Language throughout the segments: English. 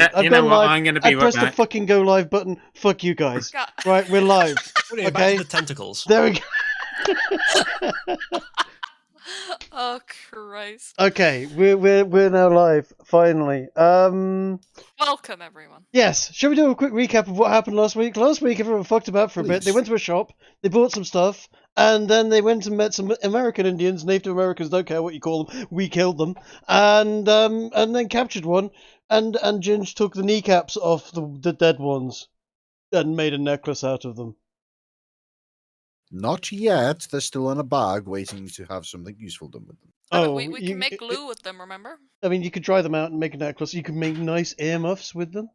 I've you know gone what? live. I'm going to I be right pressed the back. fucking go live button. Fuck you guys. God. Right, we're live. Back Okay. to the tentacles. There we go. Oh Christ. Okay, we're now live. Finally. Welcome everyone. Yes. Shall we do a quick recap of what happened last week? Last week, everyone fucked about for a bit. They Please. went to a shop. They bought some stuff. And then they went and met some American Indians. Native Americans, don't care what you call them. We killed them. And then captured one. And Ginge took the kneecaps off the dead ones. And made a necklace out of them. Not yet. They're still in a bag waiting to have something useful done with them. Oh, we can make glue with them, remember? I mean, you could dry them out and make a necklace. You can make nice earmuffs with them.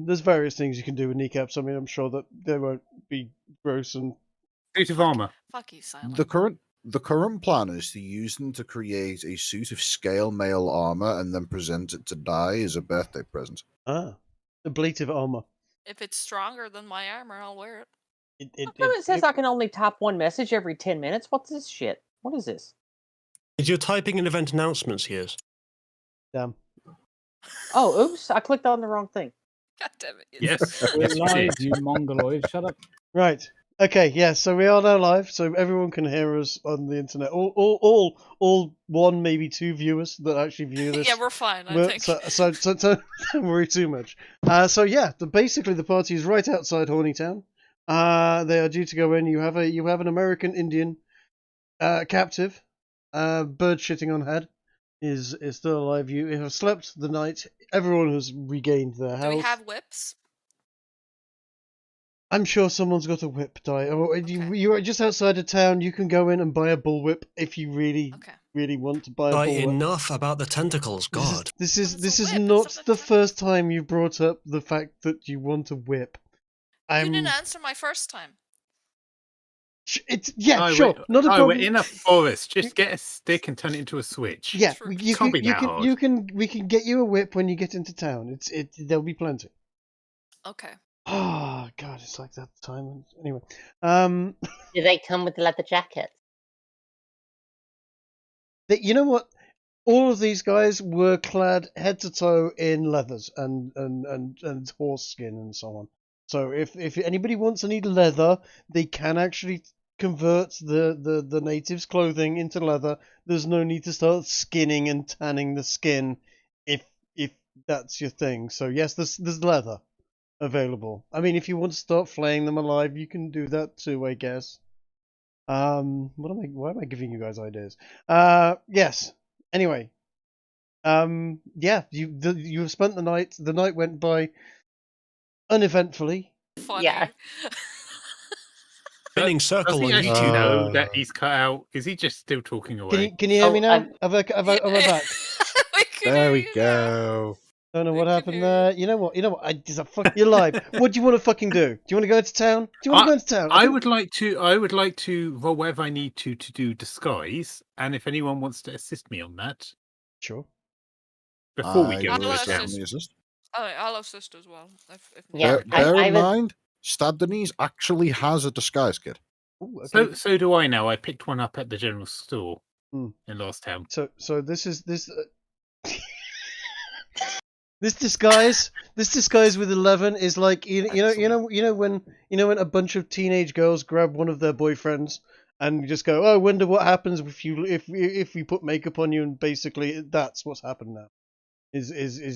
There's various things you can do with kneecaps. I mean, I'm sure that they won't be gross and... Suit of armor. Fuck you, Silent. The current plan is to use them to create a suit of scale mail armor and then present it to Dai as a birthday present. Ah, ablative armor. If it's stronger than my armor, I'll wear it. How come it says I can only tap one message every 10 minutes? What's this shit? What is this? You're typing in event announcements, yes. Damn. Oh, oops. I clicked on the wrong thing. God damn it. Yes. We're Yes, you live, did. you mongoloid. Shut up. Right. Okay, yeah, so we are now live, so everyone can hear us on the internet. All one, maybe two viewers that actually view this. Yeah, we're fine, I think. So don't worry too much. So yeah, basically the party is right outside Hornytown. They are due to go in. You have an American Indian captive. Bird shitting on head is still alive. You have slept the night. Everyone has regained their Do health. we have whips? I'm sure someone's got a whip, Di. You're just outside of town. You can go in and buy a bullwhip if you really want to buy a bullwhip. Enough about the tentacles, God. This is whip, not it's the first time you brought up the fact that you want a whip. You didn't answer my first time. Sure, not a problem. We're in a forest. Just get a stick and turn it into a switch. Yeah, True. we can get you a whip when you get into town. There'll be plenty. Okay. Oh God, it's like that time. Anyway, Do they come with leather jackets? you know what? All of these guys were clad head to toe in leathers and horse skin and so on. So if anybody wants any leather, they can actually convert the natives' clothing into leather. There's no need to start skinning and tanning the skin if that's your thing. So yes, there's leather available. I mean, if you want to start flaying them alive, you can do that too, I guess. Why am I giving you guys ideas? Yes. Anyway. Yeah, you have spent the night. The night went by uneventfully. Funny. Yeah. Spinning circle Does on he YouTube. actually know that he's cut out? Is he just still talking away? Can you hear me now? I'm- Have I back? There we go. Don't know I what can happened hear there. You know what? You're live. What do you want to fucking do? Do you want to go into town? Do you want to go into town? I would like to roll whatever I need to do disguise, and if anyone wants to assist me on that Sure. before we I go I'll will into assist. town. definitely assist. I'll assist as well. If Yeah, Bear I in was- mind, Stab Denise actually has a disguise kit. Ooh, okay. So do I now. I picked one up at the general store Hmm. in Last Town. So this is this. This disguise with 11 is like you know when a bunch of teenage girls grab one of their boyfriends and just go, oh, I wonder what happens if we put makeup on you, and basically that's what's happened now. Is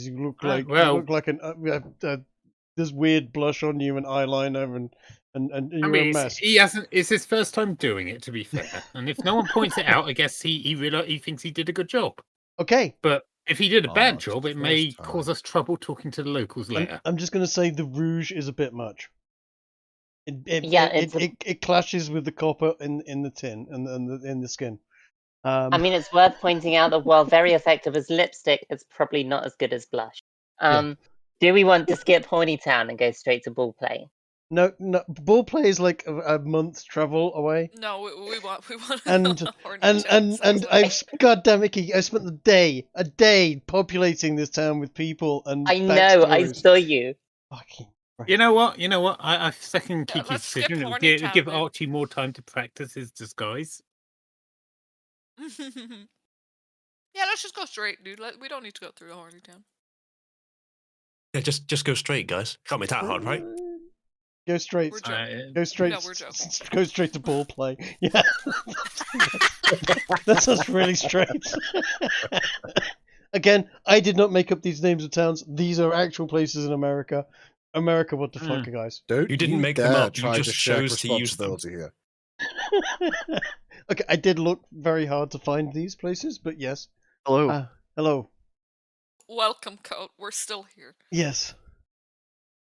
you look like there's weird blush on you and eyeliner and you're a mess. he hasn't. It's his first time doing it, to be fair. And if no one points it out, I guess he thinks he did a good job. Okay. But if he did a bad it's job, the it may first time. cause us trouble talking to the locals later. I'm just gonna say the rouge is a bit much. Yeah, It clashes with the copper in the tin and in the skin. I mean, it's worth pointing out that while very effective as lipstick, it's probably not as good as blush. Do we want to skip Hornytown and go straight to ball play? No, ball play is like a month's travel away. No, we want And God damn it, Kiki, I spent a day populating this town with people and I know, I backstories. saw you. Fucking You know what? I second Yeah, Kiki's let's skip decision. Hornytown Give then. Archie more time to practice his disguise. Yeah, let's just go straight, dude. We don't need to go through Hornytown. Yeah, just go straight, guys. Can't be that hard, right? Go straight. We're joking. Go straight. No, we're joking. Go straight to ball play. Yeah. That sounds really straight. Again, I did not make up these names of towns. These are actual places in America. America, what the fuck, guys? Don't You didn't make them dare up, you Try just to shirk chose to use them. responsibility here. Okay, I did look very hard to find these places, but yes. Hello. Hello. Welcome, Coat. We're still here. Yes.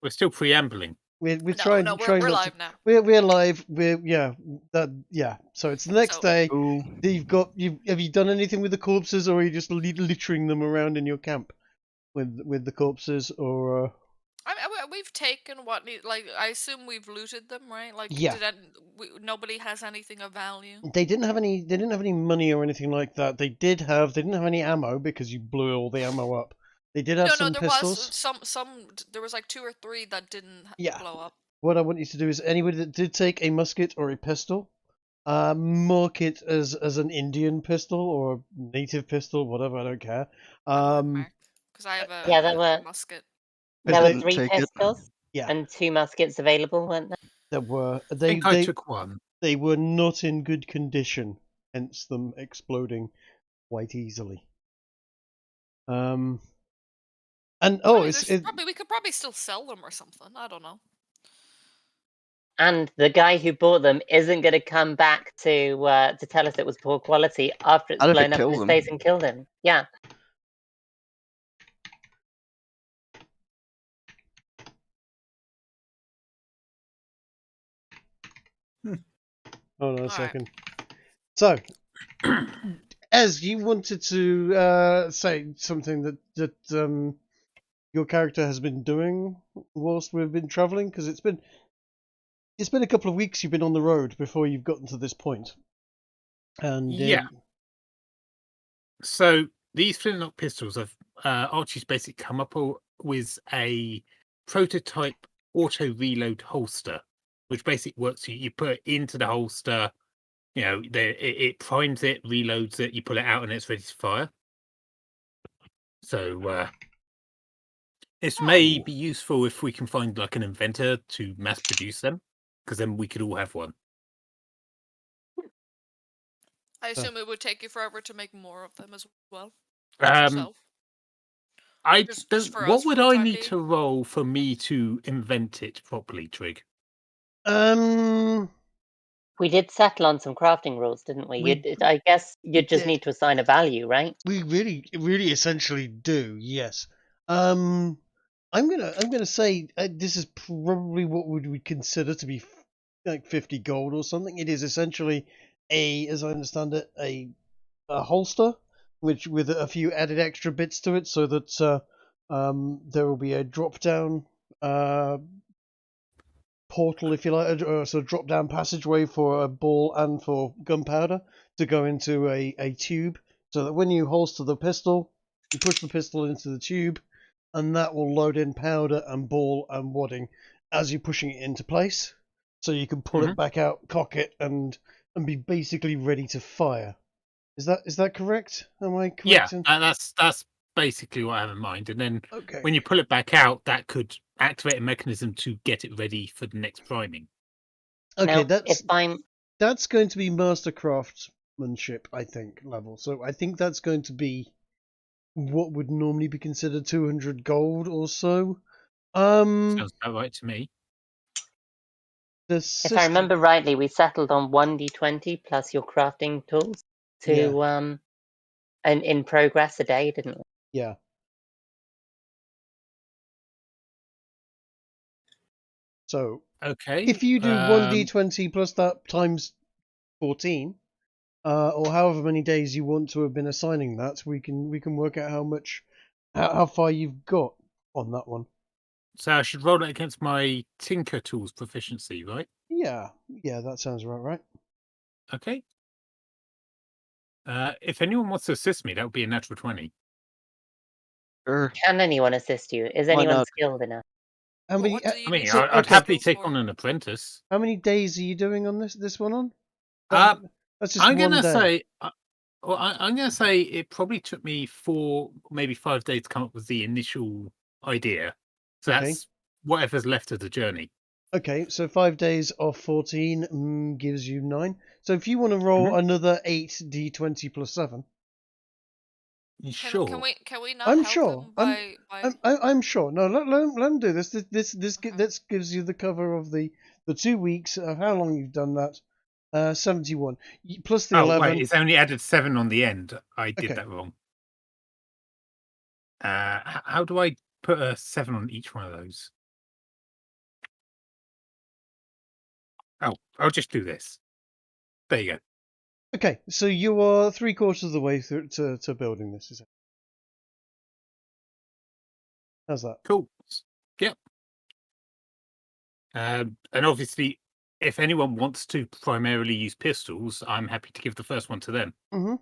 We're still preambling. We're No, trying. no, trying we're not live to, now. We're live. So it's the next So- day. Ooh. Have you done anything with the corpses, or are you just littering them around in your camp with the corpses, or? We've taken what I assume we've looted them, right? Like, Yeah. nobody has anything of value. They didn't have any. They didn't have any money or anything like that. They didn't have any ammo because you blew all the ammo up. They did have some there pistols. was there was like 2 or 3 that didn't Yeah. blow up. What I want you to do is anybody that did take a musket or a pistol, mark it as an Indian pistol or a native pistol, whatever. I don't care. Because I have a, Yeah, there were- musket. There they- were 3 Take it. pistols Yeah. and 2 muskets available, weren't there? That were I think I took one. they were not in good condition, hence them exploding quite easily. And We could probably still sell them or something. I don't know. And the guy who bought them isn't going to come back to tell us it was poor quality after it's How did it blown up in kill his them? face and killed him. Yeah. Hold on a Alright. second. So, Ez, you wanted to say something that your character has been doing whilst we've been travelling, because it's been a couple of weeks you've been on the road before you've gotten to this point. And Yeah. So these flintlock pistols have Archie's basically come up with a prototype auto reload holster, which basically works. You put it into the holster, it primes it, reloads it, you pull it out, and it's ready to fire. So this may be useful if we can find like an inventor to mass produce them, because then we could all have one. I assume it would take you forever to make more of them as well. Um, yourself. I Just don't. for us What for would the I time need being? to roll for me to invent it properly, Trig? We did settle on some crafting rules, didn't we? I guess you just did. need to assign a value, right? we really essentially do, yes. I'm gonna say this is probably what we consider to be like 50 gold or something. It is essentially as I understand it, a holster, which with a few added extra bits to it, so that there will be a drop down portal, if you like, or sort of drop down passageway for a ball and for gunpowder to go into a tube, so that when you holster the pistol, you push the pistol into the tube, and that will load in powder and ball and wadding as you're pushing it into place, so you can pull it back out, cock it, and be basically ready to fire. Is that correct? Am I correct? Yeah, that's basically what I have in mind. And then Okay. when you pull it back out, that could activate a mechanism to get it ready for the next priming. Okay, Now, if I'm that's going to be master craftsmanship, I think, level. So I think that's going to be what would normally be considered 200 gold or so. Sounds about right to me. If I remember rightly, we settled on 1d20 plus your crafting tools to and in progress a day, didn't we? Yeah. So Okay. if you do 1d20 plus that times 14, or however many days you want to have been assigning that, we can work out how far you've got on that one. So I should roll it against my Tinker Tools proficiency, right? Yeah, that sounds right. Okay. If anyone wants to assist me, that would be a natural 20. Sure. Can anyone assist you? Is Why anyone not? skilled enough? How many? What do you I mean, need so- I'd okay. happily skills take for? on an apprentice. How many days are you doing on this one on? That's just I'm one gonna day. say, I'm gonna say it probably took me 4, maybe 5 days to come up with the initial idea, So Okay. that's whatever's left of the journey. Okay, so 5 days off 14 gives you 9. So if you want to roll another 8d20 plus 7, Sure. Can we not I'm help sure. him by I'm sure. No, let him do this. This gives you the cover of the 2 weeks of how long you've done that. 71 plus the 11. Wait, it's only added 7 on the end. I did Okay. that wrong. How do I put a 7 on each one of those? Oh, I'll just do this. There you go. Okay, so you are 3/4 of the way through to building this. Is it? How's that? Cool. Yep. And obviously, if anyone wants to primarily use pistols, I'm happy to give the first one to them. Mm-hmm.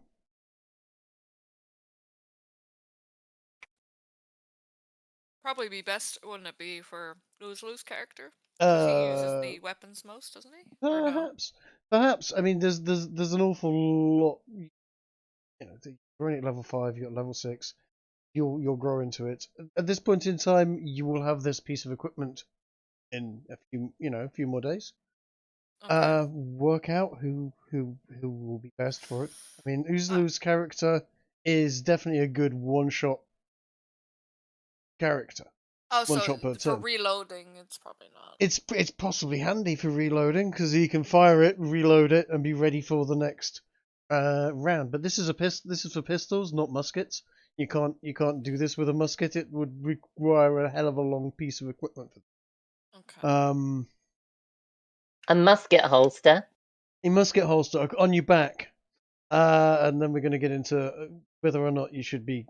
probably be best, wouldn't it be for Uzalu's character? Because he uses Uh, the weapons most, doesn't he? Or no? Perhaps. I mean, there's an awful lot. You know, you're only at level 5. You got level 6. You'll grow into it. At this point in time, you will have this piece of equipment in a few more days. Okay. Work out who will be best for it. I mean, Uzalu's character is definitely a good one-shot character. Oh, One so shot per for turn. reloading, it's probably not. It's possibly handy for reloading because he can fire it, reload it, and be ready for the next round. But this is This is for pistols, not muskets. You can't do this with a musket. It would require a hell of a long piece of equipment. Okay. A musket holster. A musket holster on your back, and then we're going to get into whether or not you should be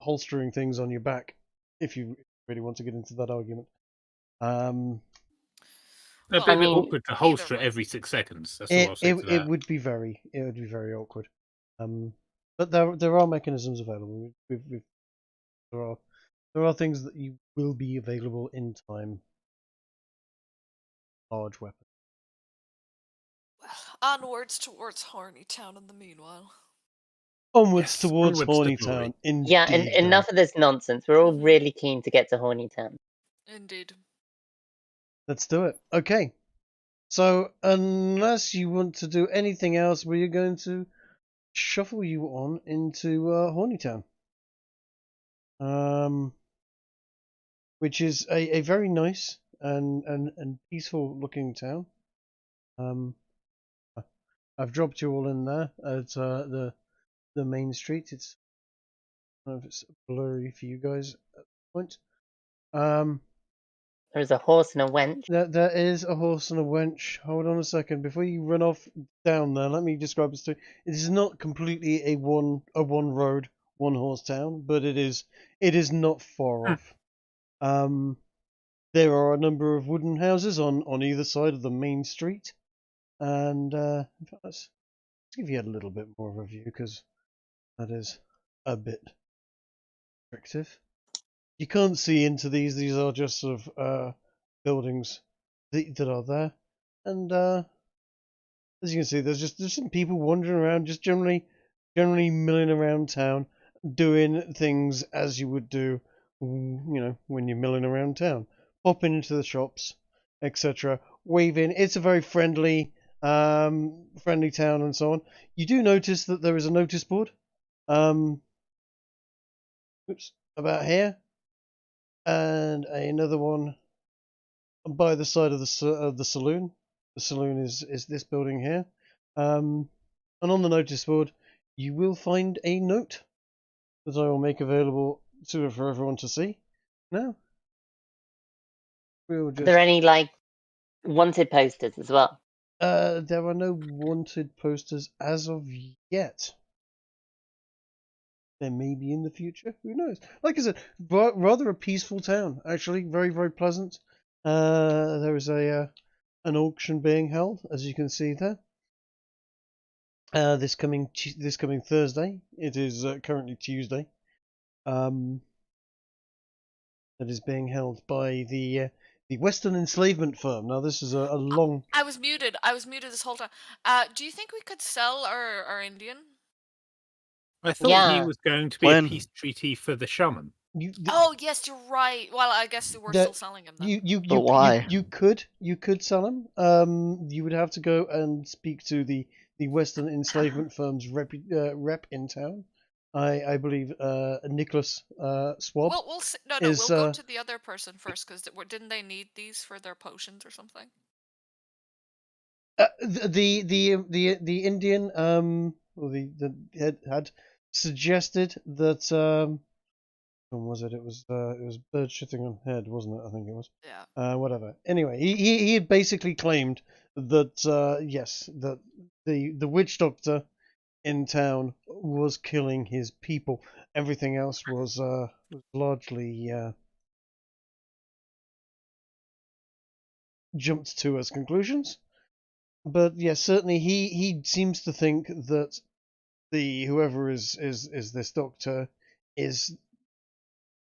holstering things on your back if you really want to get into that argument. It'd be I a bit mean, awkward to holster it every 6 seconds. That's all I'll say to that. It would be very awkward. But there are mechanisms available. There are things that you will be available in time. Large weapon. Onwards towards Horny Town in the meanwhile. Onwards Yes, towards onwards to Horny glory. Town. Indeed. yeah, and enough of this nonsense. We're all really keen to get to Horny Town. Indeed. Let's do it. Okay. So unless you want to do anything else, we're going to shuffle you on into Horny Town. Which is a very nice and peaceful looking town. I've dropped you all in there at the main street. I don't know if it's blurry for you guys at this point. There's a horse and a wench. There is a horse and a wench. Hold on a second. Before you run off down there, let me describe this to you. It is not completely a one road, one horse town, but it is not far off. There are a number of wooden houses on either side of the main street, and in fact, let's give you a little bit more of a view because that is a bit restrictive. You can't see into these. These are just sort of buildings that are there, and as you can see, there's some people wandering around, just generally milling around town, doing things as you would do, when you're milling around town, popping into the shops, etc., waving. It's a very friendly town and so on. You do notice that there is a notice board, about here, and another one by the side of the saloon. The saloon is this building here, and on the notice board you will find a note that I will make available for everyone to see. Now, Are there any wanted posters as well? There are no wanted posters as of yet. There may be in the future. Who knows? Like I said, rather a peaceful town. Actually, very very pleasant. There is an auction being held, as you can see there. This coming Thursday. It is currently Tuesday. That is being held by the Western Enslavement Firm. Now, this is a long. I was muted this whole time. Do you think we could sell our Indian? I thought he was going to be a peace treaty for the shaman. Oh yes, you're right. Well, I guess we're The- still selling them then. But why? You could sell them. You would have to go and speak to the Western enslavement firm's rep in town. I believe Nicholas Swab We'll see. No, is we'll go to the other person first because didn't they need these for their potions or something? the Indian or the had suggested that when was it? It was bird shitting on head, wasn't it? I think it was. Yeah. Whatever. Anyway, he had basically claimed that yes, that the witch doctor in town was killing his people. Everything else was largely jumped to as conclusions. But yes, certainly he seems to think that whoever is this doctor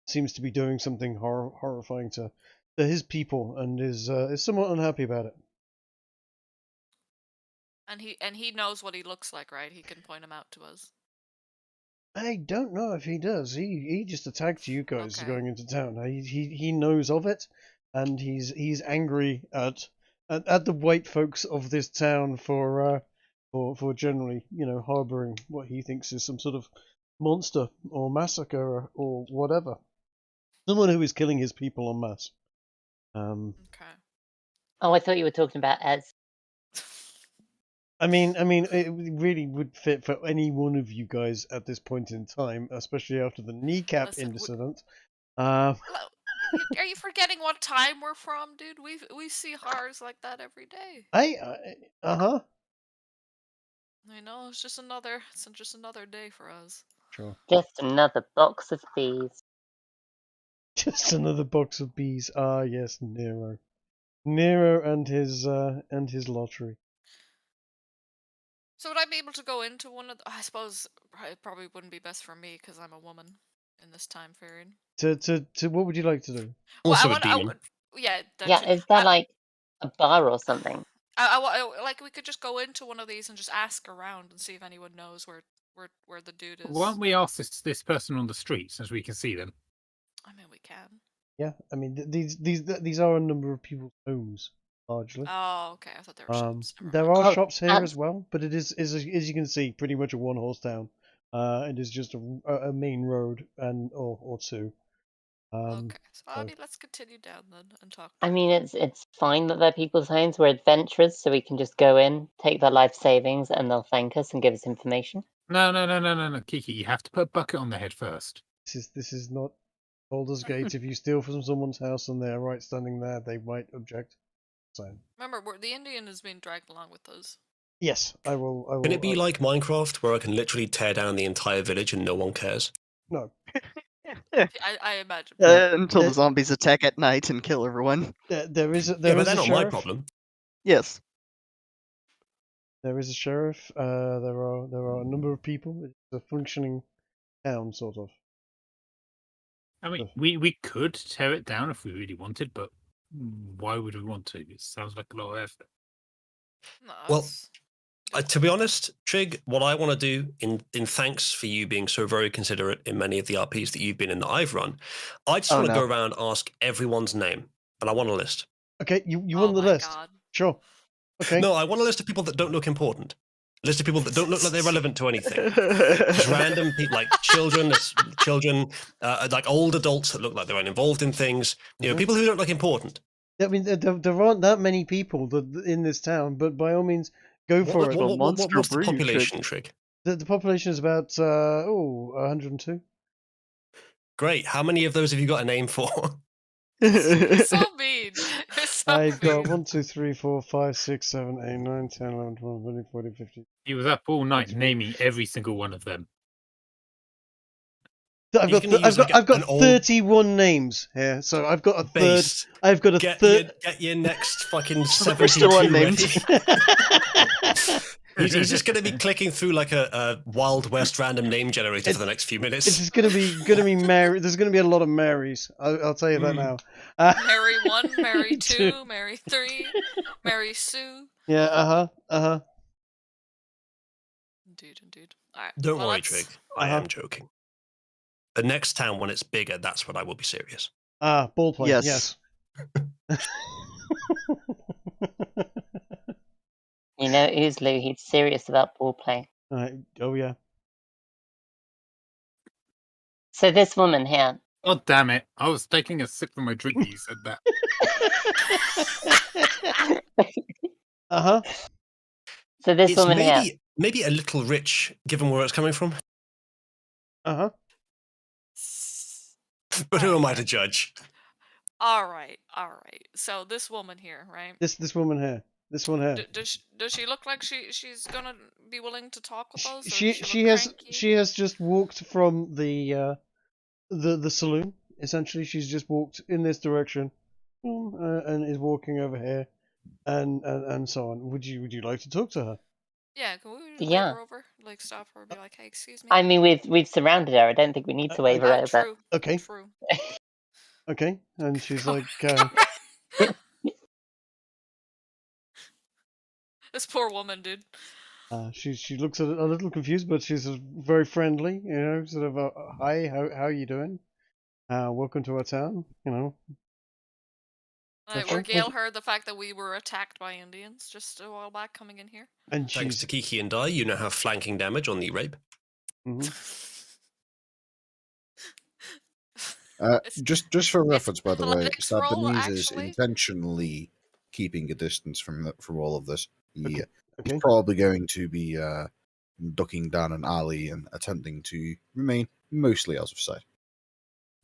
seems to be doing something horrifying to his people and is somewhat unhappy about it. And he knows what he looks like, right? He can point him out to us. I don't know if he does. He just attacked you guys Okay. going into town. He knows of it, and he's angry at the white folks of this town for generally, harboring what he thinks is some sort of monster or massacre or whatever. Someone who is killing his people en masse. Okay. Oh, I thought you were talking about Ez. I mean, it really would fit for any one of you guys at this point in time, especially after the kneecap Listen, incident. Are you forgetting what time we're from, dude? We see horrors like that every day. Uh-huh. I know it's just another day for us. Sure. Just another box of bees. Just another box of bees. Ah, yes, Nero. Nero and his lottery. So would I be able to go into one of I suppose it probably wouldn't be best for me because I'm a woman in this time period. To what would you like to do? Also well, a demon. yeah. Yeah, is that like a bar or something? Like we could just go into one of these and just ask around and see if anyone knows where the dude is. Why don't we ask this person on the street since we can see them? I mean, we can. Yeah, I mean these are a number of people's homes largely. Oh, okay. I thought there were shops. Never There mind. are Oh, shops here and- as well, but it is as you can see pretty much a one horse town. It is just a main road and or two. Okay, so I so- mean, let's continue down then and talk. I mean, it's fine that they're people's homes. We're adventurers, so we can just go in, take their life savings, and they'll thank us and give us information. No, Kiki, you have to put a bucket on their head first. This is not Baldur's Gate. If you steal from someone's house and they're right standing there, they might object. So Remember, the Indian is being dragged along with us. yes, I will. Can it be like Minecraft where I can literally tear down the entire village and no one cares? No. I imagine. Until The- the zombies attack at night and kill everyone. There is Yeah, but they're not my sheriff. problem. Yes. There is a sheriff. There are a number of people. It's a functioning town, sort of. I mean, we could tear it down if we really wanted, but why would we want to? It sounds like a lot of effort. No, Well, it's- To be honest, Trig, what I want to do in thanks for you being so very considerate in many of the RPs that you've been in that I've run, I just Oh, want to no. go around and ask everyone's name, and I want a list. Okay, you oh want the my list? God. Sure. Okay. No, I want a list of people that don't look important. A list of people that don't look like they're relevant to anything. Just random people, like children, like old adults that look like they're involved in things. You know, Mhm. people who don't look important. I mean, there aren't that many people in this town, but by all means, go for it. Monster What's the breed, Trig. population, Trig? The population is about 102. Great. How many of those have you got a name for? It's so mean. It's so I've got mean. 1, 2, 3, 4, 5, 6, 7, 8, 9, 10, 11, 12, 13, 14, 15. He was up all night naming every single one of them. I've You got can th- use, like, I've got an old 31 names here, so I've got a third. Based. I've got a third. Get your next fucking We're 72 still unnamed. ready. He's just going to be clicking through like a Wild West random name generator for the next few minutes. This is gonna be Mary. There's gonna be a lot of Marys. I'll tell you that now. Mary 1, Mary 2, Two. Mary 3, Mary Sue. Yeah. Indeed. Alright. Don't well, worry, let's- Trig. I am joking. The next town, when it's bigger, that's when I will be serious. Ah, ball play. Yes. Yes. You know, Uzalu, he's serious about ball playing. Oh yeah. So this woman here, Oh, damn it. I was taking a sip from my drink when you said that. Uh-huh. so this It's woman here, maybe a little rich, given where it's coming from. Uh-huh. But who am I to judge? All right. So this woman here, right? This woman here. This one here. Does she look like she's gonna be willing to talk with us? Or She does she look cranky? she has just walked from the saloon. Essentially, she's just walked in this direction, and is walking over here, and so on. Would you like to talk to her? Yeah, can we just Yeah. wave her over? Like stop her and be like, hey, excuse me. I mean, we've surrounded her. I don't think we need to wave her over. True. Okay. True. Okay, and she's like, This poor woman, dude. she looks a little confused, but she's very friendly. You know, sort of, hi, how you doing? Welcome to our town. You know. I Okay. regale her the fact that we were attacked by Indians just a while back coming in here. And Thanks she's to Kiki and I, you now have flanking damage on the rape. mhm. It's- Just for reference, by the way, athletics roll, Sabanese is actually. intentionally keeping a distance from all of this. Okay. He's probably going to be ducking down an alley and attempting to remain mostly out of sight.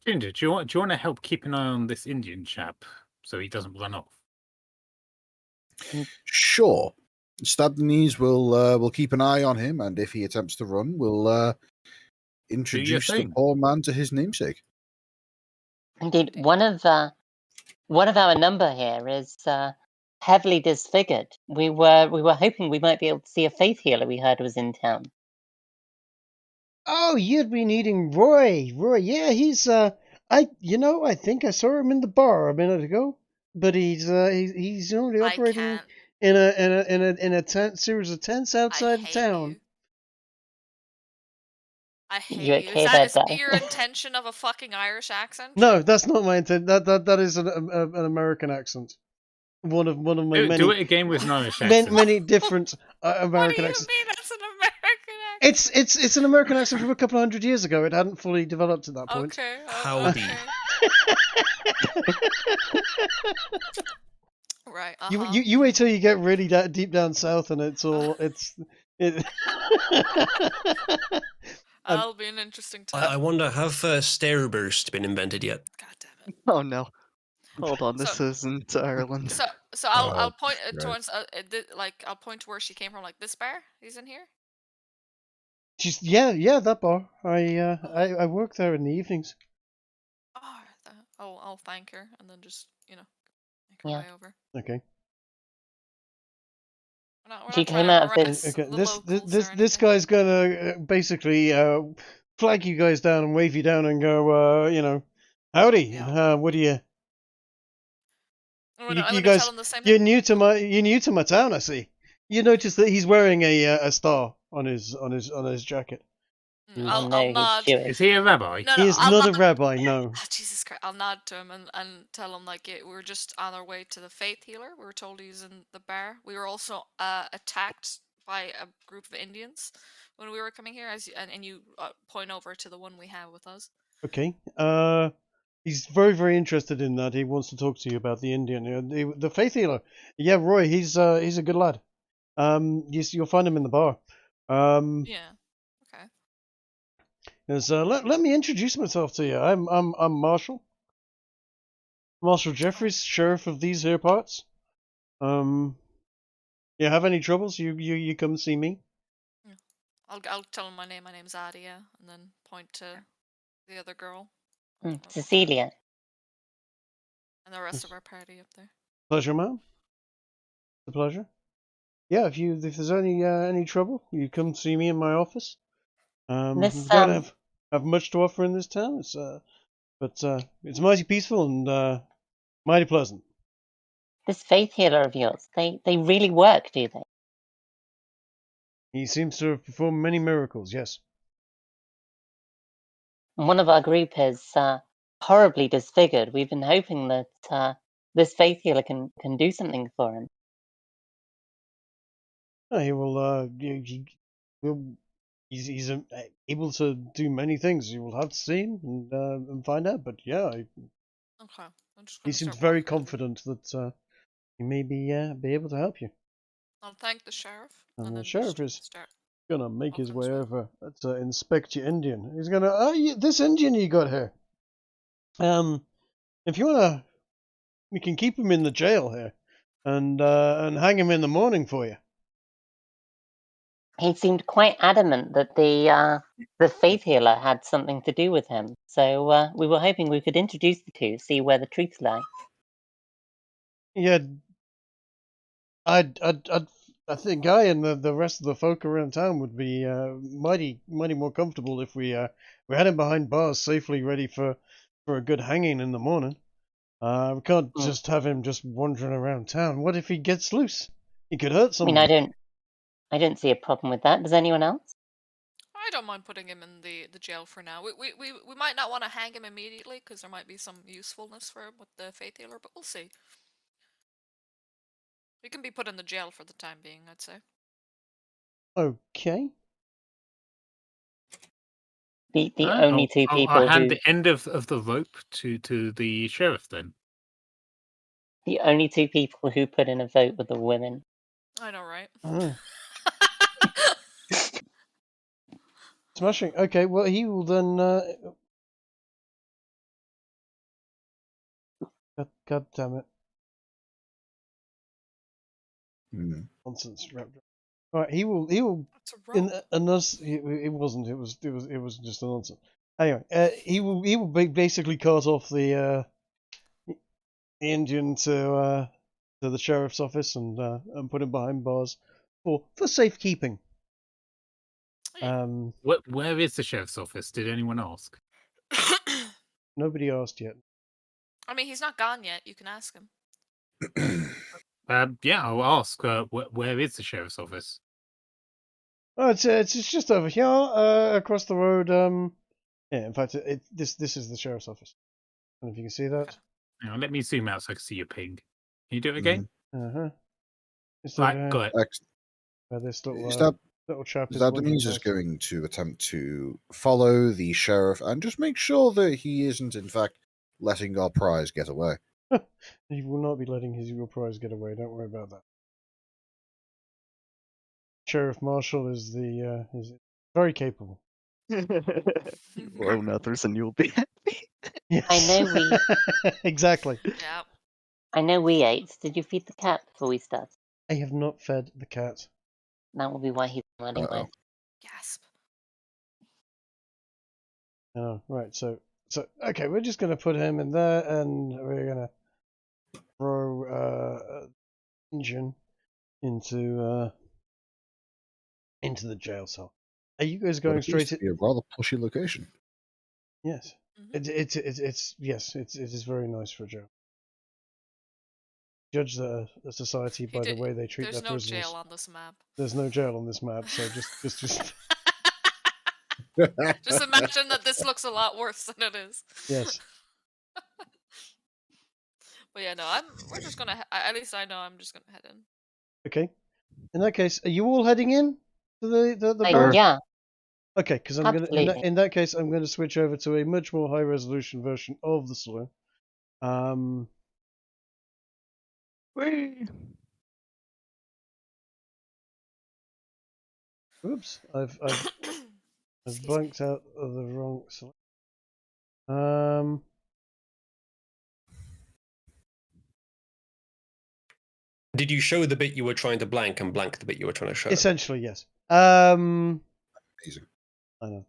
Ginger, do you want to help keep an eye on this Indian chap so he doesn't run off? Sure, Sabanese will keep an eye on him, and if he attempts to run, we'll introduce the thing. poor man to his namesake. Indeed, one of our number here is heavily disfigured. We were hoping we might be able to see a faith healer we heard was in town. Oh, you'd be needing Roy. Roy, yeah, he's I think I saw him in the bar a minute ago, but he's only I operating can't. in a series of tents I outside of hate town. you. I hate You you. okay Is there, that Dad? your intention of a fucking Irish accent? No, that's not my intent. That is an American accent. One of my many Do it again with an Irish accent. many different American What do you accents. mean that's an American accent? It's an American accent from a couple of hundred years ago. It hadn't fully developed at that point. Okay. Howdy. Okay. Right. You wait till you get really deep down south, and it's all it. That'll be an interesting time. I wonder, have Stairburst been invented yet? God damn it. Oh no. Hold on, this So- isn't Ireland. So I'll Oh, point right. towards I'll point to where she came from. Like this bar, he's in here. She's yeah that bar. I work there in the evenings. Oh, I'll thank her and then just make her Yeah. way over. Okay. We're She not came trying out of to this- harass Okay. the This locals this or this anything. guy's gonna basically flag you guys down and wave you down and go howdy. Yeah. What do you? We're you gonna guys- tell him the same You're thing. new to my town. I see. You notice that he's wearing a star on his jacket. I'll no, he's nod. Jewish. Is he a rabbi? No, He is I'll not a nod. rabbi. No. Ah, Jesus Christ! I'll nod to him and tell him we're just on our way to the faith healer. We were told he's in the bar. We were also attacked by a group of Indians when we were coming here. And you point over to the one we have with us. Okay. He's very, very interested in that. He wants to talk to you about the Indian, the faith healer. Yeah, Roy. He's a good lad. You'll find him in the bar. Yeah. Okay. Let me introduce myself to you. I'm Marshall. Marshall Jeffries, sheriff of these here parts. You have any troubles? You come see me. I'll tell him my name. My name's Adia, and then point to the other girl Cecilia. and the rest of our party up there. Pleasure, ma'am. It's a pleasure. Yeah, if there's any trouble, you come see me in my office. This, We don't have much to offer in this town. But it's mighty peaceful and mighty pleasant. This faith healer of yours, they really work, do they? He seems to have performed many miracles. Yes. One of our group is horribly disfigured. We've been hoping that this faith healer can do something for him. He will. He's able to do many things. You will have to see him and find out. But yeah, Okay. I'm just he gonna seems start very walking. confident that he may be able to help you. I'll thank the sheriff. And the then sheriff just is start. gonna make his walking way as well. over to inspect your Indian. He's gonna. This Indian you got here. If you wanna, we can keep him in the jail here, and hang him in the morning for you. He seemed quite adamant that the faith healer had something to do with him. So we were hoping we could introduce the two, see where the truth lie. Yeah, I think I and the rest of the folk around town would be mighty more comfortable if we had him behind bars safely, ready for a good hanging in the morning. We can't just have him just wandering around town. What if he gets loose? He could hurt I mean, someone. I don't see a problem with that. Does anyone else? I don't mind putting him in the jail for now. We might not want to hang him immediately because there might be some usefulness for him with the faith healer, but we'll see. He can be put in the jail for the time being, I'd say. Okay. The only two I'll people hand who the end of the rope to the sheriff then. the only two people who put in a vote were the women. I know, right? Oh. Smashing. Okay, well, he will then. God damn it! Nonsense. All right, he will. It's a rope. It wasn't. It was just a nonsense. Anyway, he will basically cart off the Indian to the sheriff's office and put him behind bars for safekeeping. Where is the sheriff's office? Did anyone ask? Nobody asked yet. I mean, he's not gone yet. You can ask him. Yeah, I'll ask. Where is the sheriff's office? Oh, it's just over here, across the road. Yeah, in fact, this is the sheriff's office. I don't know if you can see that. Hang on, let me zoom out so I can see your ping. Can you do it again? Right, got it. This little chap is Denise is going to attempt to follow the sheriff and just make sure that he isn't, in fact, letting our prize get away. He will not be letting your prize get away. Don't worry about that. Sheriff Marshall is very capable. Blow others and you'll be happy. Yes. I know exactly. Yeah. I know we ate. Did you feed the cat before we start? I have not fed the cat. That will be why he's running away. Gasp. Oh, right. So okay, we're just gonna put him in there, and we're gonna throw engine into the jail cell. Are you guys going straight to be a rather pushy location? Yes. Mm-hmm. It is very nice for a jail. Judge the society by the way they treat their prisoners. There's no jail on this map. There's no jail on this map, so just Just imagine that this looks a lot worse than it is. Yes. But yeah, no, we're just gonna. At least I know I'm just gonna head in. Okay. In that case, are you all heading in to the bar? Yeah. Okay, because I'm Absolutely. in that case, I'm gonna switch over to a much more high resolution version of the saloon. Whee! Oops, I've blanked out of the wrong select. Did you show the bit you were trying to blank and blank the bit you were trying to show? Essentially, yes. Amazing. I know.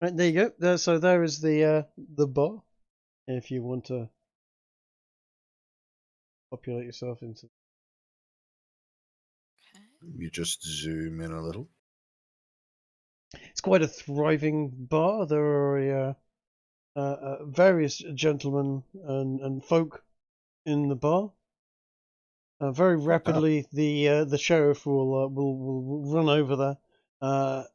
Right, there you go. So there is the bar. If you want to populate yourself into. You just zoom in a little. It's quite a thriving bar. There are various gentlemen and folk in the bar. Very rapidly, the sheriff will run over there,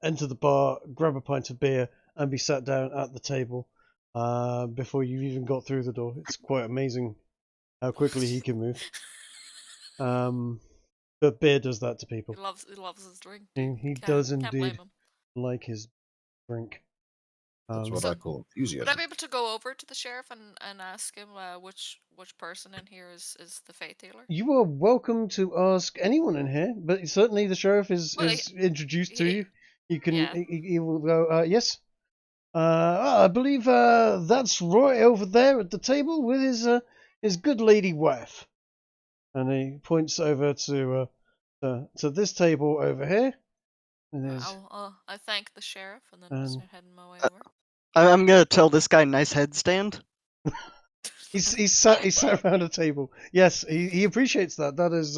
enter the bar, grab a pint of beer, and be sat down at the table before you've even got through the door. It's quite amazing how quickly he can move. But beer does that to people. He loves his drink. He does Can't blame indeed him. like his drink. That's what I call Would I enthusiasm. be able to go over to the sheriff and ask him which person in here is the faith healer? You are welcome to ask anyone in here, but certainly the sheriff is introduced to you. You can yeah. he will go, yes. I believe that's Roy over there at the table with his good lady wife. And he points over to this table over here. And I thank the sheriff and then start heading my way over. I'm gonna tell this guy nice headstand. he's sat around a table. Yes, he appreciates that. That is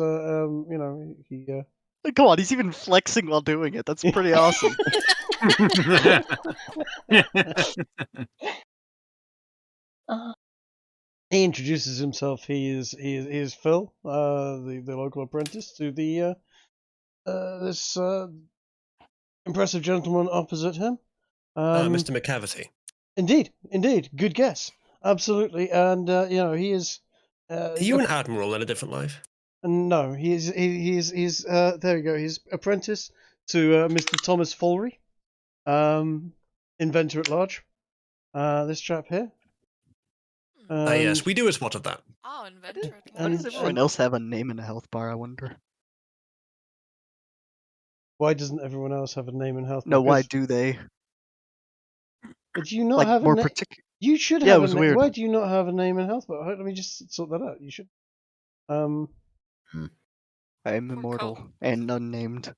he. Come on, he's even flexing while doing it. That's pretty awesome. He introduces himself. He is Phil, the local apprentice to the this impressive gentleman opposite him. Mr. McCavity. Indeed, good guess. Absolutely, and he is. Are you an admiral in a different life? No, he's there we go. He's apprentice to Mr. Thomas Follery, inventor at large. This chap here. Yes, we do a spot of that. Oh, inventor at Why large. does everyone else have a name in a health bar, I wonder? Why doesn't everyone else have a name in health? No, why do they? But you not Like have more a name? particular. You should Yeah, have it was a name. weird. Why do you not have a name in health? But let me just sort that out. You should. I'm immortal and unnamed.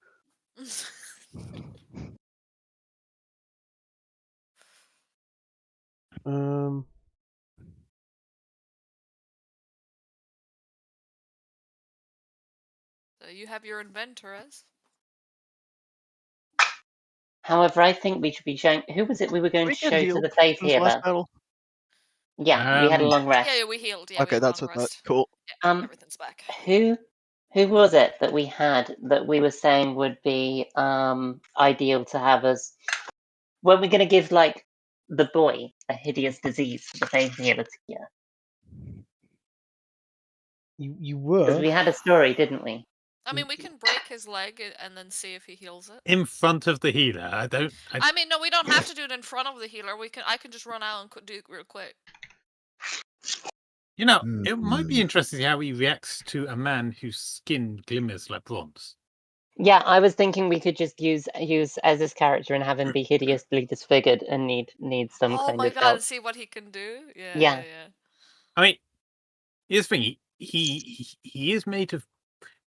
So you have your inventor as? However, I think we should be showing. Who was it we were going We to get show to healed the faith in this last healer? battle. Yeah, we had a long rest. Yeah, we healed. Yeah, we Okay, had a that's long what that. rest. Cool. Yeah, everything's back. Who was it that we had that we were saying would be ideal to have us? Were we going to give like the boy a hideous disease for the faith healer to cure? You were. Because we had a story, didn't we? I mean, we can break his leg and then see if he heals it. In front of the healer. I mean, no, we don't have to do it in front of the healer. I can just run out and do it real quick. You know, it might be interesting how he reacts to a man whose skin glimmers like bronze. Yeah, I was thinking we could just use Ezra's character and have him be hideously disfigured and need some Oh kind my of god, help. see what he can do? Yeah. I mean, here's the thing. He is made of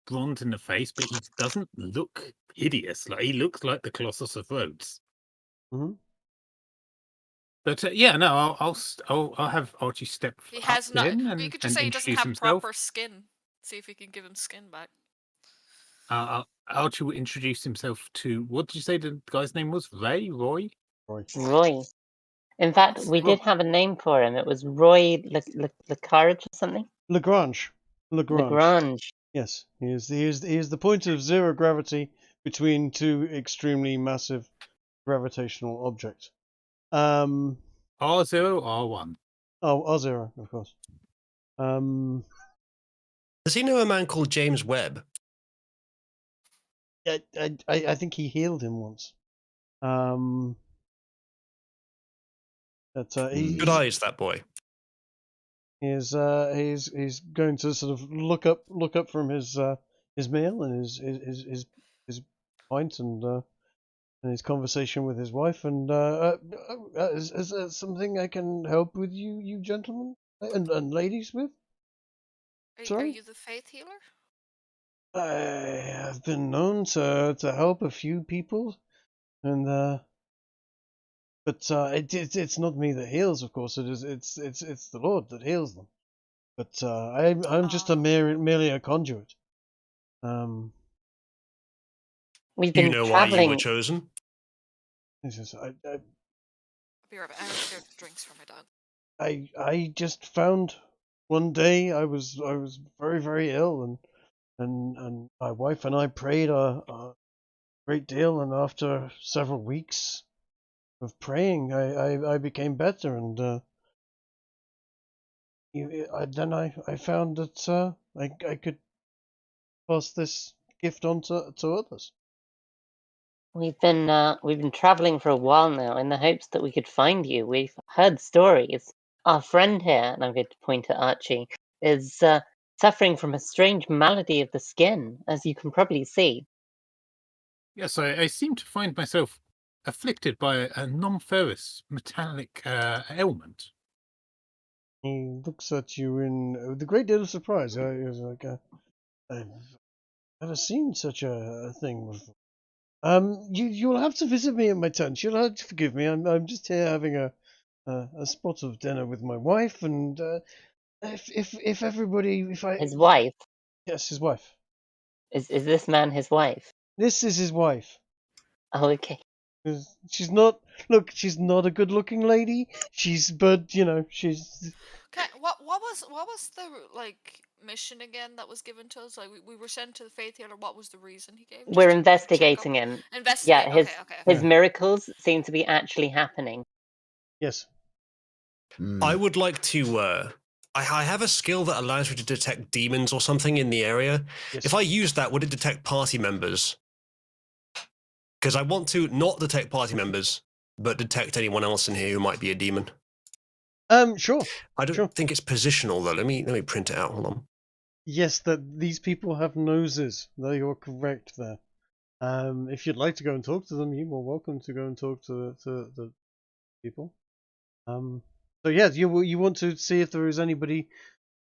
bronze in the face, but he doesn't look hideous. Like he looks like the Colossus of Rhodes. Mm-hmm. But yeah, no, I'll have Archie step He has up not. in You and could just say he doesn't introduce have himself. proper skin. See if he can give him skin back. Archie will introduce himself to, what did you say the guy's name was? Roy? Roy. In fact, we did have a name for him. It was Roy Lecarge or something. Lagrange. Yes, he is the point of zero gravity between two extremely massive gravitational objects. R0, R1. Oh, R0, of course. Does he know a man called James Webb? I think he healed him once. Good eyes, that boy. He's going to sort of look up from his meal and his pint and his conversation with his wife and is there something I can help with you gentlemen and ladies with? Are you the faith healer? I have been known to help a few people, and but it's not me that heals, of course. It's the Lord that heals them. But I'm just merely a conduit. We've Do you been know traveling. why you were chosen? It's just, I'll be right back. I have to get drinks for my dog. I just found one day I was very, very ill and my wife and I prayed a great deal, and after several weeks of praying, I became better, and then I found that I could pass this gift on to others. We've been traveling for a while now in the hopes that we could find you. We've heard stories. Our friend here, and I'm going to point at Archie, is suffering from a strange malady of the skin, as you can probably see. Yes, I seem to find myself afflicted by a non-ferrous metallic ailment. He looks at you with a great deal of surprise. He was like, I've never seen such a thing before. You'll have to visit me at my tent. You'll have to forgive me. I'm just here having a spot of dinner with my wife, and if everybody, if I His wife? yes, his wife. Is this man his wife? This is his wife. Oh, okay. She's not. Look, she's not a good-looking lady. But she's. Okay, what was the like mission again that was given to us? Like we were sent to the faith healer. What was the reason he gave? We're Just to check up? investigating him. Investigate. Yeah, his Okay. his Yeah. miracles seem to be actually happening. Yes. I would like to. I have a skill that allows me to detect demons or something in the area. Yes. If I use that, would it detect party members? Because I want to not detect party members, but detect anyone else in here who might be a demon. Sure. I don't Sure. think it's positional though. Let me print it out. Hold on. Yes, that these people have noses. No, you're correct there. If you'd like to go and talk to them, you are welcome to go and talk to the people. So yes, you want to see if there is anybody.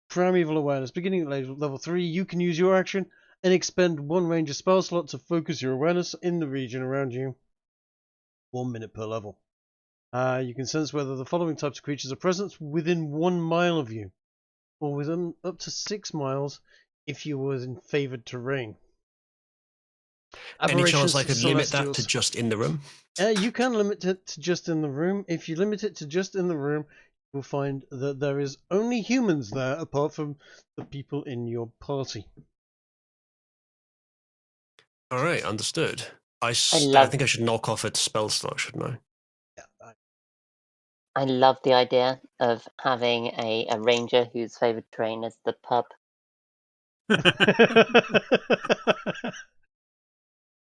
Primeval awareness, beginning at level 3, you can use your action and expend one ranger spell slot to focus your awareness in the region around you. 1 minute per level. You can sense whether the following types of creatures are present within 1 mile of you, or within up to 6 miles if you were in favored terrain. Any chance I Aberrations, could limit that to celestials. just in the room? You can limit it to just in the room. If you limit it to just in the room, you'll find that there is only humans there apart from the people in your party. All right, understood. I love- think I should knock off a spell slot, shouldn't I? I love the idea of having a ranger whose favorite terrain is the pub.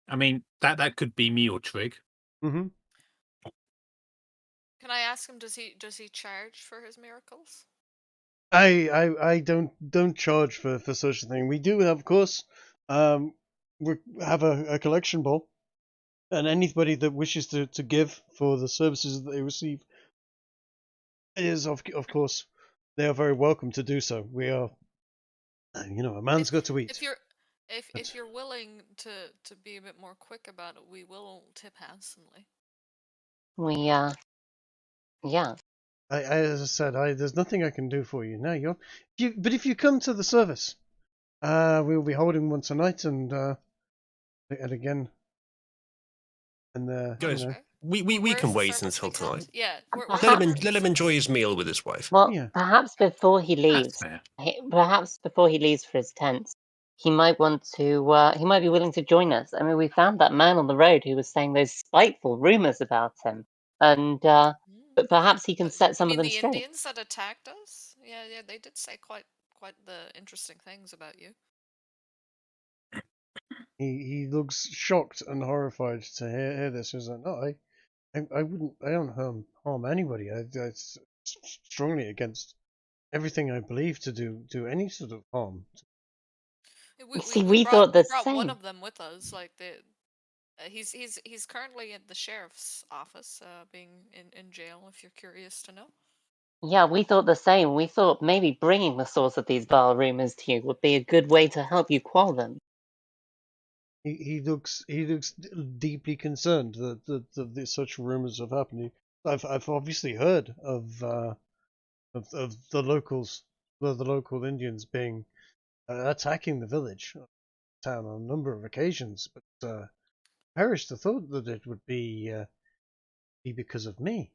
I mean, that could be me or Trig. Mm-hmm. Can I ask him? Does he charge for his miracles? I don't charge for such a thing. We do have, of course, we have a collection bowl, and anybody that wishes to give for the services that they receive is of course they are very welcome to do so. We are, a man's got to eat. If you're willing to be a bit more quick about it, we will tip handsomely. Yeah. As I said, there's nothing I can do for you now. But if you come to the service, we'll be holding one tonight, and again, and Guys, Okay. we Where's can the wait service until being held? tonight. Yeah. Let him enjoy his meal with his wife. Well, Yeah. perhaps before he leaves, for his tent, he might want to. He might be willing to join us. I mean, we found that man on the road who was saying those spiteful rumors about him, and but perhaps he can set some You of mean them the straight. Indians that attacked us? Yeah, they did say quite the interesting things about you. He looks shocked and horrified to hear this. He's like, no, I don't harm anybody. It's strongly against everything I believe to do any sort of harm. We thought the brought one same. of them with us. Like he's currently at the sheriff's office, being in jail. If you're curious to know. Yeah, we thought the same. We thought maybe bringing the source of these vile rumors to you would be a good way to help you quell them. He looks deeply concerned that such rumors have happened. I've obviously heard of the locals, the local Indians being attacking the village town on a number of occasions, but perished the thought that it would be because of me.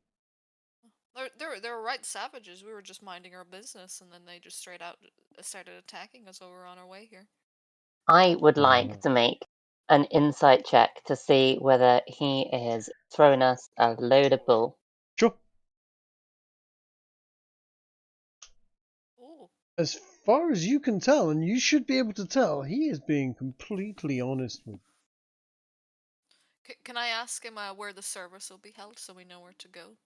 They were right savages. We were just minding our business, and then they just straight out started attacking us while we were on our way here. I would like to make an insight check to see whether he is throwing us a load of bull. Sure. Ooh. As far as you can tell, and you should be able to tell, he is being completely honest with you. Can I ask him where the service will be held so we know where to go?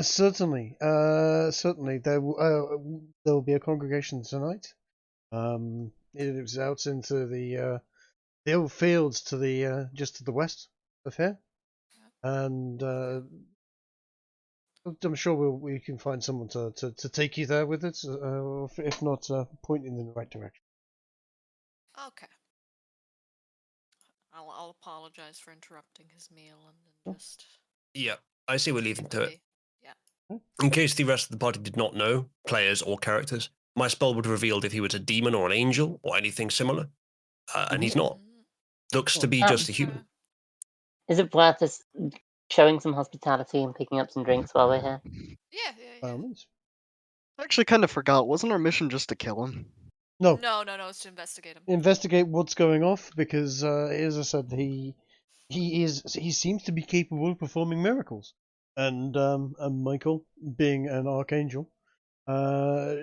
Certainly. Certainly. There will be a congregation tonight. It was out into the old fields to the just to the west of here, and I'm sure we can find someone to take you there with it, or if not, point in the right direction. Okay. I'll apologize for interrupting his meal and just. Yeah, I see we're leaving to it. Okay. Yeah. In case the rest of the party did not know, players or characters, my spell would have revealed if he was a demon or an angel or anything similar, and he's not. Looks to be just a human. Is it worth us showing some hospitality and picking up some drinks while we're here? Yeah. By all means. I actually kind of forgot. Wasn't our mission just to kill him? No. No, it's to investigate him. Investigate what's going off because, as I said, he seems to be capable of performing miracles, and Michael, being an archangel,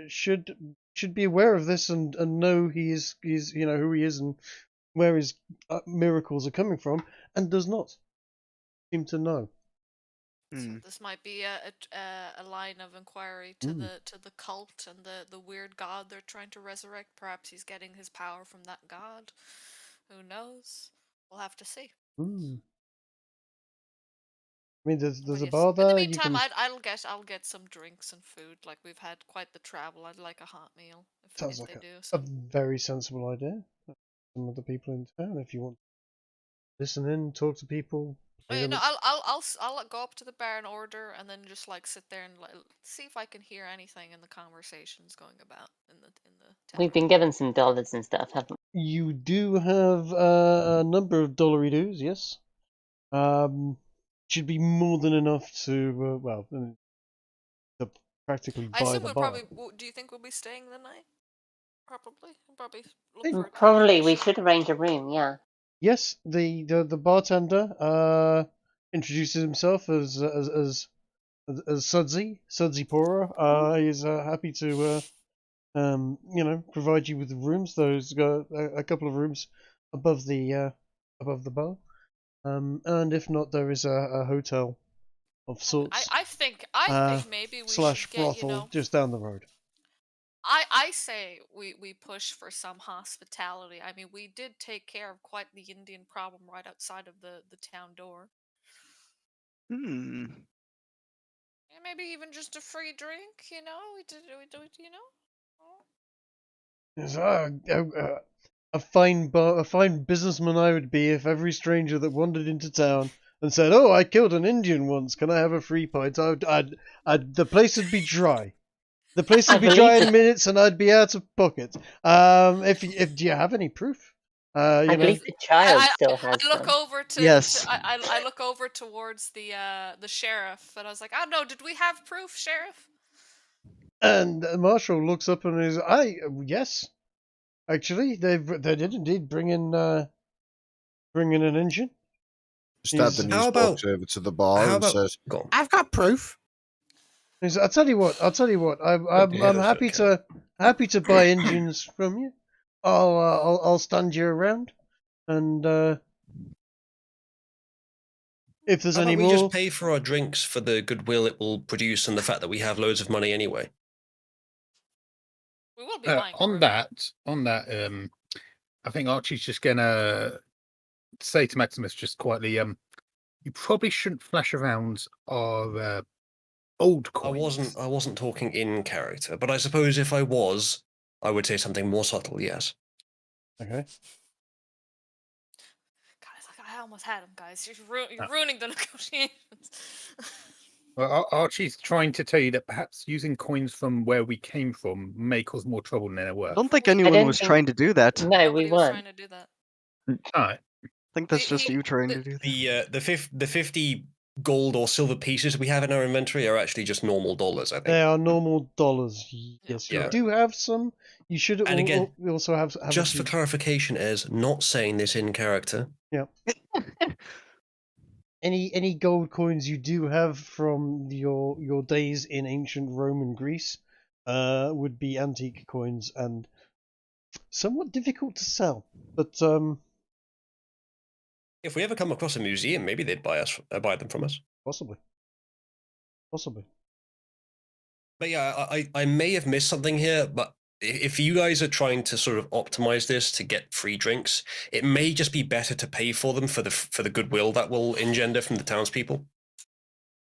should be aware of this and know he's who he is and where his miracles are coming from, and does not seem to know. So this might be a line of inquiry to the cult and the weird god they're trying to resurrect. Perhaps he's getting his power from that god. Who knows? We'll have to see. I mean, there's But a yes, bar there. in the meantime, you can... I'll get some drinks and food. Like we've had quite the travel. I'd like a hot meal Sounds if like they do. a So. very sensible idea. Some of the people in town, if you want to listen in, talk to people. Oh, yeah, no, I'll go up to the bar and order, and then just like sit there and see if I can hear anything in the conversations going about in the town. We've been given some dollars and stuff, haven't we? You do have a number of dollary-doos, yes. Should be more than enough to to practically I buy assume the we'll bar. probably. Do you think we'll be staying the night? Probably. Look Hey, for Probably we accommodation. should arrange a room, yeah. Yes, the bartender introduces himself as Sudsy Pora. He's happy to provide you with rooms. There's a couple of rooms above the bar. And if not, there is a hotel of sorts. I think maybe we / should get, brothel just down the road. I say we push for some hospitality. I mean, we did take care of quite the Indian problem right outside of the town door. And maybe even just a free drink, we do Yes, a fine businessman I would be if every stranger that wandered into town and said, "Oh, I killed an Indian once. Can I have a free pint?" The place would be dry. The place would be dry in minutes, and I'd be out of pocket. If do you have any proof? I believe the child still has I look some. over to Yes. I look over towards the sheriff, and I was like, "Oh no, did we have proof, sheriff?" And the marshal looks up and is, yes, actually, they did indeed bring in an engine. Just How about- walks over to the bar How and about says, go on. I've got proof. I'll tell you what. I'm happy to buy engines from you. I'll stand you around, and if there's How any about we more, just pay for our drinks for the goodwill it will produce and the fact that we have loads of money anyway? We will be buying On that, I think Archie's just gonna say to Maximus just quietly, you probably shouldn't flash around our old coins. I wasn't talking in character, but I suppose if I was, I would say something more subtle. Yes. okay. Guys, I almost had him, guys. You're ruining the negotiations. Well, Archie's trying to tell you that perhaps using coins from where we came from may cause more trouble than they're worth. I don't think anyone was trying to do that. No, Nobody we was weren't. trying to do that. All right. I think that's just you trying to do that. The 50 gold or silver pieces we have in our inventory are actually just normal dollars, I think. They are normal dollars. Yes, you Yeah. do have some. You should And again, also have Just a for few. clarification, as not saying this in character. Any gold coins you do have from your days in ancient Rome and Greece would be antique coins and somewhat difficult to sell. But If we ever come across a museum, maybe they'd buy them from us. possibly. But yeah, I may have missed something here, but if you guys are trying to sort of optimize this to get free drinks, it may just be better to pay for them for the goodwill that will engender from the townspeople.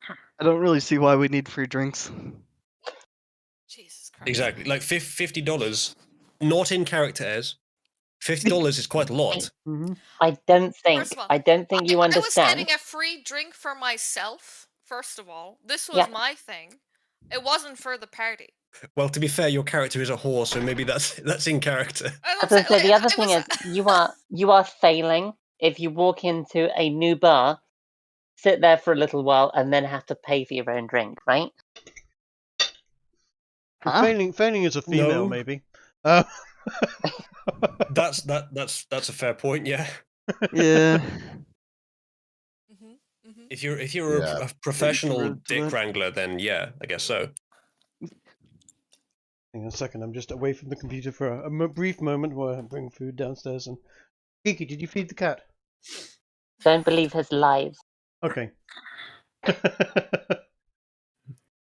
I don't really see why we need free drinks. Jesus Christ. Exactly, like $50, not in character as $50 is quite a lot. Mm-hmm. I don't think. First of all, I don't think you I was understand. getting a free drink for myself. First of all, this was Yeah. my thing. It wasn't for the party. Well, to be fair, your character is a whore, so maybe that's in character. As I say, the other thing is you are failing if you walk into a new bar, sit there for a little while, and then have to pay for your own drink, right? Huh? Failing as a female, No. maybe. That's a fair point. Yeah. Yeah. If you're Yeah. a professional rude to dick that. wrangler, then yeah, I guess so. Hang on a second, I'm just away from the computer for a brief moment while I bring food downstairs. And Kiki, did you feed the cat? Don't believe his lies. Okay.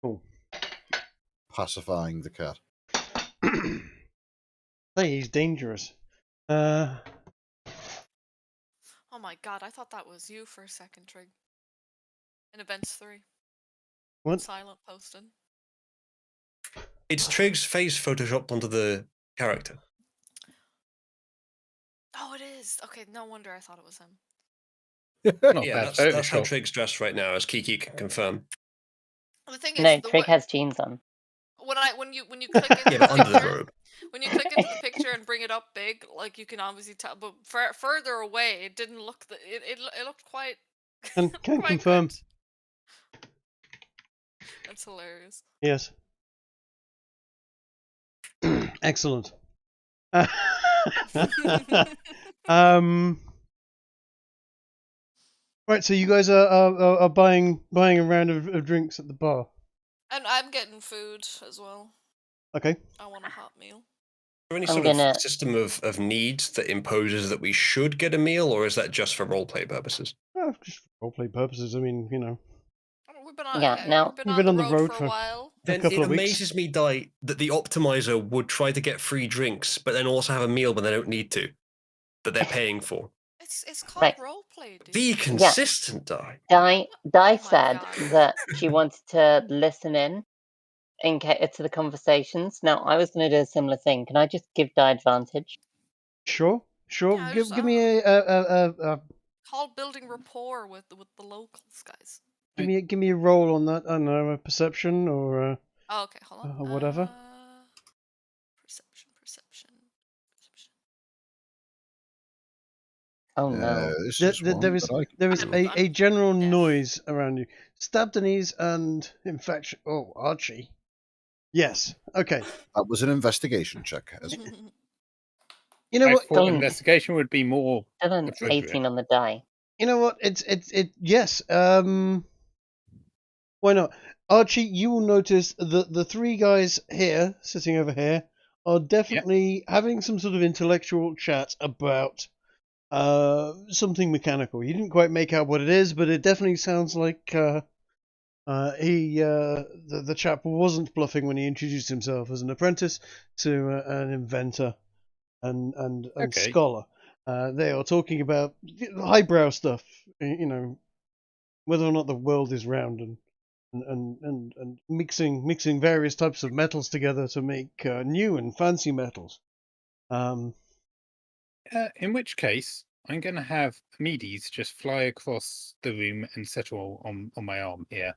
Cool. Pacifying the cat. Hey, he's dangerous. Oh my god, I thought that was you for a second, Trig. In Events 3. What? Silent posted. It's Trig's face photoshopped onto the character. Oh, it is. Okay, no wonder I thought it was him. Not Yeah, bad that's how Photoshop. Trig's dressed right now, as Kiki can confirm. The thing is, No, the Trig way, has jeans on. when you click into Yeah, the but under the picture, robe. when you click into the picture and bring it up big, like you can obviously tell. But further away, it didn't look. It looked quite. Can quite confirm. good. That's hilarious. Yes. Excellent. Right, so you guys are buying a round of drinks at the bar. And I'm getting food as well. Okay. I want a hot meal. Is there any I'm sort gonna- of system of needs that imposes that we should get a meal, or is that just for roleplay purposes? Just for roleplay purposes. I mean, you know. We've been on, Yeah, now- we've been on the road for for a while. Then couple it of weeks. amazes me, Di, that the optimizer would try to get free drinks, but then also have a meal when they don't need to, that they're paying for. It's called Right. roleplay, dude. Be consistent, Di. Di my said God. that she wanted to listen in to the conversations. Now, I was going to do a similar thing. Can I just give Di advantage? Sure. Yeah, give just, give me a Called building rapport with the locals, guys. give me a roll on that. I don't know, a perception or Oh, okay, hold on. whatever. Perception. Oh no. This There, is there, one there is that I there is I'm- a general deaf. noise around you. Stabbed knees and infection. Oh, Archie. Yes. Okay. That was an investigation check. You know I what? thought Don't- investigation would be more. Still an Appropriate. 18 on the die. You know what? Yes. Why not? Archie, you will notice that the three guys here, sitting over here, are definitely having some sort of intellectual chat about something mechanical. You didn't quite make out what it is, but it definitely sounds like the chap wasn't bluffing when he introduced himself as an apprentice to an inventor and Okay. scholar. They are talking about highbrow stuff, you know, whether or not the world is round and mixing various types of metals together to make new and fancy metals. In which case, I'm going to have Medes just fly across the room and settle on my arm here.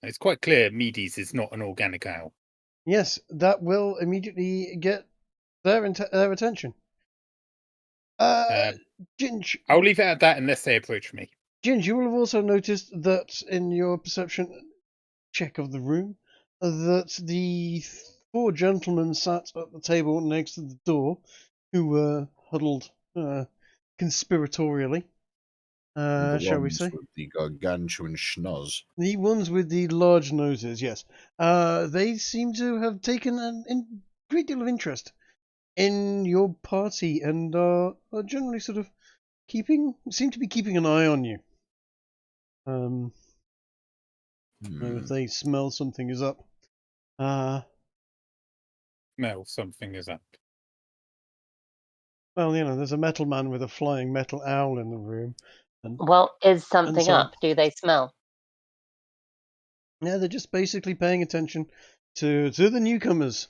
It's quite clear Medes is not an organic owl. Yes, that will immediately get their attention. Ginge, I'll leave it at that unless they approach me. Ginge, you will have also noticed that in your perception check of the room, that the 4 gentlemen sat at the table next to the door, who were huddled conspiratorially, The shall we ones say? with the gargantuan schnoz. The ones with the large noses, yes. They seem to have taken a great deal of interest in your party and are generally sort of seem to be keeping an eye on you. If they smell something is up. Smell something is up. Well, there's a metal man with a flying metal owl in the room. Well, is something so- up? Do they smell? Yeah, they're just basically paying attention to the newcomers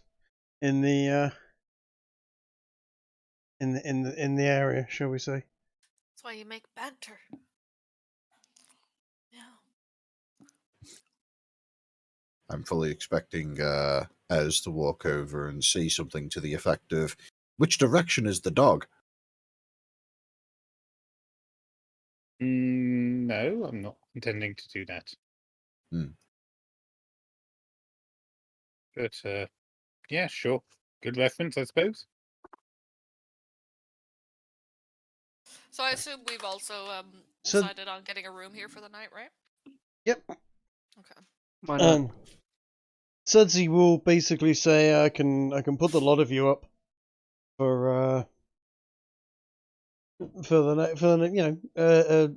in the in the area, shall we say? That's why you make banter. Yeah. I'm fully expecting Ez to walk over and say something to the effect of, "Which direction is the dog?" No, I'm not intending to do that. But yeah, sure. Good reference, I suppose. So I assume we've also So- decided on getting a room here for the night, right? Yep. Okay. Why not? Sudsy will basically say, "I can put the lot of you up for the night, for the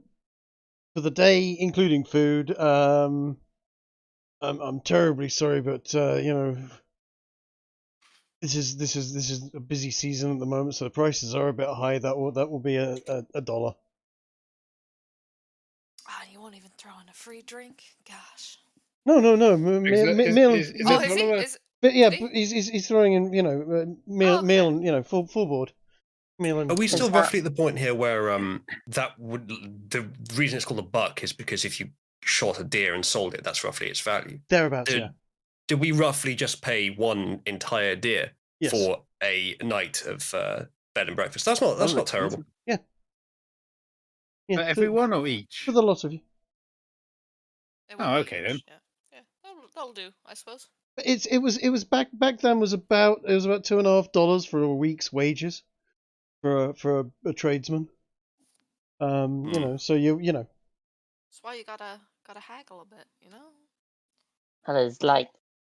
for the day, including food. I'm terribly sorry, but this is a busy season at the moment, so the prices are a bit high. That will be a $1. Ah, you won't even throw in a free drink? Gosh. No. Is Meal. Oh, is he? Is, But yeah, did he? but he's throwing in meal, Oh, okay. meal and full board meal. And Are we still that- roughly at the point here where that would the reason it's called a buck is because if you shot a deer and sold it, that's roughly its value. thereabouts? Did, Yeah. did we roughly just pay one entire deer Yes. for a night of bed and breakfast? That's not terrible. Yeah, For everyone or each? for the lot of you. It Oh, would be okay then. huge, Yeah, that'll do, I suppose. It was back then was about $2.50 for a week's wages for a tradesman. So you know. That's why you gotta haggle a bit, you know. That is like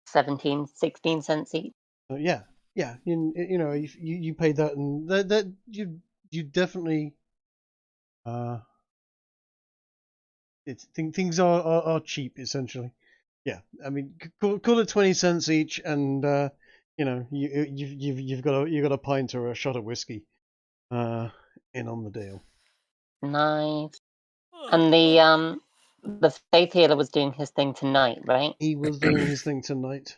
17, 16 cents each. Yeah. You paid that, and that you definitely things are cheap essentially. Yeah, I mean, call it 20 cents each, and you've got a pint or a shot of whiskey in on the deal. Nice. And the faith healer was doing his thing tonight, right? He was doing his thing tonight.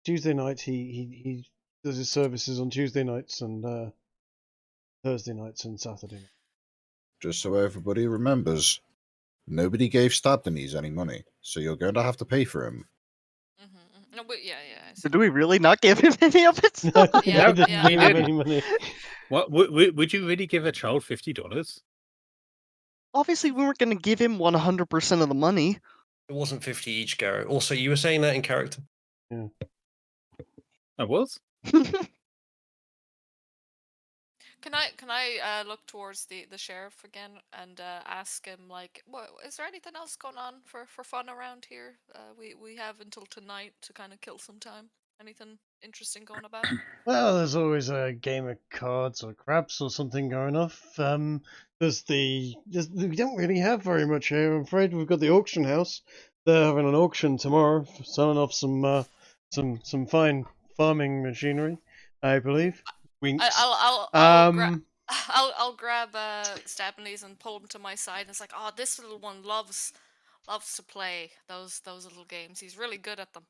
Tuesday night he does his services on Tuesday nights and Thursday nights and Saturday. Just so everybody remembers, nobody gave Stabdenese any money, so you're going to have to pay for him. No, but yeah. I see. So do we really not give him any of it? No, Yeah, he didn't yeah. have any money. What would you really give a child $50? Obviously, we weren't going to give him 100% of the money. It wasn't 50 each, Garrett. Also, you were saying that in character. I was. Can I look towards the sheriff again and ask him, like, what is there anything else going on for fun around here? We have until tonight to kind of kill some time. Anything interesting going about? Well, there's always a game of cards or craps or something going off. We don't really have very much here. I'm afraid we've got the auction house. They're having an auction tomorrow, selling off some fine farming machinery, I believe. Winks. I'll grab Stabanese and pull him to my side, and it's like, oh, this little one loves to play those little games. He's really good at them.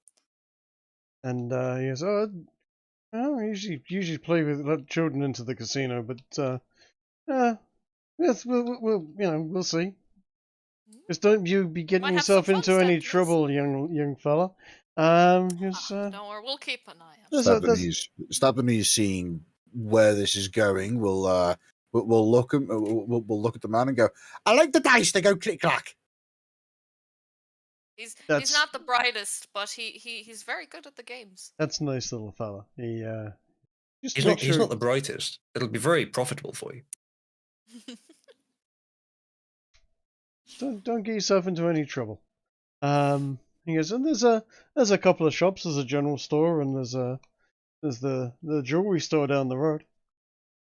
And he goes, I usually play with let children into the casino, but yes, we'll see. Just don't you be getting Might have some yourself fun, into any Stabanese. trouble, young fella. Because Don't worry, we'll keep an eye out. there's a- Stabdenese, seeing where this is going, will we'll look at we'll look at the man and go, I like the dice. They go click clack. He's That's- not the brightest, but he's very good at the games. That's a nice little fella. Just He's make not. sure He's not the brightest. It'll be very profitable for you. don't get yourself into any trouble. He goes, and there's a couple of shops. There's a general store, and there's the jewelry store down the road,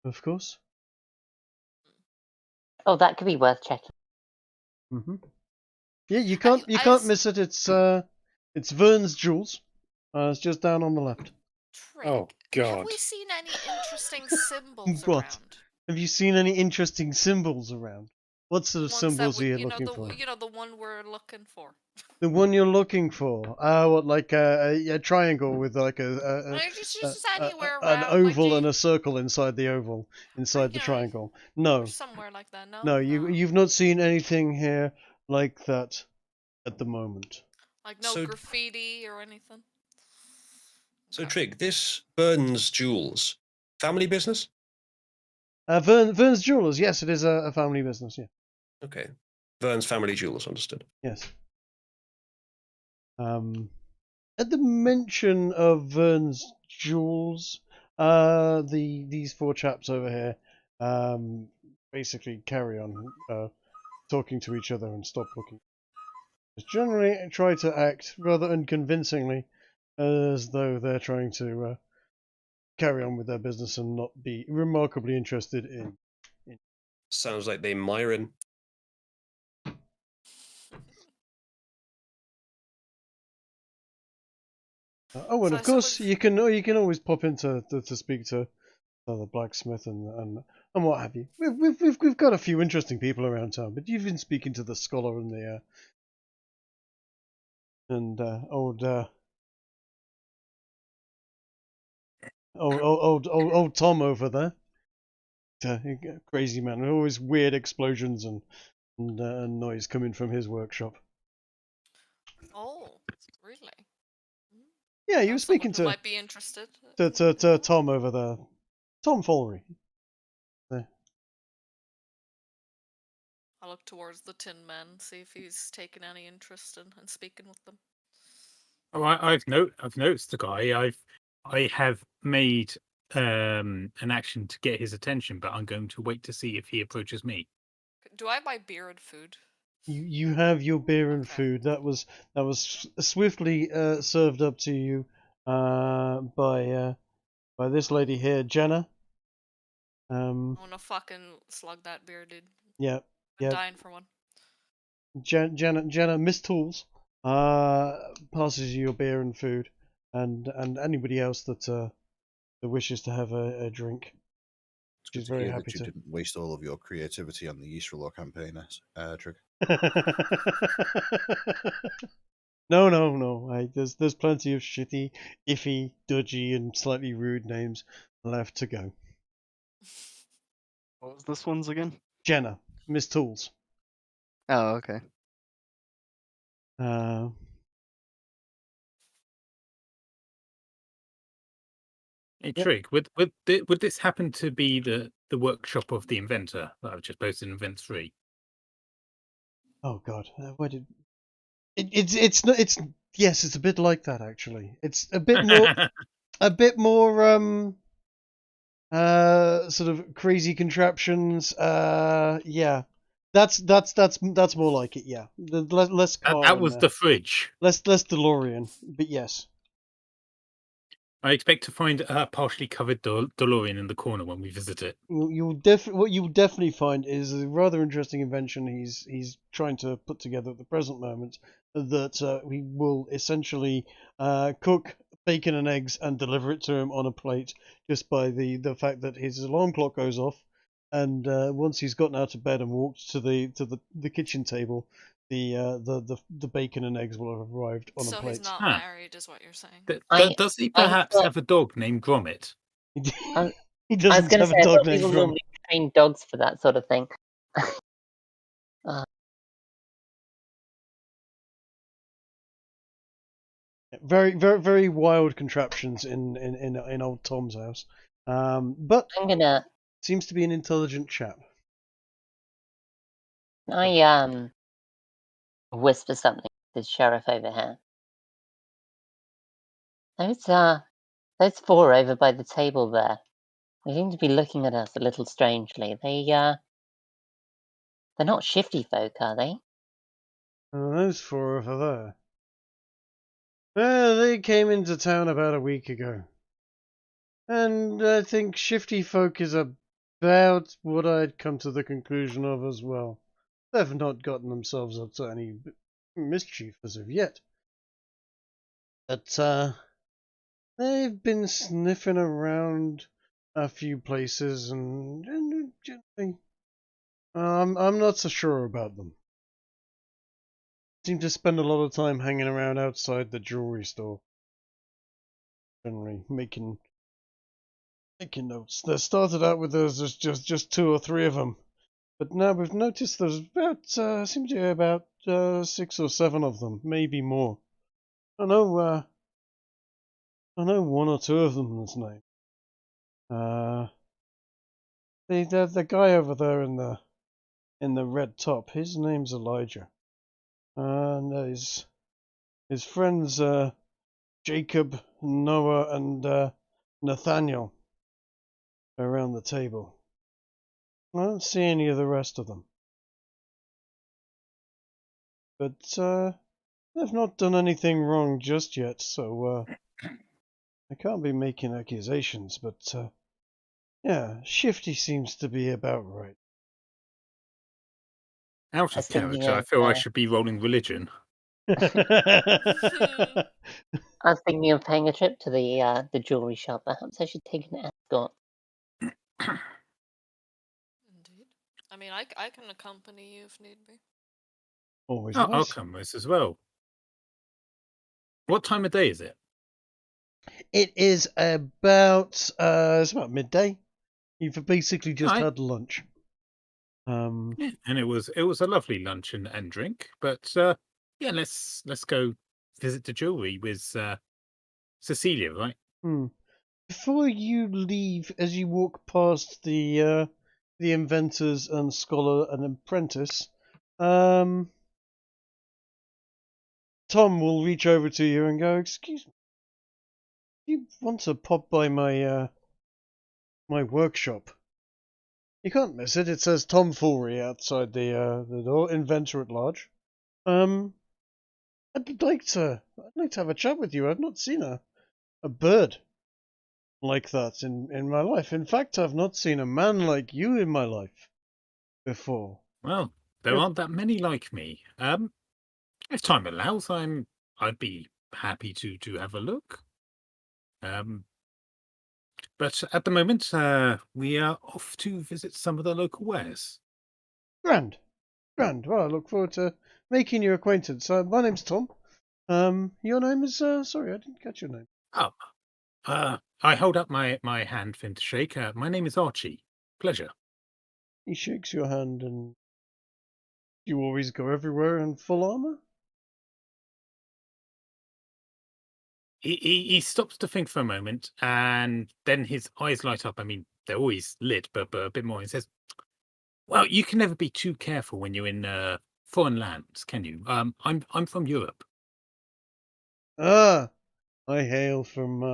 of course. Oh, that could be worth checking. Hmm. Yeah, you can't miss it. It's Vern's Jewels. It's just down on the left. Trig, Oh, Have God. we seen any interesting symbols What? around? Have you seen any interesting symbols around? What sort of Ones symbols that are you you know, looking for? You know, the one we're looking for. The one you're looking for? What, like a triangle with like No, just anywhere an around. Like, oval and a circle inside the oval, inside the you know, triangle? No, somewhere like that. No. no, you've not seen anything here like that at the moment. Like no So- graffiti or anything. So, Trig, this Burns Jewels, family business? Vern's Jewelers, yes, it is a family business. Yeah, Okay. Vern's Family Jewels, understood. yes. At the mention of Vern's Jewels, these four chaps over here, basically carry on talking to each other and stop looking. Just generally try to act rather unconvincingly, as though they're trying to carry on with their business and not be remarkably interested in. Sounds like they Myron. Oh, and So of I course suppose- you can always pop in to speak to the blacksmith and what have you. We've got a few interesting people around town, but you've been speaking to the scholar and the old Tom over there. Crazy man, always weird explosions and noise coming from his workshop. Oh, really? Yeah, you Know were someone speaking who might be interested. to Tom over there, Tom Follery. I'll look towards the Tin Man, see if he's taken any interest in speaking with them. Oh, I've noticed the guy. I have made an action to get his attention, but I'm going to wait to see if he approaches me. Do I have my beer and food? You have your beer and Okay. food. That was swiftly served up to you by this lady here, Jenna. I wanna fucking slug that beer, dude. Yeah, I'm yeah. dying for one. Jenna, Miss Tools passes you your beer and food, and anybody else that wishes to have a drink. It's good She's to very hear happy that you to. didn't waste all of your creativity on the Easterlaw campaign, Trig. No. There's plenty of shitty, iffy, dodgy, and slightly rude names left to go. What was this one's again? Jenna, Miss Tools. Oh, okay. Hey, Yep. Trig, would this happen to be the workshop of the inventor that I've just posted in Event 3? Oh God, where did it's not it's yes, it's a bit like that actually. It's a bit more sort of crazy contraptions. Yeah, that's more like it. Yeah, less car. that in was there. the fridge. less DeLorean, but yes. I expect to find a partially covered DeLorean in the corner when we visit it. What you'll definitely find is a rather interesting invention he's trying to put together at the present moment. That he will essentially cook bacon and eggs and deliver it to him on a plate just by the fact that his alarm clock goes off, and once he's gotten out of bed and walked to the kitchen table, the bacon and eggs will have arrived on a So plate. he's not Huh. married, is what you're saying. Does he I perhaps thought- have a dog named Gromit? He I was doesn't going to have say, a I dog thought named people Grom. normally train dogs for that sort of thing. Very, very, very wild contraptions in old Tom's house. But I'm gonna Seems to be an intelligent chap. I whisper something to the sheriff over here. Those four over by the table there. They seem to be looking at us a little strangely. They're not shifty folk, are they? Those four over there. Well, they came into town about a week ago. And I think shifty folk is about what I'd come to the conclusion of as well. They've not gotten themselves up to any mischief as of yet. But, they've been sniffing around a few places and generally, I'm not so sure about them. Seem to spend a lot of time hanging around outside the jewelry store. Generally making notes. They started out with those just 2 or 3 of them, but now we've noticed there's about seems to be about 6 or 7 of them, maybe more. I know 1 or 2 of them that's name. The guy over there in the red top, his name's Elijah, and his friends Jacob, Noah, and Nathaniel around the table. I don't see any of the rest of them. But they've not done anything wrong just yet, so I can't be making accusations, but yeah, shifty seems to be about right. Out I of was thinking character, I of feel I should be rolling religion. I was thinking of paying a trip to the jewelry shop. Perhaps I should take an escort. Indeed. I mean, I can accompany you if need be. Always Oh, I'll nice. come with as well. What time of day is it? It is about it's about midday. You've basically just Right. had lunch. Yeah, and it was a lovely lunch and drink. But yeah, let's go visit the jewelry with Cecilia, right? Before you leave, as you walk past the inventors and scholar and apprentice, Tom will reach over to you and go, "Excuse me, you want to pop by my my workshop? You can't miss it. It says Tom Fulry outside the door, inventor at large. I'd like to have a chat with you. I've not seen a bird like that in my life. In fact, I've not seen a man like you in my life before." Well, there Yeah. aren't that many like me. If time allows, I'd be happy to have a look. But at the moment, we are off to visit some of the local wares. Grand. Well, I look forward to making your acquaintance. My name's Tom. Your name is sorry, I didn't catch your name. Oh, I hold up my hand for him to shake. My name is Archie. Pleasure. He shakes your hand, and you always go everywhere in full armor? He stops to think for a moment, and then his eyes light up. I mean, they're always lit, but a bit more. He says, "Well, you can never be too careful when you're in foreign lands, can you? I'm from Europe." Ah, I hail from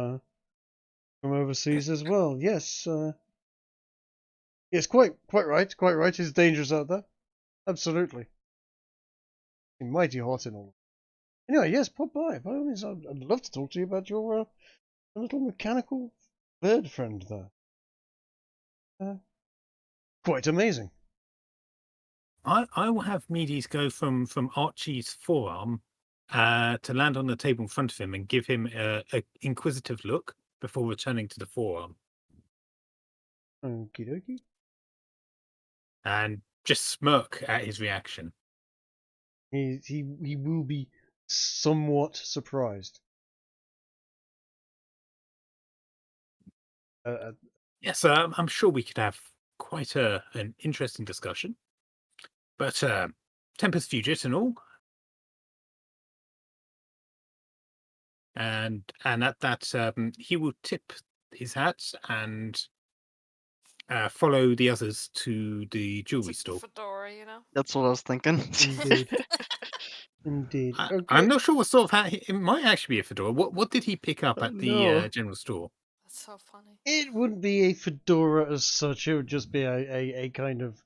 overseas as well. Yes, yes, quite right. It's dangerous out there. Absolutely. It's mighty hot and all. Anyway, yes, pop by. By all means, I'd love to talk to you about your little mechanical bird friend there. Quite amazing. I will have Medes go from Archie's forearm to land on the table in front of him and give him a inquisitive look before returning to the forearm, Okie dokie. and just smirk at his reaction. He will be somewhat surprised. Yes, I'm sure we could have quite an interesting discussion. But Tempest Fugit and all. And at that, he will tip his hat and follow the others to the jewelry It's a store. fedora, you know. That's what I was thinking. Indeed. Indeed. Okay. I'm not sure what sort of hat. It might actually be a fedora. What did he pick up at the No. general store? That's so funny. It wouldn't be a fedora as such. It would just be a kind of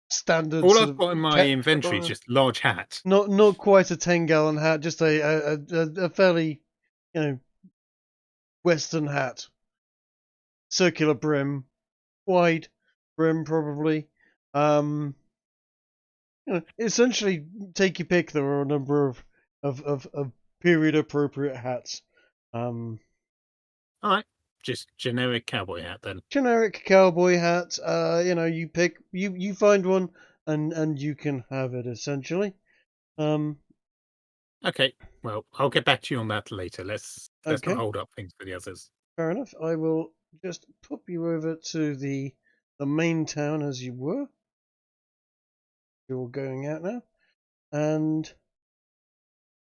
standard All sort I've of got in my inventory is uh, just large hat. not quite a 10-gallon hat, just a fairly, Western hat. Circular brim, wide brim probably. Essentially take your pick. There are a number of period appropriate hats. All right, just generic cowboy hat then. Generic cowboy hat. You pick, you find one, and you can have it essentially. Okay, well, I'll get back to you on that later. Let's Okay. not hold up things for the others. Fair enough. I will just pop you over to the main town as you were. You're going out now, and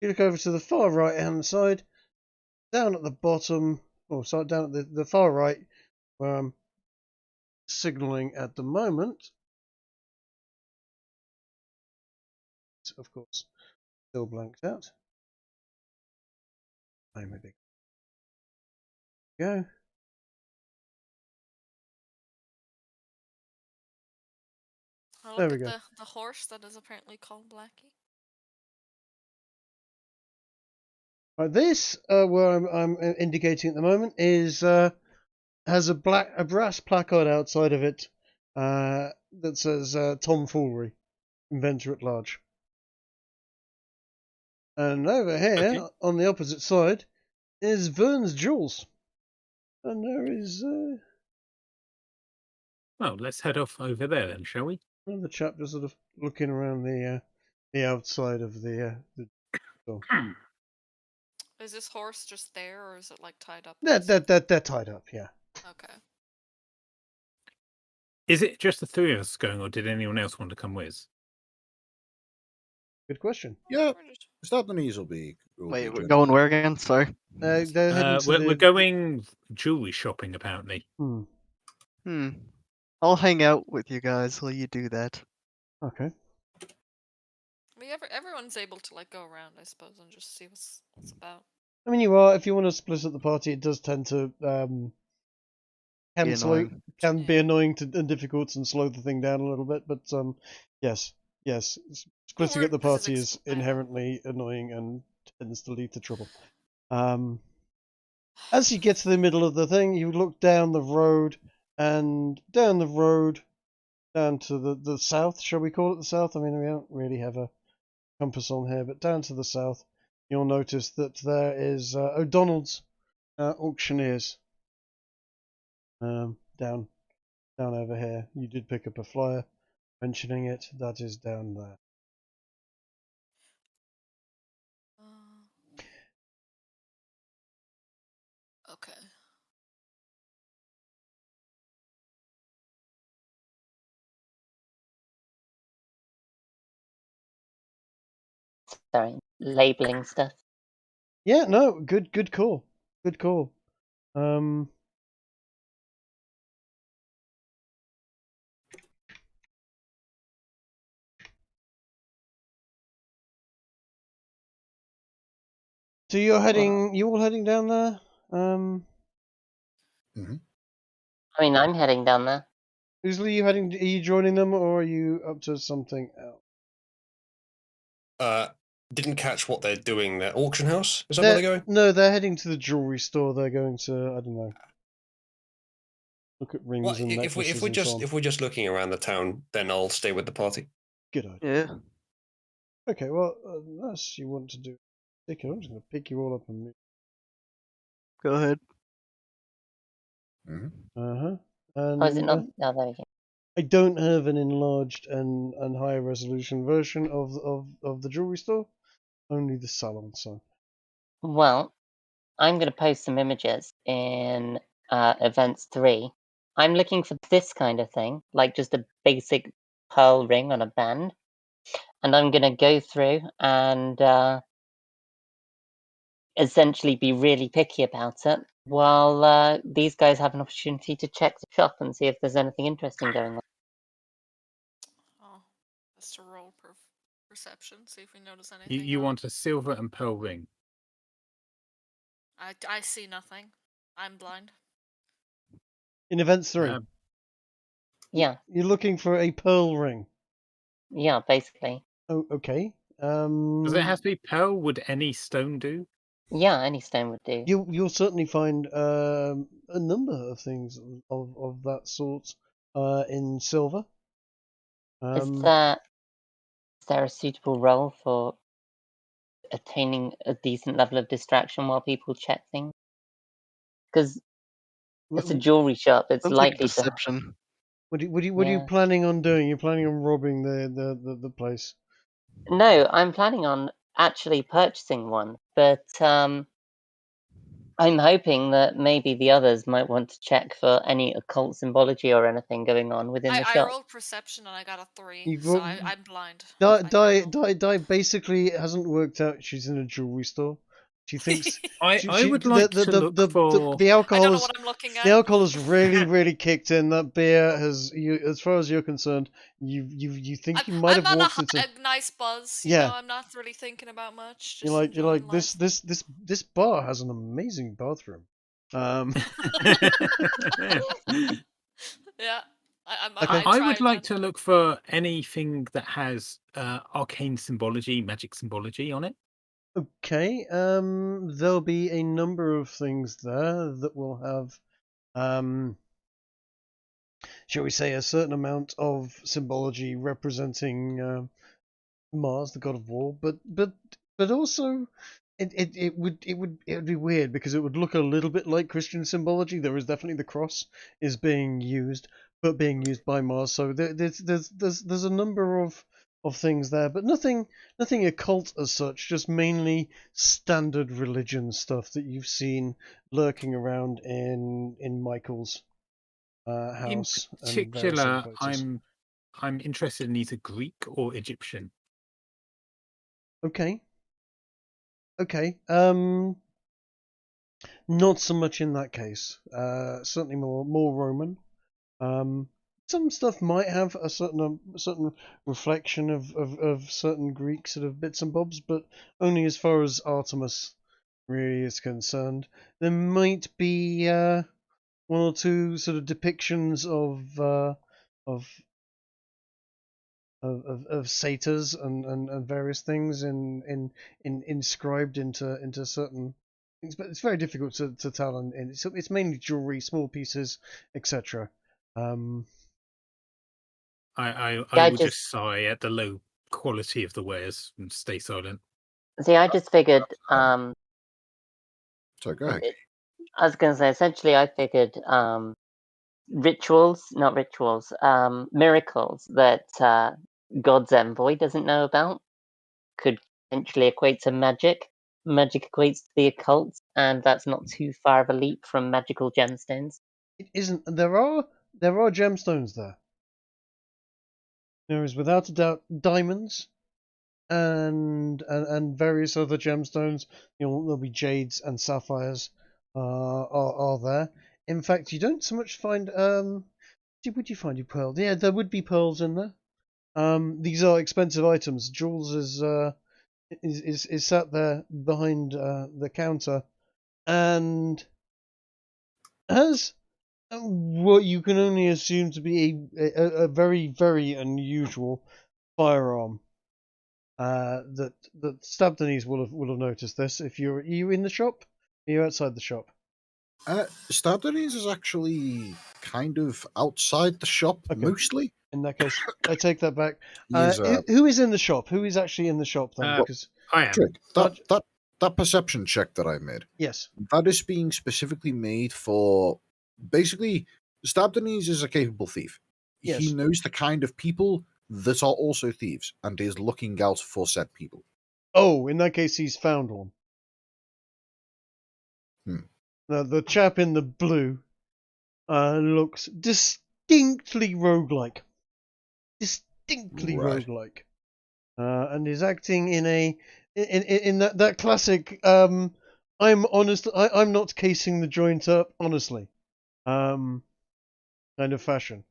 you look over to the far right hand side, down at the bottom, or sorry, down at the far right, where I'm signalling at the moment. Of course, still blanked out. Maybe go. I There look we at go. the horse that is apparently called Blackie. Right, this where I'm indicating at the moment is has a brass placard outside of it that says Tom Foolery, inventor at large. And over here, Okay. on the opposite side, is Vern's Jewels. And there is Well, let's head off over there then, shall we? another chap just sort of looking around the outside of the door. Is this horse just there, or is it like tied up? They're tied up, yeah. Okay. Is it just the three of us going, or did anyone else want to come with? Good question. Yeah, We're just- Stephanie's will be. Wait, we're going where again? Sorry. They're heading to We're going jewelry shopping, apparently. Hmm. I'll hang out with you guys while you do that. Okay. I mean, everyone's able to like go around, I suppose, and just see what's about. I mean, you are. If you want to split up the party, it does tend to annoying. can be annoying and difficult and slow the thing down a little bit. But yes, splitting up the This is party is I know. inherently annoying and tends to lead to trouble. As you get to the middle of the thing, you look down the road, and down to the south. Shall we call it the south? I mean, we don't really have a compass on here, but down to the south, you'll notice that there is O'Donnell's Auctioneers. Down over here. You did pick up a flyer mentioning it. That is down there. Okay. Sorry, labeling stuff. Yeah, no, good call. Good call. So you all heading down there? I mean, I'm heading down there. Usually you heading? Are you joining them, or are you up to something else? Didn't catch what they're doing there. Auction house? Is that where they're going? No, they're heading to the jewelry store. They're going to, I don't know, look at rings Well, and necklaces if we're just looking around the town, then I'll stay with the party. Good idea. Yeah. Okay, well, unless you want to do sticker, I'm just going to pick you all up and move. Go ahead. And Oh, is it not? No, there we go. I don't have an enlarged and higher resolution version of the jewelry store. Only the salon, so. Well, I'm going to post some images in Events 3. I'm looking for this kind of thing, like just a basic pearl ring on a band. And I'm going to go through and essentially be really picky about it while these guys have an opportunity to check the shop and see if there's anything interesting going on. Oh, let's to roll perception, see if we notice anything. You wrong. want a silver and pearl ring. I see nothing. I'm blind. In events 3, Yeah, you're looking for a pearl ring. yeah, basically. Oh, okay. Does it have to be pearl? Would any stone do? Yeah, any stone would do. You'll certainly find a number of things of that sort in silver. Is there a suitable role for attaining a decent level of distraction while people check things? Because it's a jewelry shop. It's Sounds like likely to. deception. What are you Yeah. planning on doing? You're planning on robbing the place. No, I'm planning on actually purchasing one, but I'm hoping that maybe the others might want to check for any occult symbology or anything going on within the I shop. rolled perception and I got a 3, You've so rolled- I'm blind. I can't roll. Di basically hasn't worked out. She's in a jewelry store. She thinks I would like to look for. the I alcohol don't know is what I'm looking at. the alcohol has really kicked in. That beer has you, as far as you're concerned, you think you might I'm have on walked into. a nice buzz. You Yeah. know, I'm not really thinking about much. Just You're like enjoying this life. this bar has an amazing bathroom. Yeah. I'm Okay. I try would like again. to look for anything that has arcane symbology, magic symbology on it. Okay, there'll be a number of things there that will have, shall we say, a certain amount of symbology representing Mars, the god of war, but also it would be weird because it would look a little bit like Christian symbology. There is definitely the cross is being used, but being used by Mars. So there's a number of things there, but nothing occult as such. Just mainly standard religion stuff that you've seen lurking around in Michael's house In and various other particular, places. I'm interested in either Greek or Egyptian. Okay. Not so much in that case. Certainly more Roman. Some stuff might have a certain reflection of certain Greek sort of bits and bobs, but only as far as Artemis really is concerned. There might be one or two sort of depictions of satyrs and various things inscribed into certain things, but it's very difficult to tell. And it's mainly jewelry, small pieces, etc. I Yeah, will just sigh at the low quality of the wares and stay silent. See, I just figured. So go ahead. I was going to say, essentially, I figured miracles that God's envoy doesn't know about could potentially equate to magic. Magic equates to the occult, and that's not too far of a leap from magical gemstones. It isn't. There are gemstones there. There is without a doubt diamonds and various other gemstones. There'll be jades and sapphires are there. In fact, you don't so much find would you find your pearls? Yeah, there would be pearls in there. These are expensive items. Jules is sat there behind the counter and has what you can only assume to be a very, very unusual firearm. That Stab Denise will have noticed this. Are you in the shop? Are you outside the shop? Stardonese is actually kind of outside the shop, Okay. mostly. In that case, I take that back. He's, Who is in the shop? Who is actually in the shop then? Because I am. Trick, that perception check that I made, yes, that is being specifically made for basically Stardonese is a capable thief. Yes. He knows the kind of people that are also thieves and is looking out for said people. Oh, in that case, he's found one. The chap in the blue looks distinctly roguelike. Distinctly Right. roguelike. And is acting in that classic I'm honest. I'm not casing the joint up, honestly. Kind of fashion.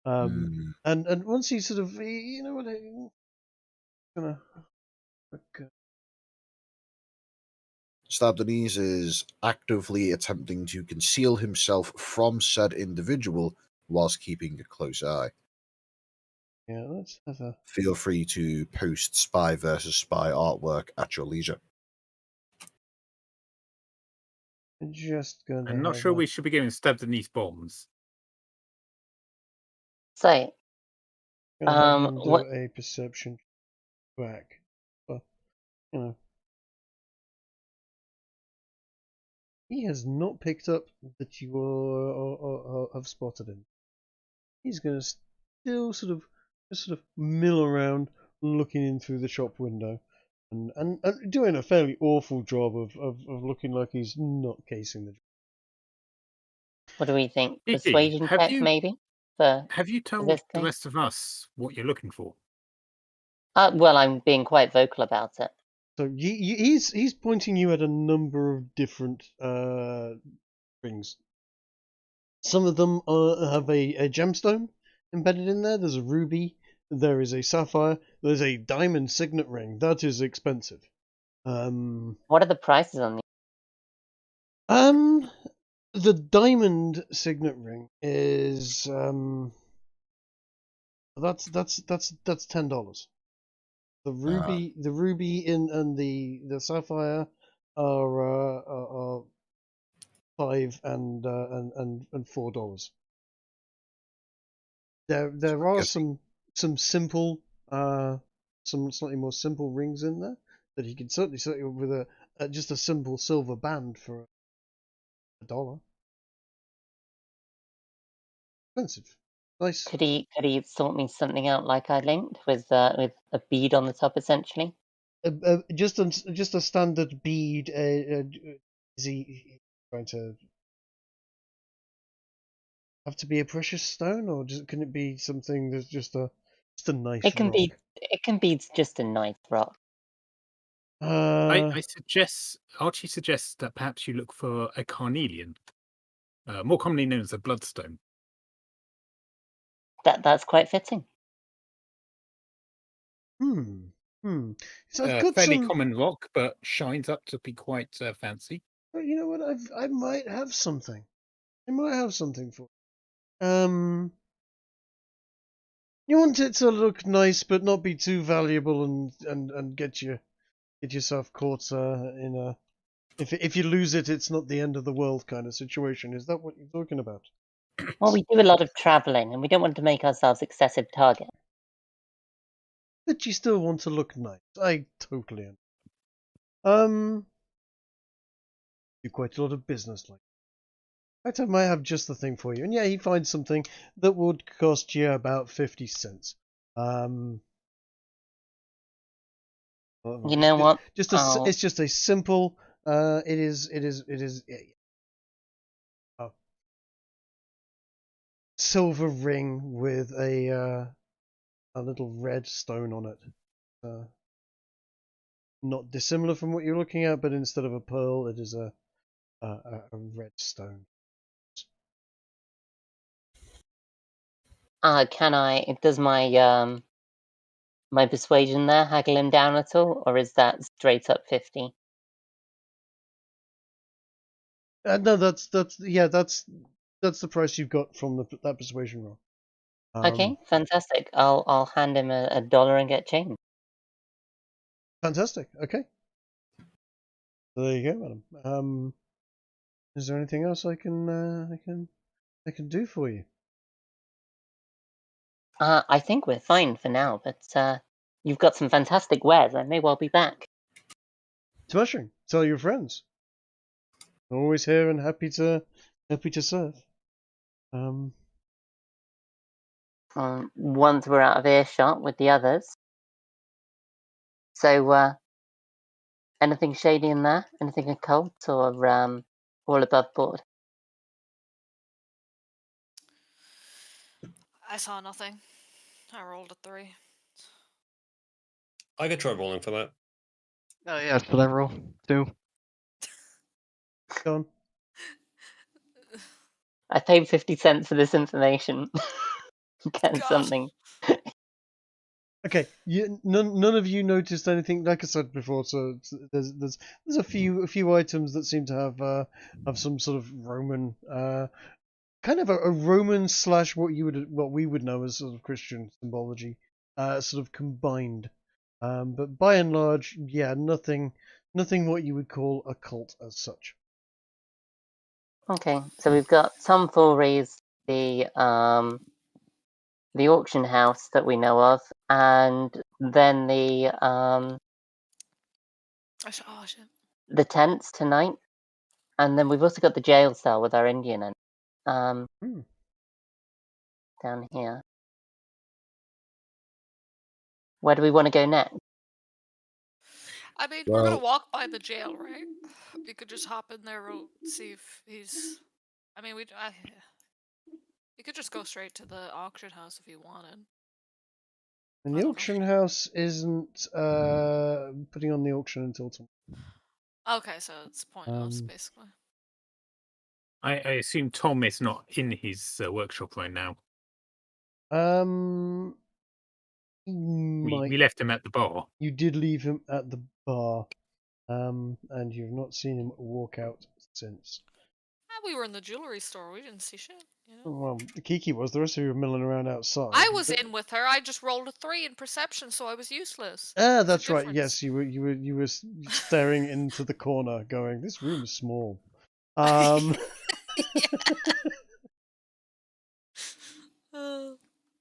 And once he sort of, you know what, I'm gonna. Okay. Stabdenese is actively attempting to conceal himself from said individual whilst keeping a close eye. Yeah, let's have a. Feel free to post spy versus spy artwork at your leisure. Just gonna. I'm not have sure a, we should be giving Stabdenese bombs. So, gonna have him do what? a perception check. But, you know, he has not picked up that you or have spotted him. He's gonna still sort of mill around, looking in through the shop window, and doing a fairly awful job of looking like he's not casing the. What do we think? Kiki, Persuasion have check, you maybe? For told this the thing? rest of us what you're looking for? Well, I'm being quite vocal about it. So he's pointing you at a number of different rings. Some of them have a gemstone embedded in there. There's a ruby. There is a sapphire. There's a diamond signet ring. That is expensive. What are the prices on these? The diamond signet ring is that's $10. The ruby and the sapphire are $5 and $4. There are some simple some slightly more simple rings in there that he can certainly set you up with a just a simple silver band for $1. Expensive. Nice. Could he sort me something out like I linked with a bead on the top, essentially? Just a standard bead. Is he trying to have to be a precious stone, or can it be something that's just a nice It can rock? be just a nice rock. I suggest Archie suggests that perhaps you look for a carnelian, more commonly known as a bloodstone. That's quite fitting. So I've got Fairly some. common rock, but shines up to be quite fancy. You know what? I might have something. I might have something for. You want it to look nice, but not be too valuable, and get yourself caught in a. If you lose it, it's not the end of the world kind of situation. Is that what you're talking about? Well, we do a lot of traveling, and we don't want to make ourselves excessive target. But you still want to look nice. I totally do quite a lot of business like. In fact, I might have just the thing for you. And yeah, he finds something that would cost you about 50 cents. You know what? It's just a simple. It is a silver ring with a little red stone on it. Not dissimilar from what you're looking at, but instead of a pearl, it is a red stone. Does my my persuasion there haggle him down at all, or is that straight up 50? No, that's the price you've got from that persuasion roll. Okay, fantastic. I'll hand him a dollar and get change. Fantastic. Okay. So there you go, madam. Is there anything else I can do for you? I think we're fine for now, but you've got some fantastic wares. I may well be back. Smashing. Tell your friends. Always here and happy to serve. Once we're out of earshot with the others. So, anything shady in there? Anything occult or all above board? I saw nothing. I rolled a 3. I could try rolling for that. Oh yeah, that's what I roll too. Go on. I paid 50 cents for this information. Get God. something. Okay, none of you noticed anything. Like I said before, so there's a few items that seem to have some sort of Roman, kind of a Roman / what we would know as sort of Christian symbology, sort of combined. But by and large, yeah, nothing what you would call a cult as such. Okay, so we've got Tom Fury's the auction house that we know of, and then Oh shit. the tents tonight, and then we've also got the jail cell with our Indian in down here. Where do we want to go next? I mean, we're gonna Well- walk by the jail, right? We could just hop in there, see if he's. I mean, you could just go straight to the auction house if you wanted. And I the don't know. auction house isn't putting on the auction until tomorrow. Okay, so it's pointless, basically. I assume Tom is not in his workshop right now. We left him at the bar. You did leave him at the bar, and you've not seen him walk out since. We were in the jewelry store. We didn't see shit. You know? Well, Kiki was. The rest of you were milling around outside. I was in with her. I just rolled a 3 in perception, so I was useless. Ah, There's a that's right. difference. Yes, you were staring into the corner, going, "This room is small."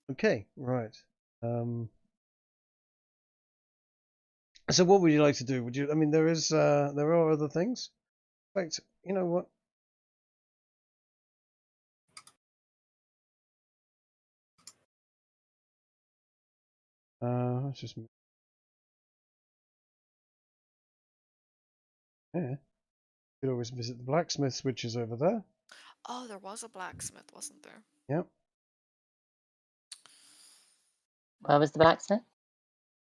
Okay, right. So what would you like to do? Would you? I mean, there are other things. In fact, you know what? Let's just. Yeah. You could always visit the blacksmiths, which is over there. Oh, there was a blacksmith, wasn't there? Yep. Where was the blacksmith?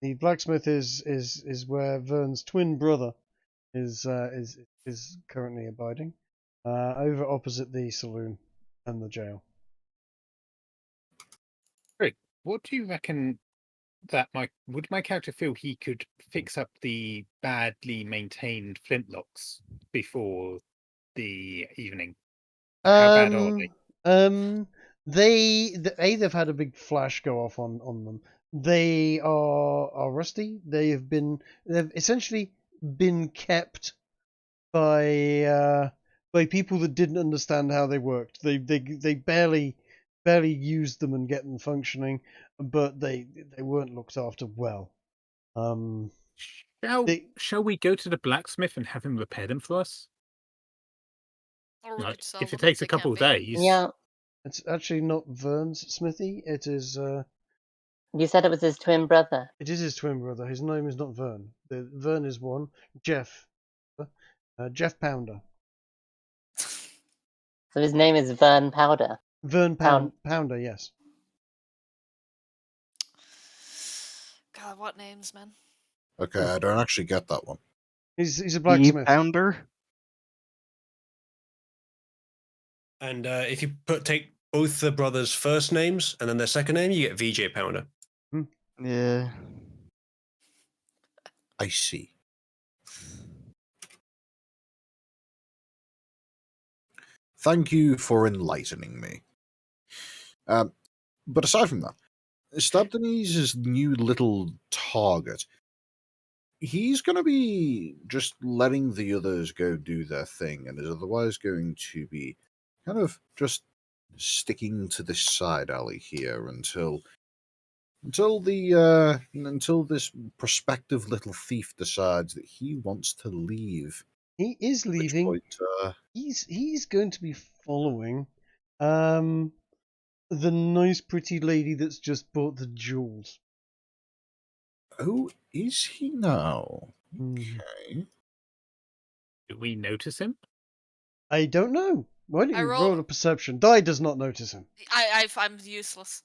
The blacksmith is where Vern's twin brother is currently abiding, over opposite the saloon and the jail. Rick, what do you reckon that would my character feel he could fix up the badly maintained flintlocks before the evening? How bad are they? They've had a big flash go off on them. They are rusty. They've essentially been kept by people that didn't understand how they worked. They barely used them and get them functioning, but they weren't looked after well. Shall we go to the blacksmith and have him repair them for us? Or we Like, could sell if it them takes a couple of can't be. days. Yeah, It's actually not Vern's smithy. It is. you said it was his twin brother. It is his twin brother. His name is not Vern. Vern is one. Jeff. Jeff Pounder. So his name is Vern Powder. Vern Pounder, yes. God, what names, man? Okay, I don't actually get that one. He's a E blacksmith. pounder. And if you take both the brothers' first names and then their second name, you get VJ Pounder. Yeah. I see. Thank you for enlightening me. But aside from that, Stabdenese' new little target, he's going to be just letting the others go do their thing and is otherwise going to be kind of just sticking to this side alley here until this prospective little thief decides that he wants to leave. He is At which leaving. point, He's going to be following the nice pretty lady that's just bought the jewels. who is he now? Hmm. Okay. Do we notice him? I don't know. Why don't I you roll- roll a perception? Di does not notice him. I'm useless.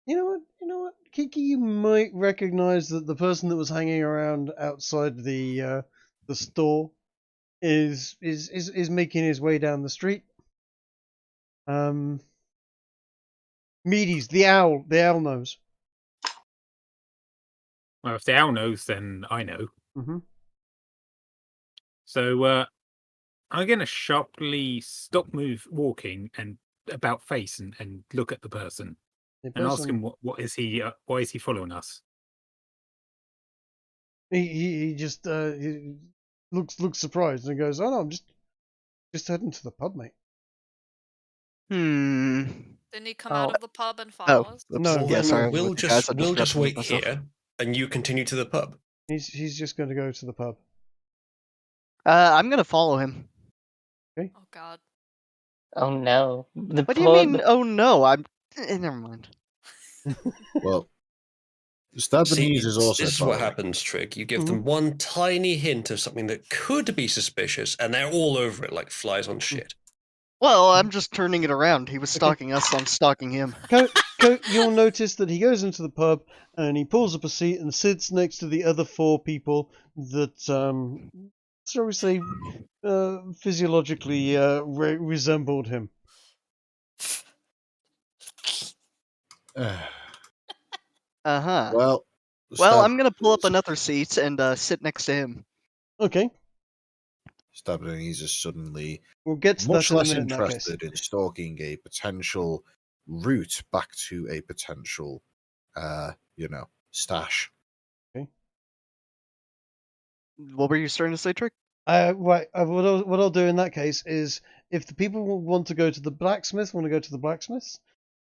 You know what? Kiki, you might recognize that the person that was hanging around outside the store is making his way down the street. Meaties, the owl knows. Well, if the owl knows, then I know. Mm-hmm. So I'm going to sharply stop walking and about face and look at the person and ask him what is he why is he following us? He just he looks surprised and goes, "Oh no, I'm just heading to the pub, mate." Didn't he come out of the pub and Oh, follow us? oops. No. Yeah, Then sorry. we'll with you guys, just I we'll just forgot wait myself. here, and you continue to the pub. He's just going to go to the pub. I'm gonna follow him. Oh God. Oh no. The What do you poor, mean? Oh no, I'm. Never mind. Well, See, Stabanese is also this is what following. happens, Trig. You give Mhm. them one tiny hint of something that could be suspicious, and they're all over it like flies on shit. Well, I'm just turning it around. He was Okay. stalking us, so I'm stalking him. You'll notice that he goes into the pub and he pulls up a seat and sits next to the other 4 people that, shall we say, physiologically resembled him. Uh-huh. Well, I'm gonna pull up another seat and sit next to him. Okay, Stabanese is suddenly we'll get to much that in a less minute in that case. interested in stalking a potential route back to a potential, stash. What were you starting to say, Trick? What I'll do in that case is, if the people want to go to the blacksmith,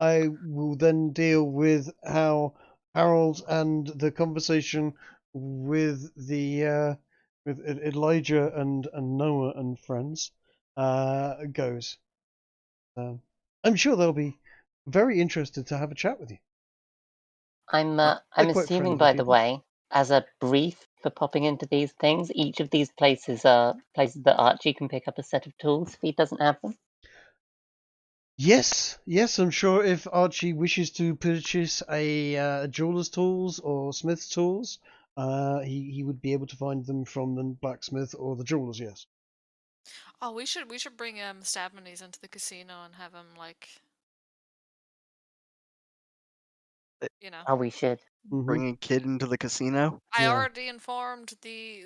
I will then deal with how Harold and the conversation with the with Elijah and Noah and friends goes. I'm sure they'll be very interested to have a chat with you. I'm They're quite assuming, friendly by the people. way, as a brief for popping into these things, each of these places are places that Archie can pick up a set of tools if he doesn't have them. Yes, I'm sure if Archie wishes to purchase a jeweler's tools or smith's tools, he would be able to find them from the blacksmith or the jeweler's. Yes. Oh, we should bring Stabmanes into the casino and have him Oh, we should. Mhm. Bring a kid into the casino? I Yeah. already informed the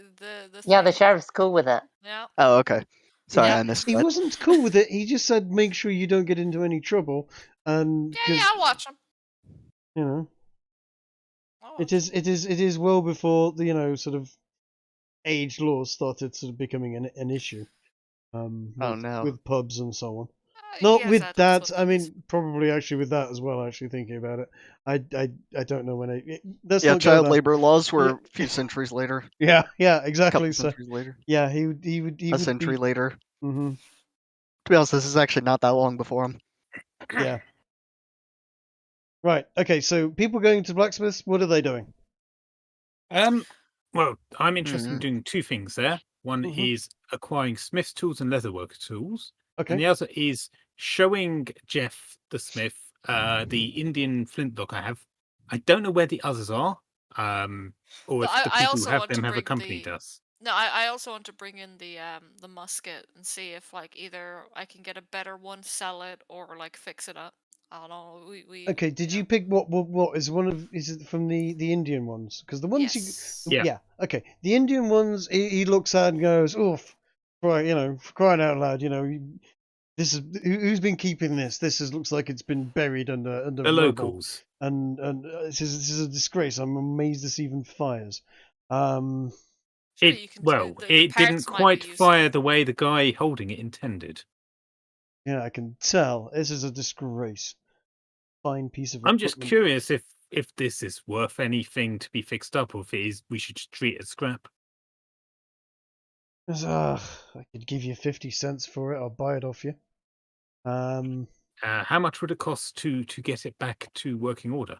Yeah, the thing. sheriff's cool with it. Yeah. Oh, okay. Sorry, Yeah. I missed He that. wasn't cool with it. He just said, "Make sure you don't get into any trouble," and Yeah, I'll watch him. you know, I'll it watch is well before the sort of age laws started sort of becoming an issue. Oh, no. With pubs and so on. him. Not He with has that. adults I with his- mean, probably actually with that as well. Actually, thinking about it, I don't know when let's Yeah, not go child there. labor laws were Yeah. a few centuries later. Yeah, A exactly. couple So centuries later. yeah, he would A century later. Mm-hmm. To be honest, this is actually not that long before him. Yeah. Right. Okay. So people going to blacksmiths, what are they doing? Well, I'm interested in Mhm. doing 2 things there. One Mhm. is acquiring smith's tools and leatherworker tools, and Okay. the other is showing Jeff the smith the Indian flintlock I have. I don't know where the others are, or But if the I people who also have want them to have bring accompanied the. us. No, I also want to bring in the musket and see if either I can get a better one, sell it, or fix it up. I don't know. We Okay. Did you pick what is one of? Is it from the Indian ones? Because the ones Yes. Yeah. Okay. The Indian ones, he looks at and goes, "Oof!" Right. For crying out loud. This is who's been keeping this. Looks like it's been buried under The rubble. locals. And this is a disgrace. I'm amazed this even fires. Sure, It you can. well, The it didn't parts might be quite used. fire the way the guy holding it intended. Yeah, I can tell. This is a disgrace. Fine piece of I'm just equipment. curious if this is worth anything to be fixed up, or if it is, we should just treat it as scrap. I could give you 50 cents for it. I'll buy it off you. How much would it cost to get it back to working order?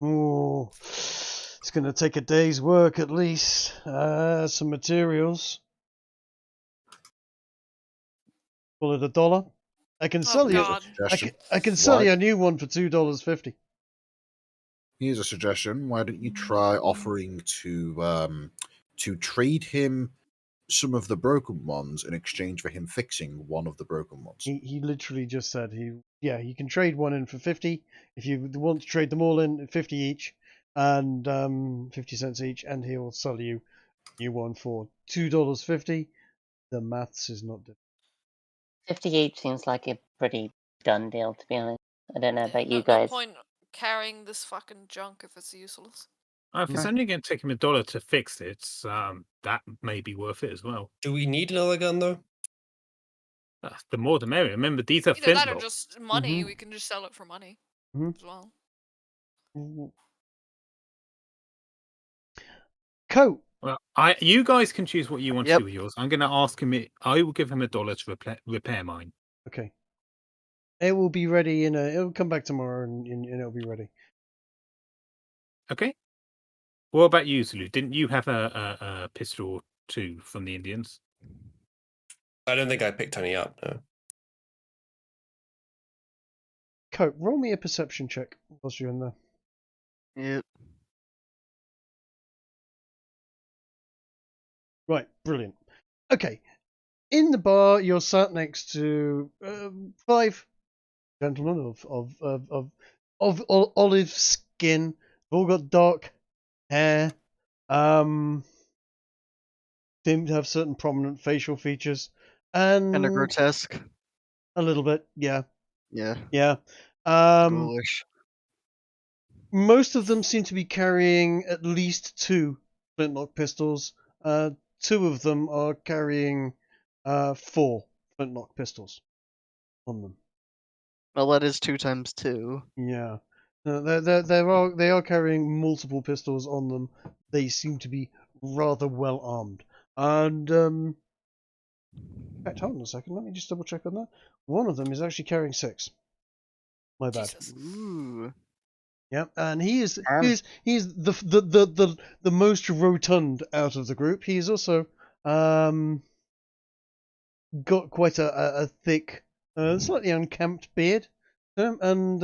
Oh, it's going to take a day's work at least. Some materials. Call it $1. I can sell you. God. I can sell you a new one for $2.50. Here's a suggestion. Why don't you try offering to to trade him some of the broken ones in exchange for him fixing one of the broken ones. He literally just said you can trade one in for 50 if you want to trade them all in 50 each and 50 cents each, and he'll sell you new one for $2.50. The maths is not difficult. 50 each seems like a pretty done deal, to be honest. I don't know about you No guys. point carrying this fucking junk if it's useless. If it's Right. only going to take him $1 to fix it, that may be worth it as well. Do we need another gun though? The more the merrier. Remember, these are Either that or flintlock. just money. Mhm. We can just sell it for money Mhm. as well. Coat. Well, you guys can choose what you want to Yep. do with yours. I'm going to ask him. I will give him $1 to repair mine. Okay. It will be ready it'll come back tomorrow and it'll be ready. Okay. What about you, Zulu? Didn't you have a pistol or two from the Indians? I don't think I picked any up. No. Coat, roll me a perception check whilst you're in there. Yep. Right, brilliant. Okay, in the bar, you're sat next to 5 gentlemen of olive skin. They've all got dark hair. Seem to have certain prominent facial features, and Kind of grotesque. a little bit, yeah. Yeah. Um, Ghoulish. most of them seem to be carrying at least 2 flintlock pistols. 2 of them are carrying 4 flintlock pistols on them. Well, that is 2 times 2. Yeah, they are carrying multiple pistols on them. They seem to be rather well armed. And in fact, hold on a second. Let me just double check on that. One of them is actually carrying 6. My bad. Jesus. Ooh. Yeah, and he is Damn. he's the most rotund out of the group. He's also got quite a thick, slightly unkempt beard, and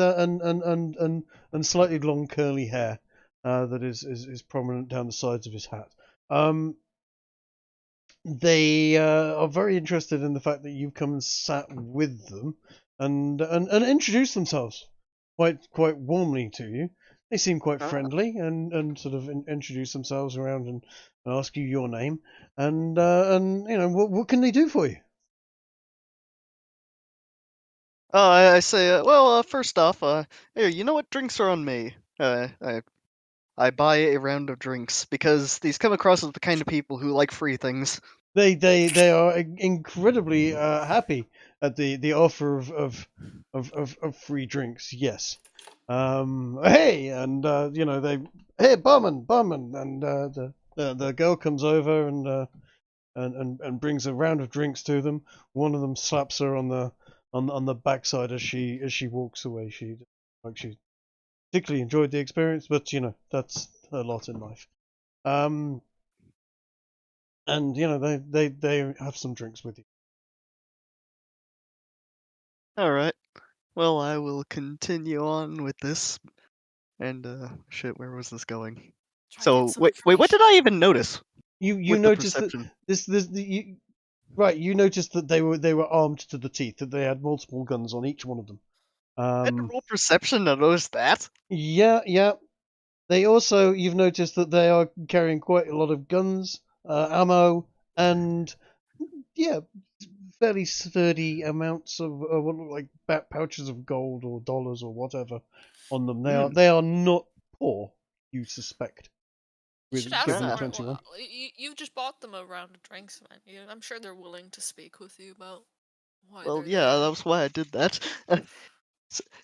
slightly long curly hair that is prominent down the sides of his hat. They are very interested in the fact that you've come and sat with them and introduced themselves quite warmly to you. They seem quite Ah. friendly and sort of introduce themselves around and ask you your name and what can they do for you? Oh, I say, well, first off, here, you know what? Drinks are on me. I buy a round of drinks because these come across as the kind of people who like free things. They are incredibly happy at the offer of free drinks. Yes. Hey, and hey, barman, and the girl comes over and brings a round of drinks to them. One of them slaps her on the backside as she walks away. She particularly enjoyed the experience, but that's her lot in life. And they have some drinks with you. All right. Well, I will continue on with this. And shit, where was this going? Try and get So some wait, what information. did I even notice? You with the noticed that perception? you noticed that they were armed to the teeth, that they had multiple guns on each one of them. I had to roll perception to notice that. Yeah. You've noticed that they are carrying quite a lot of guns, ammo, and fairly sturdy amounts of what look like pouches of gold or dollars or whatever on them. They are not poor, you suspect. You should ask Given them. the Ah. 21. You just bought them a round of drinks, man. I'm sure they're willing to speak with you about why Well, they're yeah, there. that's why I did that.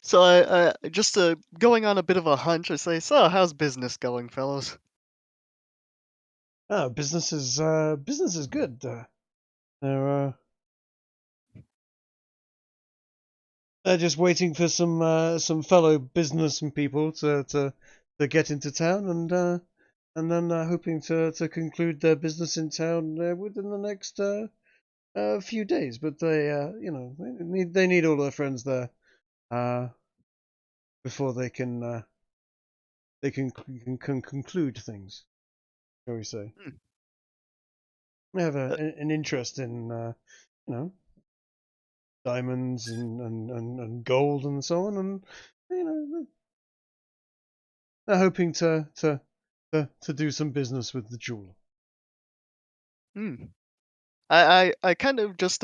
So I just going on a bit of a hunch, I say, so how's business going, fellows? Oh, business is good. They're just waiting for some fellow business people to get into town and then hoping to conclude their business in town within the next few days. But they need all their friends there before they can conclude things, shall we say? have an interest in diamonds and gold and so on, and they're hoping to do some business with the jeweler. Hmm. I kind of just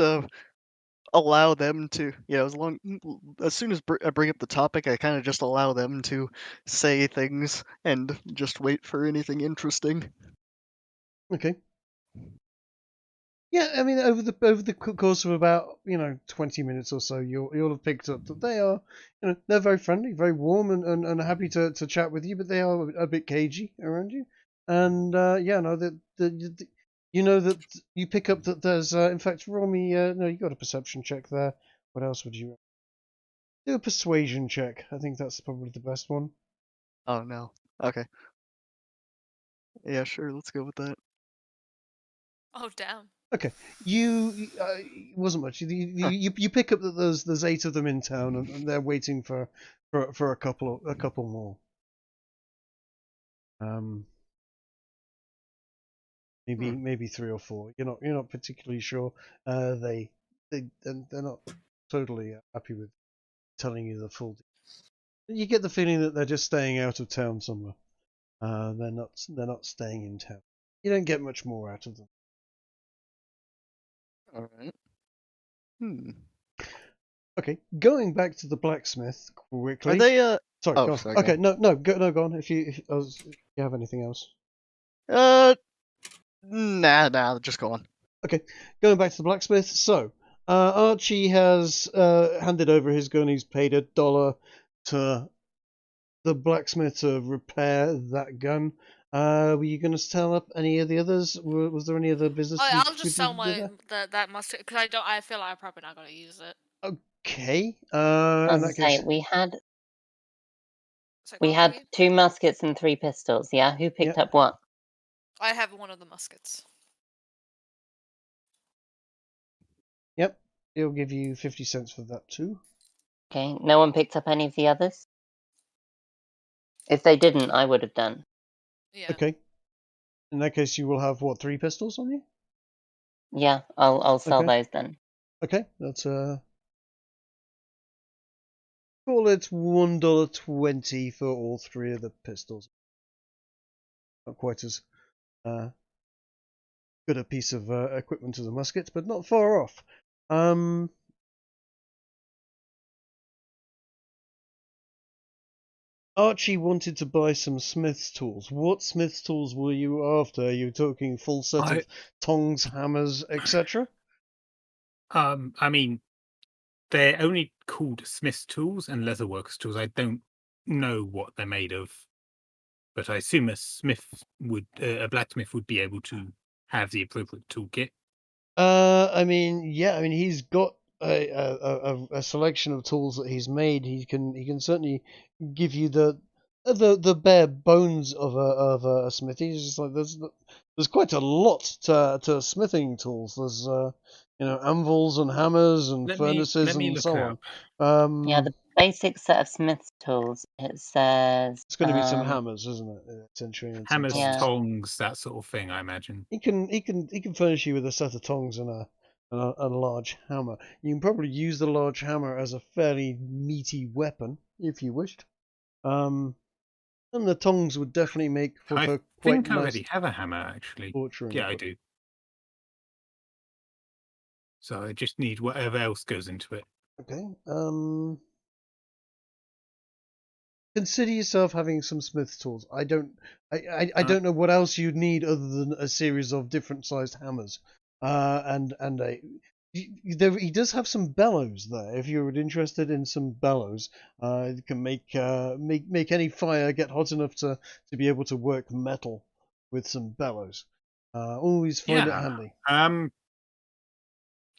allow them to, as soon as I bring up the topic, I kind of just allow them to say things and just wait for anything interesting. Okay. Yeah, I mean, over the course of about 20 minutes or so, you'll have picked up that they are, they're very friendly, very warm, and happy to chat with you, but they are a bit cagey around you, and that you pick up that there's in fact, roll me no, you got a perception check there. What else would you do? A persuasion check. I think that's probably the best one. Oh no. Okay. Yeah, sure. Let's go with that. Oh damn. Okay, it wasn't much. You pick up that there's 8 of them in town, and they're waiting for a couple more. Maybe 3 or 4. You're not particularly sure. They're not totally happy with telling you the full. You get the feeling that they're just staying out of town somewhere. They're not staying in town. You don't get much more out of them. All right. Hmm. Okay, going back to the blacksmith quickly. Are they Sorry, Oh, go on. sorry, go Okay, on. go on. If you have anything else. Nah, just go on. Okay, going back to the blacksmith. So, Archie has handed over his gun. He's paid $1 to the blacksmith to repair that gun. Were you going to tell up any of the others? Was there any other business? I'll just sell there? that musket because I feel like I'm probably not gonna use it. Okay. I In was that gonna say case, we had 2 muskets and 3 pistols. Yeah, who picked up what? I have one of the muskets. Yep, he'll give you 50 cents for that too. Okay, no one picked up any of the others. If they didn't, I would have done. Yeah. Okay. In that case, you will have what, 3 pistols on you? Yeah, I'll sell Okay. those then. Okay, that's call it $1.20 for all 3 of the pistols. Not quite as good a piece of equipment as a musket, but not far off. Archie wanted to buy some smith's tools. What smith's tools were you after? Are you talking full set of tongs, hammers, etc.? I mean, they're only called smith's tools and leatherworkers tools. I don't know what they're made of, but I assume a blacksmith would be able to have the appropriate toolkit. I mean, yeah. I mean, he's got a selection of tools that he's made. He can certainly give you the bare bones of a smithy. It's just like there's quite a lot to smithing tools. There's anvils and hammers and furnaces and so on. Yeah, the basic set of smith's tools. It says it's going to be some hammers, isn't it? Essentially, hammers, Yeah. tongs, that sort of thing. I imagine. He can furnish you with a set of tongs and a large hammer. You can probably use the large hammer as a fairly meaty weapon if you wished. And the tongs would definitely make for I quite think I nice already have a hammer, actually. torturing. Yeah, I do. So I just need whatever else goes into it. Okay. Consider yourself having some smith's tools. I don't know what else you'd need other than a series of different sized hammers. He does have some bellows there. If you're interested in some bellows, you can make any fire get hot enough to be able to work metal with some bellows. Always find it handy.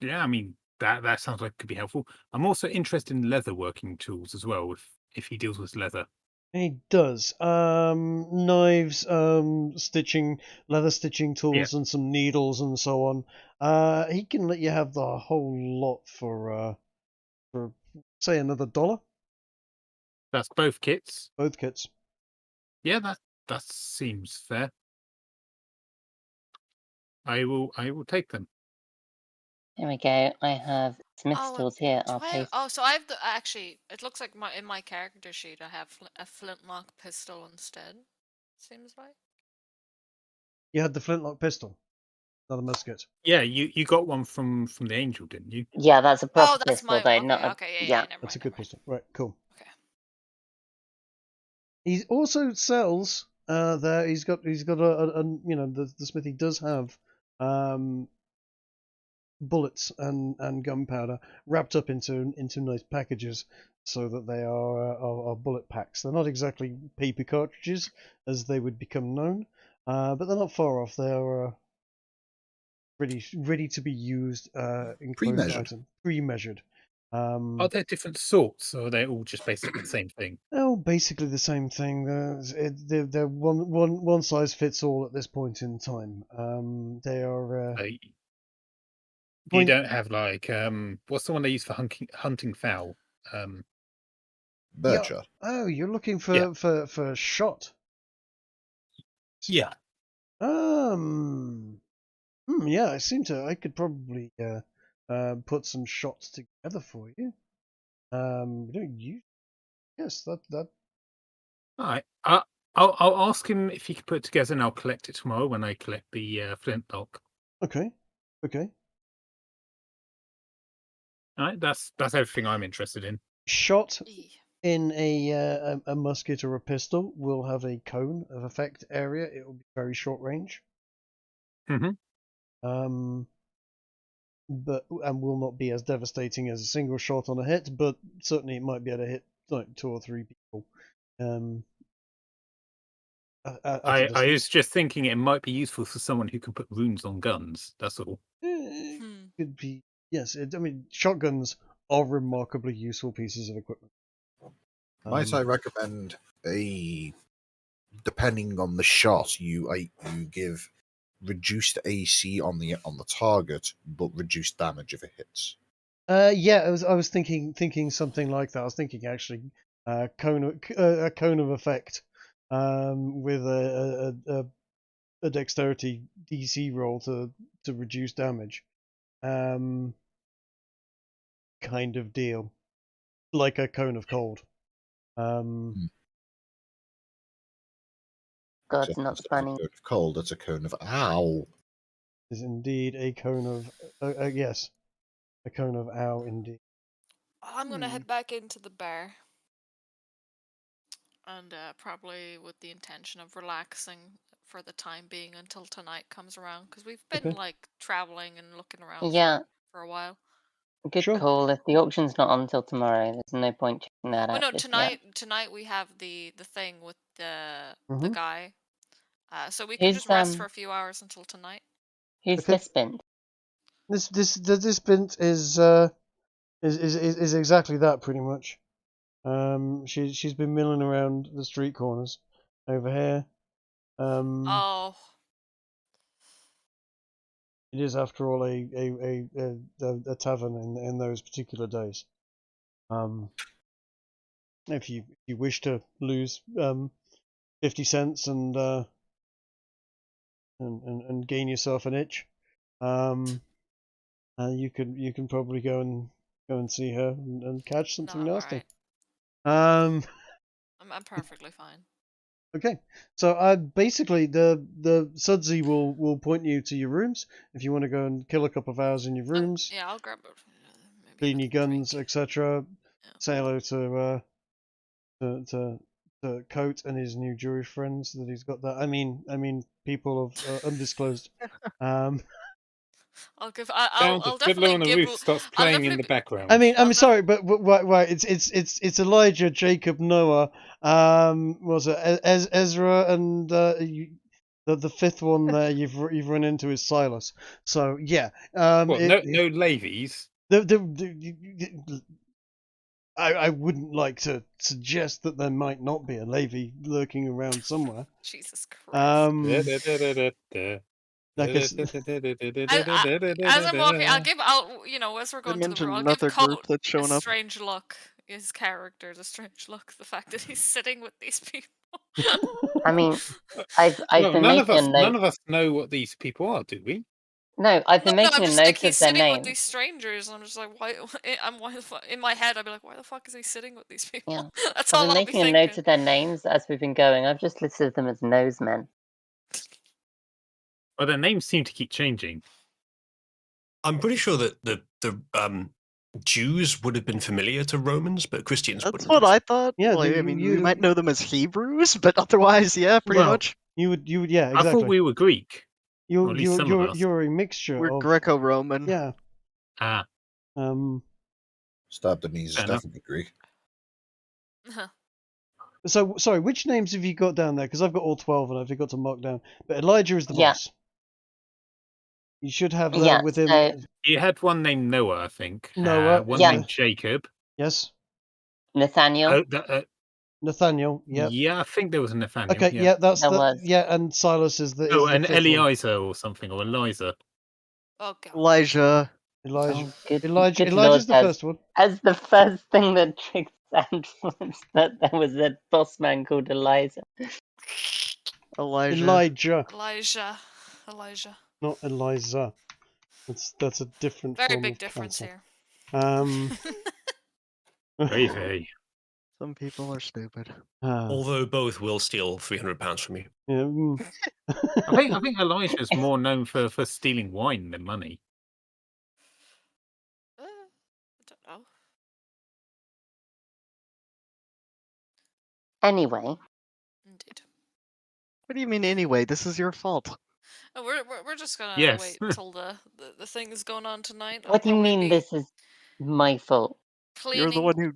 Yeah, I mean that sounds like it could be helpful. I'm also interested in leather working tools as well. If he deals with leather. He does. Knives, stitching, leather stitching tools, and some needles and so on. He can let you have the whole lot for say another $1. That's both kits. Both kits. Yeah, that seems fair. I will take them. There we go. I have Smith's Oh, tools here. do I'll I have? paste. Oh, so I have the. Actually, it looks like in my character sheet, I have a flintlock pistol instead. Seems like. You had the flintlock pistol, not a musket. Yeah, you got one from the angel, didn't you? Yeah, that's a proper Oh, that's pistol, my. though. Okay, Not a, okay, yeah, yeah. never That's a mind. good pistol. Right, cool. Okay. He also sells. There, he's got a you know, the smithy does have bullets and gunpowder wrapped up into nice packages, so that they are bullet packs. They're not exactly paper cartridges as they would become known, but they're not far off. They are ready to be used, enclosed Pre-measured. item, pre-measured. Are there different sorts, or are they all just basically the same thing? They're all basically the same thing. They're one size fits all at this point in time. They are. You don't have like what's the one they use for hunting fowl? Birdshot. Oh, you're looking Yeah. for shot. Yeah. Yeah, I could probably put some shots together for you. We don't use. Yes, that. All right. I'll ask him if he can put it together, and I'll collect it tomorrow when I collect the flintlock. Okay. All right. That's everything I'm interested in. Shot Eeh. in a musket or a pistol will have a cone of effect area. It will be very short range. Mm-hmm. But will not be as devastating as a single shot on a hit, but certainly it might be able to hit like 2 or 3 people. I was just thinking it might be useful for someone who can put runes on guns. That's all. Could be, yes. I mean, shotguns are remarkably useful pieces of equipment. Might I recommend depending on the shot, you give reduced AC on the target, but reduced damage if it hits. Yeah, I was thinking something like that. I was thinking actually a cone of effect, with a dexterity DC roll to reduce damage, kind of deal, like a cone of cold. God's not funny. A cone of cold, it's a cone of ow. Is indeed a cone of yes, a cone of ow indeed. I'm gonna head back into the bar, and probably with the intention of relaxing for the time being until tonight comes around, because we've been Okay. like traveling and looking around Yeah. for a while. Good Sure. call. If the auction's not on until tomorrow, there's no point checking that Oh out. no, just yet. tonight we have the thing with the Mhm. guy, so we can just rest for a few hours until tonight. Who's Okay. this bint? This bint is exactly that pretty much. She's been milling around the street corners over here. Oh, It is, after all, a tavern in those particular days. If you wish to lose 50 cents and gain yourself an itch, you can probably go and see her and catch no, something I'm nasty. alright. I'm perfectly fine. Okay, so basically the Sudsy will point you to your rooms if you want to go and kill a couple of hours in your rooms, Yeah, I'll grab it. Maybe clean your another guns, drink. etc. Yeah. Say hello to Coat and his new Jewish friends that he's got. That I mean people of undisclosed. I'll give. Sounds I'll of Fiddler definitely on the give. Roof starts I'll playing in definitely the background. I mean, I'm I'll sorry, but right, it's Elijah, Jacob, Noah, was it Ezra, and the fifth one there you've run into is Silas. So yeah, What? No Levies. I wouldn't like to suggest that there might not be a Levi lurking around somewhere. Jesus Christ. Like As I'm walking, as we're They going to the mentioned room, I'll give another group Colt that's a showing up. strange look. His character, the strange look, the fact that he's sitting with these people. I mean, I've Well, been none making a note. of us know what these people are, do we? No, I've been No, making I'm a just like note he's of their sitting with names. these strangers, and I'm just like, why? Why the fuck? In my head, I'd be like, why the fuck is he sitting with these people? Yeah. That's I've all been I'll be making a note thinking. of their names as we've been going. I've just listed them as nosemen. Well, their names seem to keep changing. I'm pretty sure that the Jews would have been familiar to Romans, but Christians That's wouldn't what have. I thought. Yeah, Like, I you- mean, we you- might know them as Hebrews, but otherwise, yeah, pretty Well, much. You would, yeah, I exactly. thought we were Greek. Or at least some of us. You're a mixture We're of Greco-Roman. yeah. Ah, Stab the knees is Fair enough. definitely Greek. So sorry, which names have you got down there? Because I've got all 12 and I forgot to mark down. But Elijah is the Yeah. boss. You should have Yeah, with him so- you had one named Noah, I think. Noah, One Yeah. named Jacob. yes, Nathaniel. Nathaniel. Yep. Yeah, I think there was a Nathaniel. Okay, yeah. yeah, that's There the was. yeah, and Silas is the Oh, is the and fifth one. Eliezer or something, or Eliza. Oh god. Elijah. Elijah. Oh, good Elijah's Lord, the first one. as the first thing that triggered sound was that there was a boss man called Eliza. Elijah. Elijah. Not Eliza. That's a different Very form big of difference cancer. here. Very, very. Some people are stupid. Although both will steal £300 from you. Yeah, I think Elijah's more known for stealing wine than money. I don't know. Anyway, Indeed. What do you mean anyway? This is your fault. Oh, we're just gonna Yes. wait until the thing is going on tonight. I'll what do you probably mean be this is my fault? cleaning. You're the one who.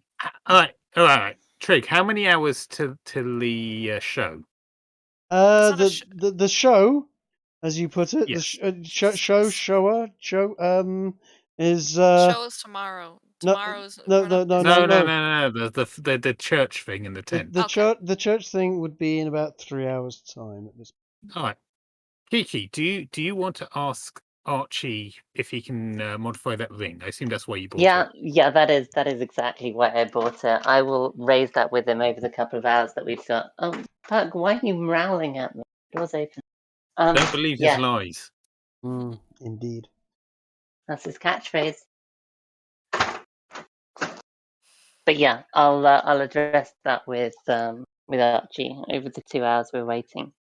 All right. Trig, how many hours till the show? not a the show, as you put it, Yes. show is Show us tomorrow. no, Tomorrow's no, we're no, not no, busy. No. The church thing in the tent. the church thing would be in about 3 hours' time at this. All right, Kiki, do you want to ask Archie if he can modify that ring? I assume that's why you bought it. Yeah, that is exactly why I bought it. I will raise that with him over the couple of hours that we've got. Oh, fuck, why are you growling at me? Door's open. Don't believe his yeah, lies. Indeed. that's his catchphrase. But yeah, I'll address that with Archie over the 2 hours we're waiting.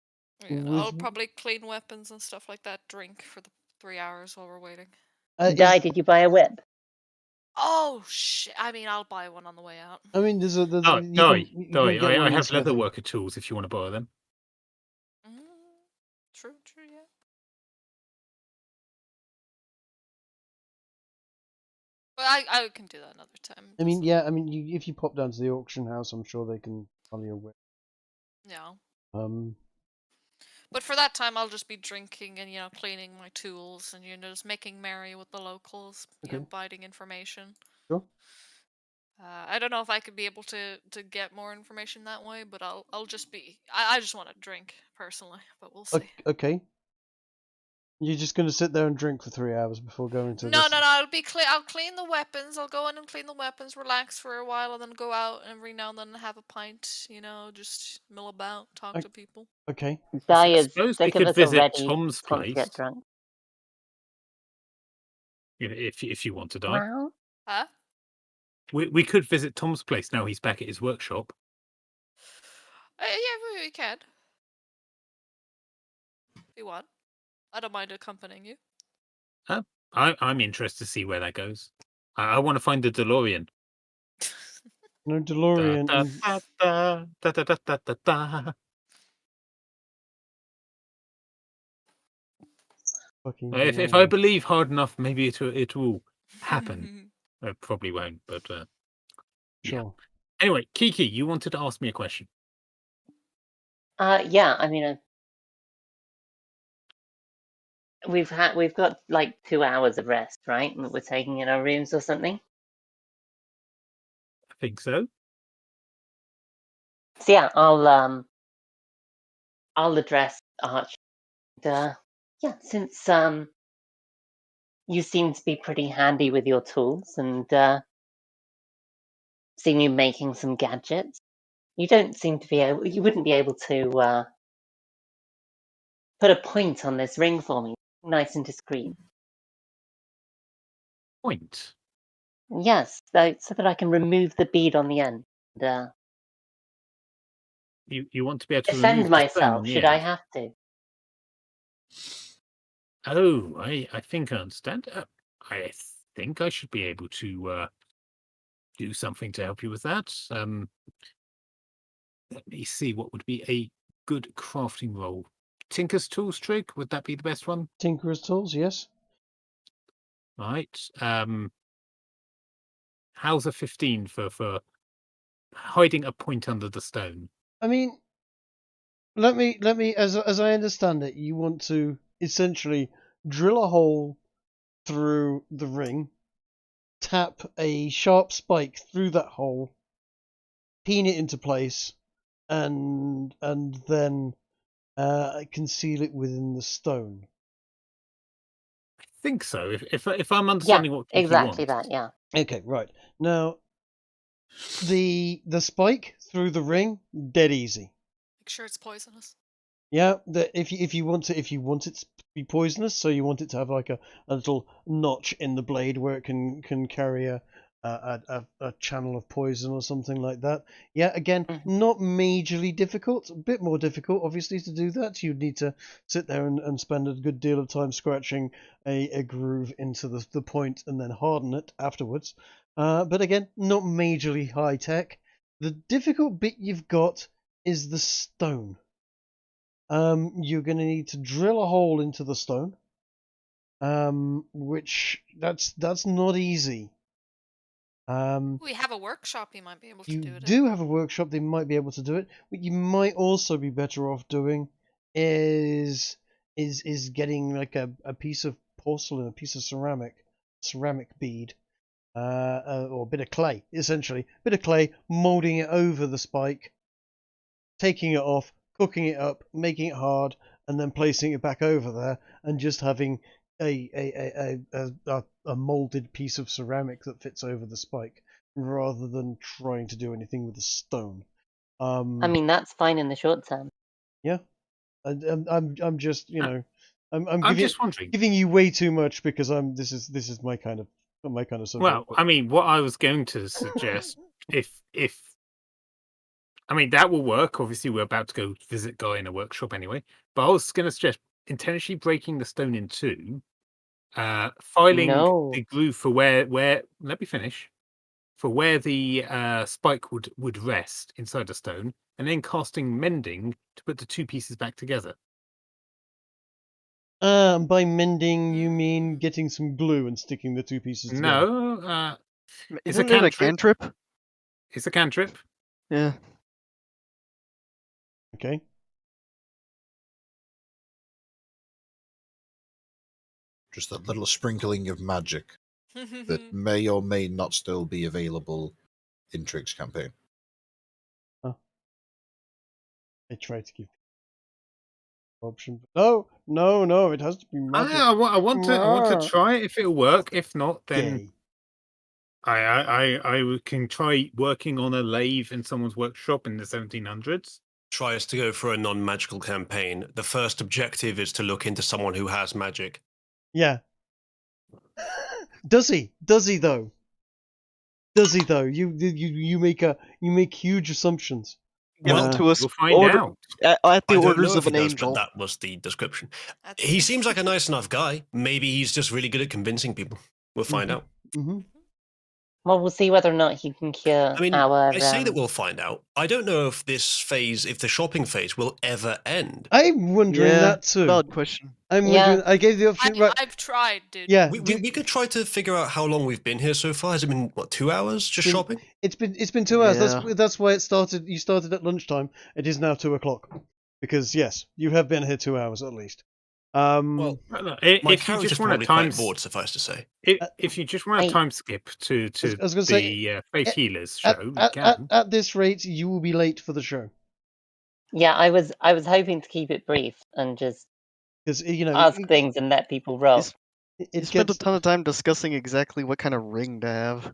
Yeah, I'll probably clean weapons and stuff like that. Drink for the 3 hours while we're waiting. Guy, did you buy a whip? Oh shit! I mean, I'll buy one on the way out. I mean, there's a I have leather worker tools if you want to borrow them. True, yeah. But I can do that another time. I mean, yeah, I mean, if you pop down to the auction house, I'm sure they can follow your whip. Yeah. But for that time, I'll just be drinking and cleaning my tools and just making merry with the locals, biting information. Sure. I don't know if I could be able to get more information that way, but I'll just be. I just want to drink personally, but we'll see. Okay. You're just going to sit there and drink for 3 hours before going to No. this? I'll clean the weapons. I'll go in and clean the weapons, relax for a while, and then go out every now and then and have a pint. Just mill about, talk to people. Okay. Guy is suppose sick we of could us visit already. Tom's Just wants to place. get drunk. If you want to die. Wow. Huh? We could visit Tom's place now he's back at his workshop. Yeah, we can. If you want. I don't mind accompanying you. I'm interested to see where that goes. I want to find the DeLorean. No DeLorean. If I believe hard enough, maybe it will happen. It probably won't, but Sure. Yeah. Anyway, Kiki, you wanted to ask me a question. Yeah, I mean, we've got like 2 hours of rest, right? We're taking in our rooms or something. I think so. So yeah, I'll address Archie. Yeah, since you seem to be pretty handy with your tools and seen you making some gadgets, you don't seem to be able. You wouldn't be able to put a point on this ring for me, nice and discreet. Point. Yes, so that I can remove the bead on the end. And, You want to be able to defend remove the stone myself on the should end. I have to. Oh, I think I understand. I think I should be able to do something to help you with that. Let me see what would be a good crafting roll. Tinker's Tools Trig, would that be the best one? Tinkerer's tools, yes. Right. How's a 15 for hiding a point under the stone? I mean, let me as I understand it, you want to essentially drill a hole through the ring, tap a sharp spike through that hole, pin it into place, and then conceal it within the stone. I think so. If I'm understanding what Kiki Exactly wants. that, yeah. Okay, right. Now the spike through the ring, dead easy. Make sure it's poisonous. Yeah, if you want it to be poisonous, so you want it to have like a little notch in the blade where it can carry a channel of poison or something like that. Yeah, again, not majorly difficult. A bit more difficult, obviously, to do that. You'd need to sit there and spend a good deal of time scratching a groove into the point and then harden it afterwards. But again, not majorly high tech. The difficult bit you've got is the stone. You're going to need to drill a hole into the stone, which that's not easy. We have a workshop. You might be able to You do it. do have a workshop; they might be able to do it. What you might also be better off doing is getting like a piece of porcelain, a piece of ceramic bead, or a bit of clay, essentially, bit of clay, molding it over the spike, taking it off, cooking it up, making it hard, and then placing it back over there, and just having a molded piece of ceramic that fits over the spike, rather than trying to do anything with a stone. I mean, that's fine in the short term. Yeah, I'm just I'm just wondering. giving you way too much because this is my kind of subject. Well, I mean, what I was going to suggest, if I mean, that will work. Obviously, we're about to go visit Guy in a workshop anyway. But I was going to suggest intentionally breaking the stone in two, filing the groove for where. Let me finish. For where the spike would rest inside the stone, and then casting mending to put the two pieces back together. By mending, you mean getting some glue and sticking the two pieces together? No, it's Isn't it a cantrip? It's a cantrip. Yeah. Okay. Just a little sprinkling of magic that may or may not still be available in Trig's campaign. I try to give option. No, it has to be magic. I want to try it if it'll work. If not, then I can try working on a lathe in someone's workshop in the 1700s. Tries to go for a non-magical campaign. The first objective is to look into someone who has magic. Yeah. Does he though? You make huge assumptions. Given to us we'll find out. At the I don't orders know of if an he does, angel. but that was the description. He seems like a nice enough guy. Maybe he's just really good at convincing people. We'll find out. Mm-hmm. Well, we'll see whether or not he can cure I mean, our. I say that we'll find out. I don't know if this phase, if the shopping phase, will ever end. I'm wondering that too. Valid question. I'm wondering. I gave the option. Right. I've tried, dude. Yeah. We could try to figure out how long we've been here so far. Has it been 2 hours just shopping? It's been 2 hours. Yeah. That's why it started. You started at lunchtime. It is now 2:00 because yes, you have been here 2 hours at least. Well, my if you character's just want to probably time quite bored, suffice to say. if you just want to time skip to I was gonna say, the Faith Healers show, you can. At this rate, you will be late for the show. Yeah, I was hoping to keep it brief and just Because ask things and let people roll. You spent a ton of time discussing exactly what kind of ring to have.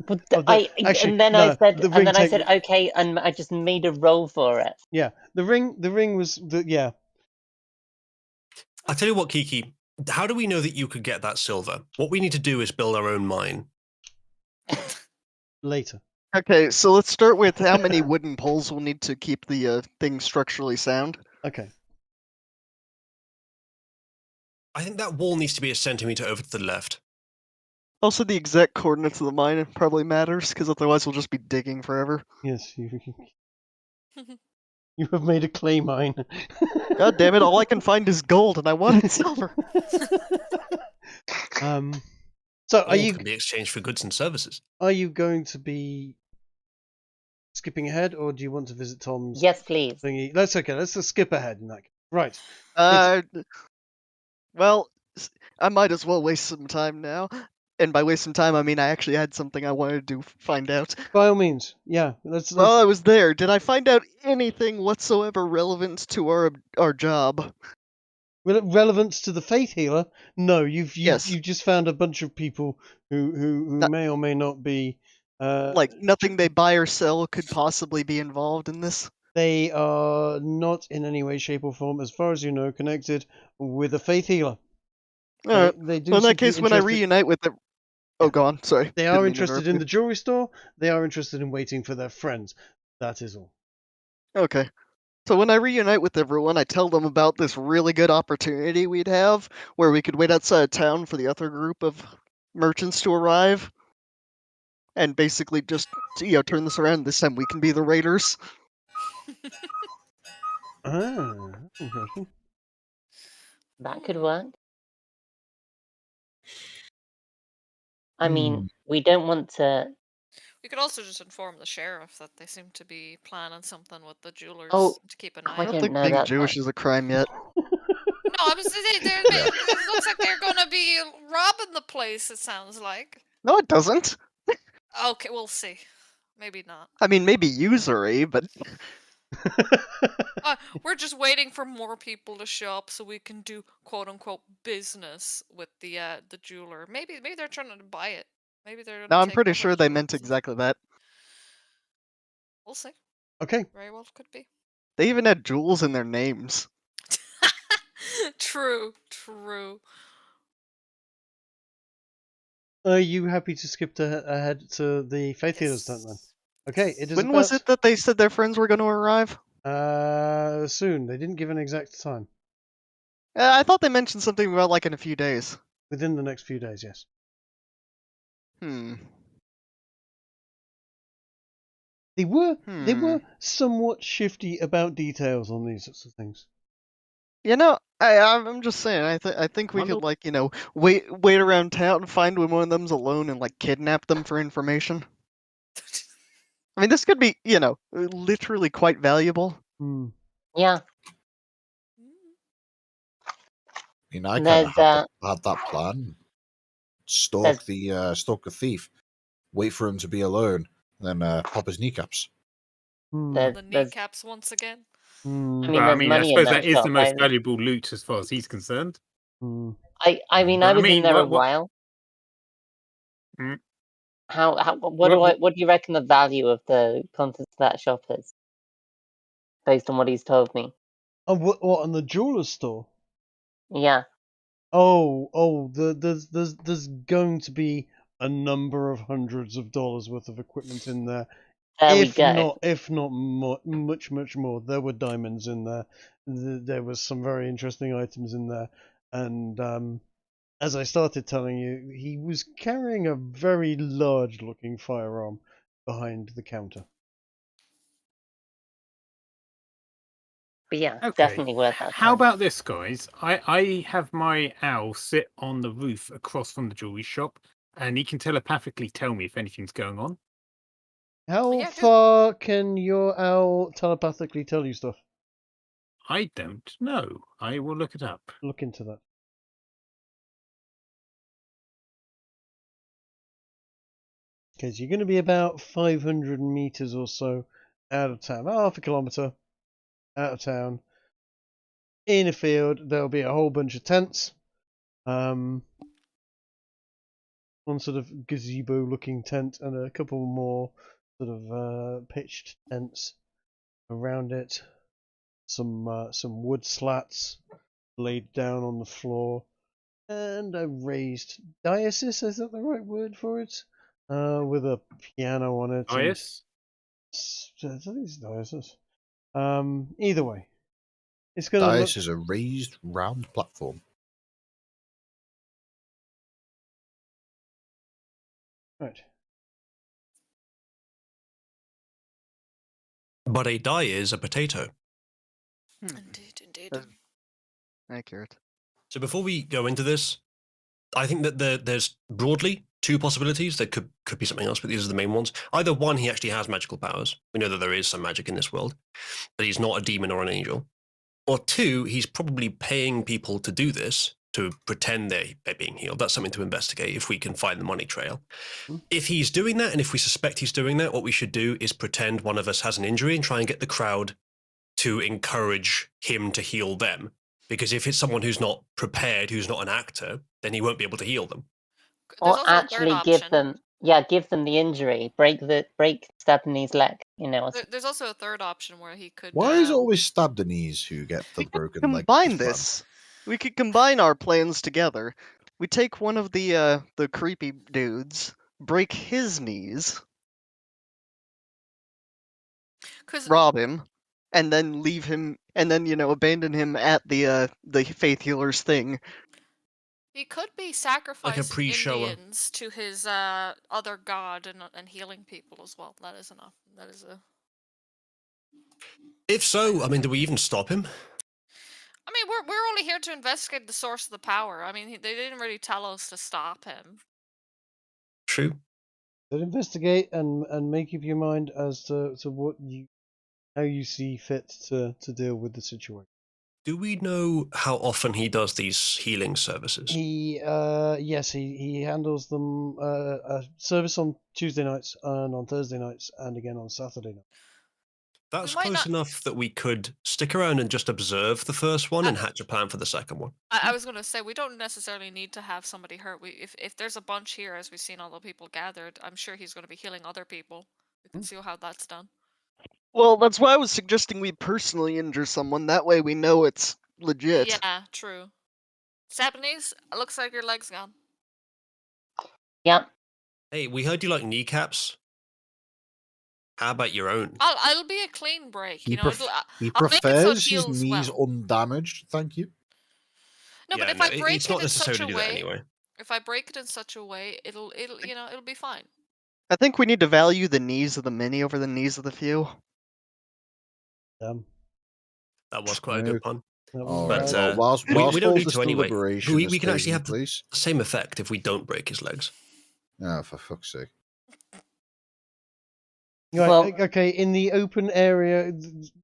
But I said okay, and I just made a roll for it. Yeah, the ring was I'll tell you what, Kiki. How do we know that you could get that silver? What we need to do is build our own mine. Later. Okay, so let's start with how many wooden poles we'll need to keep the thing structurally sound. Okay. I think that wall needs to be a centimeter over to the left. Also, the exact coordinates of the mine probably matters, because otherwise we'll just be digging forever. Yes, you have made a clay mine. God damn it, all I can find is gold, and I wanted silver. So All can be exchanged for goods and services. are you going to be skipping ahead, or do you want to visit Tom's Yes, please. thingy? That's okay. Let's just skip ahead in that case. Right. Well, I might as well waste some time now. And by waste some time, I mean I actually had something I wanted to find out. By all means, yeah. Let's. While I was there, did I find out anything whatsoever relevant to our job? Relevance to the faith healer? No, you've Yes. just found a bunch of people who may or may not be. Like, nothing they buy or sell could possibly be involved in this? They are not in any way, shape, or form, as far as you know, connected with a faith healer. Alright. They do Well, in seem that to be case, when I interested- reunite with the... Oh, go on. Sorry. They Didn't are mean to interested interrupt in you. the jewelry store. They are interested in waiting for their friends. That is all. Okay. So when I reunite with everyone, I tell them about this really good opportunity we'd have, where we could wait outside of town for the other group of merchants to arrive, and basically just, turn this around. This time we can be the raiders. Ah, interesting. That could work. I mean, we don't want to. We could also just inform the sheriff that they seem to be planning something with the jewelers to keep an eye I on. I don't didn't think know being that. Jewish is a crime yet. No, I was it looks like they're gonna be robbing the place, it sounds like. No, it doesn't. Okay, we'll see. Maybe not. I mean, maybe usury, but We're just waiting for more people to show up so we can do quote unquote business with the jeweler. Maybe they're trying to buy it. Maybe they're no, gonna I'm take pretty over sure the they meant jewels and- exactly that. We'll see. Okay. Very well could be. They even had jewels in their names. True. Are you happy to skip ahead to the faith healers tent then? Okay, it is When was it that they said their friends were going to arrive? soon. They didn't give an exact time. I thought they mentioned something about like in a few days. Within the next few days, yes. They were somewhat shifty about details on these sorts of things. I'm just saying. I think we could wait around town and find when one of them's alone and like kidnap them for information. I mean, this could be literally quite valuable. Yeah. I mean, I kind of had that plan. Stalk the thief, wait for him to be alone, then pop his kneecaps. The kneecaps once again. I mean, Well, there's I money suppose in that is shop. the most valuable loot as far as he's concerned. I mean, I was in there a while. Mm. What do you reckon the value of the contents of that shop is, based on what he's told me? Oh, what on the jeweler's store? Yeah. There's going to be a number of hundreds of dollars worth of equipment in there. If not much more. There were diamonds in there. There was some very interesting items in there, and as I started telling you, he was carrying a very large-looking firearm behind the counter. But yeah, Okay. definitely worth that. How about this, guys? I have my owl sit on the roof across from the jewelry shop, and he can telepathically tell me if anything's going on. How far can your owl telepathically tell you stuff? I don't know. I will look it up. Look into that. Okay, so you're going to be about 500 meters or so out of town, about half a kilometer out of town. In a field, there'll be a whole bunch of tents. One sort of gazebo-looking tent and a couple more sort of pitched tents around it. Some wood slats, laid down on the floor, and a raised dais. Is that the right word for it? With a piano on it. Bias? I think it's dais. Either way, it's gonna Dais look. is a raised round platform. Right. But a die is a potato. Indeed, indeed. Uh, Accurate. So before we go into this, I think that there's broadly two possibilities. There could be something else, but these are the main ones. Either one, he actually has magical powers. We know that there is some magic in this world, but he's not a demon or an angel. Or two, he's probably paying people to do this, to pretend they're being healed. That's something to investigate if we can find the money trail. If he's doing that, and if we suspect he's doing that, what we should do is pretend one of us has an injury and try and get the crowd to encourage him to heal them. Because if it's someone who's not prepared, who's not an actor, then he won't be able to heal them. There's Or also a third actually give option. them, give them the injury, break Stabney's leg. There's also a third option where he could. Why is it always Stabdenies who get the We could broken leg? combine plan? this. We could combine our plans together. We take one of the creepy dudes, break his knees, 'Cause rob him, and then leave him, and then abandon him at the faith healer's thing. he could be sacrificing pre-shower. Indians to his other god and healing people as well. That is enough. That is a. If so, I mean, do we even stop him? I mean, we're only here to investigate the source of the power. I mean, they didn't really tell us to stop him. True. But investigate and make up your mind as to how you see fit to deal with the situation. Do we know how often he does these healing services? He handles them a service on Tuesday nights and on Thursday nights and again on Saturday night. That's might close not- enough that we could stick around and just observe the first one and hatch a plan for the second one. I was gonna say we don't necessarily need to have somebody hurt. If there's a bunch here, as we've seen all the people gathered, I'm sure he's gonna be healing other people. We can see how that's done. Well, that's why I was suggesting we personally injure someone. That way we know it's legit. Yeah, true. Japanese, looks like your leg's gone. Yep. Hey, we heard you like kneecaps. How about your own? I'll be a clean break. He, You know, pref- he I'll make it so it prefers his heals knees well. undamaged. Thank you. No, but Yeah, if I break it's it not in such necessary a to do that way, anyway. if I break it in such a way, it'll be fine. I think we need to value the knees of the many over the knees of the few. That was quite a good Okay. pun. All But, right. Well, whilst we don't all need this to anyway. deliberation We is can actually taking have the place. same effect if we don't break his legs. Oh, for fuck's sake! Right, Well- okay, in the open area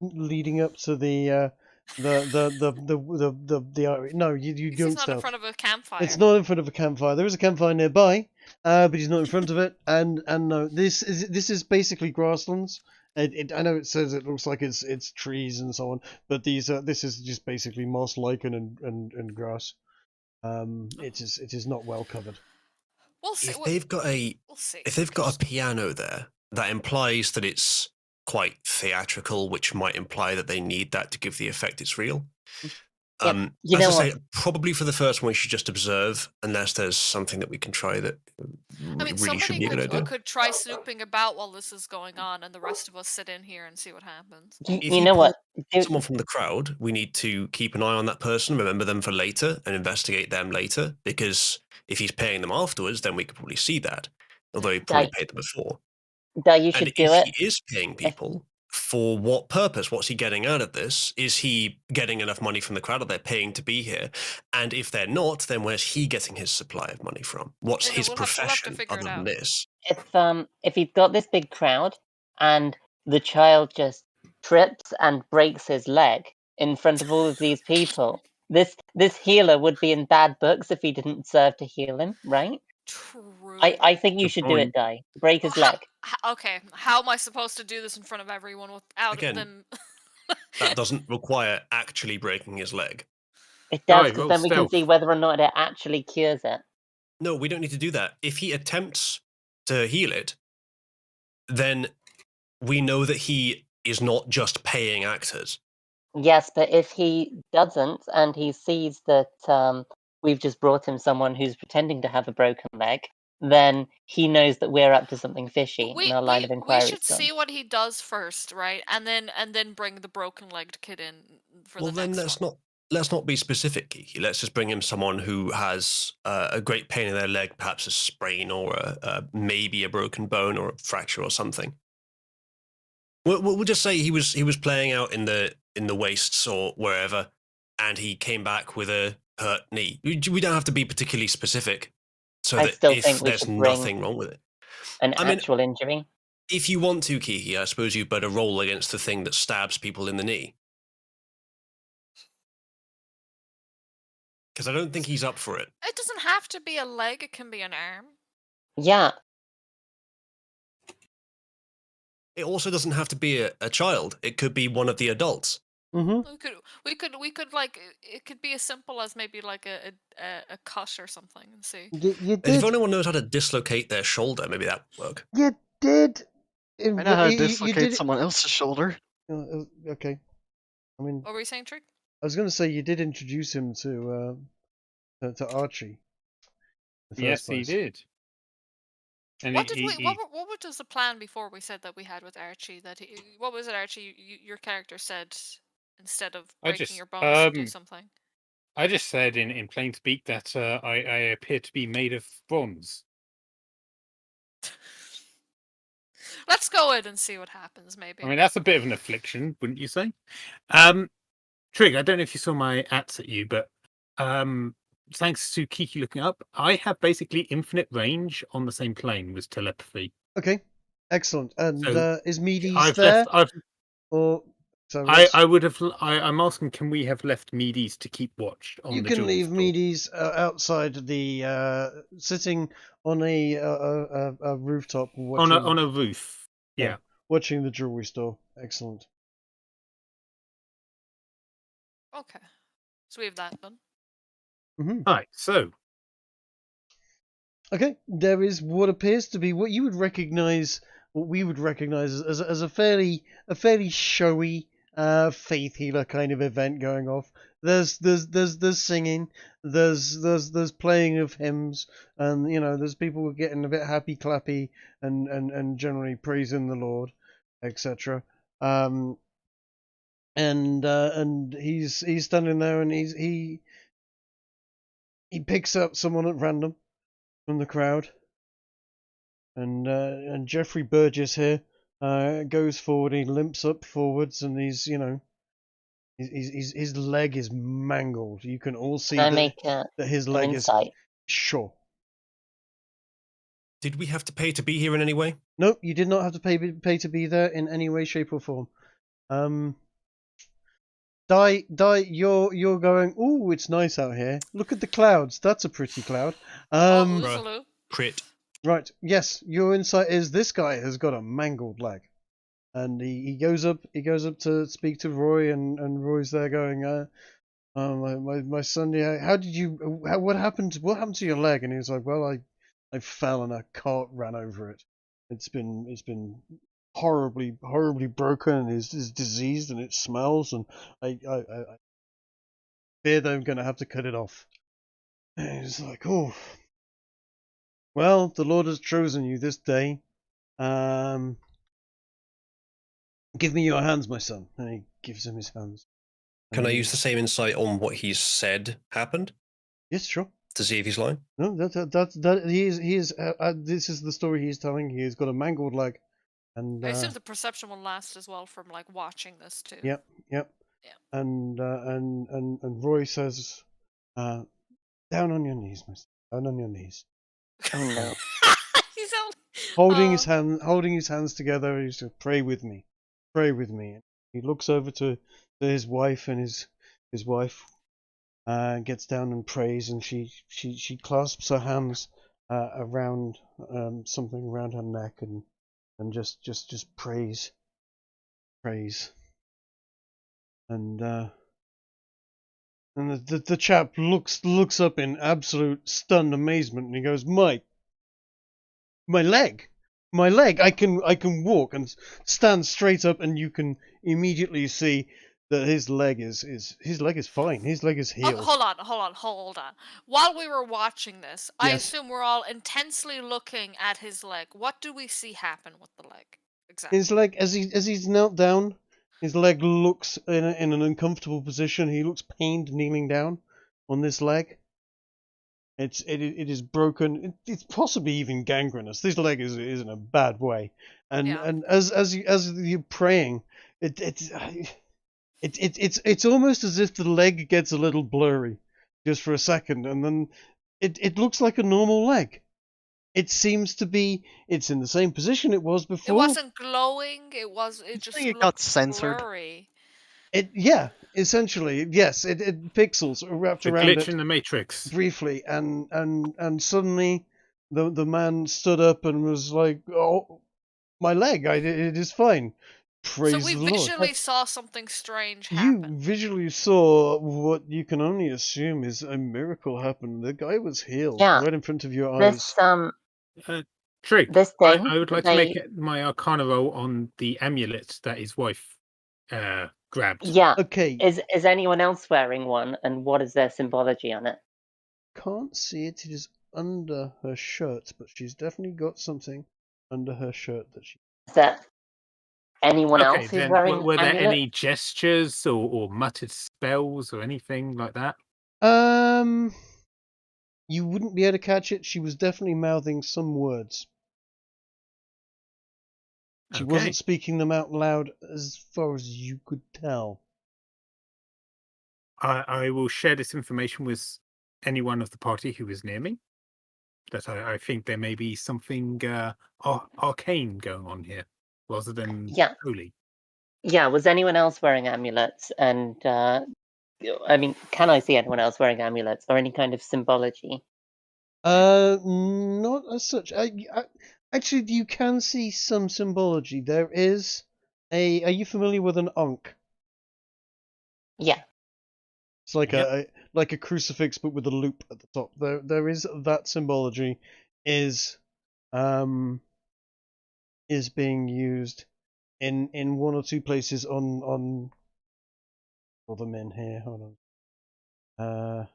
leading up to the no, you He's don't not in stealth. front of a campfire. It's not in front of a campfire. There is a campfire nearby, but he's not in front of it. And no, this is basically grasslands. I know it says it looks like it's trees and so on, but this is just basically moss, lichen, and grass. It is not well covered. We'll see. If they've got We'll see. if they've got a piano there, that implies that it's quite theatrical, which might imply that they need that to give the effect it's real. Yeah, you as know I say, probably for the first one, we should just observe, unless there's something that we can try that I mean, really should somebody be a good idea. could try snooping about while this is going on, and the rest of us sit in here and see what happens. You, If you know what? Someone from the crowd, we need to keep an eye on that person, remember them for later, and investigate them later. Because if he's paying them afterwards, then we could probably see that. Although he probably paid them before. You should And do if it. he is paying people, for what purpose? What's he getting out of this? Is he getting enough money from the crowd? Are they paying to be here? And if they're not, then where's he getting his supply of money from? What's Yeah, no, his we'll have to profession figure it other than out. this? If you've got this big crowd and the child just trips and breaks his leg in front of all of these people, this healer would be in bad books if he didn't serve to heal him, right? True. I think you Good should do it, point. Di. Break his leg. Okay, how am I supposed to do this in front of everyone without Again, them? That doesn't require actually breaking his leg. It does, Alright, because roll then we can stealth. see whether or not it actually cures it. No, we don't need to do that. If he attempts to heal it, then we know that he is not just paying actors. Yes, but if he doesn't, and he sees that we've just brought him someone who's pretending to have a broken leg, then he knows that we're up to something fishy, and our line of We inquiry should is gone. see what he does first, right? And then bring the broken-legged kid in for Well, the then next one. let's not be specific, Kiki. Let's just bring him someone who has a great pain in their leg, perhaps a sprain or maybe a broken bone or a fracture or something. We'll just say he was playing out in the wastes or wherever, and he came back with a hurt knee. We don't have to be particularly specific, so I that still if think we there's should bring nothing wrong with it. an I mean, actual injury. if you want to, Kiki, I suppose you better roll against the thing that stabs people in the knee. Because I don't think he's up for it. It doesn't have to be a leg; it can be an arm. Yeah, It also doesn't have to be a child. It could be one of the adults. Mm-hmm. We could like it could be as simple as maybe like a cut or something and see. You If did. anyone knows how to dislocate their shoulder, maybe that would work. You did. I know how to You dislocate did. someone else's shoulder. Okay. I mean, What were you saying, Trig? I was going to say you did introduce him to Archie. in the Yes, first he place. did. And What was the plan before we said that we had with Archie? What was it, Archie? Your character said instead of I breaking just, your bones, to do something. I just said in plain speak that I appear to be made of bronze. Let's go in and see what happens. Maybe. I mean, that's a bit of an affliction, wouldn't you say? Trig, I don't know if you saw my ats at you, but thanks to Kiki looking up, I have basically infinite range on the same plane with telepathy. Okay, excellent. And So, is Meady's I've there? left. Or so I would have. I'm asking, can we have left Meady's to keep watch on you the can jewel leave store? Meady's outside the sitting on a rooftop watching on a roof. Yeah. watching the jewelry store. Excellent. Okay, so we have that done. Mm-hmm. Right. So Okay, there is what appears to be what you would recognise, what we would recognise as a fairly showy faith healer kind of event going off. There's singing, there's playing of hymns, and there's people getting a bit happy clappy and generally praising the Lord, etc. And he's standing there and he picks up someone at random from the crowd, and Jeffrey Burgess here goes forward. He limps up forwards, and his leg is mangled. You can all see can I that, make that his an leg insight? is sure. Did we have to pay to be here in any way? Nope, you did not have to pay to be there in any way, shape, or form. Die, you're going. Ooh, it's nice out here. Look at the clouds. That's a pretty cloud. Uzalu. Crit. Right. Yes, your insight is this guy has got a mangled leg, and he goes up to speak to Roy, and Roy's there going, my son, how did you, what happened to your leg? And he was like, well, I fell and a cart ran over it. It's been horribly broken, and is diseased, and it smells, and I fear that I'm gonna have to cut it off. And he's like, oh. Well, the Lord has chosen you this day. Give me your hands, my son. And he gives him his hands. Can I use the same insight on what he's said happened Yes, sure. to see if he's lying? No, that he is. This is the story he's telling. He's got a mangled leg, and I assume the perception will last as well from like watching this too. Yep. Yeah. And Roy says, down on your knees, my son. Down on your knees. Oh no. He's only Holding his hands together. He says, pray with me. Pray with me. He looks over to his wife, and his wife gets down and prays, and she clasps her hands around something around her neck, and just prays. And the chap looks up in absolute stunned amazement, and he goes, my leg, I can walk and stand straight up, and you can immediately see that his leg is fine. His leg is healed. Hold on. While we were watching this, I Yes. assume we're all intensely looking at his leg. What do we see happen with the leg? Exactly. His leg, as he's knelt down, his leg looks in an uncomfortable position. He looks pained kneeling down on this leg. It is broken. It's possibly even gangrenous. This leg is in a bad way. And Yeah. and as you're praying, it's almost as if the leg gets a little blurry just for a second, and then it looks like a normal leg. It seems to be. It's in the same position it was before. It wasn't glowing. It just think it looked got censored. blurry. Essentially, yes. It pixels wrapped The around glitch it in the Matrix. briefly, and suddenly the man stood up and was like, "Oh, my leg! it is fine. Praise So we the Lord." visually saw something strange You happen. visually saw what you can only assume is a miracle happen. The guy was healed Yeah. right in front of your eyes. This Trig, this thing I would like to make they it my Arcana roll on the amulet that his wife grabbed. yeah. Okay, Is anyone else wearing one, and what is their symbology on it? can't see it. It is under her shirt, but she's definitely got something under her shirt that she. Is there anyone Okay, else who's then wearing were there amulet? any gestures or muttered spells or anything like that? You wouldn't be able to catch it. She was definitely mouthing some words. She Okay. wasn't speaking them out loud as far as you could tell. I will share this information with anyone of the party who is near me. That I think there may be something arcane going on here, rather than Yeah. holy. Yeah, was anyone else wearing amulets? And I mean, can I see anyone else wearing amulets or any kind of symbology? Not as such. Actually, you can see some symbology. There is a. Are you familiar with an ankh? Yeah. It's like Yep. a crucifix, but with a loop at the top. There is that symbology is being used in one or two places on. All them in here. Hold on.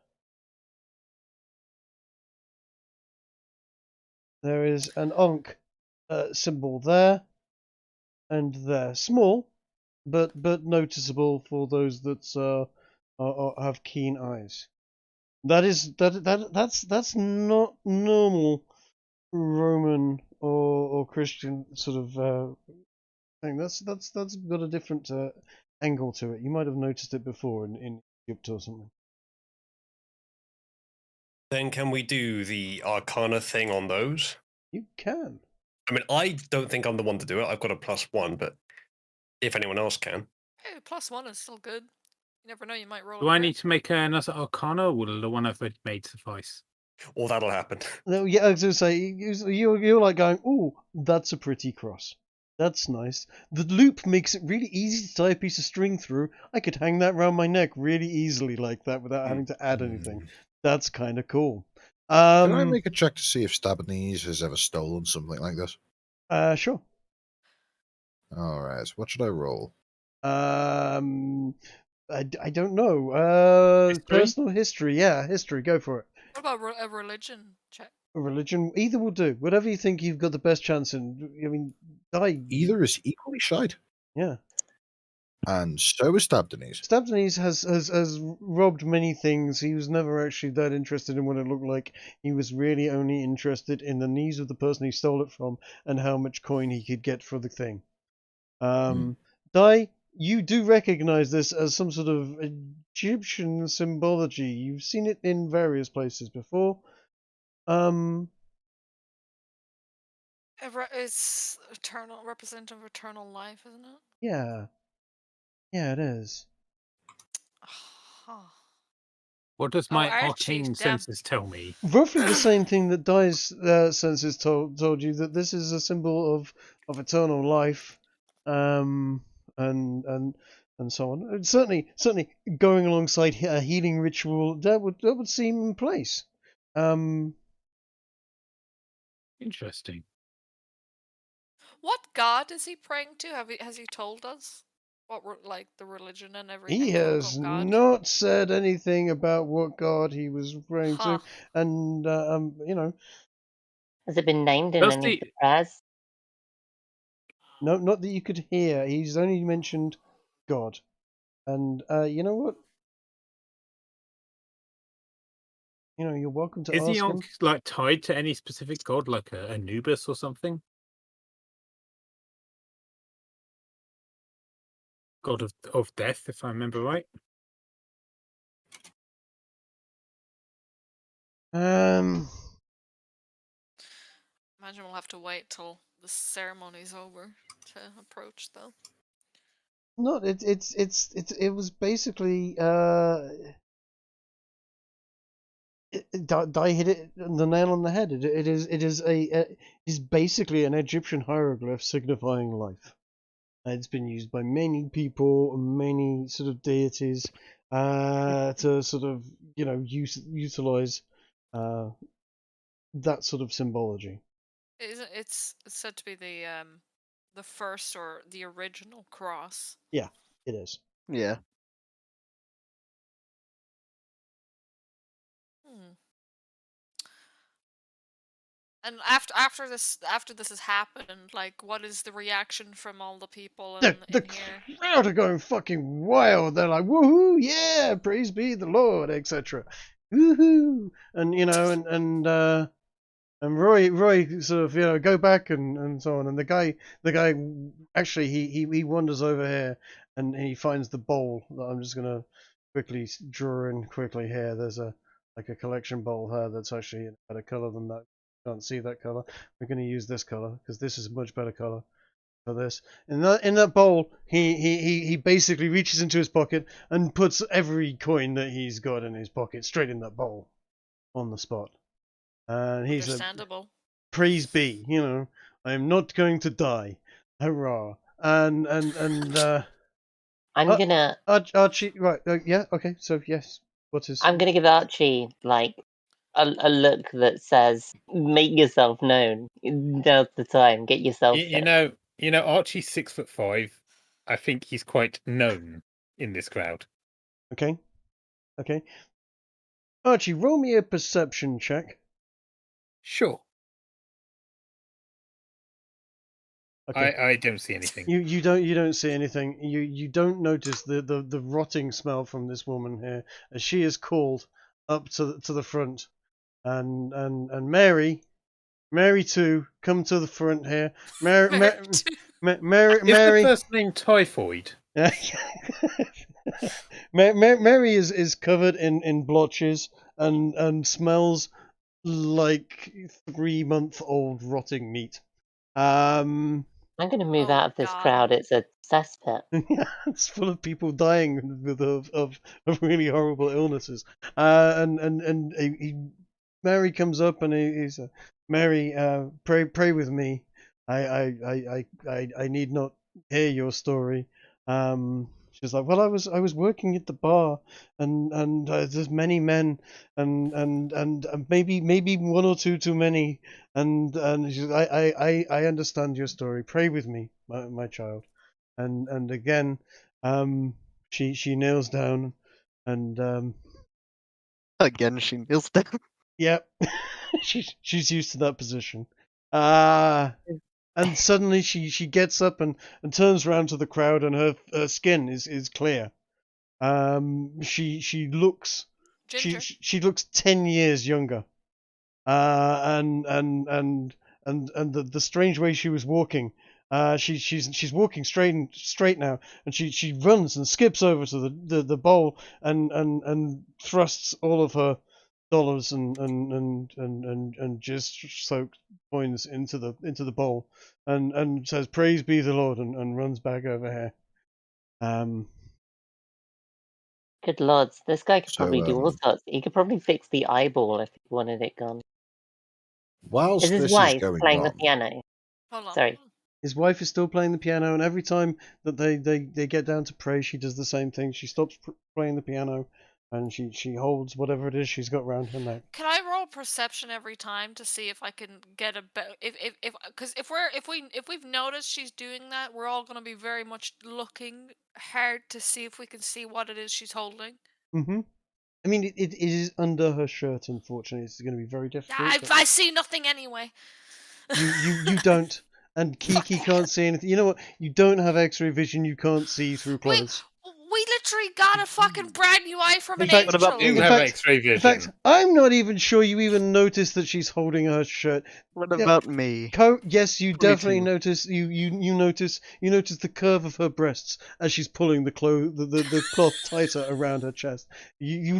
There is an ankh symbol there and there. Small, but noticeable for those that have keen eyes. That's not normal Roman or Christian sort of thing. That's got a different angle to it. You might have noticed it before in Egypt or something. Then can we do the Arcana thing on those? You can. I mean, I don't think I'm the one to do it. I've got a +1, but if anyone else can. Hey, +1 is still good. You never know, you might roll. Do I need to make another Arcana, or will the one I've made suffice? Or that'll happen. No, yeah, I was going to say, you're like going, oh, that's a pretty cross. That's nice. The loop makes it really easy to tie a piece of string through. I could hang that around my neck really easily like that without having to add anything. That's kind of cool. Can I make a check to see if Stabanese has ever stolen something like this? Sure. All right. What should I roll? I don't know. History? Personal history. Yeah, history. Go for it. What about a religion check? Religion. Either will do. Whatever you think you've got the best chance in. I mean, Either is equally shite. Yeah. And so is Stabanese. Stabanese has robbed many things. He was never actually that interested in what it looked like. He was really only interested in the needs of the person he stole it from and how much coin he could get for the thing. Dai, you do recognize this as some sort of Egyptian symbology. You've seen it in various places before. It's eternal, representative of eternal life, isn't it? Yeah. Yeah, it is. Huh. What does Oh, my Archie, arcane damn. senses tell me? Roughly the same thing that Dai's senses told you, that this is a symbol of eternal life, and so on. And certainly going alongside a healing ritual that would seem in place. Interesting. What god is he praying to? Has he told us? like the religion and everything? He quote, has unquote, God? not said anything about what god he was referring Huh. to, and you know, Has it been named in Does any of the the prayers? no, not that you could hear. He's only mentioned God, and you know what? You know, you're welcome to is the ask him. Ankh like tied to any specific god, like Anubis or something? God of death, if I remember right. Um, Imagine we'll have to wait till the ceremony's over to approach, though. not it was basically Di hit it the nail on the head. It is basically an Egyptian hieroglyph signifying life. It's been used by many people, many sort of deities, to sort of utilize that sort of symbology. It's said to be the first or the original cross. Yeah, it is. Yeah. Hmm. And after this has happened, like, what is the reaction from all the people The in here? crowd are going fucking wild. They're like, woohoo, yeah, praise be the Lord, etc. Woohoo, and you know, and Roy sort of go back and so on. And the guy actually he wanders over here and he finds the bowl that I'm just gonna quickly draw in quickly here. There's a collection bowl here that's actually a better color than that. Can't see that color. We're gonna use this color because this is a much better color for this. In that bowl, he basically reaches into his pocket and puts every coin that he's got in his pocket straight in that bowl on the spot. And he's a Understandable. praise be, I am not going to die. Hurrah. And I'm gonna Archie, right, yeah, okay, so yes, what is... I'm gonna give Archie like a look that says, "Make yourself known. Now's the time. Get yourself." You know, Archie's 6'5". I think he's quite known in this crowd. Okay. Archie, roll me a perception check. Sure. Okay. I don't see anything. You don't see anything. You don't notice the rotting smell from this woman here as she is called up to the front, and Mary too, come to the front here. Mary Is Mary the first name Typhoid? Mary is covered in blotches and smells like 3-month-old rotting meat. I'm gonna move Oh, out of this God. crowd. It's a cesspit. It's full of people dying of really horrible illnesses. Mary comes up and he's Mary, pray with me. I need not hear your story. She's like, well, I was working at the bar, and there's many men, and maybe one or two too many, and she's I understand your story. Pray with me, my child. And again, she kneels down, and Again, she kneels down. yep, she's used to that position. And suddenly she gets up and turns around to the crowd, and her skin is clear. She looks Ginger. she looks 10 years younger. And the strange way she was walking. She's walking straight now, and she runs and skips over to the bowl and thrusts all of her dollars and just soaked coins into the bowl and says, "Praise be the Lord," and runs back over here. Good lords, this guy could So, probably do all sorts. He could probably fix the eyeball if he wanted it gone. whilst Is his this is wife going playing the on, piano? Hold on. Sorry. His wife is still playing the piano, and every time that they get down to pray, she does the same thing. She stops playing the piano, and she holds whatever it is she's got around her neck. Can I roll perception every time to see if I can get a if because if we've noticed she's doing that, we're all gonna be very much looking hard to see if we can see what it is she's holding. Mm-hmm. I mean, it is under her shirt. Unfortunately, it's going to be very difficult. but I see nothing anyway. you don't, and Kiki can't see anything. You know what? You don't have X-ray vision. You can't see through clothes. We literally got a fucking brand new eye from In an fact- angel. What about you In have fact- X-ray vision? In fact, I'm not even sure you even noticed that she's holding her shirt. What Yeah, about me? Yes, you 22. definitely notice. You notice the curve of her breasts as she's pulling the cloth tighter around her chest. You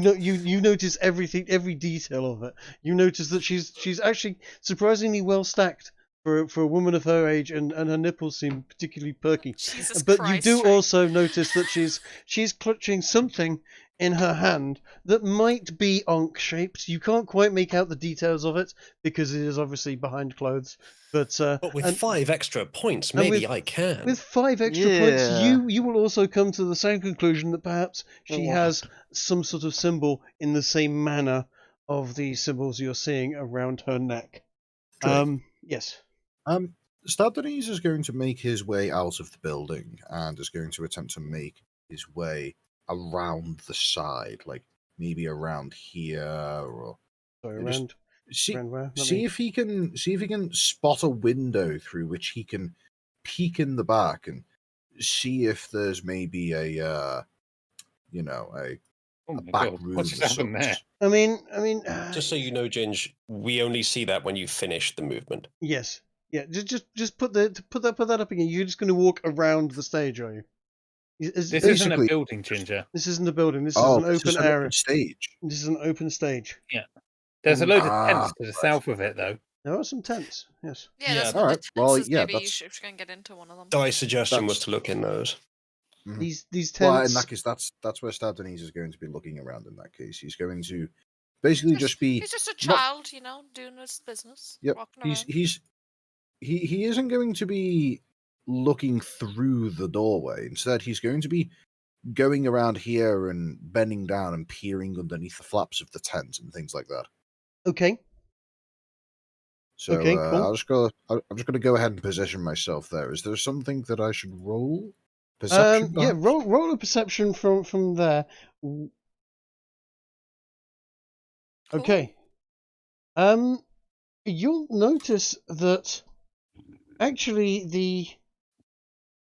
notice everything, every detail of it. You notice that she's actually surprisingly well stacked for a woman of her age, and her nipples seem particularly perky. Jesus But Christ, you do right? also notice that she's clutching something in her hand that might be Ankh shaped. You can't quite make out the details of it because it is obviously behind clothes. But with and 5 extra points, and maybe with- I can. with 5 extra points, Yeah. you will also come to the same conclusion that perhaps she What? has some sort of symbol in the same manner of the symbols you're seeing around her neck. Drake. Yes. Stabdenese is going to make his way out of the building and is going to attempt to make his way around the side, like maybe around here, or Sorry, Just around see where? Let see me- if he can spot a window through which he can peek in the back and see if there's maybe a Oh a my back God, room. what of just happened there? sorts. I mean. Just so you know, Ginge, we only see that when you finish the movement. Yes. Yeah. Just put that up again. You're just going to walk around the stage, are you? This isn't a Basically- building, Ginger. This isn't a building. This Oh, is an this is open an area. open stage. This is an open stage. There's a load of Ah, tents to the right. south of it, though. There are some tents. Yes. Yeah, Yeah. that's All what right, the well, tense is. yeah, Maybe you that's- should try and get into one of them. My suggestion was That's- to look in those. Mhm. These Well, in tents. that case, that's where Stabdenese is going to be looking around. In that case, he's going to basically just be. He's just a not- child, doing his business. Yep. Walking He's around. he isn't going to be looking through the doorway. Instead, he's going to be going around here and bending down and peering underneath the flaps of the tent and things like that. Okay. So Okay, cool. I'm just gonna go ahead and position myself there. Is there something that I should roll? Perception. Yeah. perhaps? Roll a perception from there. Cool. Okay. You'll notice that actually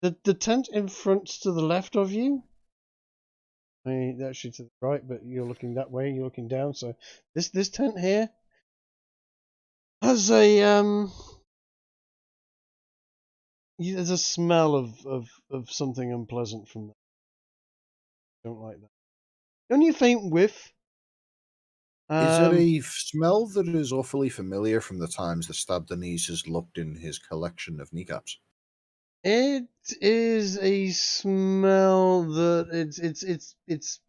the tent in front to the left of you. I mean, actually to the right, but you're looking that way. You're looking down. So this tent here has there's a smell of something unpleasant from there. Don't like that. Only a faint whiff. Is it a smell that is awfully familiar from the times that Stabdenese has looked in his collection of kneecaps? It is a smell that it's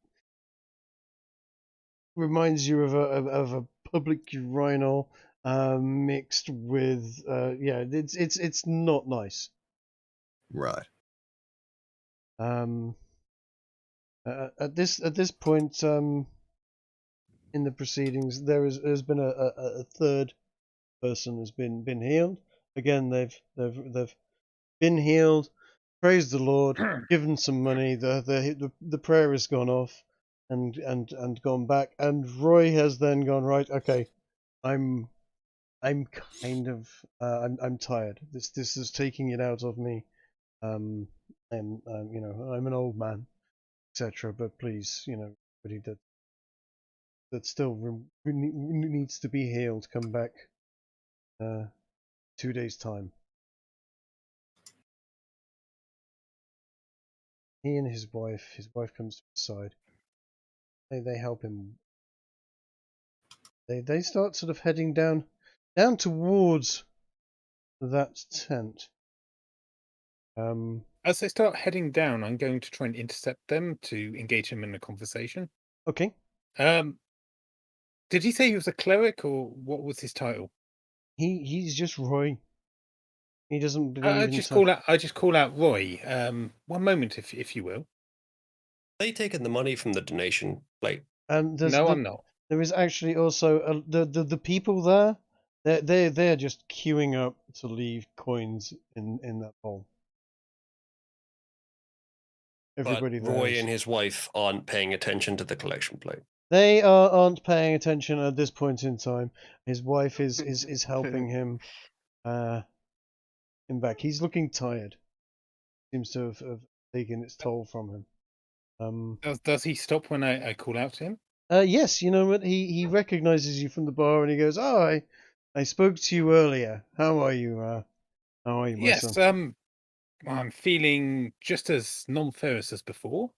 reminds you of a public urinal mixed with it's not nice. Right. At this point in the proceedings, there's been a third person has been healed. Again, they've been healed. Praise the Lord. Given some money. The prayer has gone off, and gone back. And Roy has then gone, right. Okay, I'm kind of I'm tired. This is taking it out of me. And I'm an old man, etc. But please, everybody that still needs to be healed, come back 2 days time. He and his wife comes to his side. They help him. They start sort of heading down towards that tent. As they start heading down, I'm going to try and intercept them to engage them in a conversation. Okay. Did he say he was a cleric, or what was his title? He's just Roy. He doesn't believe I in just stuff. call out Roy. One moment, if you will. They taken the money from the donation plate. And No, I'm not. there is actually also the people there. They're just queuing up to leave coins in that hole. Everybody But there Roy is. and his wife aren't paying attention to the collection plate. They aren't paying attention at this point in time. His wife is helping him back. He's looking tired. Seems to have taken its toll from him. Does he stop when I call out to him? Yes, you know what? He recognizes you from the bar and he goes, "Oh, I spoke to you earlier. How are you? How are you, my Yes, son?" I'm feeling just as non-ferrous as before.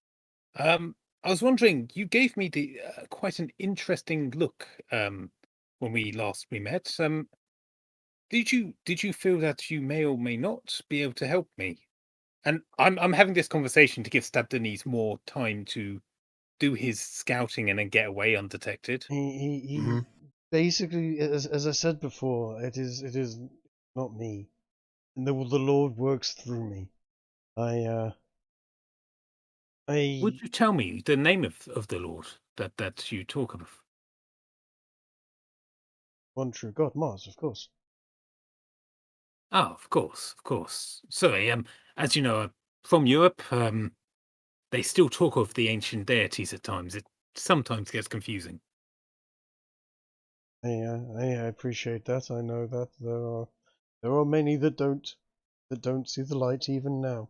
I was wondering, you gave me quite an interesting look when we met. Did you feel that you may or may not be able to help me? And I'm having this conversation to give Stabdenese more time to do his scouting and then get away undetected. He basically, as I said before, it is not me, and the Lord works through me. Would you tell me the name of the Lord that you talk of? One true God, Mars, of course. Oh, of course. Sorry, as you know, from Europe, they still talk of the ancient deities at times. It sometimes gets confusing. I appreciate that. I know that there are many that don't see the light even now.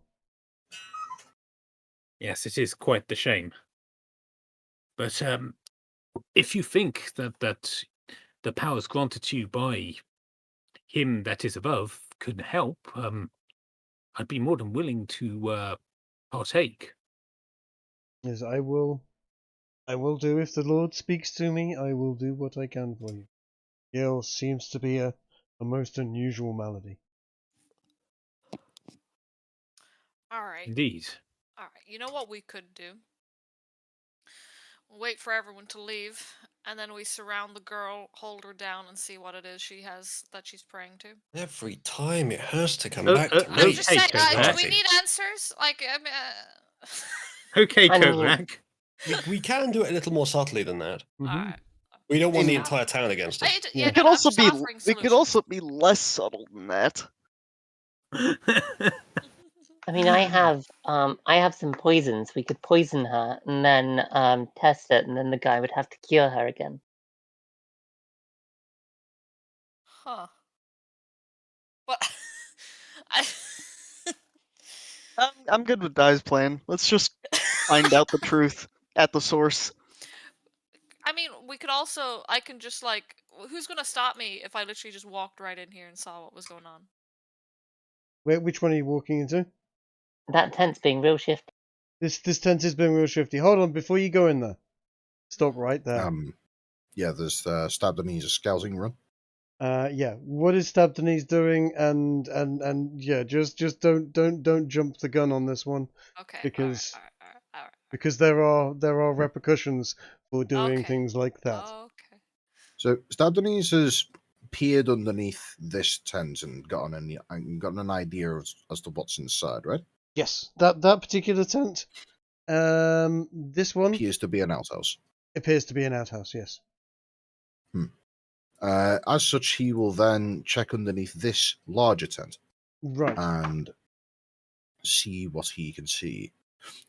Yes, it is quite the shame. But if you think that the powers granted to you by him that is above could help, I'd be more than willing to partake. Yes, I will do. If the Lord speaks to me, I will do what I can for you. Gale seems to be a most unusual malady. All right. Indeed. All right. You know what we could do? We'll wait for everyone to leave, and then we surround the girl, hold her down, and see what it is she has that she's praying to. Every time it has to come Oh, back to I'm me. just saying. Coatrack. Do we need answers? Like, I mean, Okay, I mean- Coatrack. We can do it a little more subtly than that. Mhm. all right. We don't want the Yeah. entire town against us. Yeah. We could I'm also just be offering we could solutions. also be less subtle than that. I mean, I have some poisons. We could poison her and then test it, and then the guy would have to cure her again. Huh. But I. I'm good with Dai's plan. Let's just find out the truth at the source. I mean, we could also. I can just like. Who's gonna stop me if I literally just walked right in here and saw what was going on? Which one are you walking into? That tent's being real shifty. This tent is being real shifty. Hold on, before you go in there. Stop right there. Yeah, there's Stabdenese scouting run. Yeah. What is Stabdenese doing? And yeah, just don't jump the gun on this one. Okay. Because all right. because there are repercussions for doing Okay. things like that. Okay. So Stabdenese has peered underneath this tent and gotten an idea as to what's inside, right? Yes, that particular tent. This one Appears to be an outhouse. appears to be an outhouse. Yes. As such, he will then check underneath this larger tent Right. and see what he can see.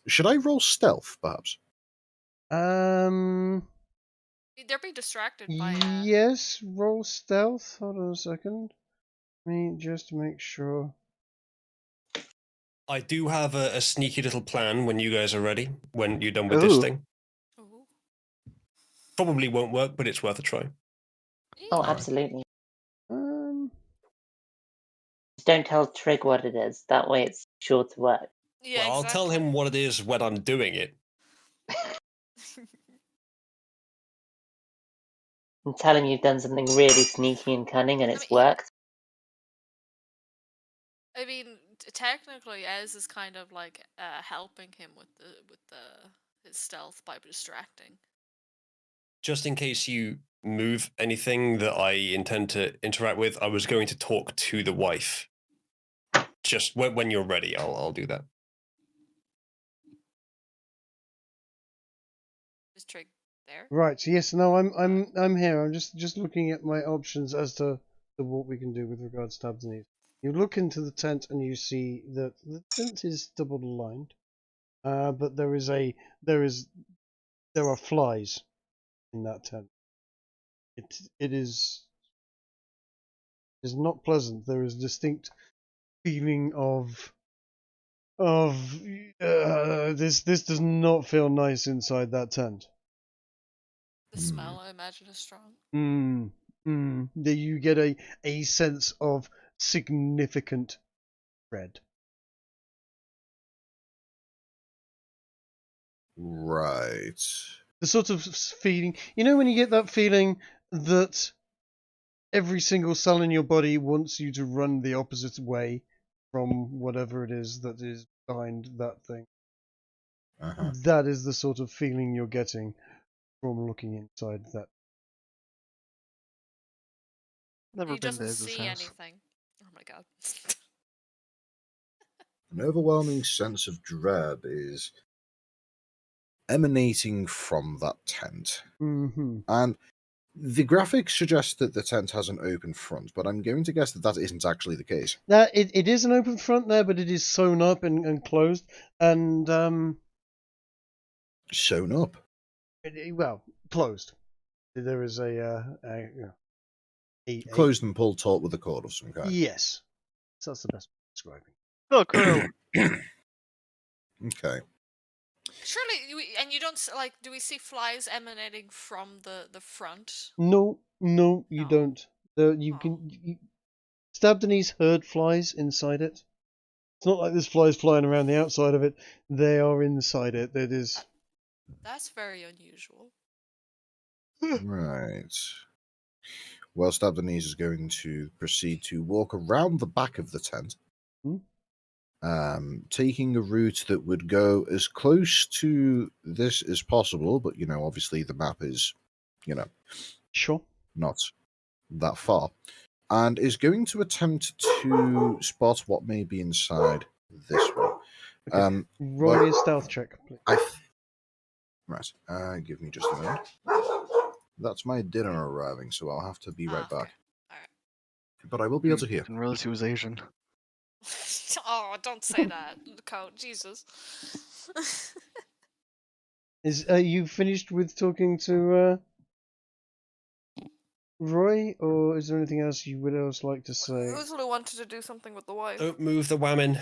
Should I roll stealth, perhaps? They're being distracted by. Yes. Roll stealth. Hold on a second. Let me just make sure. I do have a sneaky little plan when you guys are ready, when you're done with this Ooh. thing. Ooh. Probably won't work, but it's worth a try. Oh, Yeah. absolutely. Um. Just don't tell Trig what it is. That way it's sure to work. Yeah. Well, I'll tell him what it is when I'm doing it. And tell him you've done something really sneaky and cunning and it's mean, worked. I mean, technically, Ez is kind of like helping him with his stealth by distracting. Just in case you move anything that I intend to interact with, I was going to talk to the wife. Just when you're ready, I'll do that. Is Trig there. Right. Yes. No. I'm here. I'm just looking at my options as to what we can do with regards to Abdenese. You look into the tent and you see that the tent is double lined, but there are flies in that tent. It is not pleasant. There is a distinct feeling of this does not feel nice inside that tent. The smell, I imagine, is strong. You get a sense of significant dread. Right. The sort of feeling, when you get that feeling that every single cell in your body wants you to run the opposite way from whatever it is that is behind that thing. Uh-huh. That is the sort of feeling you're getting from looking inside that. Never He been doesn't to his see house. anything. Oh my god. An overwhelming sense of dread is emanating from that tent. Mm-hmm. And the graphics suggest that the tent has an open front, but I'm going to guess that that isn't actually the case. Now, it is an open front there, but it is sewn up and closed. And, Sewn up. well, closed. There is a Closed and pulled taut with a cord of some kind. Yes. So that's the best way of describing. Velcro. Okay. Surely, you don't do we see flies emanating from the front? No, you No. don't. Stabdenese heard flies inside it. It's not like there's flies flying around the outside of it. They are inside it. It is. That's very unusual. Right. Well, Stabdenese is going to proceed to walk around the back of the tent, taking a route that would go as close to this as possible, but, obviously the map is, Sure. not that far, and is going to attempt to spot what may be inside this one. Okay. Roll me a stealth check, please. Right. Give me just a minute. That's my dinner arriving, so I'll have to be right back. Alright. But I will be able to hear. Didn't realize he was Asian. Oh, don't say that, Coat. Jesus. Are you finished with talking to Roy, or is there anything else you would like to say? Uzalu wanted to do something with the wife. Don't move the whammon.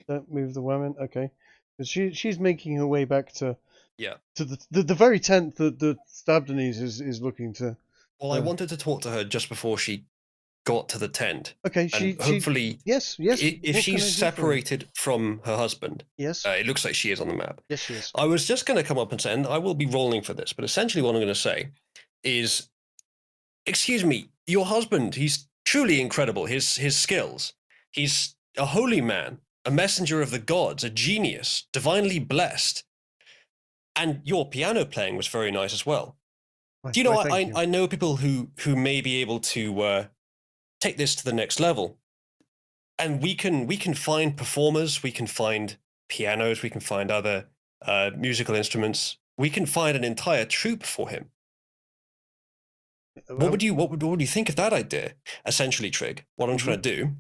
Don't move the woman. Okay, because she's making her way back to the very tent that the Stabdenese is looking to. Well, I wanted to talk to her just before she got to the tent. Okay, hopefully, yes. If she's separated from her husband, yes, it looks like she is on the map. Yes, she is. I was just going to come up and say, and I will be rolling for this, but essentially what I'm going to say is, excuse me, your husband, he's truly incredible. His skills. He's a holy man, a messenger of the gods, a genius, divinely blessed. And your piano playing was very nice as well. Do you know, I know people who may be able to take this to the next level. And we can find performers, we can find pianos, we can find other musical instruments. We can find an entire troupe for him. Well, what would you think of that idea? Essentially, Trig, what I'm trying to do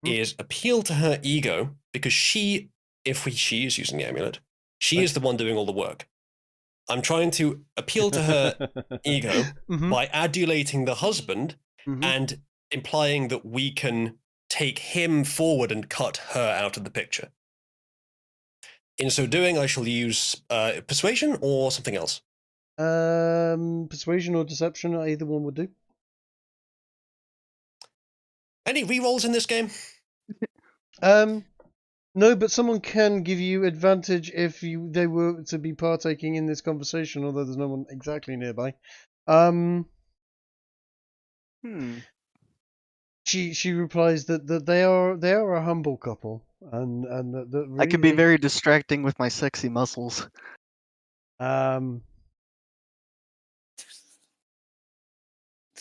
is appeal to her ego, because she is using the amulet, she is the one doing all the work. I'm trying to appeal to her ego by adulating the husband and implying that we can take him forward and cut her out of the picture. In so doing, I shall use persuasion or something else. Persuasion or deception, either one would do. Any rerolls in this game? No, but someone can give you advantage if they were to be partaking in this conversation, although there's no one exactly nearby. She replies that they are a humble couple, and that really I can be very distracting with my sexy muscles.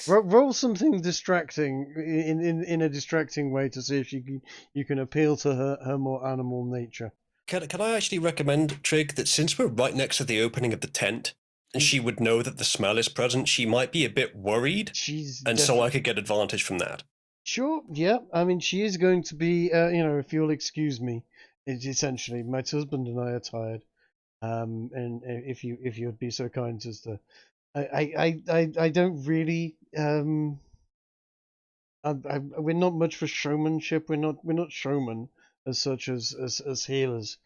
Roll something distracting in a distracting way to see if you can appeal to her more animal nature. Can I actually recommend, Trig, that since we're right next to the opening of the tent, and she would know that the smell is present, she might be a bit worried, She's and so I could get advantage from that. Sure, yeah. I mean, she is going to be, if you'll excuse me, it's essentially my husband and I are tired. And if you'd be so kind as to, I don't really, we're not much for showmanship. We're not showmen as such as healers.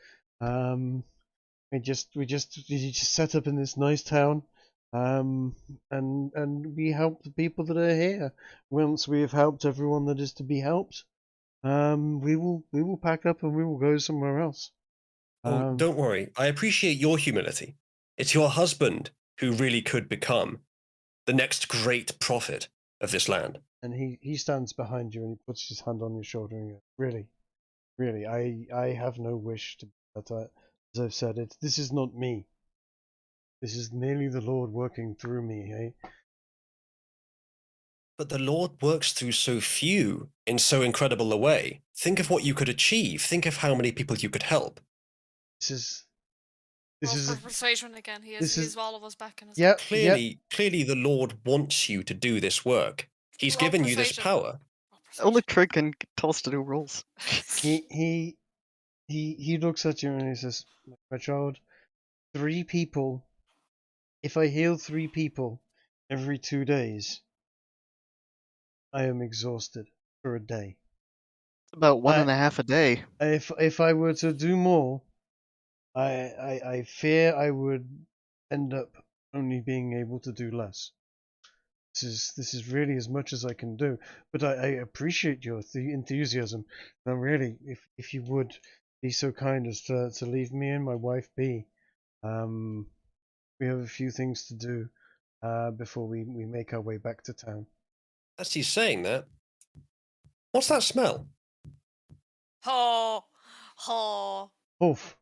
We just set up in this nice town, and we help the people that are here. Once we have helped everyone that is to be helped, we will pack up and we will go somewhere else. Oh, don't worry. I appreciate your humility. It's your husband who really could become the next great prophet of this land. And he stands behind you and he puts his hand on your shoulder and goes, really, I have no wish to, but as I've said, this is not me. This is merely the Lord working through me, eh? But the Lord works through so few in so incredible a way. Think of what you could achieve. Think of how many people you could help. This Roll is for a, persuasion again. He this has is- all of us back in his. yeah, Clearly the Lord wants you to do this work. He's Roll given you this persuasion. power. Roll persuasion. Only Craig can tell us to do rolls. He looks at you and he says, "My child, 3 people. If I heal 3 people every 2 days, I am exhausted for a day. About 1.5 a day. If I were to do more, I fear I would end up only being able to do less. This is really as much as I can do. But I appreciate your enthusiasm. Now, really, if you would be so kind as to leave me and my wife be, we have a few things to do before we make our way back to town." As he's saying that, what's that smell? Oh. Oof.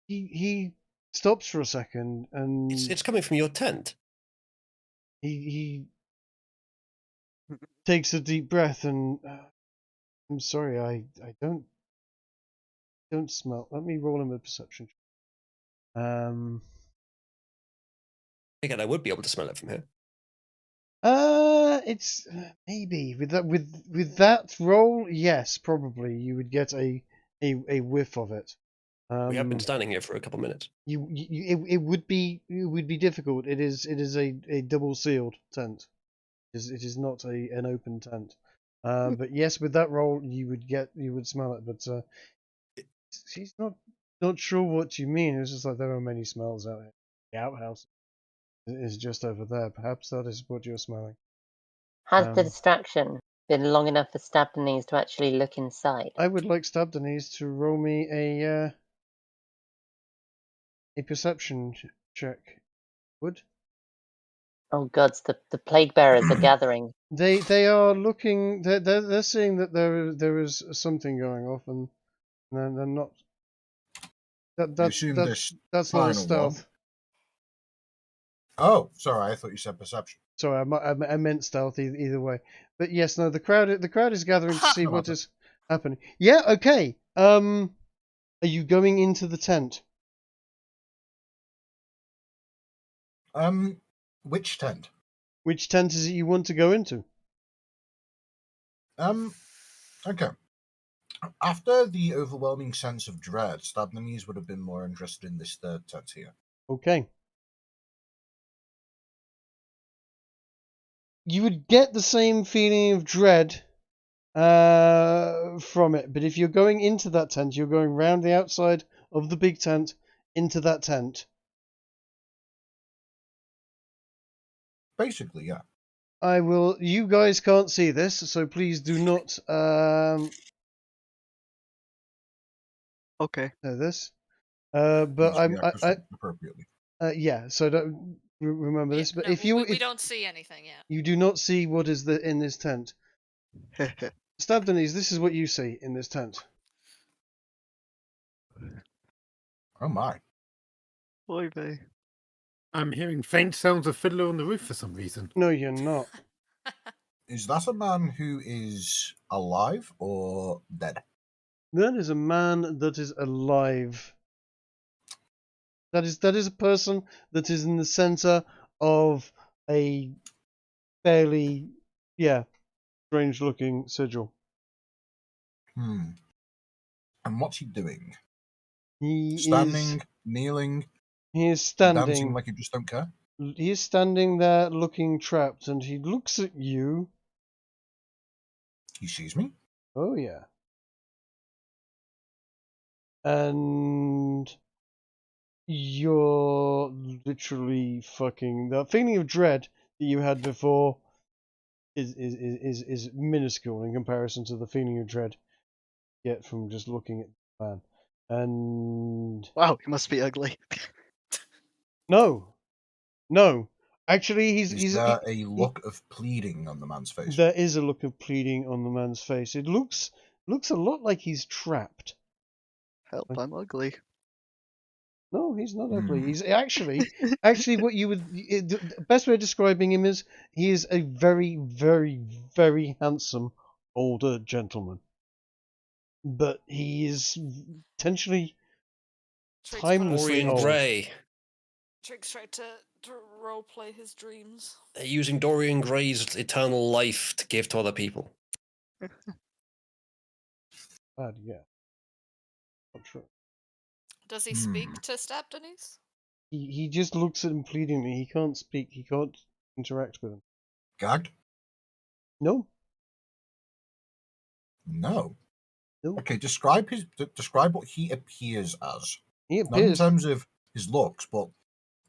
He stops for a second and It's coming from your tent. he takes a deep breath and I'm sorry, I don't smell. Let me roll him a perception. Again, I would be able to smell it from here. It's maybe with that roll, yes, probably you would get a whiff of it. We have been standing here for a couple minutes. It would be difficult. It is a double sealed tent. It is not an open tent. But yes, with that roll, you would smell it. But she's not sure what you mean. It's just like there are many smells out here. The outhouse is just over there. Perhaps that is what you're smelling. Has the distraction been long enough for Stabdenese to actually look inside? I would like Stabdenese to roll me a perception check. Would? Oh gods, the plague bearers are gathering. They are looking. They're seeing that there is something going off, and they're not. That's not a final stealth. one. Oh, sorry, I thought you said perception. Sorry, I meant stealth either way. But yes, no. The crowd is gathering to see what is happening. Yeah. Okay. Are you going into the tent? Which tent? Which tent is it you want to go into? Okay. After the overwhelming sense of dread, Stabdenese would have been more interested in this third tent here. Okay. You would get the same feeling of dread from it, but if you're going into that tent, you're going round the outside of the big tent into that tent. Basically, yeah. I will. You guys can't see this, so please do not Okay. know this. But appropriately. Yeah. So don't remember this. But No, if you we don't see anything yet. you do not see what is in this tent. Stabdenese, this is what you see in this tent. Oh my. Oy vey. I'm hearing faint sounds of Fiddler on the Roof for some reason. No, you're not. Is that a man who is alive or dead? That is a man that is alive. That is a person that is in the center of a fairly, strange-looking sigil. And what's he doing? He Standing, kneeling, is dancing standing. like you just don't care? He is standing there, looking trapped, and he looks at you. He sees me? Oh yeah. And you're literally fucking the feeling of dread that you had before is minuscule in comparison to the feeling of dread you get from just looking at the man. And Wow, he must be ugly. no, actually, Is there a look of pleading on the man's face? There is a look of pleading on the man's face. It looks a lot like he's trapped. Help, I'm ugly. No, he's not ugly. He's actually what you would. The best way of describing him is he is a very, very, very handsome older gentleman. But he is potentially Trig's put on- timelessly Dorian old. Gray. Trig's tried to roleplay his dreams. They're using Dorian Gray's eternal life to give to other people. Bad, yeah. Not true. Does he speak to Stabdenies? He just looks at him pleadingly. He can't speak. He can't interact with him. Gagged? No. No. No. Okay, describe what he appears as. He Not in appears. terms of his looks, but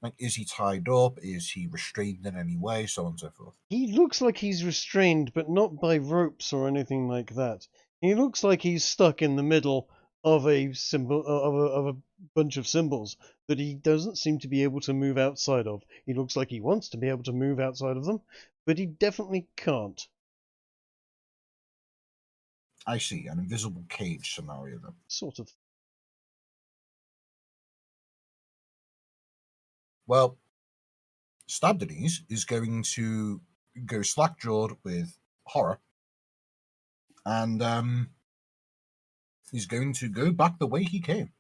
like, is he tied up? Is he restrained in any way? So on and so forth. He looks like he's restrained, but not by ropes or anything like that. He looks like he's stuck in the middle of a symbol of a bunch of symbols that he doesn't seem to be able to move outside of. He looks like he wants to be able to move outside of them, but he definitely can't. I see, an invisible cage scenario then. Sort of. Well, Stabdenies is going to go slack-jawed with horror, and he's going to go back the way he came.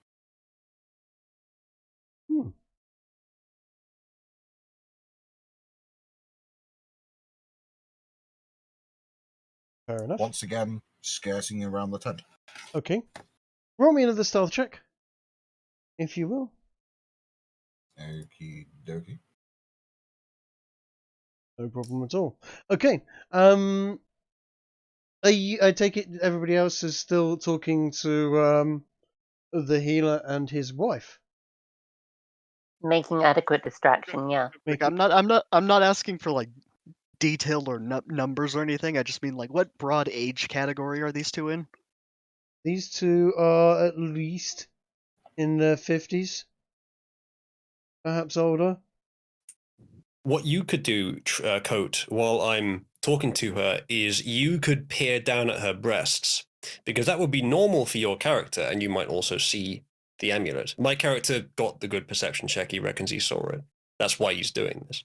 Fair enough. Once again, skirting around the tent. Okay. Roll me another stealth check, if you will. Okie dokie. No problem at all. Okay. I take it everybody else is still talking to the healer and his wife. Making adequate distraction, yeah. Like, I'm not asking for like detail or numbers or anything. I just mean like, what broad age category are these two in? These two are at least in their 50s, perhaps older. What you could do, Coat, while I'm talking to her, is you could peer down at her breasts, because that would be normal for your character, and you might also see the amulet. My character got the good perception check. He reckons he saw it. That's why he's doing this.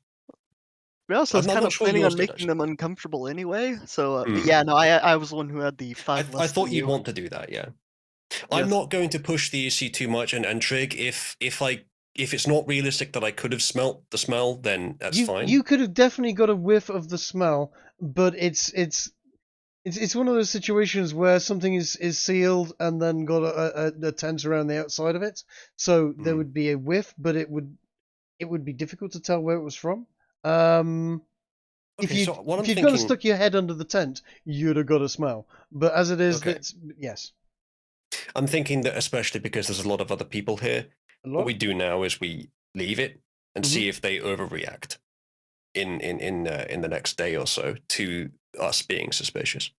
We also was I'm kind not of sure planning yours on did, making them uncomfortable anyway. So Hmm. yeah, no, I was the one who had the five less I thought than you'd you. want to do that, yeah. I'm Yes. not going to push the issue too much, and Trig, if it's not realistic that I could have smelt the smell, then that's fine. You could have definitely got a whiff of the smell, but it's one of those situations where something is sealed and then got a tent around the outside of it. So there would be a whiff, but it would be difficult to tell where it was from. If Okay, you'd so what I'm gone and thinking- stuck your head under the tent, you'd have got a smell. But as it is, Okay. yes. I'm thinking that especially because there's a lot of other people here, what we do now is we leave it and see if they overreact in the next day or so to us being suspicious.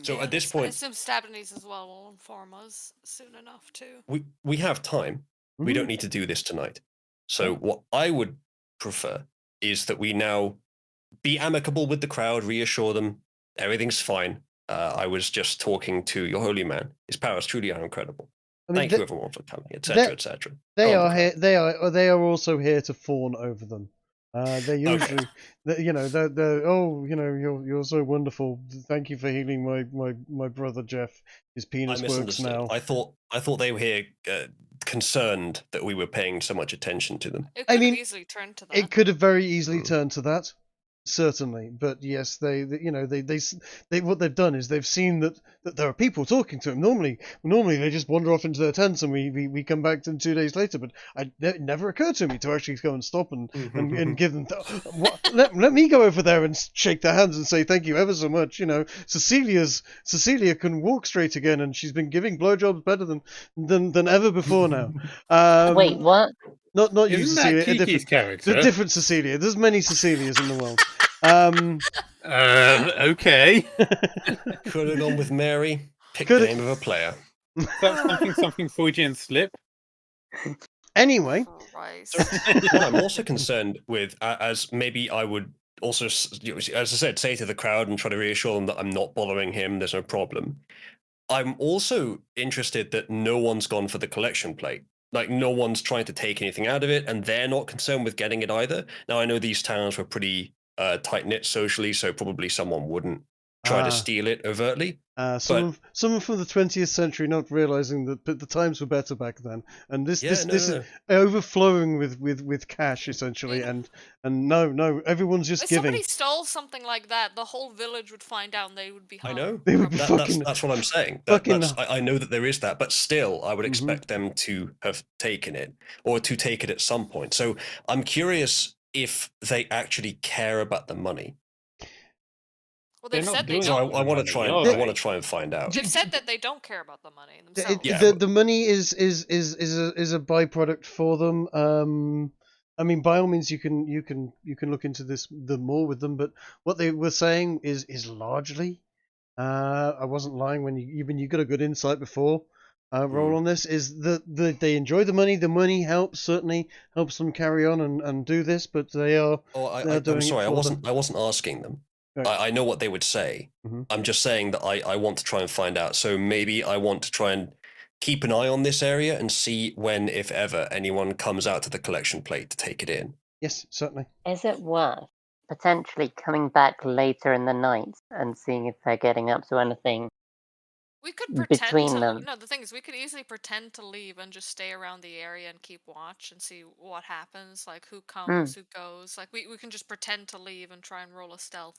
So at this I point, assume Stabdenies as well will inform us soon enough too. we have time. We don't need to do this tonight. So what I would prefer is that we now be amicable with the crowd, reassure them everything's fine. I was just talking to your holy man. His powers truly are incredible. I mean, Thank you everyone for coming, etc., etc. They are here. They are also here to fawn over them. They're usually, they're you're so wonderful. Thank you for healing my brother Jeff. His penis I works misunderstood. now. I thought they were here concerned that we were paying so much attention to them. It I could mean, have easily turned to that. It could have very easily turned to that, certainly. But yes, they what they've done is they've seen that there are people talking to him. Normally they just wander off into their tents and we come back to them 2 days later. But it never occurred to me to actually go and stop and give them. Let me go over there and shake their hands and say thank you ever so much. Cecilia can walk straight again, and she's been giving blowjobs better than ever before now. Wait, what? Not you, Isn't Cecilia. that Kiki's character? A different Cecilia. There's many Cecilias in the world. Okay. Could have gone with Mary. Pick Could the it- name of a player. That's something Freudian slip. Anyway, Christ. What I'm also concerned with, as maybe I would also, as I said, say to the crowd and try to reassure them that I'm not bothering him, there's no problem. I'm also interested that no one's gone for the collection plate. Like, no one's trying to take anything out of it, and they're not concerned with getting it either. Now, I know these towns were pretty tight-knit socially, so probably someone wouldn't try to steal it overtly. someone from the 20th century not realizing that the times were better back then, and this is overflowing with cash essentially, Yeah. and no, everyone's just If giving. somebody stole something like that, the whole village would find out and they would be I hung. know. They would be probably. That's what I'm saying. I know that there is that, but still, I would expect them to have taken it, or to take it at some point. So I'm curious if they actually care about the money. Well, they've They're not said they doing So don't. I want to money, try. are I they? want to try and find out. They've said that they don't care about the money themselves. Yeah. The money is a byproduct for them. I mean, by all means, you can look into this more with them. But what they were saying is largely, I wasn't lying when you got a good insight before. Roll on this is that they enjoy the money. The money certainly helps them carry on and do this. But they are. Oh, They're doing I'm it sorry. I for wasn't asking them. Right. I know what they would say. Mhm. I'm just saying that I want to try and find out. So maybe I want to try and keep an eye on this area and see when, if ever, anyone comes out to the collection plate to take it in. Yes, certainly. Is it worth potentially coming back later in the night and seeing if they're getting up to anything? We could pretend Between to. them. No, the thing is, we could easily pretend to leave and just stay around the area and keep watch and see what happens. Like who comes, who goes. Like we can just pretend to leave and try and roll a stealth.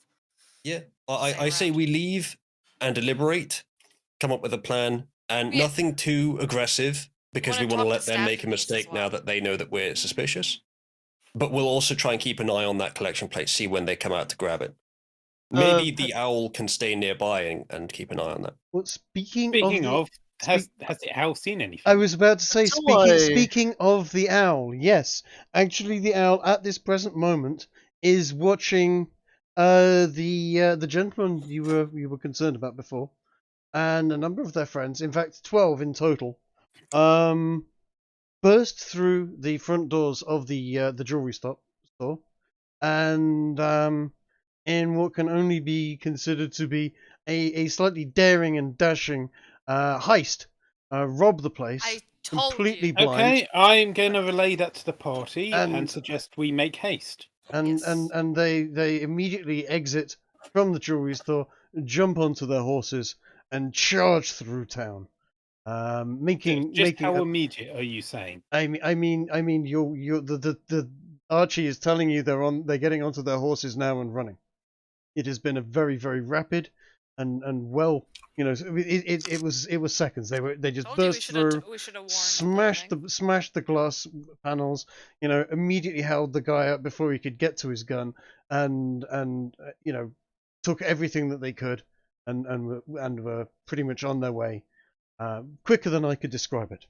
Yeah, Stay I say around. we leave and deliberate, come up with a plan, and Yeah. nothing too aggressive because we Wanna want to talk let to them make a Stabbies as mistake now well. that they know that we're suspicious. But we'll also try and keep an eye on that collection plate, see when they come out to grab it. Maybe the owl can stay nearby and keep an eye on that. Well, speaking Speaking has the owl seen anything? I was about to say, Until speaking of the owl, yes. Actually, the owl at this present moment is watching the gentleman you were concerned about before, and a number of their friends, in fact 12 in total, burst through the front doors of the jewelry store, and in what can only be considered to be a slightly daring and dashing heist, rob the place. I told completely you. blind. Okay, I'm going to relay that to the party and And- suggest we make haste. And Yes. and they immediately exit from the jewelry store, jump onto their horses, and charge through town. Making How a- immediate are you saying? I mean, you're the Archie is telling you they're getting onto their horses now and running. It has been a very, very rapid and well, it was seconds. They just Told you burst through, we should have warned. smashed the glass panels. Immediately held the guy up before he could get to his gun, and took everything that they could, and were pretty much on their way, quicker than I could describe it.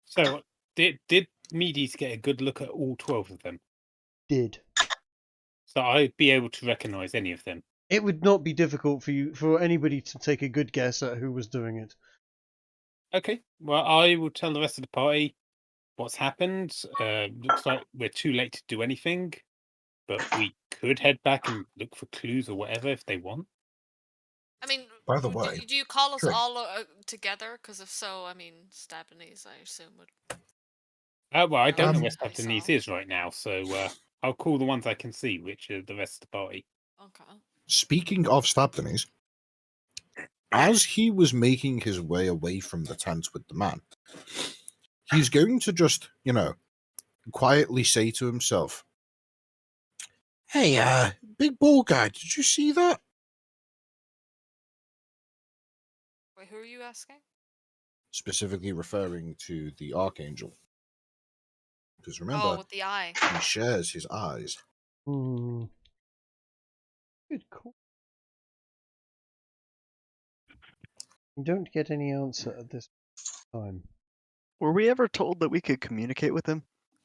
So, did Medes get a good look at all 12 of them? Did. So I'd be able to recognise any of them. It would not be difficult for anybody to take a good guess at who was doing it. Okay, well, I will tell the rest of the party what's happened. Looks like we're too late to do anything, but we could head back and look for clues or whatever if they want. I mean, By the way, do you call us sure. all together? Because if so, I mean, Stabbanese, I assume would. Well, I don't know Um, where Stabdenese so- is right now, so I'll call the ones I can see, which are the rest of the party. Okay. Speaking of Stabdenese, as he was making his way away from the tent with the man, he's going to just, quietly say to himself, "Hey, big ball guy, did you see that?" Wait, who are you asking? Specifically referring to the Archangel. Because Oh, remember, with the eye. he shares his eyes. Hmm. Good call. You don't get any answer at this time. Were we ever told that we could communicate with him?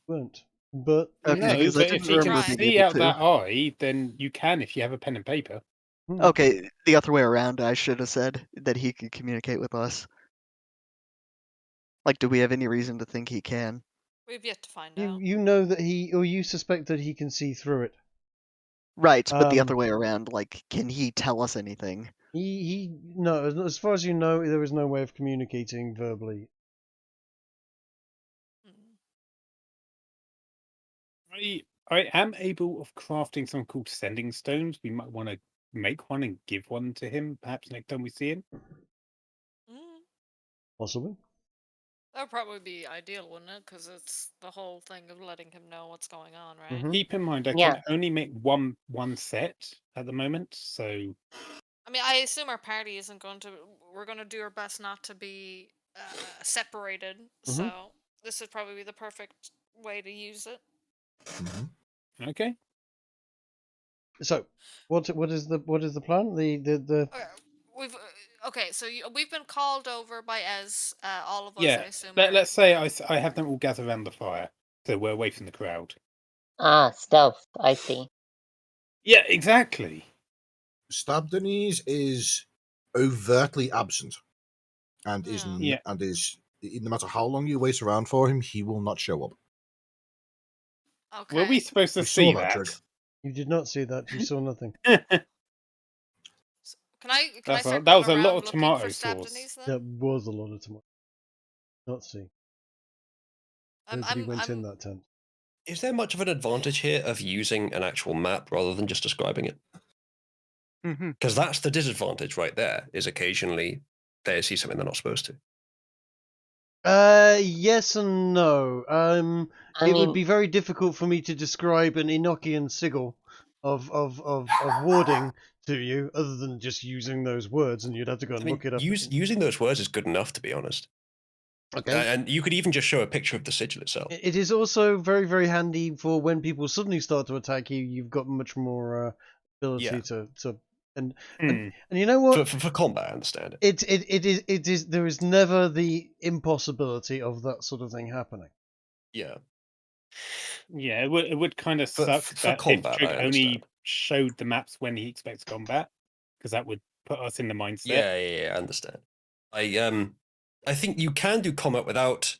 Weren't. But Okay, No, because I but if didn't he can remember Right. being see able out to. that eye, then you can if you have a pen and paper. Okay, the other way around. I should have said that he could communicate with us. Like, do we have any reason to think he can? We've yet to find You out. you know that you suspect that he can see through it. Right, but the Um, other way around. Like, can he tell us anything? No, as far as you know, there is no way of communicating verbally. Hmm. I am able of crafting something called sending stones. We might want to make one and give one to him, perhaps next time we see him. Mm. Possibly. That would probably be ideal, wouldn't it? Because it's the whole thing of letting him know what's going on, right? Mhm. Keep in mind, I Yeah. can only make one set at the moment, so I mean, I assume our party isn't going to. We're going to do our best not to be separated. So this would probably be the perfect way to use it. okay. So, what is the plan? The Okay, okay. So we've been called over by Ez. All of us, Yeah, I assume. let's say I have them all gather around the fire, so we're away from the crowd. Ah, stealth. I see. Yeah, exactly. Stabdenese is overtly absent, and Yeah. is no matter how long you wait around for him, he will not show up. Okay. Were we supposed to You see saw that, that? Trig. You did not see that. You saw nothing. Can I That start was going a lot around of looking tomato for sauce. Stabdenese then? That was a lot of tomato. Not see. Nobody went in that tent. Is there much of an advantage here of using an actual map rather than just describing it? Mm-hmm. Because that's the disadvantage right there, is occasionally they see something they're not supposed to. Yes and no. I It would mean, be very difficult for me to describe an Enochian sigil of warding to you, other than just using those words, and you'd have to go and look it up. Using those words is good enough, to be honest. Okay. And you could even just show a picture of the sigil itself. It is also very, very handy for when people suddenly start to attack you. You've got much more ability Yeah. to and you know what? For combat, I understand it. It is there is never the impossibility of that sort of thing happening. Yeah. Yeah, it would kind of For suck that combat, if Trig I only understand. showed the maps when he expects combat, because that would put us in the mindset. Yeah, I understand. I think you can do combat without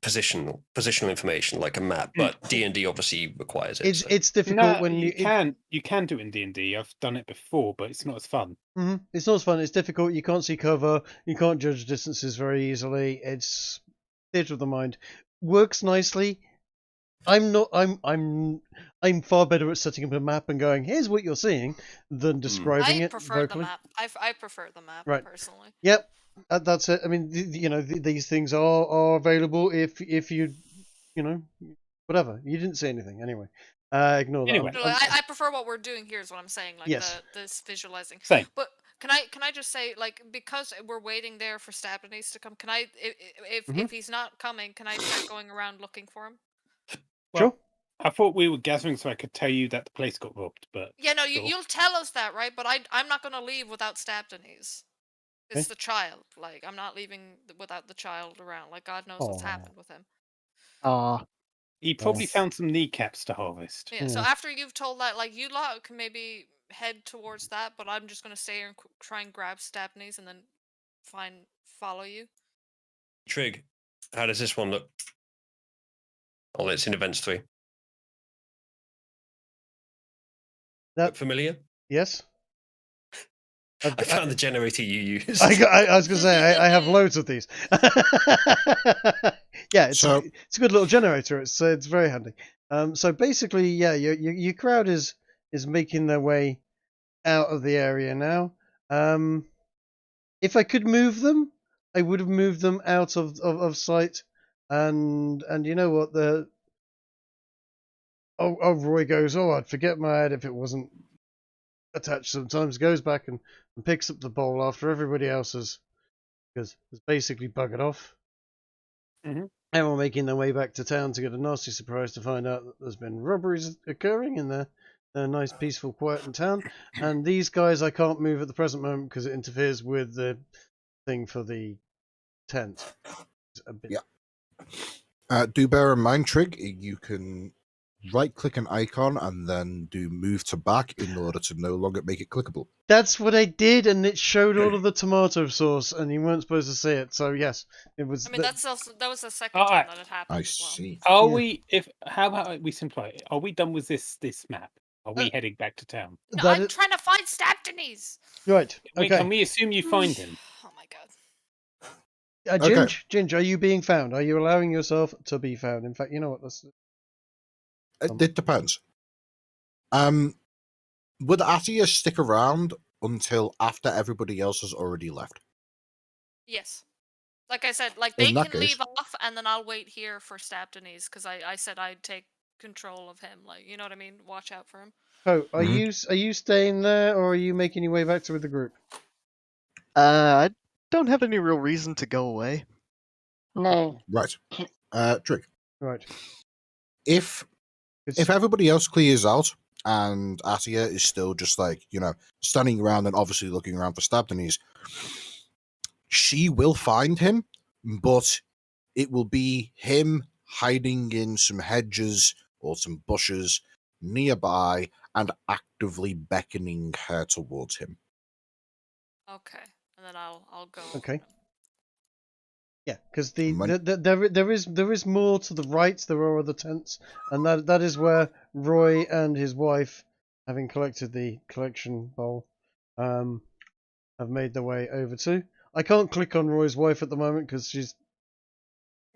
positional information like a map, but D&D obviously requires it. It's difficult No, when you can do it in D&D. I've done it before, but it's not as fun. It's not as fun. It's difficult. You can't see cover. You can't judge distances very easily. It's theatre of the mind. Works nicely. I'm far better at setting up a map and going, here's what you're seeing, than describing I it prefer vocally. the map. I prefer the map personally. Yep, that's it. I mean, these things are available if you whatever. You didn't say anything anyway. Ignore that. Anyway. No, I prefer what we're doing here is what I'm saying, like Yes. this visualizing. Same. But can I just say, like, because we're waiting there for Stabdenese to come, can I if he's not coming, can I start going around looking for him? Sure. I thought we were gathering so I could tell you that the place got robbed, but Yeah, no, sure. you'll tell us that, right? But I'm not gonna leave without Stabdenese. It's Okay. the child. Like, I'm not leaving without the child around. Like, God knows what's happened with him. He probably found some kneecaps to harvest. Yeah. So after you've told that, like, you lot can maybe head towards that, but I'm just gonna stay here and try and grab Stabdenese and then follow you. Trig, how does this one look? Oh, it's in Events 3. That Look familiar? yes. I found the generator you use. I was going to say I have loads of these. Yeah, it's a good little generator. It's very handy. So basically, yeah, your crowd is making their way out of the area now. If I could move them, I would have moved them out of sight And you know what? Roy goes, oh, I'd forget my head if it wasn't attached sometimes, goes back and picks up the bowl after everybody else has basically buggered off. Mhm. Everyone making their way back to town to get a nasty surprise to find out that there's been robberies occurring in their nice, peaceful, quiet town. And these guys I can't move at the present moment because it interferes with the thing for the tent. It's a bit... Yeah. Do bear in mind, Trig, you can right-click an icon and then do move to back in order to no longer make it clickable. That's what I did, and it showed all of the tomato sauce, and you weren't supposed to see it. So yes, it was. I mean, that was the second Alright. time that it happened I as well. see. Are Yeah. we? How about we simplify it? Are we done with this map? Are we heading back to town? No, That I'm is- trying to find Stabdenese. Right. Wait, Okay. can we assume you find him? Oh my god. Ginge, are you being found? Are you allowing yourself to be found? In fact, you know what? It depends. Would Atia stick around until after everybody else has already left? Yes. Like I said, like they In that can leave case- off, and then I'll wait here for Stabdenese because I said I'd take control of him. Like, you know what I mean? Watch out for him. Oh, are Mhm. you staying there, or are you making your way back to with the group? I don't have any real reason to go away. No. Right. Trig, Right. if everybody else clears out and Atia is still just like, standing around and obviously looking around for Stabdenese, she will find him, but it will be him hiding in some hedges or some bushes nearby and actively beckoning her towards him. Okay, and then I'll go. Okay. Yeah, because Mon- there is more to the right. There are other tents, and that is where Roy and his wife, having collected the collection bowl, have made their way over to. I can't click on Roy's wife at the moment because she's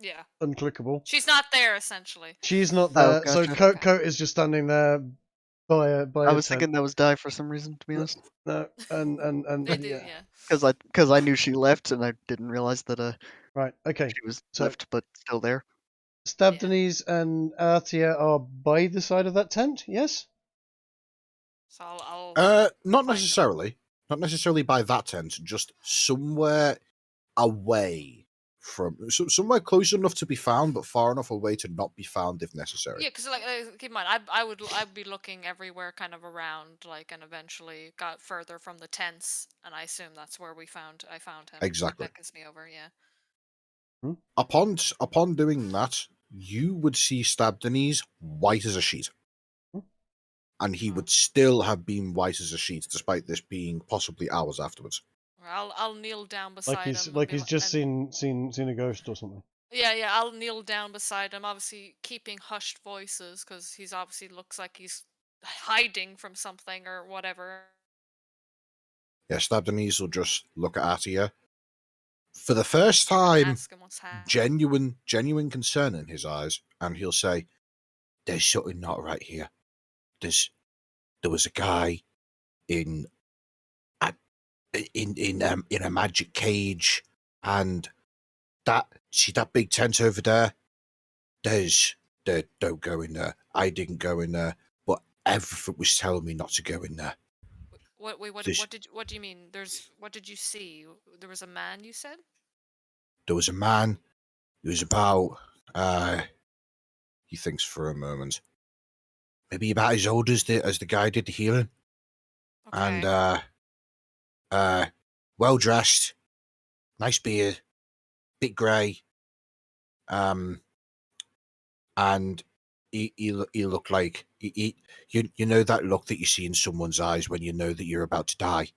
Yeah, unclickable. she's not there essentially. She's not Oh, there, so gotcha. Coat is just standing there by a I was tent. thinking that was Die for some reason, to be honest. No, and They do, yeah. yeah. Because I knew she left and I didn't realize that Right, okay. she was So- left but still there. Stabdenese and Artia are by the side of that tent, yes? So I'll Not find them. necessarily. Not necessarily by that tent, just somewhere away from, somewhere close enough to be found, but far enough away to not be found if necessary. Yeah, because like keep in mind, I'd be looking everywhere, kind of around, like, and eventually got further from the tents, and I assume that's where I found him. Exactly. That beckons me over, yeah. Upon doing that, you would see Stabdenese white as a sheet. And he would still have been white as a sheet, despite this being possibly hours afterwards. I'll kneel down beside Like he's him. like and be he's just and- seen a ghost or something. Yeah, I'll kneel down beside him, obviously keeping hushed voices, because he's obviously looks like he's hiding from something or whatever. Yeah, Stabdenese will just look at Atia. For the first time, Ask him what's happening. genuine concern in his eyes, and he'll say, "There's something not right here. There was a guy in a magic cage, and that big tent over there. Don't go in there. I didn't go in there, but everything was telling me not to go in there." Wait, what do you mean? What did you see? There was a man, you said? There was a man. He was about. He thinks for a moment. Maybe about as old as the guy did the healing, Okay. and well dressed, nice beard, bit grey, and he looked like you know that look that you see in someone's eyes when you know that you're about to die.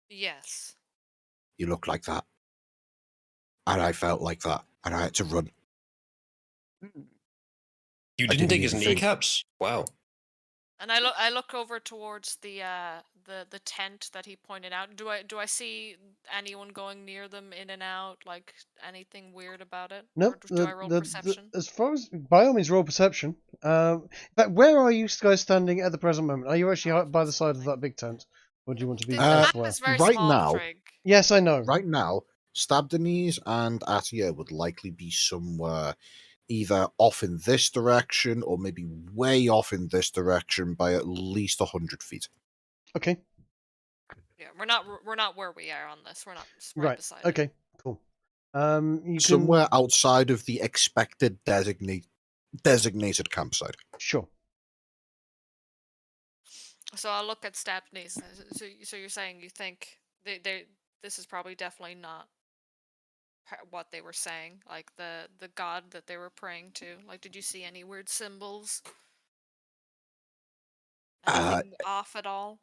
Yes. You look like that, and I felt like that, and I had to run. You I didn't didn't dig his even think. kneecaps? Wow. And I look over towards the tent that he pointed out. Do I see anyone going near them, in and out, like anything weird about it? No, Or do I roll perception? as far as by all means roll perception. But where are you guys standing at the present moment? Are you actually by the side of that big tent, or do you want to be The map elsewhere? is very Right small, now- Trig. Yes, I know. Right now, Stabdenese and Atia would likely be somewhere either off in this direction or maybe way off in this direction by at least 100 feet. Okay. Yeah, we're not where we are on this. We're not right, Right. beside it. Okay. Cool. You Somewhere can outside of the expected designated campsite. sure. So I'll look at Stepney's. So you're saying you think this is probably definitely not what they were saying, like the god that they were praying to. Like, did you see any weird symbols? Anything off at all?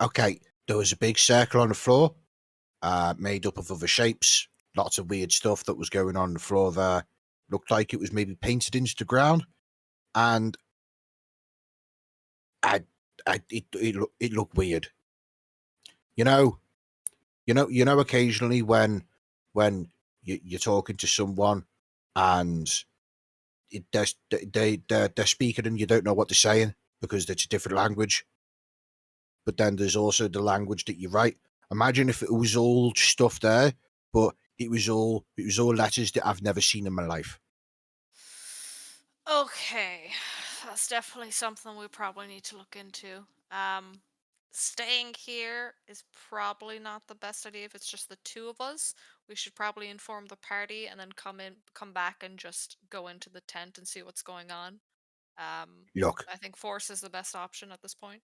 Okay, there was a big circle on the floor, made up of other shapes. Lots of weird stuff that was going on the floor there. Looked like it was maybe painted into the ground, and it looked weird. You know, occasionally when you're talking to someone and they're speaking and you don't know what they're saying because it's a different language. But then there's also the language that you write. Imagine if it was all stuff there, but it was all letters that I've never seen in my life. Okay, that's definitely something we probably need to look into. Staying here is probably not the best idea if it's just the two of us. We should probably inform the party and then come back and just go into the tent and see what's going on. Look, I think force is the best option at this point.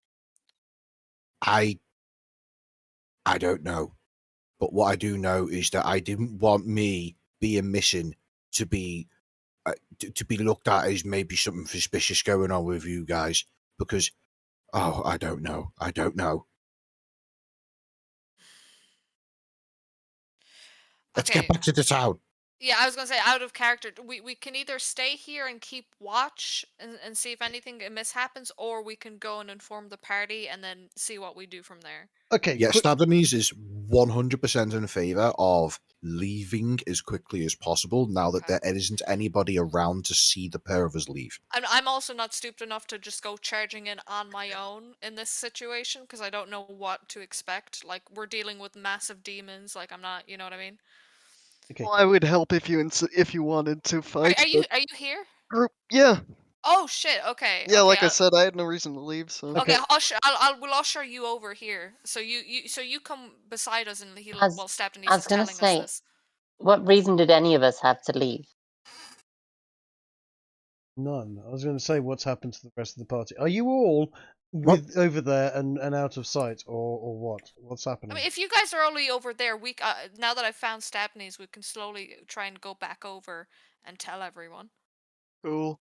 I don't know, but what I do know is that I didn't want me being missing to be looked at as maybe something suspicious going on with you guys, because I don't know. Let's get Okay. back to the town. Yeah, I was gonna say out of character. We can either stay here and keep watch and see if anything amiss happens, or we can go and inform the party and then see what we do from there. Okay. Yeah, Stabdenese is 100% in favour of leaving as quickly as possible now that Okay. there isn't anybody around to see the pair of us leave. I'm also not stupid enough to just go charging in on my own in this situation because I don't know what to expect. Like, we're dealing with massive demons. Like, I'm not, you know what I mean? Okay. Well, I would help if you wanted to fight. Are you but here? group? Yeah, Oh shit. Okay. yeah. Okay. Like I said, I had no reason to leave. So Okay, Okay. we'll usher you over here. So you come beside us and he'll As- well Stephanie's I was is gonna telling us say, this. what reason did any of us have to leave? None. I was going to say what's happened to the rest of the party. Are you all with over there and out of sight, or what? What's happening? I mean, if you guys are only over there, now that I've found Stephanie's, we can slowly try and go back over and tell everyone. cool.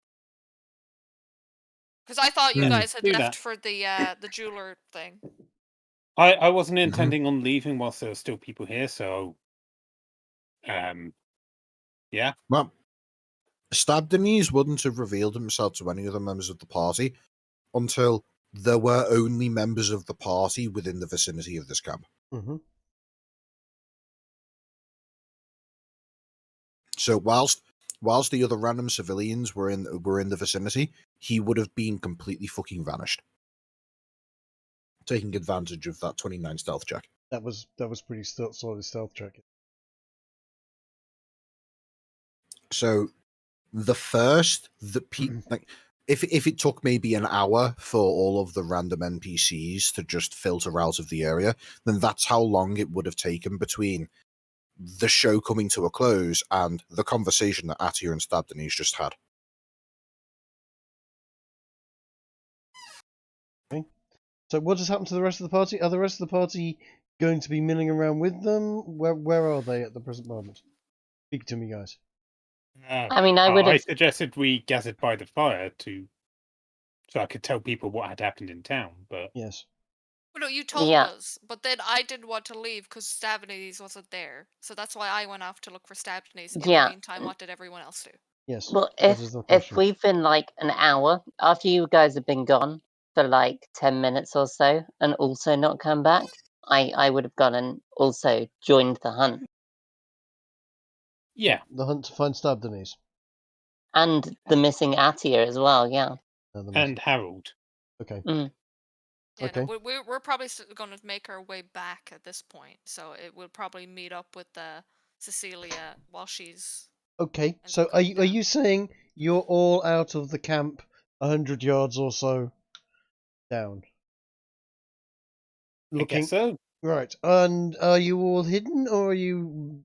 Because I thought you guys had do left that. for the jeweler thing. I wasn't intending on leaving whilst there were still people here, so yeah. Well, Stabdenese wouldn't have revealed himself to any of the members of the party until there were only members of the party within the vicinity of this camp. Mm-hmm. So whilst the other random civilians were in the vicinity, he would have been completely fucking vanished, taking advantage of that 29 stealth check. That was pretty solid stealth check. So like if it took maybe an hour for all of the random NPCs to just filter out of the area, then that's how long it would have taken between the show coming to a close and the conversation that Atia and Stabdenese just had. Okay. So what has happened to the rest of the party? Are the rest of the party going to be milling around with them? Where are they at the present moment? Speak to me, guys. I mean, I would I have. suggested we gathered by the fire so I could tell people what had happened in town, but Yes. Well, no, you told Yeah. us, but then I didn't want to leave because Stephanie's wasn't there. So that's why I went off to look for Stephanie's. In the Yeah. meantime, what did everyone else do? Yes. Well, That is the if question. we've been like an hour after you guys have been gone for like 10 minutes or so and also not come back, I would have gone and also joined the hunt. yeah. The hunt to find Stabdenese. And the missing Atia as well, yeah. The And Harold. Okay. Mm. Yeah, Okay. no, we're probably going to make our way back at this point, so it will probably meet up with Cecilia while she's. Okay. ends up So are coming you are down. you saying you're all out of the camp 100 yards or so down? I Looking guess so. right. And are you all hidden, or are you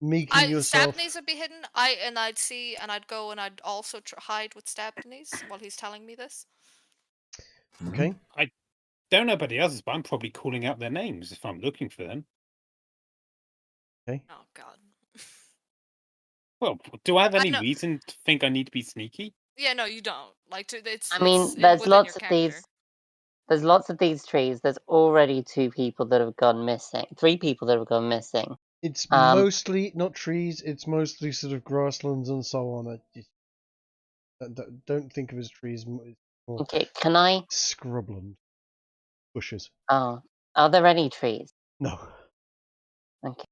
making yourself? Stabney's would be hidden. I'd go and I'd also hide with Stabney's while he's telling me this. Okay. Don't know about the others, but I'm probably calling out their names if I'm looking for them. Okay. Oh God. Well, do I have I any know- reason to think I need to be sneaky? Yeah, no, you don't. Like, it's. I mean, it's there's within lots your of character. these. There's lots of these trees. There's already 2 people that have gone missing. 3 people that have gone missing. It's Um, mostly not trees. It's mostly sort of grasslands and so on. Don't think of as trees. It's more Okay, can I? scrubland, bushes. Oh, are there any trees? No. Okay.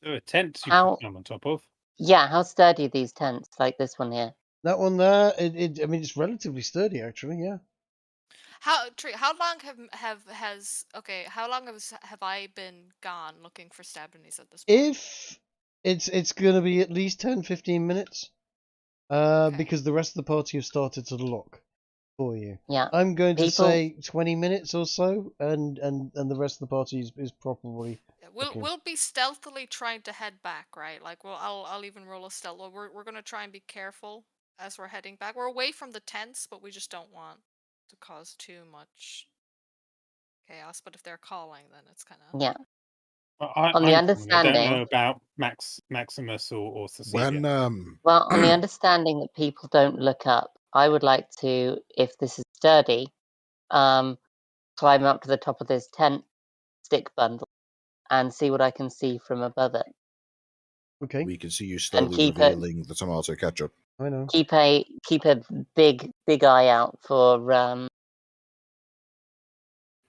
There are tents you How? can climb on top of. Yeah, how sturdy are these tents? Like this one here. That one there, I mean, it's relatively sturdy, actually. Yeah. How long have I been gone looking for Stabney's at this point? If it's gonna be at least 10-15 minutes, Okay. because the rest of the party have started to look for you. Yeah. I'm going to People- say 20 minutes or so, and the rest of the party is probably. Yeah, Okay. we'll be stealthily trying to head back, right? Like, I'll even roll a stealth. Well, we're gonna try and be careful as we're heading back. We're away from the tents, but we just don't want to cause too much chaos. But if they're calling, then it's kind of. Yeah. I On the don't understanding- know about Maximus or Cecilia. Well, on the understanding that people don't look up, I would like to, if this is sturdy, climb up to the top of this tent stick bundle and see what I can see from above it. Okay. We can see you slowly keep it- revealing the tomato ketchup. I know. Keep a big eye out for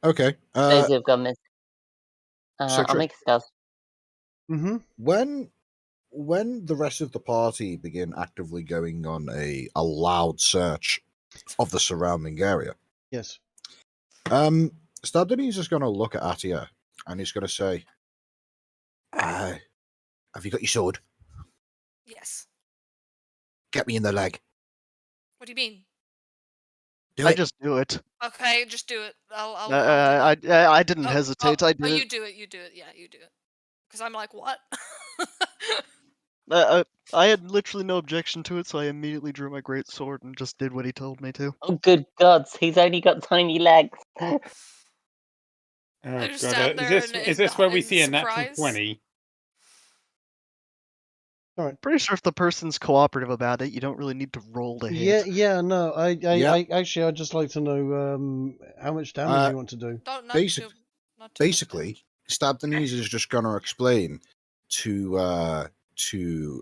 Okay. those who have gone missing. so I'll Trick, make a stealth. Mm-hmm. when the rest of the party begin actively going on a loud search of the surrounding area, Yes. Stabdeni's just going to look at Atia and he's going to say, "Have you got your sword? Yes. Get me in the leg. What do you mean? Do I it." just do it. Okay, just do it. I'll do I didn't Oh, hesitate. oh, I did oh, it. you do it. You do it. Yeah, you do it. Because I'm like, what? I had literally no objection to it, so I immediately drew my great sword and just did what he told me to. Oh, good gods, he's only got tiny legs. Oh, I just God, stand there is this where we in see a natural surprise. 20? Pretty sure if the person's cooperative about it, you don't really need to roll to Yeah. hit. Yeah. No. Yeah. I actually, I'd just like to know how much damage you want to do. Don't, not Basic- too, not too much Basically, damage. Stabdeni's is just going to explain to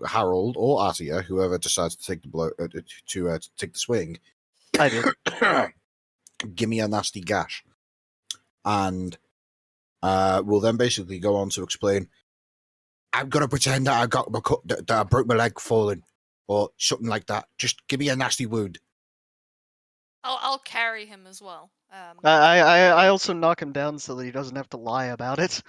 Harold or Atia, whoever decides to take the blow, to take the swing. I did. Give me a nasty gash, and we'll then basically go on to explain. I'm gonna pretend that I got my that I broke my leg falling, or something like that. Just give me a nasty wound. I'll carry him as well. I also knock him down so that he doesn't have to lie about it.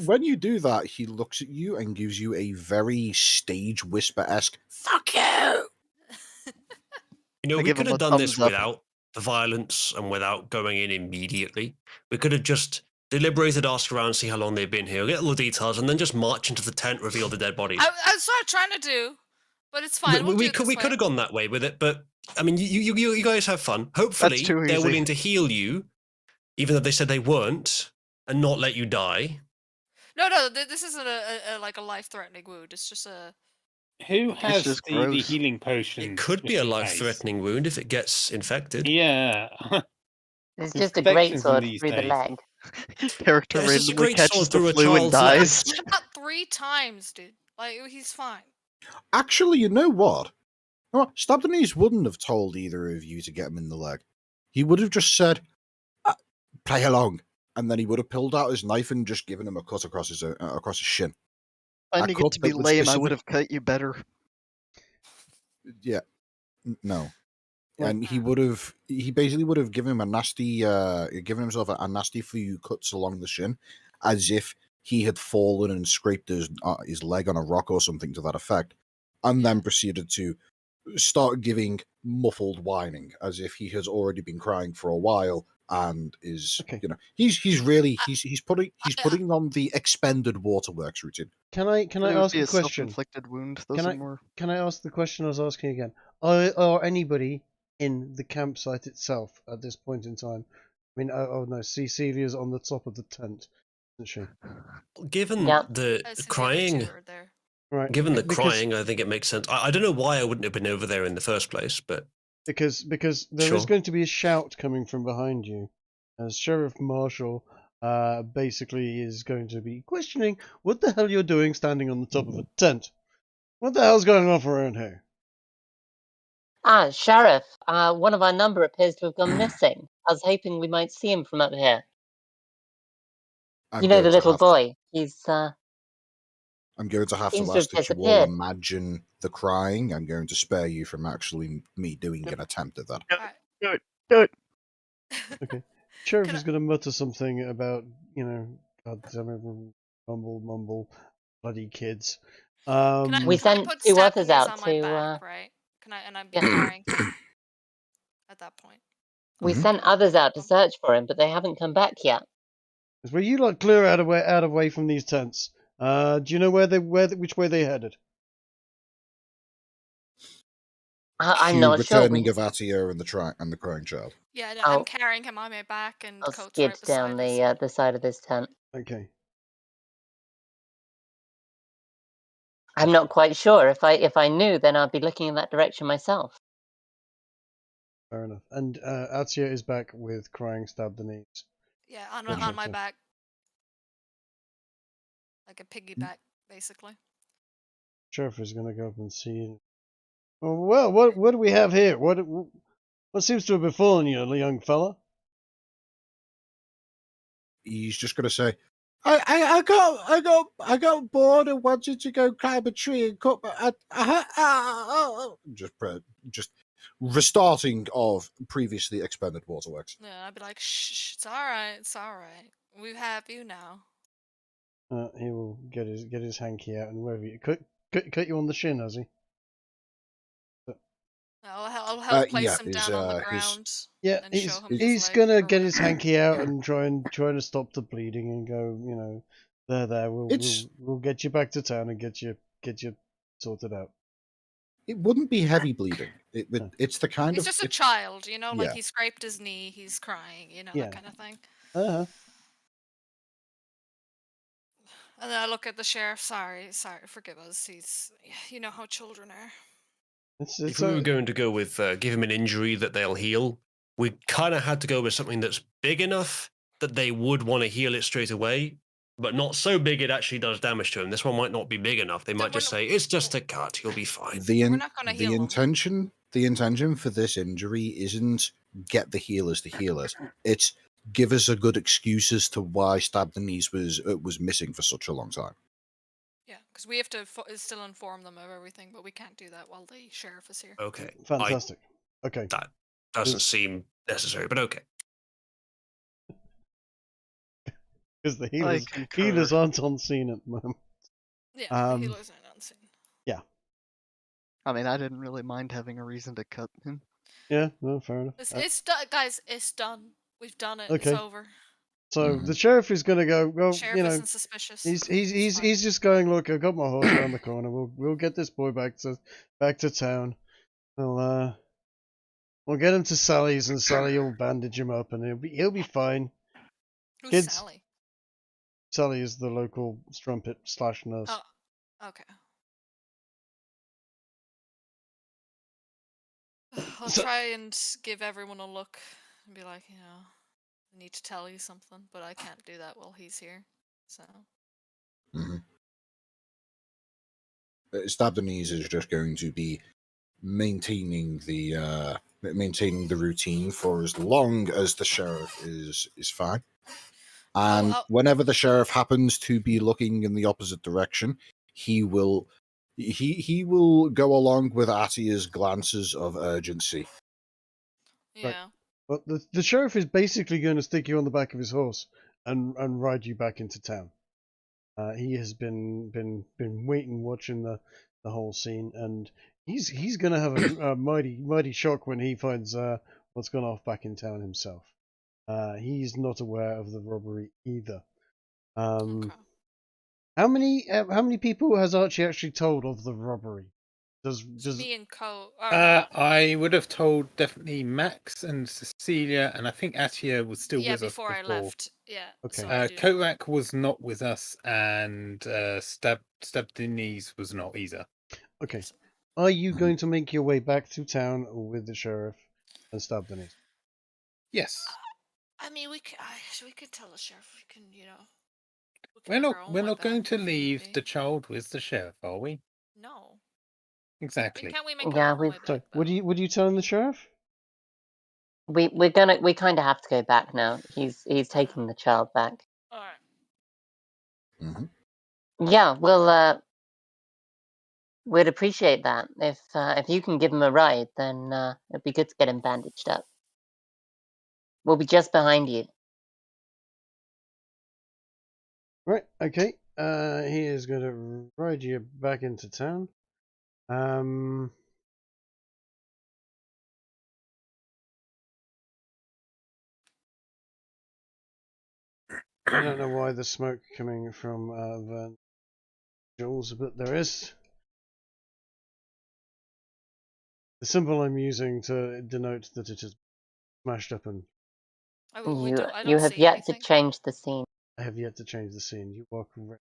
When you do that, he looks at you and gives you a very stage whisper-esque "fuck you." You know, I we give could him have a done this thumbs up. without the violence and without going in immediately. We could have just deliberated, asked around, see how long they've been here, get all the details, and then just march into the tent, reveal the dead bodies. That's what I'm trying to do, but it's fine. we We'll could have gone that way with it, but I mean, you guys have fun. Hopefully, too they're easy. willing to heal you, even though they said they weren't, and not let you die. No, this isn't a like a life-threatening wound. It's just a. Who has just the gross. healing potion? It could be just a in case? life-threatening wound if it gets infected. Yeah. It's With just a infections great sword these through the days. leg. Character Yeah, it's just a randomly great catches sword the through a flu and child's leg. dies. Shot 3 times, dude. Like, he's fine. Actually, you know what? Stabdeni's wouldn't have told either of you to get him in the leg. He would have just said, "Play along," and then he would have pulled out his knife and just given him a cut across his shin. Finding cut it to be that was lame, I specific- would have cut you better. Yeah, no. And he basically would have given him a nasty, given himself a nasty few cuts along the shin, as if he had fallen and scraped his leg on a rock or something to that effect, and then proceeded to start giving muffled whining, as if he has already been crying for a while and is, he's putting on the expended waterworks routine. Can I It would ask be a a question? self-inflicted wound. Those Can are I more. can I ask the question I was asking again? Are anybody in the campsite itself at this point in time? I mean, oh no, see, Celia's on the top of the tent, isn't she? Given Yeah. the Since the other crying, two are there. Right. given the because crying, I think it makes sense. I don't know why I wouldn't have been over there in the first place, but because there is Sure. going to be a shout coming from behind you, as Sheriff Marshall basically is going to be questioning what the hell you're doing standing on the top of a tent. What the hell's going on around here? Sheriff, one of our number appears to have gone missing. I was hoping we might see him from up here. I'm You know, going the to little have- boy. He's, I'm going to have seems to to have ask that you all disappeared. imagine the crying. I'm going to spare you from actually me doing an attempt at that. Do it. Okay. Sheriff Can is I- going to mutter something about, God damn it, mumble, bloody kids. We Can I sent put two stab others knees out on my to, back, right? And I'm yeah. carrying him at that point. We Mhm. sent others out to search for him, but they haven't come back yet. Will you like clear out of way from these tents? Do you know which way they headed? I'm Cue not sure. returning of Atia and the crying child. Yeah, no, I'll- I'm carrying him on my back, and I'll Coat's skid right beside down us. the side of this tent. Okay. I'm not quite sure. If I knew, then I'd be looking in that direction myself. Fair enough. And Atia is back with crying, stab the knees. Yeah, on Gotcha. my back, like a piggyback, basically. Sheriff is going to go up and see. Oh, well, what do we have here? What seems to have befallen you, young fella? He's just going to say, I got bored and wanted to go climb a tree and cut my just restarting of previously expended waterworks. Yeah, I'd be like, shh, it's all right. We have you now. He will get his hanky out and wherever you cut you on the shin, has he? I'll help place yeah, him down on the ground. Yeah, and show him his he's leg gonna or get his whatever. hanky out and try to stop the bleeding and go, there, we'll get you back to town and get you sorted out. It wouldn't be heavy bleeding. It's the kind He's of just a child, like yeah. he scraped his knee, he's crying, Yeah. that kind of thing. Uh-huh. And then I look at the sheriff. Sorry, forgive us. You know how children are. if we were going to go with give him an injury that they'll heal, we kind of had to go with something that's big enough that they would want to heal it straight away, but not so big it actually does damage to him. This one might not be big enough. They might just say, it's just a cut, you'll be fine. We're not going to heal him. The intention for this injury isn't get the healers to heal it. It's give us a good excuse as to why Stab the Knees was missing for such a long time. Yeah, because we have to still inform them of everything, but we can't do that while the sheriff is here. Okay. Fantastic. Okay. That doesn't seem necessary, but okay. Because the healers aren't on scene at the moment. Yeah, the healers aren't on scene. Yeah. I mean, I didn't really mind having a reason to cut him. Yeah, no, fair enough. It's done, guys. It's done. We've done it. Okay. It's over. So the sheriff is going to go. Well, Sheriff isn't suspicious. He's just going. Look, I got my horse around the corner. We'll get this boy back to town. We'll get him to Sally's, and Sally will bandage him up, and he'll be fine. Who's Kids, Sally? Sally is the local strumpet / nurse. Oh, okay. I'll try and give everyone a look and be like, I need to tell you something, but I can't do that while he's here. So. Stab the Knees is just going to be maintaining the routine for as long as the sheriff is fine. And whenever the sheriff happens to be looking in the opposite direction, he will go along with Atia's glances of urgency Yeah. But the sheriff is basically going to stick you on the back of his horse and ride you back into town. He has been waiting, watching the whole scene, and he's going to have a mighty shock when he finds what's gone off back in town himself. He's not aware of the robbery either. Okay. How many people has Archie actually told of the robbery? Just me and I would have told definitely Max and Cecilia, and I think Atia was still yeah, with us before I left. Yeah. Okay. So I do know. Coatrack was not with us, and Stab Denise was not either. Okay. Yes. Are you going to make your way back to town with the sheriff and stab Denise? Yes. I mean, we could tell the sheriff. We can, we We're can make our not own we're way not going back to if need leave be. the child with the sheriff, are we? No. Exactly. Can't we make Yeah, our own we- way back? So, what are you telling the sheriff? We kind of have to go back now. He's taking the child back. All right. Yeah, we'd appreciate that. If you can give him a ride, then it'd be good to get him bandaged up. We'll be just behind you. Right. Okay. He is going to ride you back into town. I don't know why the smoke coming from the Jules, but there is. The symbol I'm using to denote that it is smashed up, and I You don't you have see yet anything. to change the scene. I have yet to change the scene. You are correct.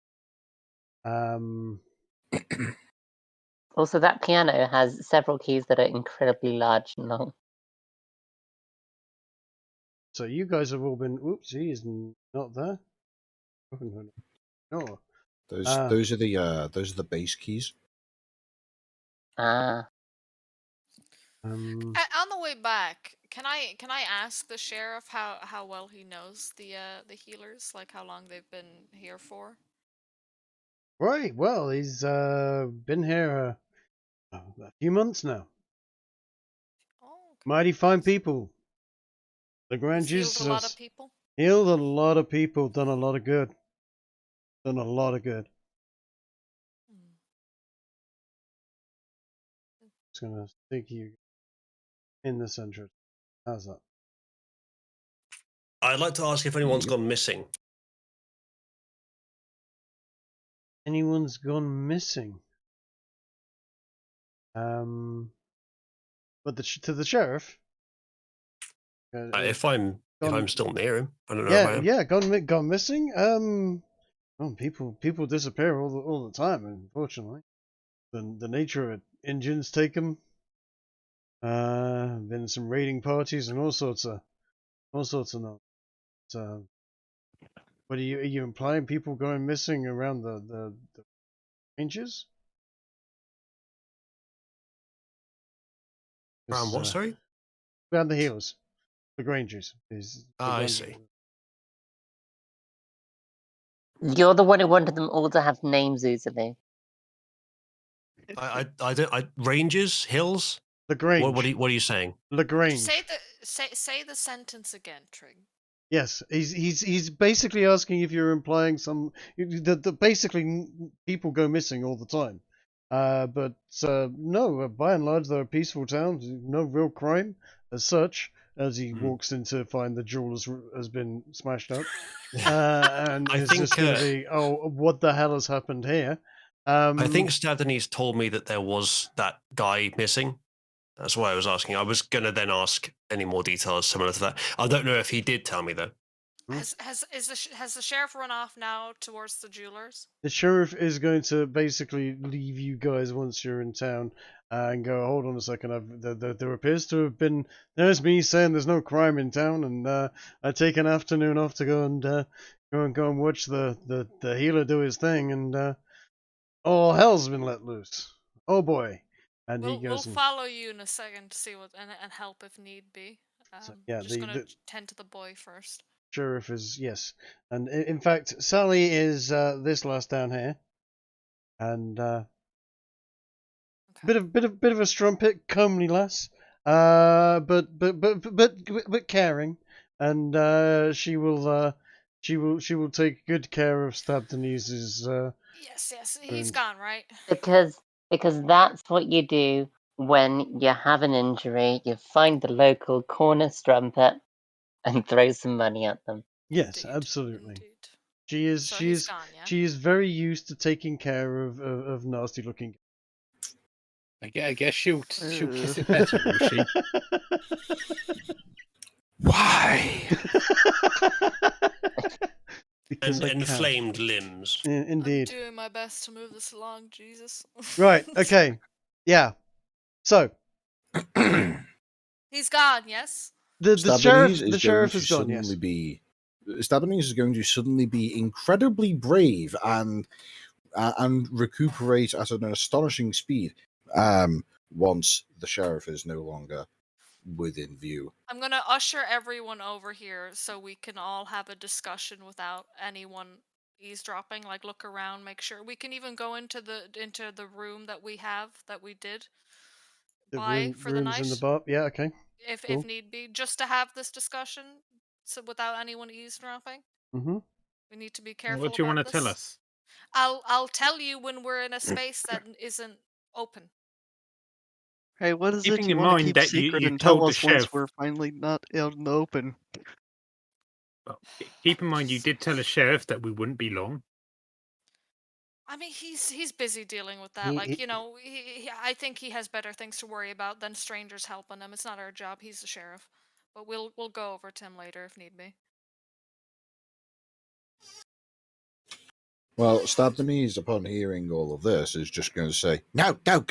Also, that piano has several keys that are incredibly large and long. So you guys have all been. Oops, he is not there. No. Those are the bass keys. Ah, Um. On the way back, can I ask the sheriff how well he knows the healers, like how long they've been here for? Right. Well, he's been here a few months now. Oh, okay. Mighty fine people. The He's Grand healed Jesus a lot of has people. healed a lot of people, done a lot of good. Done a lot of good. Hmm. Just gonna stick you in the center. How's that? I'd like to ask if anyone's gone missing. Anyone's gone missing? But to the sheriff? If I'm still near him, I don't know if I am. Yeah, gone missing. Well, people disappear all the time. Unfortunately, the nature of it. Indians take them. Been some raiding parties and all sorts of no. What are you implying? People going missing around the ranges? Around what? Sorry. Around the hills, the Granges. I see. you're the one who wanted them all to have names, Uzalu. I don't. Ranges, hills. The Grange. What are you saying? Lagrange. Say the sentence again, Trig. Yes, he's basically asking if you're implying basically people go missing all the time. But no, by and large they're a peaceful town. No real crime as such. As he walks in to find the jewel has been smashed up, and I it's think, just going to be, oh, what the hell has happened here? I think Staddenese told me that there was that guy missing. That's why I was asking. I was going to then ask any more details similar to that. I don't know if he did tell me though. Has the sheriff run off now towards the jewelers? The sheriff is going to basically leave you guys once you're in town and go, hold on a second, there appears to have been, there's me saying there's no crime in town, and I take an afternoon off to go and watch the healer do his thing, and all hell's been let loose. Oh boy. And We'll he goes, follow you in a second to see what and help if need be. yeah, just gonna tend to the boy first. Sheriff is, yes, and in fact Sally is this last down here, and bit of a strumpet, comely lass, but caring, and she will take good care of Stabdenise's. Yes, he's wound. gone, right? Because that's what you do when you have an injury. You find the local corner strumpet and throw some money at them. Yes, Indeed, absolutely. Indeed. She is. So She he's is. gone, yeah? She is very used to taking care of nasty looking. I guess she'll kiss it better, will she? Why? Because And I can. inflamed limbs. Indeed. I'm doing my best to move this along, Jesus. Right. Okay. Yeah. So He's gone, yes? the sheriff. Stabanese The is going sheriff to is gone. suddenly Yes. be. Stabanese is going to suddenly be incredibly brave and recuperate at an astonishing speed. Once the sheriff is no longer within view. I'm gonna usher everyone over here so we can all have a discussion without anyone eavesdropping. Like, look around, make sure we can even go into the room that we did The buy for the rooms in the night, bar. Yeah. Okay. if Cool. need be, just to have this discussion, so without anyone eavesdropping. Mhm. We need to be careful. What do you want want to tell us? I'll tell you when we're in a space that isn't open. Hey, what is Keeping it you in want to mind keep that secret you and tell told the us once sheriff. we're finally not out in the open? Well, keep in mind you did tell the sheriff that we wouldn't be long. I mean, he's busy dealing with that. I think he has better things to worry about than strangers helping him. It's not our job. He's the sheriff, but we'll go over to him later if need be. Well, Stabdenese, upon hearing all of this, is just going to say, "No, go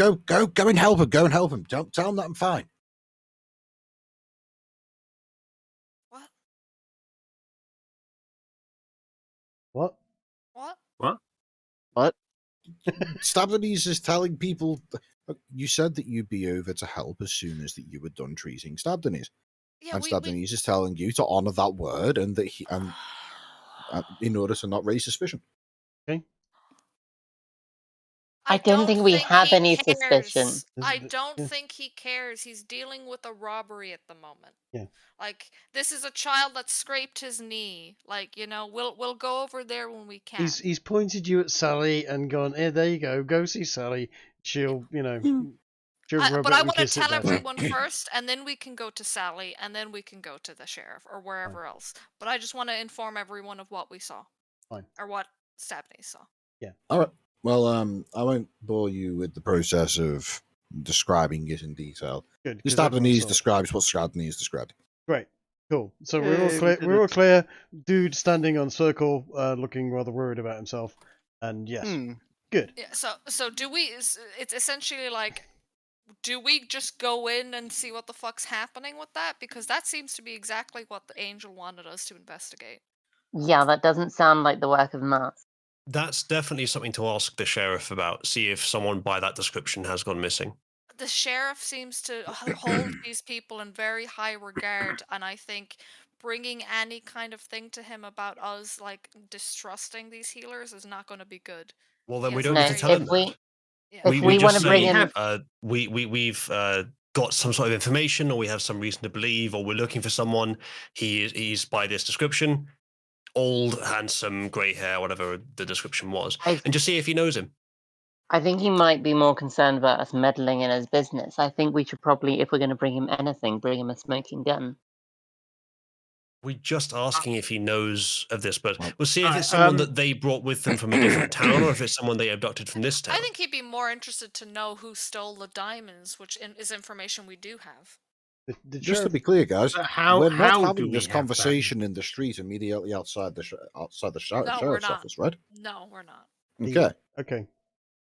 and help him. Go and help him. Don't tell him that I'm fine." What? What? What? What? What? Stabdenese is telling people, "Look, you said that you'd be over to help as soon as that you were done treating Stabdenese." Yeah, And Stabdenese is telling you to honor that word and that in order to not raise suspicion. Okay. I don't think we have he any cares. suspicion. I don't Yeah. think he cares. He's dealing with a robbery at the moment. Yeah. Like, this is a child that scraped his knee. Like, we'll go over there when we can. He's pointed you at Sally and gone, "Here, there you go. Go see Sally. She'll, she'll rub But it I and want to kiss it tell better." everyone first, and then we can go to Sally, and then we can go to the sheriff or wherever else. But I just want to inform everyone of what we saw. Fine. Or what Stabney saw. Yeah. All right. Well, I won't bore you with the process of describing it in detail. Good. The 'cause everyone Stabdenese saw it. describes what Stabdenese described. Great. Cool. So Yay, we're all we clear. did We're all it. clear. Dude standing on circle, looking rather worried about himself. And yes, good. Yeah. So do we? It's essentially like, do we just go in and see what the fuck's happening with that? Because that seems to be exactly what the angel wanted us to investigate. Yeah, that doesn't sound like the work of Mars. That's definitely something to ask the sheriff about. See if someone by that description has gone missing. The sheriff seems to hold these people in very high regard, and I think bringing any kind of thing to him about us like distrusting these healers is not going to be good. Well, then we Yes, don't No, need to tell him if that. we We want just to bring say in, we've got some sort of information, or we have some reason to believe, or we're looking for someone. He's by this description, old, handsome, grey hair, whatever the description was, and just see if he knows him. I think he might be more concerned about us meddling in his business. I think we should probably, if we're going to bring him anything, bring him a smoking gun. We're just asking if he knows of this, but we'll see if Alright, it's someone that they brought with them from a different town, or if it's someone they abducted from this town. I think he'd be more interested to know who stole the diamonds, which is information we do have. The Just to sheriff- be clear, guys, But how we're not do having we this have that? conversation in the street immediately outside the No, we're sheriff's not. office, right? No, we're not. Okay. Okay. In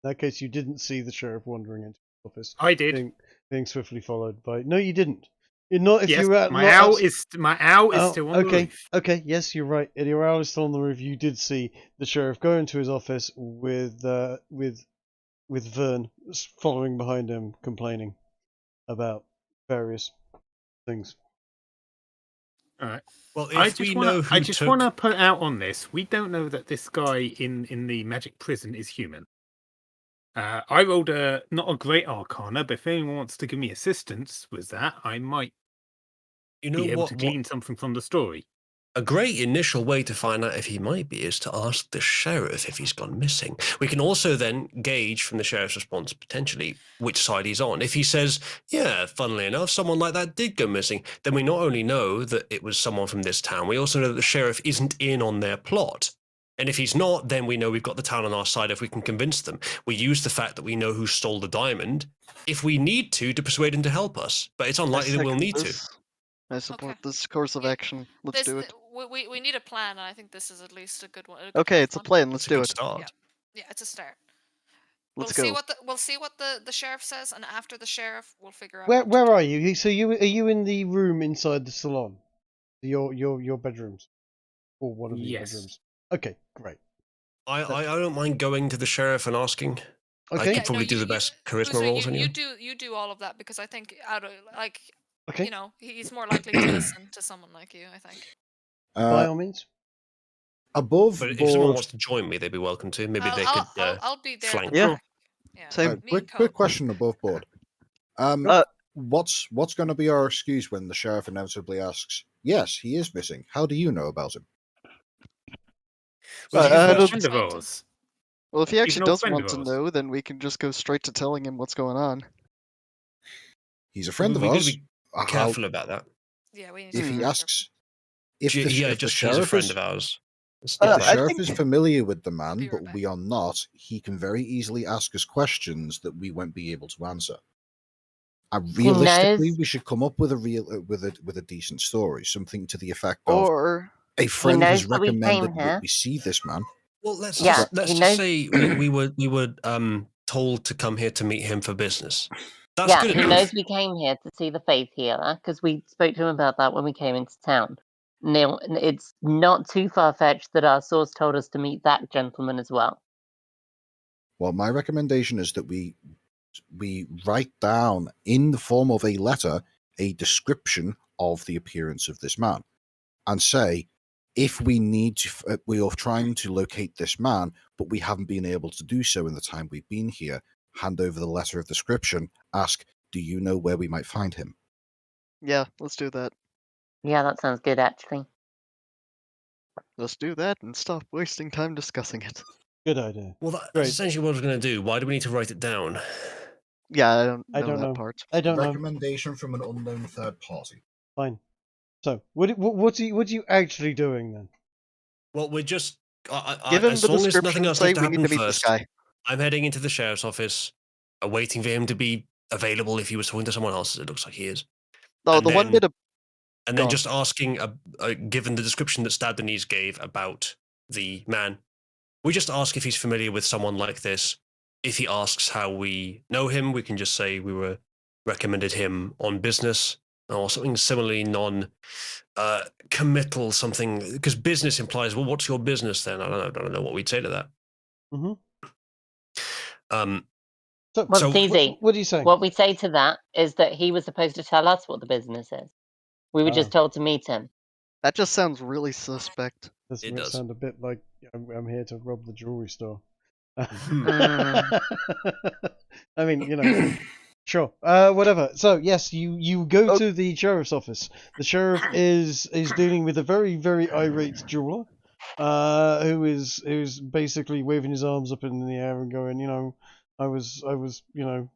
that case, you didn't see the sheriff wandering into the office. I did. Being swiftly followed by. No, you didn't. You're not. If Yes, you were my owl is still on the okay. roof. Okay. Yes, you're right. Your owl is still on the roof. You did see the sheriff go into his office with Vern following behind him, complaining about various things. All right. Well, I if we just know want who took... to put out on this. We don't know that this guy in the magic prison is human. I rolled not a great Arcana, but if anyone wants to give me assistance with that, I might You know be able what? to glean something from the story. A great initial way to find out if he might be is to ask the sheriff if he's gone missing. We can also then gauge from the sheriff's response potentially which side he's on. If he says, yeah, funnily enough, someone like that did go missing, then we not only know that it was someone from this town, we also know that the sheriff isn't in on their plot. And if he's not, then we know we've got the town on our side if we can convince them. We use the fact that we know who stole the diamond if we need to persuade him to help us. But it's I unlikely that we'll second need to. this. I support Okay. this course of Yeah, action. Let's do it. We need a plan, and I think this is at least a good one. Okay, it's a first one. plan. Let's It's a do good it. start. Yeah, it's a start. Let's we'll go. See what the sheriff says, and after the sheriff, we'll figure out. Where are you? So are you in the room inside the salon? Your bedrooms, or one of your Yes. bedrooms? Okay, great. I don't mind going to the sheriff and asking. I Okay, could probably do the best charisma rolls anyway. You do all of that, because I think okay. he's more likely to listen to someone like you. I think. By all means. Above But if someone board, wants to join me, they'd be welcome to. Maybe they I'll, could I'll be there. flank. In the Yeah. back. Yeah. Same. Me and quick Coat. question above board. Uh, What's going to be our excuse when the sheriff inevitably asks, "Yes, he is missing. How do you know about him?" Well, I he's a don't- friend of ours. Well, if he He's actually an old does friend want of to ours. know, then we can just go straight to telling him what's going on. He's a friend of We've got to ours. be How- careful about that. Yeah, we need if to he be asks, if the, Yeah, if the just he's a sheriff friend is, of ours. if I the think- sheriff is familiar with the man, be but right we are not, he can very easily ask us questions that we won't be able to answer. Realistically, knows- we should come up with a decent story, something to the effect of Or a friend knows has that we came recommended here. that we see this man. Well, let's Yeah, just he knows- say we were told to come here to meet him for business. That's yeah, good he enough. knows we came here to see the faith healer because we spoke to him about that when we came into town. Now, it's not too far fetched that our source told us to meet that gentleman as well. Well, my recommendation is that we write down in the form of a letter a description of the appearance of this man, and say, if we need to, we are trying to locate this man, but we haven't been able to do so in the time we've been here. Hand over the letter of description. Ask, do you know where we might find him? yeah, let's do that. Yeah, that sounds good, actually. Let's do that and stop wasting time discussing it. Good idea. Well, that's Great. essentially what I was going to do. Why do we need to write it down? Yeah, I don't know I don't that know. part. I don't know. Recommendation from an unknown third party. Fine. So, what are you actually doing then? Well, we're just Give him as the long as description. nothing else Say needs to we need happen to meet this first. guy. I'm heading into the sheriff's office, waiting for him to be available if he was talking to someone else, as it looks like he is. Oh, And the one then- bit of And Go then on. just asking, given the description that Stabdenese gave about the man, we just ask if he's familiar with someone like this. If he asks how we know him, we can just say we were recommended him on business or something similarly non-committal, something, because business implies, well, what's your business then? I don't know what we'd say to that. Mhm. Um, So, Well, So- it's easy. what are you saying? What we say to that is that he was supposed to tell us what the business is. We were just Oh. told to meet him. that just sounds really suspect. Doesn't It it does. sound a bit like I'm here to rob the jewelry store? I mean, sure. Whatever. So yes, you go Oh. to the sheriff's office. The sheriff is dealing with a very, very irate jeweler, who is basically waving his arms up in the air and going, I was,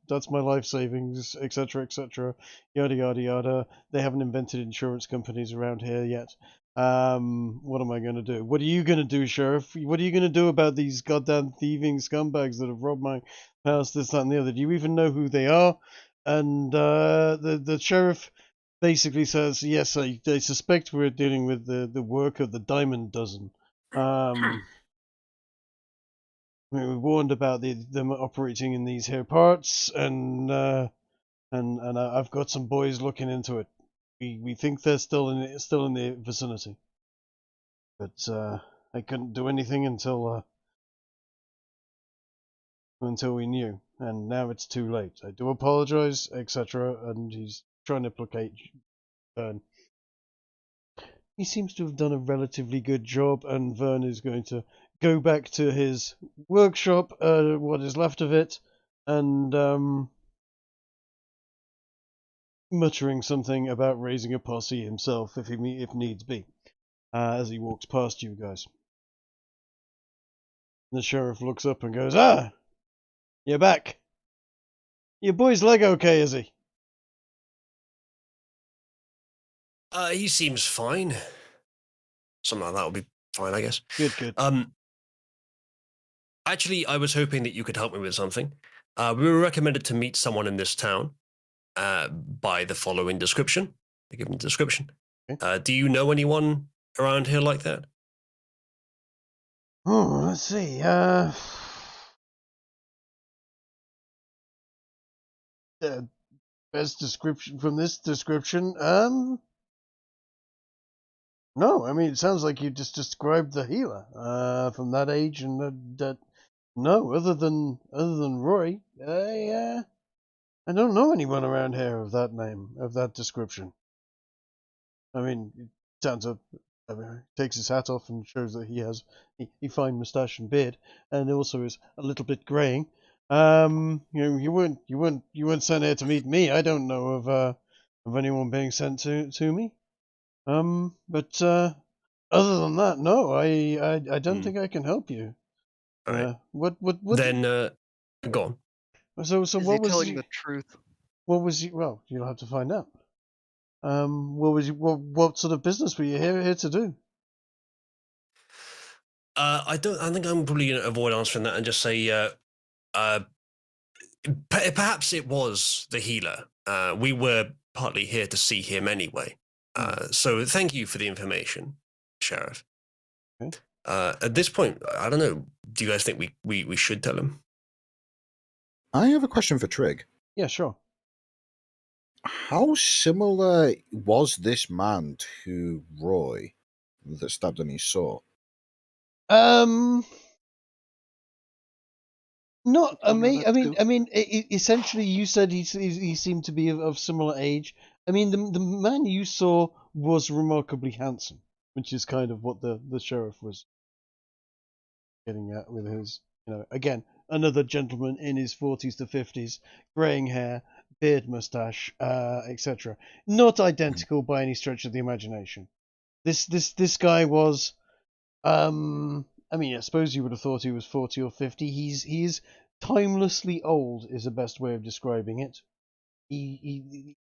that's my life savings, etc., etc., yada yada yada. They haven't invented insurance companies around here yet. What am I going to do? What are you going to do, Sheriff? What are you going to do about these goddamn thieving scumbags that have robbed my house, this, that, and the other? Do you even know who they are? And the sheriff basically says, yes, I suspect we're dealing with the work of the Diamond Dozen. We were warned about them operating in these here parts, and I've got some boys looking into it. We think they're still in the vicinity, but I couldn't do anything until we knew, and now it's too late. I do apologize, etc. And he's trying to placate Vern. He seems to have done a relatively good job, and Vern is going to go back to his workshop, what is left of it, and muttering something about raising a posse himself if needs be, as he walks past you guys. The sheriff looks up and goes, "Ah, you're back. Your boy's leg okay, is he?" He seems fine. Something like that would be fine, I guess. Good. Actually, I was hoping that you could help me with something. We were recommended to meet someone in this town by the following description. The given description. Okay. Do you know anyone around here like that? Oh, let's see. The best description from this description. No, I mean it sounds like you just described the healer. From that age and that. No, other than Roy, I don't know anyone around here of that name, of that description. I mean, it sounds up. I mean, takes his hat off and shows that he has a fine moustache and beard, and also is a little bit graying. You weren't sent here to meet me. I don't know of anyone being sent to me. But other than that, no, I don't think I can help you. All right. What? Then go on. So Is what he was telling the truth? what was you? Well, you'll have to find out. What sort of business were you here to do? I think I'm probably going to avoid answering that and just say, perhaps it was the healer. We were partly here to see him anyway. So thank you for the information, Sheriff. Okay. At this point, I don't know. Do you guys think we should tell him? I have a question for Trig. Yeah, sure. How similar was this man to Roy that stabbed and he saw? Not. I Wonder mean, that too. essentially, you said he seemed to be of similar age. I mean, the man you saw was remarkably handsome, which is kind of what the sheriff was getting at with his, again, another gentleman in his 40s to 50s, graying hair, beard, mustache, etc. Not identical by any stretch of the imagination. This guy was, I mean, I suppose you would have thought he was 40 or 50. He is timelessly old, is the best way of describing it.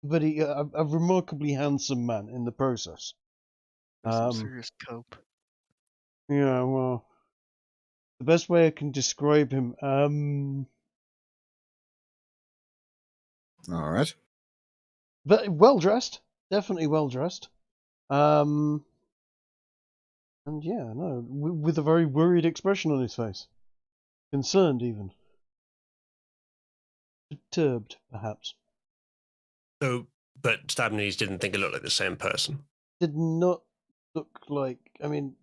But a remarkably handsome man in the process. Some serious cope. Yeah, well, the best way I can describe him, All right. but well dressed, definitely well dressed. And yeah, no, with a very worried expression on his face, concerned even, perturbed perhaps. So, but Stabnese didn't think it looked like the same person. Did not look like. I mean,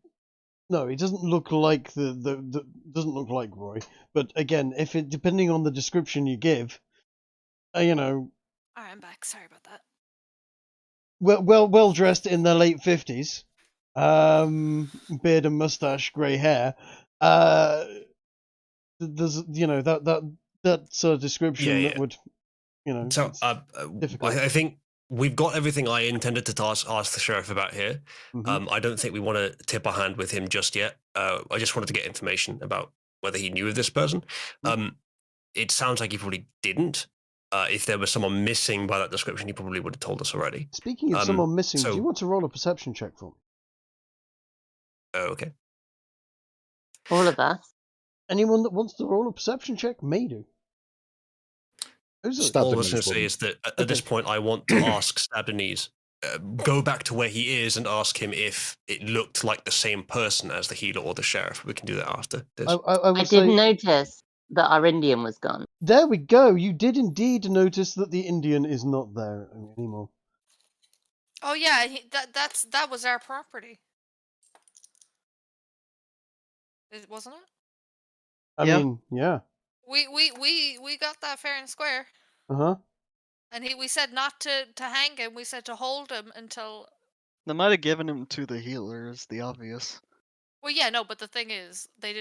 no, he doesn't look like doesn't look like Roy. But again, depending on the description you give, Alright, I'm back. Sorry about that. well dressed in their late 50s, beard and mustache, grey hair. There's that sort of description that would, So difficult. I think we've got everything I intended to ask the sheriff about here. Mhm. I don't think we want to tip our hand with him just yet. I just wanted to get information about whether he knew of this person. It sounds like he probably didn't. If there was someone missing by that description, he probably would have told us already. Speaking of someone missing, so- do you want to roll a perception check for me? Oh, okay. All of us. Anyone that wants to roll a perception check may do. Who's it? Stab All I the was going knees to say wouldn't. is that at this point, I want to ask Stabnese, go back to where he is and ask him if it looked like the same person as the healer or the sheriff. We can do that after this. I I would did say, notice that our Indian was gone. there we go. You did indeed notice that the Indian is not there anymore. Oh yeah, that was our property. Wasn't it? I Yeah. mean, yeah. We got that fair and square. Uh-huh. And we said not to hang him. We said to hold him until. They might have given him to the healer, is the obvious. Well, yeah, no, but the thing is, he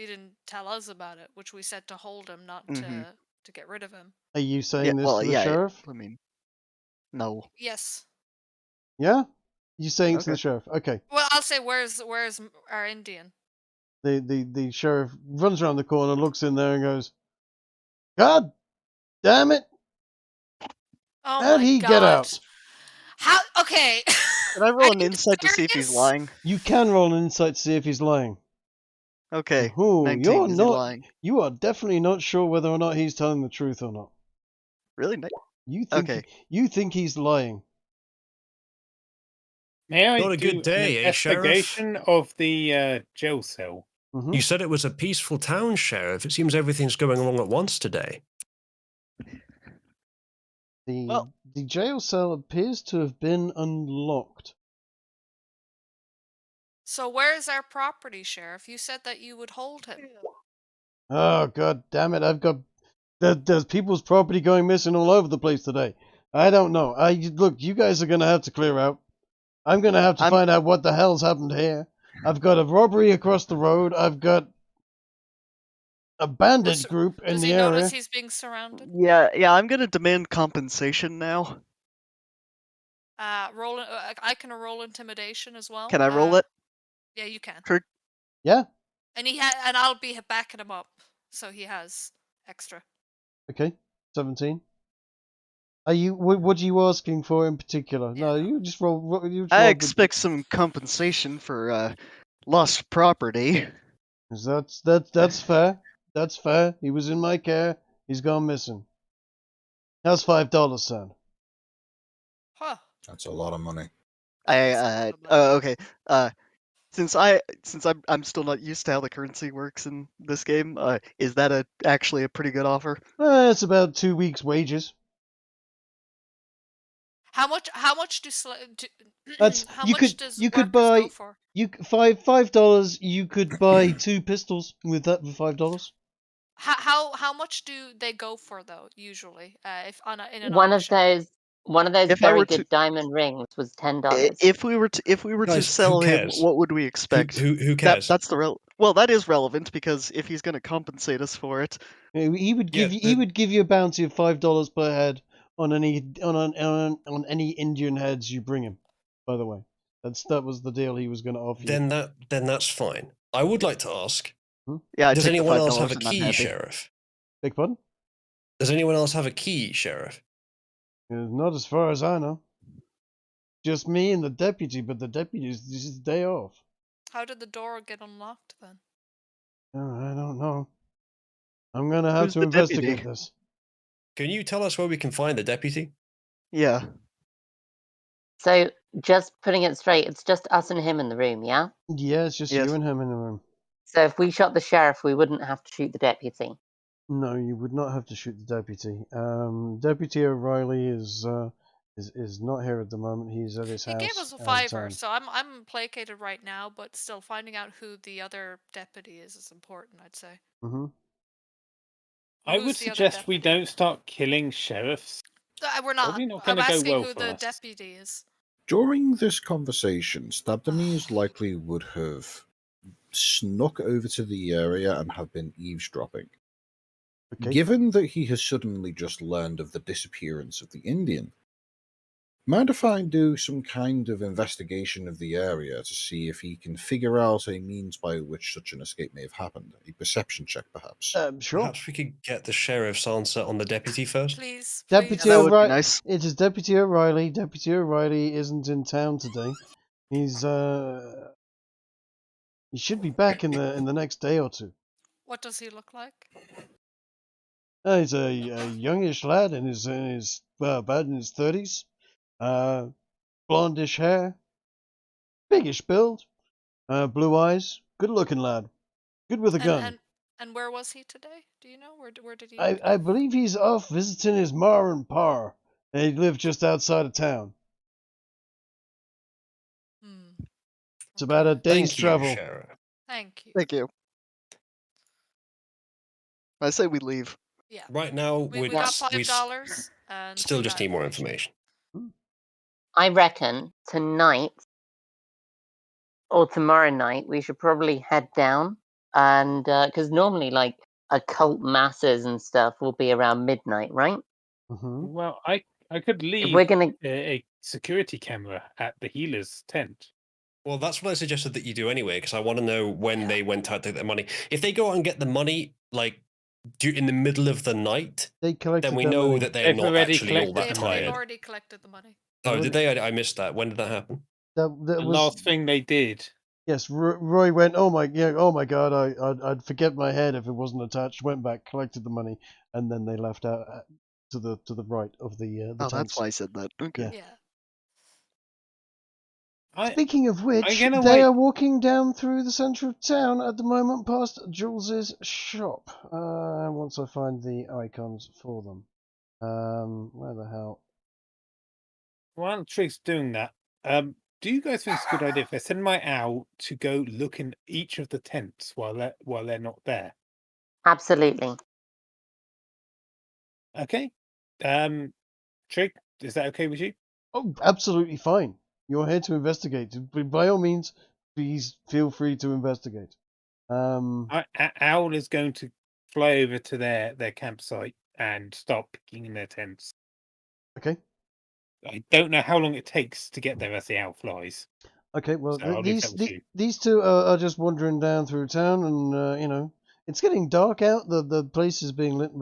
didn't tell us about it, which we said to hold him, not to to get rid of him. Are you Yeah, saying this well, to the yeah. sheriff? I mean, no. Yes. Yeah? You saying to the Okay. sheriff? Okay. Well, I'll say where's our Indian? The sheriff runs around the corner, looks in there, and goes, "God damn it! Oh How'd my he god! get out?" How? Okay. Can I roll Are an you insight to see if he's serious? lying? You can roll an insight to see if he's lying. Okay. Oh, 19. you're Is he not. lying? You are definitely not sure whether or not he's telling the truth or not. Really? You think Okay. you think he's lying. May I Not a do good day, an eh, Sheriff? investigation of the jail cell? Hmm. You said it was a peaceful town, Sheriff. It seems everything's going wrong at once today. Well- The jail cell appears to have been unlocked. So where's our property, Sheriff? You said that you would hold him. Oh, God damn it! There's people's property going missing all over the place today. I don't know. Look, you guys are gonna have to clear out. I'm gonna have to find out what the hell's happened here. I've got a robbery across the road. I've got a bandit group in Does the he area. notice he's being surrounded? Yeah. I'm gonna demand compensation now. Roll. I can roll intimidation as well. Can I roll it? Yeah, you can. Yeah. And and I'll be backing him up, so he has extra. Okay. 17. Are you? What are you asking for in particular? Yeah, No, no. you just roll. You just I roll expect some compensation for lost property. That's fair. That's fair. He was in my care. He's gone missing. How's $5 sound? Huh. That's a lot of money. Okay. Since I'm still not used to how the currency works in this game, is that actually a pretty good offer? It's about 2 weeks' wages. How much do That's how you much could does you could workers buy go for? $5. You could buy 2 pistols with that for $5. How much do they go for though? Usually, if in an One of auction. those If I very were to- good diamond rings was $10. If we were to Guys, who sell him, cares? what would we expect? Who cares? That's well, that is relevant because if he's going to compensate us for it, He would give you a bounty of $5 per head on any Indian heads you bring him. By the way, that was the deal he was going to offer you. Then that's fine. I would like to ask, yeah. I'd does take the anyone else $5 have a and I'm key, happy. Sheriff? Beg pardon? Does anyone else have a key, Sheriff? Not as far as I know. Just me and the deputy, but the deputy's his day off. How did the door get unlocked then? Oh, I don't know. I'm gonna have Who's to the investigate deputy? this. Can you tell us where we can find the deputy? Yeah. So just putting it straight, it's just us and him in the room, yeah? Yeah, it's just Yes. you and him in the room. So if we shot the sheriff, we wouldn't have to shoot the deputy. No, you would not have to shoot the deputy. Deputy O'Reilly is not here at the moment. He's at his He house. gave us a out of fiver, town. so I'm placated right now. But still, finding out who the other deputy is important. I'd say. Mhm. I Who's would the other suggest we deputy? don't start killing sheriffs. We're not. Probably not I'm gonna go asking well who for the us. deputy is. During this conversation, Stabdemese likely would have snuck over to the area and have been eavesdropping. Okay. Given that he has suddenly just learned of the disappearance of the Indian, mind if I do some kind of investigation of the area to see if he can figure out a means by which such an escape may have happened? A perception check, perhaps? Sure. Perhaps we could get the sheriff's answer on the deputy first. Please. Deputy That would be O'Reilly. nice. It is Deputy O'Reilly. Deputy O'Reilly isn't in town today. He should be back in the next day or two. What does he look like? He's a youngish lad in his about in his 30s. Blondish hair, biggish build, blue eyes, good looking lad, good with a gun. And where was he today? Do you know where did he? I believe he's off visiting his ma and pa. They live just outside of town. It's about a day's Thank you, travel. Sheriff. Thank you. Thank you. I say we leave. Yeah. Right now, We got $5 and still he just got need more information. I reckon tonight or tomorrow night we should probably head down, and because normally, like, occult masses and stuff will be around midnight, right? Mm-hmm. Well, I could If leave we're gonna, a security camera at the healer's tent. Well, that's what I suggested that you do anyway, because I want to know when they went out to get their money. If they go out and get the money, like, in the middle of the night, They collected then we their know money. that they're They've not already actually all collected that the money. They've tired. already collected the money. Oh, did they? I missed that. When did that happen? That The was last thing they did. yes. Roy went. Oh my God! I'd forget my head if it wasn't attached. Went back, collected the money, and then they left out to the right of the Oh, tents. that's why I said that. Okay. Yeah. Yeah. Speaking of which, gonna they wait. are walking down through the centre of town at the moment, past Jules's shop. Once I find the icons for them, where the hell? While Trig's doing that, do you guys think it's a good idea if I send my owl to go look in each of the tents while they're not there? absolutely. Okay. Trig, is that okay with you? Oh, absolutely fine. You're here to investigate. By all means, please feel free to investigate. Owl is going to fly over to their campsite and start picking in their tents. Okay. I don't know how long it takes to get there as the owl flies. Okay. Well, So I'll leave that with you. these two are just wandering down through town, and it's getting dark out. The place is being lit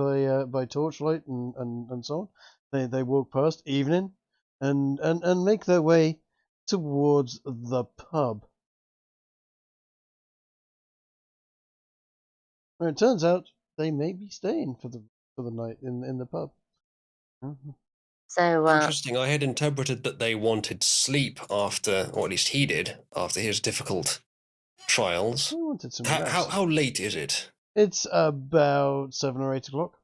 by torchlight and so on. They walk past evening, and make their way towards the pub. Well, it turns out they may be staying for the night in the pub. Mhm. So, Interesting. I had interpreted that they wanted sleep after, or at least he did, after his difficult trials. We wanted some How rest. how late is it? It's about 7 or 8 o'clock.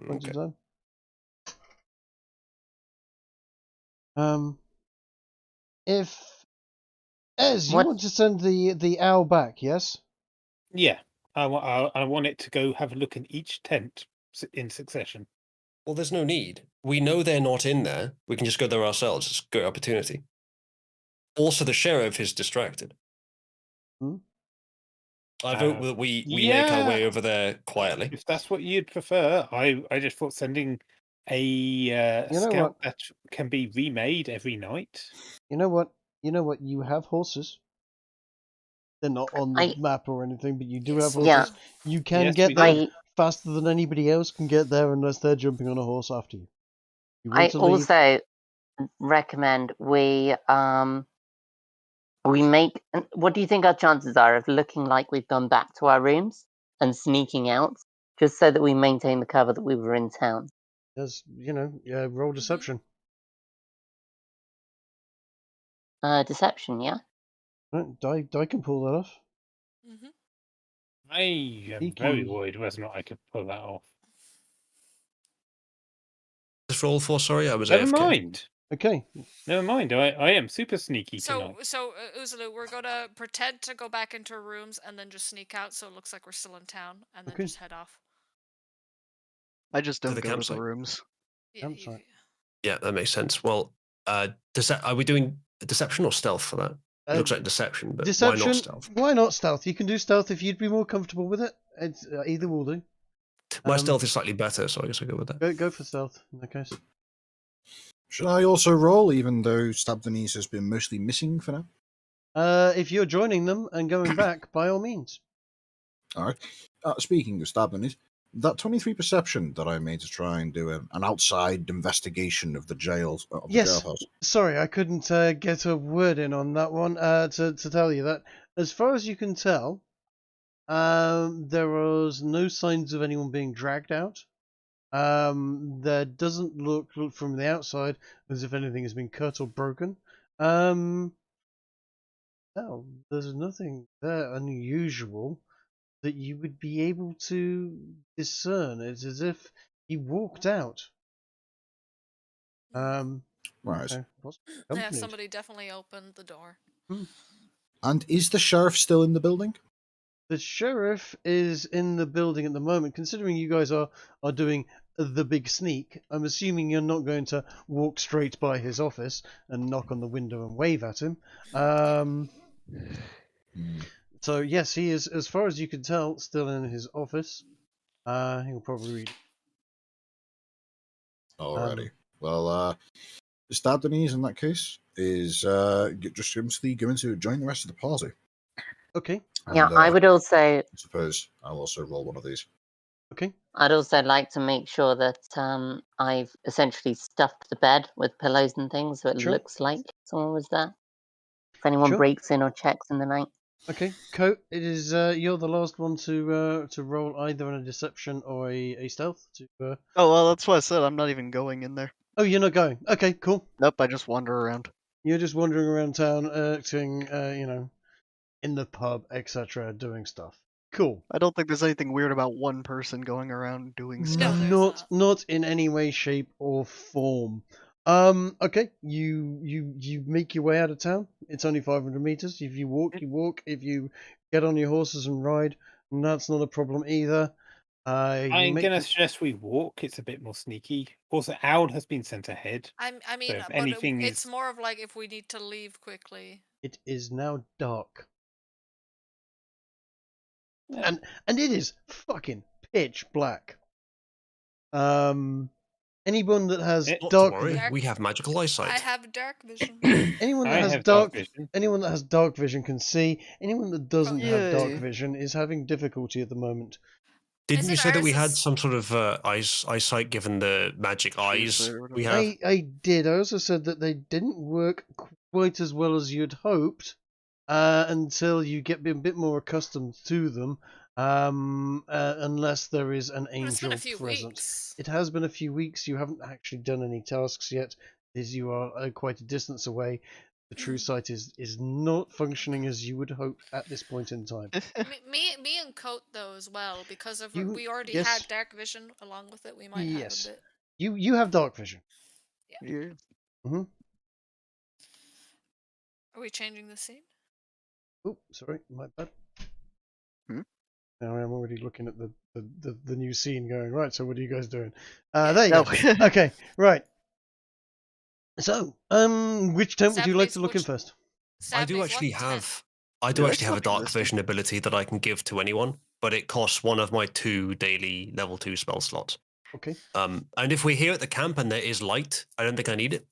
Okay. If Ez, you What- want to send the owl back, yes? Yeah, I want it to go have a look in each tent in succession. Well, there's no need. We know they're not in there. We can just go there ourselves. It's a good opportunity. Also, the sheriff is distracted. Hmm? I vote that we make our way over there quietly. If that's what you'd prefer, I just thought sending a You know scout what? that can be remade every night. You know what? You have horses. They're not on the map or anything, but you do have horses. Yeah. You can Yes, get we there do. faster than anybody else can get there unless they're jumping on a horse after you. You I want to leave? also recommend we make. What do you think our chances are of looking like we've gone back to our rooms and sneaking out, just so that we maintain the cover that we were in town? There's, roll deception. Deception, yeah. Right, Di can pull that off. Mm-hmm. I am Kiki. very worried whether or not I could pull that off. Just roll for, sorry, I was Never AFK. mind. Okay. Never mind. I am super sneaky So, tonight. Uzalu, we're gonna pretend to go back into our rooms and then just sneak out, so it looks like we're still in town, and then Okay. just head off. I just To don't the go to campsite. the rooms. Yeah, Campsite. Yeah, that makes sense. Well, are we doing deception or stealth for that? It looks like deception, but Deception. why not stealth? Why not stealth? You can do stealth if you'd be more comfortable with it. It's either will do. My stealth is slightly better, so I guess I'll go with that. Go for stealth in that case. Should I also roll, even though Stab the Knees has been mostly missing for now? If you're joining them and going back, by all means. All right. Speaking of Stab the Knees, that 23 perception that I made to try and do an outside investigation of the jails, of the Yes. jailhouse. Sorry, I couldn't get a word in on that one. To tell you that, as far as you can tell, there was no signs of anyone being dragged out. There doesn't look from the outside as if anything has been cut or broken. No, there's nothing there unusual that you would be able to discern. It's as if he walked out. Right. Okay, Yeah, accompanied. somebody definitely opened the door. And is the sheriff still in the building? The sheriff is in the building at the moment. Considering you guys are doing the big sneak, I'm assuming you're not going to walk straight by his office and knock on the window and wave at him. So yes, he is, as far as you can tell, still in his office. He'll probably read it. Alrighty. Well, Stabdenese in that case is just simply going to join the rest of the party. Okay. Yeah, And, I would also. I suppose I'll also roll one of these. Okay. I'd also like to make sure that I've essentially stuffed the bed with pillows and things, so it Sure. looks like someone was there. If anyone Sure. breaks in or checks in the night. Okay. Coat, it is you're the last one to roll either on a deception or a stealth. Oh well, that's why I said I'm not even going in there. Oh, you're not going. Okay, cool. Nope, I just wander around. You're just wandering around town, acting, in the pub, etc., doing stuff. Cool. I don't think there's anything weird about one person going around doing No, stuff. there's Not in any way, shape, or form. Okay. You make your way out of town. It's only 500 meters. If you walk, you walk. If you get on your horses and ride, that's not a problem either. I'm going to suggest we walk. It's a bit more sneaky. Also, Owl has been sent ahead. I mean, if but anything it's is- more of like if we need to leave quickly. It is now dark, Yeah. and it is fucking pitch black. Anyone that has Not to dark worry, Dark- we have magical eyesight. I have dark vision. anyone I that has have dark vision. anyone that has dark vision can see. Anyone that doesn't have dark Yay. vision is having difficulty at the moment. Didn't Isn't you say that we ours had is- some sort of eyesight given the magic eyes Tuesday or we have? I did. I also said that they didn't work quite as well as you'd hoped until you get a bit more accustomed to them. Unless there is an But it's been angel a few present. weeks. It has been a few weeks. You haven't actually done any tasks yet, as you are quite a distance away. The true sight is not functioning as you would hope at this point in time. Me and Coat though as well, because of You- we already yes. had dark vision along with it. We might Yes. have a bit. You have dark vision. Yeah. Are we changing the scene? Oh, sorry, my bad. Hmm? Now I'm already looking at the new scene going, right, so what are you guys doing? Yeah. There you No. go. Okay, right. So, which tent would you like to Stephanie, look in which- first? I do Stephanie, actually what have. Yeah, I do let's actually have a look at dark this. vision ability that I can give to anyone, but it costs one of my 2 daily level 2 spell slots. Okay. And if we're here at the camp and there is light, I don't think I need it.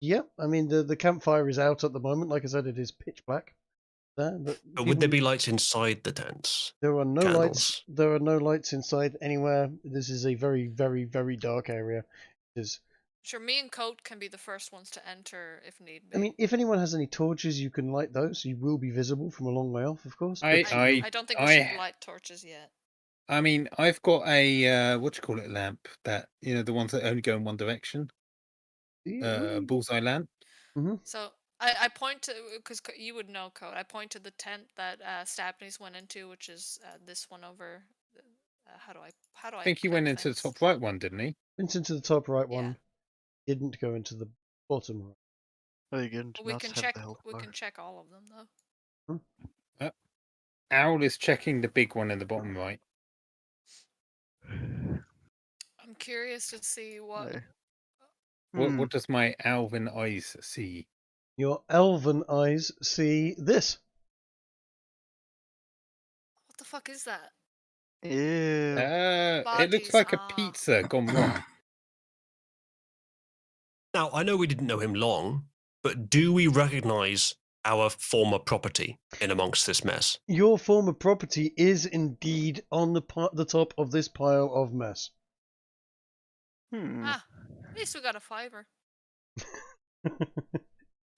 Yeah, I mean the campfire is out at the moment. Like I said, it is pitch black. There, but But would there people- be lights inside the tents? There are no lights. candles? There are no lights inside anywhere. This is a very, very, very dark area. It is. Sure, me and Coat can be the first ones to enter if need be. I mean, if anyone has any torches, you can light those. You will be visible from a long way off, of course. I- but- I don't think we should light torches yet. I mean, I've got a lamp that the ones that only go in one direction. Bullseye lamp. So I point to, because you would know, Coat. I point to the tent that Stephanie's went into, which is this one over. How do I? I think he went into the top right one, didn't he? Went into the top right Yeah. one. Didn't go into the bottom right. Oh, again, do We not can have check. the health We bar. can check all of them though. Owl is checking the big one in the bottom right. I'm curious to see what. No. What Hmm. what does my Alvin eyes see? Your elven eyes see this. What the fuck is that? Ew. It looks Bodies, like a ah. pizza gone wrong. Now, I know we didn't know him long, but do we recognize our former property in amongst this mess? Your former property is indeed on the top of this pile of mess. Ah, at least we got a $5.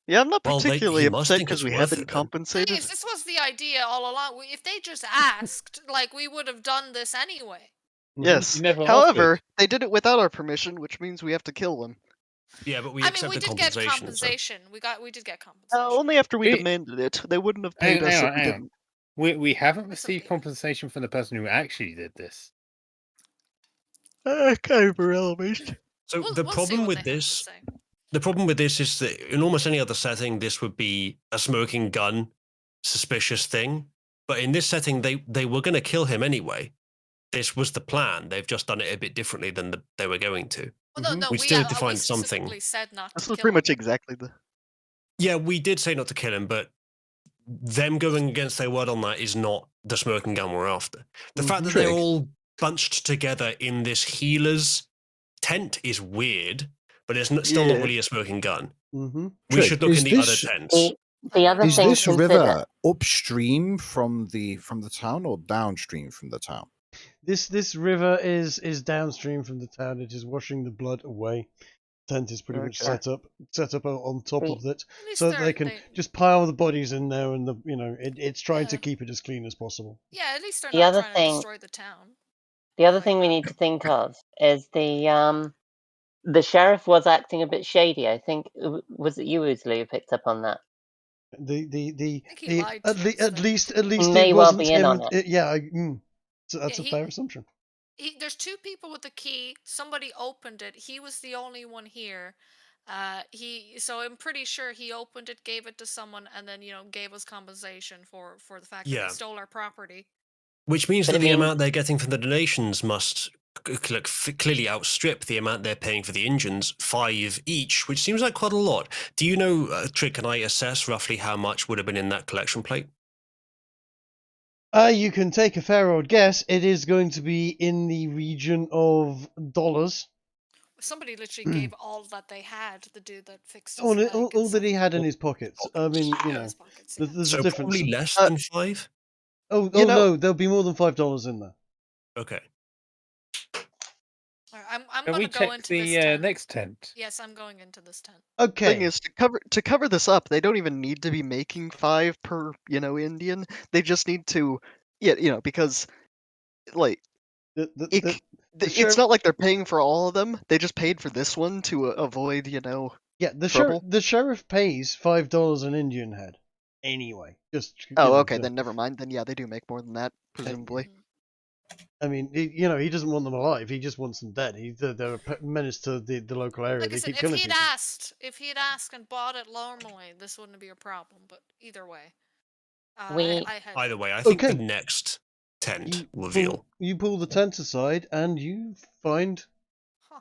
Yeah, I'm not Well, particularly he must upset think because it's we worth have it been then. Thing compensated. is, this was the idea all along. If they just asked, like, we would have done this anyway. Yes. You never However, offered. they did it without our permission, which means we have to kill them. Yeah, but we I mean, accept we the did get compensation. compensation. We did get compensation. Only after we We- demanded it. They wouldn't have paid us Hang if on, we hang on. didn't. We haven't It's received okay. compensation from the person who actually did this. Kind of irrelevant. So We'll- the we'll see problem what with they have to this, say. the problem with this is that in almost any other setting, this would be a smoking gun, suspicious thing. But in this setting, they were going to kill him anyway. This was the plan. They've just done it a bit differently than they were going to. Well, no, We still we defined something. specifically said not This to was kill pretty much him. exactly the. Yeah, we did say not to kill him, but them going against their word on that is not the smoking gun we're after. The fact that they're Trig. all bunched together in this healer's tent is weird, but it's still not really a smoking gun. Mm-hmm. We should look in the other tents. The other Is thing this to consider. river upstream from the town or downstream from the town? This river is downstream from the town. It is washing the blood away. Tent is pretty much Okay. set up on top of it, At least so that they they're- can they- just pile the bodies in there, and it's trying to Yeah. keep it as clean as possible. Yeah, at least they're The not other trying thing- to destroy the town. The other like thing we that. need to think of is the sheriff was acting a bit shady. I think was it you, Uzalu, who picked up on that? think he lied At to least us, it May well wasn't be in him. on it. So that's Yeah, a fair assumption. There's two people with the key. Somebody opened it. He was the only one here. So I'm pretty sure he opened it, gave it to someone, and then gave us compensation for the fact that Yeah. he stole our property. Which means But that I the mean- amount they're getting from the donations must clearly outstrip the amount they're paying for the engines, 5 each, which seems like quite a lot. Do you know, Trick, can I assess roughly how much would have been in that collection plate? You can take a fair old guess. It is going to be in the region of dollars. Somebody literally gave all that they had. The dude that fixed his All, leg all, and all that he stuff. had in his pockets. I mean, Yeah, his pockets, yeah. there's So a difference. probably less Uh, than 5? No, there'll be more than $5 in there. Okay. All right, I'm Can going we to go check into the this tent. next tent? Yes, I'm going into this tent. Okay. Thing is, to cover this up, they don't even need to be making 5 per Indian. They just need to, because like The- the- it, the- it's sheriff- not like they're paying for all of them. They just paid for this one to avoid Yeah, the trouble? sheriff pays $5 an Indian head. Anyway, just Oh, okay, then never mind. Then yeah, they do make more than that, presumably. Mhm. I mean, he doesn't want them alive. He just wants them dead. They're a menace to the local area. Like I They said, keep if killing he'd people. asked and bought it normally, this wouldn't be a problem. But either way, We- I had Either way, I think Okay. the next tent You reveal. You pull the tent aside, and you find. Huh.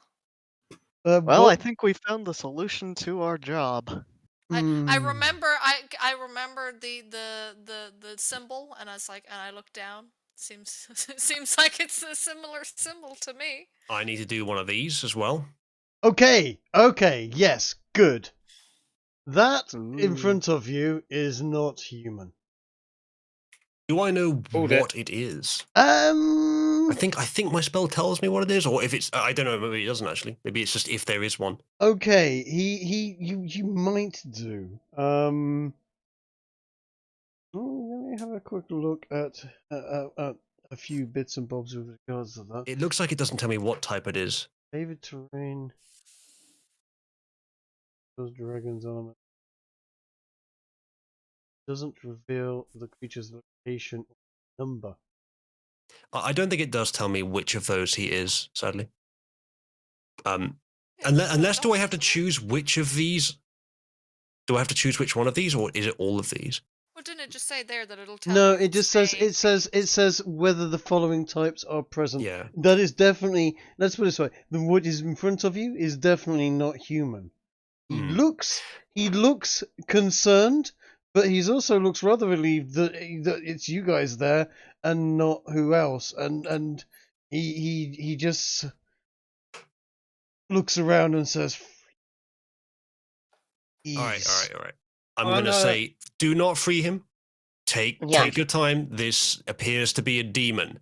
Well, I think we found the solution to our job. I Hmm. remember I remember the symbol, and I looked down. Seems seems like it's a similar symbol to me. I need to do one of these as well. Okay, yes, good. That in Ooh. front of you is not human. Do I know Oh, what it is? Um. I think my spell tells me what it is, or if it's I don't know. Maybe it doesn't actually. Maybe it's just if there is one. Okay, you might do. Let me have a quick look at a few bits and bobs with regards to that. It looks like it doesn't tell me what type it is. David terrain. Those dragons element doesn't reveal the creature's location or number. I don't think it does tell me which of those he is. Sadly. Yeah, Unless do I have to doesn't it? choose which of these? Do I have to choose which one of these, or is it all of these? Well, didn't it just say there that it'll tell No, you if it it's just says fake? it says whether the following types are present. Yeah. That is definitely. Let's put it this way: what is in front of you is definitely not human. He Hmm. looks concerned, but he's also looks rather relieved that it's you guys there and not who else. And he just looks around and says, All right. "Ease." I'm Oh, going to no. say, do not free him. Take Yeah. your time. This appears to be a demon.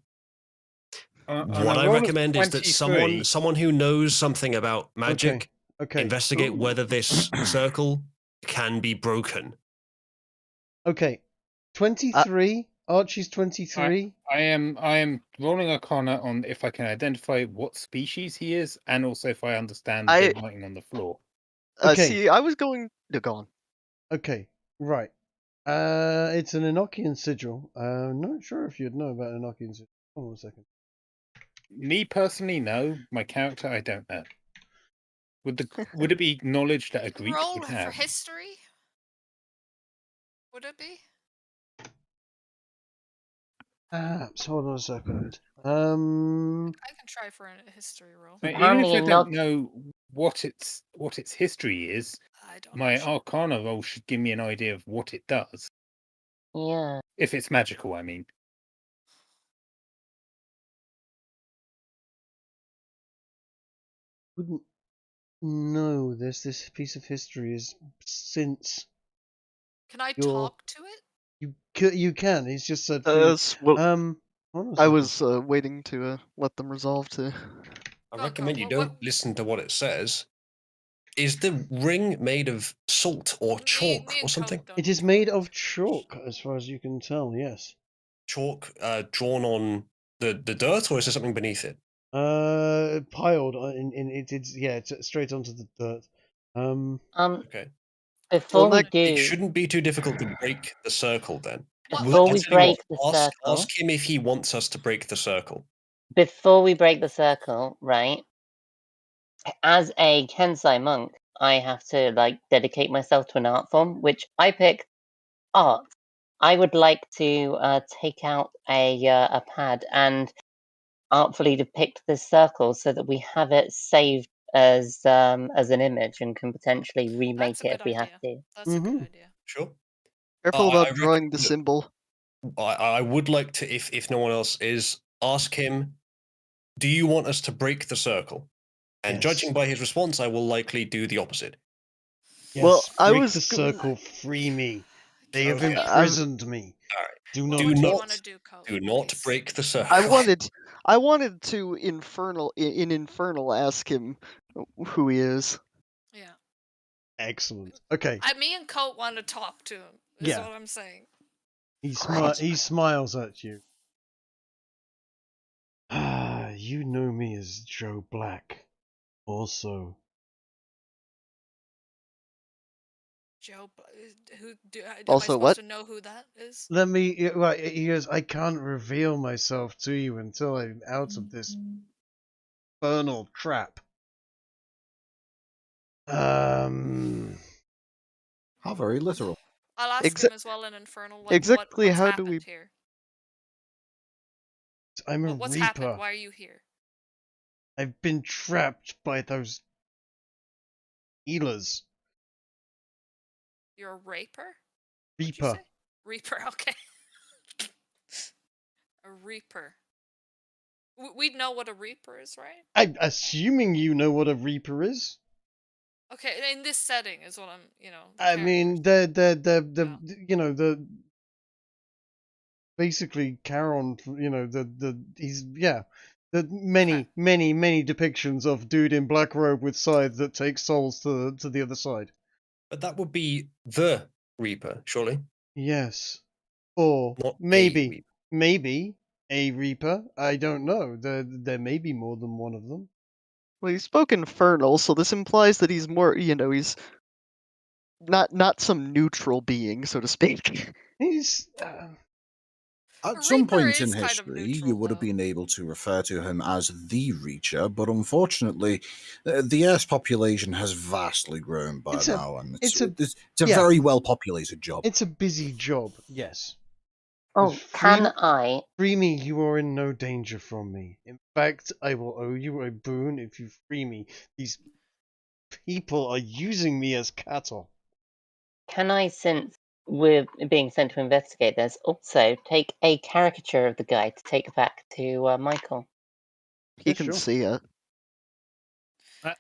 On What a I roll of recommend is that 23, someone who knows something about magic Okay. investigate Ooh. whether this circle can be broken. Okay. 23. Archie's 23. I am rolling Arcana on if I can identify what species he is, and also if I understand the writing on the floor. Okay. See, I was going to go on. Okay. Right. It's an Enochian sigil. I'm not sure if you'd know about Enochian sigil. Hold on a second. Me personally, no. My character, I don't know. Would it be knowledge that a Greek Roll would for have? history. Would it be? Perhaps. Hold on a second. I can try for a history roll. Even if Apparently I not- don't know what its history is, I don't. my actually. Arcana roll should give me an idea of what it does. Yeah. If it's magical, I mean. Wouldn't know this piece of history is since Can I You're- talk to it? you can. He's just said free. Well, hold on a I second. was waiting to let them resolve to. I Go, recommend you what- don't what- listen to what it says. Is the ring made of salt or Me- chalk me or and something? Coke don't It is talk. made of chalk, as far as you can tell. Yes. Chalk drawn on the dirt, or is there something beneath it? Piled in it's straight onto the dirt. Okay. Well, Before we like- do, It shouldn't be too difficult to break the circle then. What- before what we is it? break the circle, Ask him if he wants us to break the circle. right? As a Kensai monk, I have to like dedicate myself to an art form, which I pick art. I would like to take out a pad and artfully depict this circle so that we have it saved as an image and can potentially remake That's a it good if we have idea. to. That's a good Mhm. idea. Sure. Careful I about drawing the look, symbol. I would like to, if no one else is, ask him, do you want us to break the circle? And Yes. judging by his response, I will likely do the opposite. Yes. Well, I break was the go- circle. Free me. They have Okay. imprisoned me. All right. Do What not. Do do you not- want to do, Coke? Do not please? break the circle. I wanted to in infernal ask him who he is. Yeah. Excellent. Okay. Me and Coke want to talk to him. Is Yeah. what I'm saying. He smiles at you. Ah, you know me as Joe Black. Also, Joe, who do? Am I Also, supposed what? to know who that is? let me. Right, he goes. I can't reveal myself to you until I'm out of this infernal trap. How very literal. I'll ask Exa- him as well in Infernal. Like, exactly what's how do happened we- here? I'm a What's reaper. happened? Why are you here? I've been trapped by those healers. You're a raper? What'd you Reaper. say? Reaper. Okay. A reaper. We'd know what a reaper is, right? I'm assuming you know what a reaper is. Okay, in this setting is what I'm, the I mean, characters. the basically Charon, he's the many depictions of dude in black robe with scythe that takes souls to the other side. But that would be the Reaper, surely. Yes, or Not a maybe Reaper. a reaper. I don't know. There may be more than one of them. Well, he spoke infernal, so this implies that he's more, he's not some neutral being, so to speak. He's At some Reaper point in is kind of history, neutral, you would have though. been able to refer to him as the Reacher, but unfortunately, the Earth's population has vastly grown by It's a- now, and it's it's a- a yeah. very well populated job. it's a busy job. Yes. Oh, Free- can I? Free me, you are in no danger from me. In fact, I will owe you a boon if you free me. These people are using me as cattle. Can I, since we're being sent to investigate this, also take a caricature of the guy to take back to Michael? He Yeah, can sure. see it.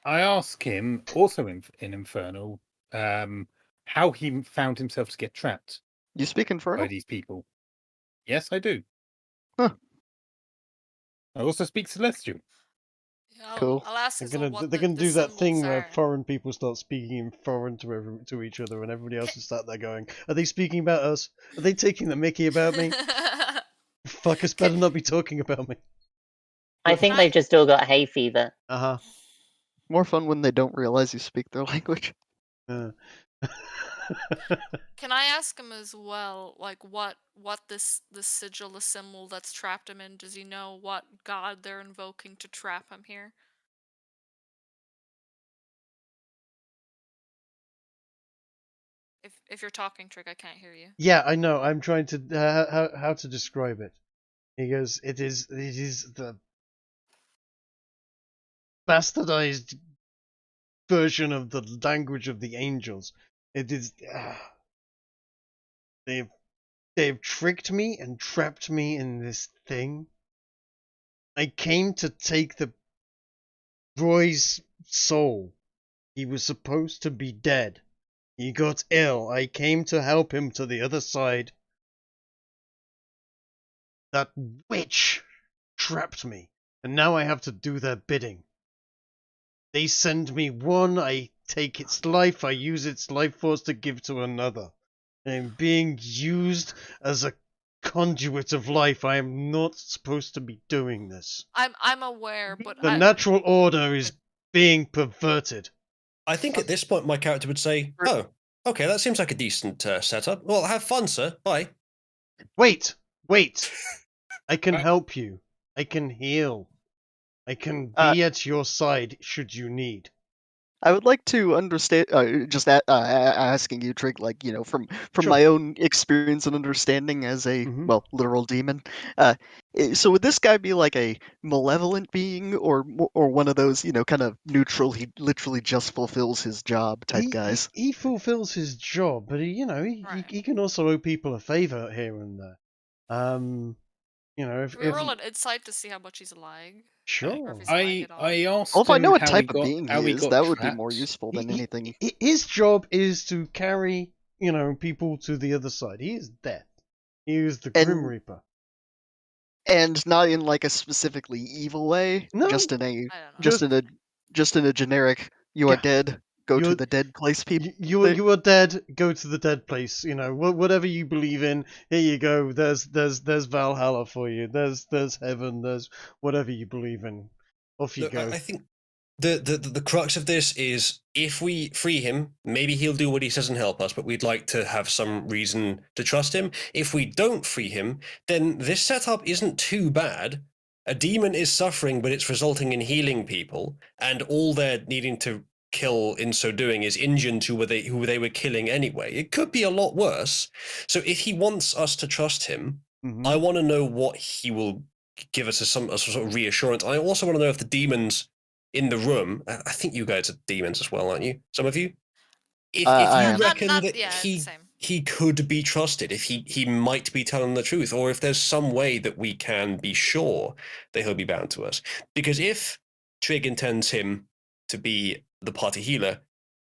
I ask him, also in Infernal, how he found himself to get trapped You speak by infernal? these people. Yes, I do. Huh. I also speak Celestial. Yeah, Cool. I'll ask They're as well gonna what they're gonna the do that thing symbols where are. foreign people start speaking in foreign to each other, and everybody else is sat there going, "Are they speaking about us? Are they taking the Mickey about me? Fuckers better not be talking about me." I think I- they've just all got hay fever. Uh More fun when they don't realize you speak their language. huh. Can I ask him as well, like what this sigil, the symbol that's trapped him in? Does he know what god they're invoking to trap him here? If you're talking, Trick, I can't hear you. Yeah, I know. I'm trying to how to describe it. He goes, it is the bastardized version of the language of the angels. It is they've tricked me and trapped me in this thing. I came to take the Roy's soul. He was supposed to be dead. He got ill. I came to help him to the other side. That witch trapped me, and now I have to do their bidding. They send me one, I take its life, I use its life force to give to another. I'm being used as a conduit of life. I am not supposed to be doing this. I'm aware, but The natural order is being perverted. I think at this point my character would say, "Oh, okay, that seems like a decent setup. Well, have fun, sir. Bye." Wait! I can help you. I can heal. I can be at your side should you need. I would like to understand, asking you, Trig, like, from Sure. my own experience and understanding as a, literal demon. So would this guy be like a malevolent being or one of those, kind of neutral, he literally just fulfills his job type guys? He fulfills his job, but he can also owe people a favor here and there. If we roll an insight to see how much he's lying. Sure. I asked Well, if I know him what how type he of being how he he is, got that would be more trapped. useful than anything. His job is to carry, people to the other side. He is death. He is the Grim Reaper. And not in like a specifically evil way, No. just in a generic. You are dead. Go to the dead place, people. You are dead. Go to the dead place. Whatever you believe in. Here you go. There's Valhalla for you. There's heaven. There's whatever you believe in. Off you go. I think the crux of this is if we free him, maybe he'll do what he says and help us, but we'd like to have some reason to trust him. If we don't free him, then this setup isn't too bad. A demon is suffering, but it's resulting in healing people, and all they're needing to kill in so doing is Injun who they were killing anyway. It could be a lot worse. So if he wants us to trust him, I want to know what he will give us as some sort of reassurance. I also want to know if the demons in the room, I think you guys are demons as well, aren't you? Some of you? If you reckon that he could be trusted, if he might be telling the truth, or if there's some way that we can be sure that he'll be bound to us. Because if Trig intends him to be the party healer,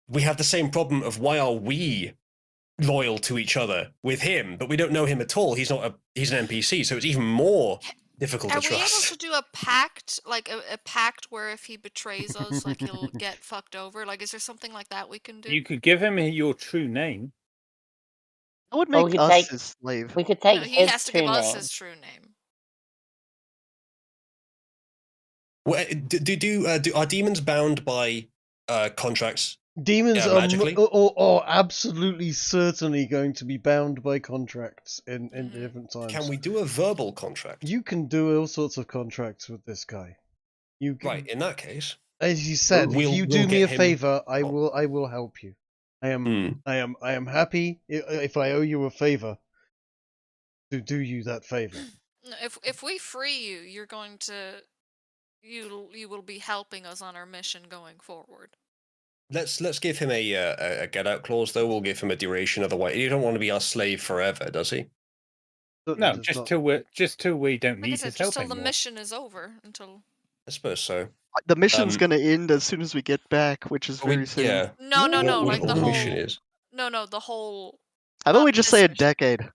we have the same problem of why are we loyal to each other with him, but we don't know him at all. He's an NPC, so it's even more difficult to trust. Are we able to do a pact, like a pact where if he betrays us, like he'll get fucked over? Like, is there something like that we can do? You could give him your true name. That would make us his slave. We could take he his has to true give us name. his true name. Well, are demons bound by contracts? Demons magically? are absolutely certainly going to be bound by contracts in different times. Can we do a verbal contract? You can do all sorts of contracts with this guy. Right, in that case, as you said, if you do me a favor, I will help you. I am happy if I owe you a favor to do you that favor. If we free you, you're going to you will be helping us on our mission going forward. Let's give him a get out clause though. We'll give him a duration. Otherwise, he don't want to be our slave forever, does he? No, just till we don't need his help just till anymore. the mission is over. Until I suppose so. The mission's going to end as soon as we get back, which is very soon. Yeah. No, like the whole mission is. No, the whole. How about we just say a decade?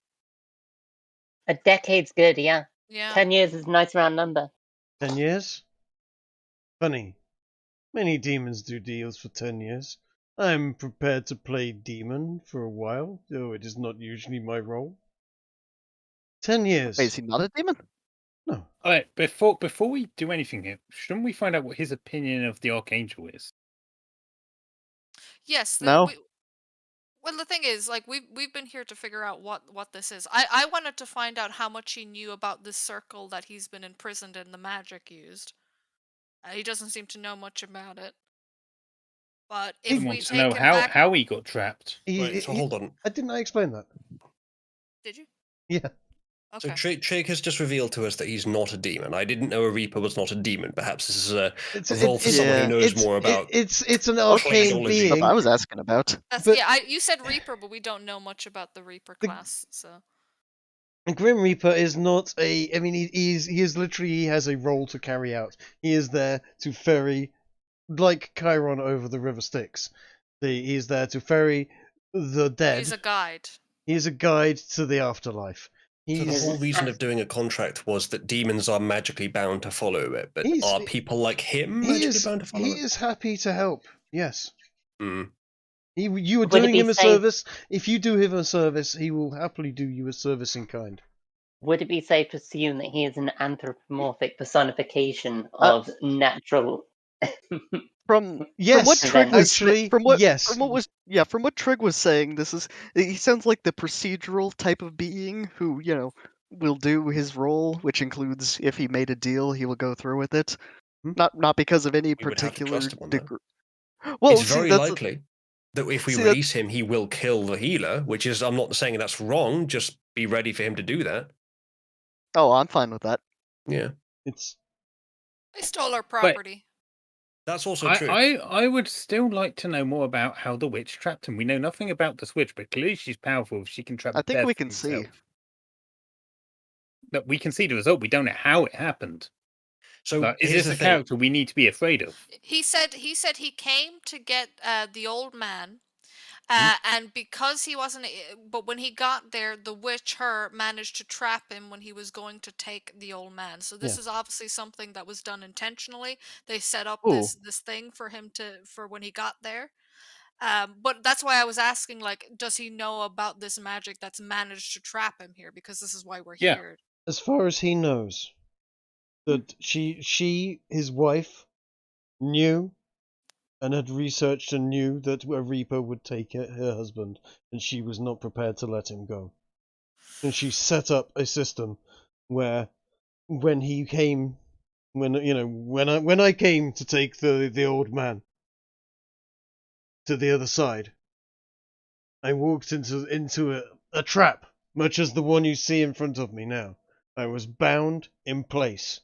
A decade's good, yeah. Yeah. 10 years is a nice round number. 10 years? Funny. Many demons do deals for 10 years. I'm prepared to play demon for a while, though it is not usually my role. 10 years. Wait, is he not a demon? No. All right, before we do anything here, shouldn't we find out what his opinion of the Archangel is? Yes. No. Well, the thing is, like, we've been here to figure out what this is. I wanted to find out how much he knew about this circle that he's been imprisoned in, the magic used. He doesn't seem to know much about it. But if we wants to take know him back... how he got trapped. Right, so hold on. Didn't I explain that? Did you? Yeah. Okay. So Trig has just revealed to us that he's not a demon. I didn't know a Reaper was not a demon. Perhaps this is a role for someone who knows more about. It's an arcane being. That's what I was asking about. You said Reaper, but we don't know much about the Reaper class, so. Grim Reaper is not a. I mean, he has a role to carry out. He is there to ferry like Chiron over the river Styx. He's there to ferry the dead. He's a guide. He's a guide to the afterlife. So the He's whole reason of doing a contract was that demons are magically bound to follow it, but He's- are people like him he magically is bound to follow he it? is happy to help. Yes. Hmm. You are Would it doing be him a safe- service. If you do him a service, he will happily do you a service in kind. Would it be safe to assume that he is an anthropomorphic personification of natural? From Yes, what Trig was actually, from what yes. from what Trig was saying, he sounds like the procedural type of being who will do his role, which includes if he made a deal, he will go through with it. Hmm? Not because of any We would have to particular trust him on that. degree. Well, It's see, very that's likely that if we see, that's- release him, he will kill the healer, which is, I'm not saying that's wrong, just be ready for him to do that. Oh, I'm fine with that. Yeah. It's They stole our property. That's also true. I would still like to know more about how the witch trapped him. We know nothing about the switch, but clearly she's powerful if she can trap I think death we can himself. see. But we can see the result. We don't know how it happened. So Like, is here's this the a thing. character we need to be afraid of? He said he came to get the old man, Hmm? and because he wasn't, but when he got there, the witch managed to trap him when he was going to take the old man. So this Yeah. is obviously something that was done intentionally. They set up Ooh. this thing for him for when he got there. But that's why I was asking, like, does he know about this magic that's managed to trap him here? Because this is why we're Yeah. here. as far as he knows that she his wife knew and had researched and knew that a reaper would take her husband, and she was not prepared to let him go. And she set up a system where when he came, when I came to take the old man to the other side, I walked into a trap, much as the one you see in front of me now. I was bound in place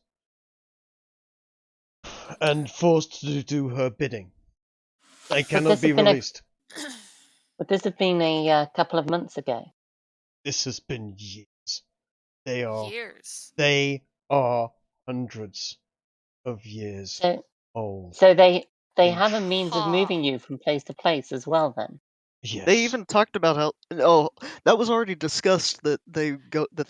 and forced to do her bidding. I cannot this be have been a- released. Would this have been a couple of months ago? This has been years. They are hundreds of years So, old. so they Mm. have a means of moving you from place to place as well. Then Yes. They even talked about how that was already discussed that they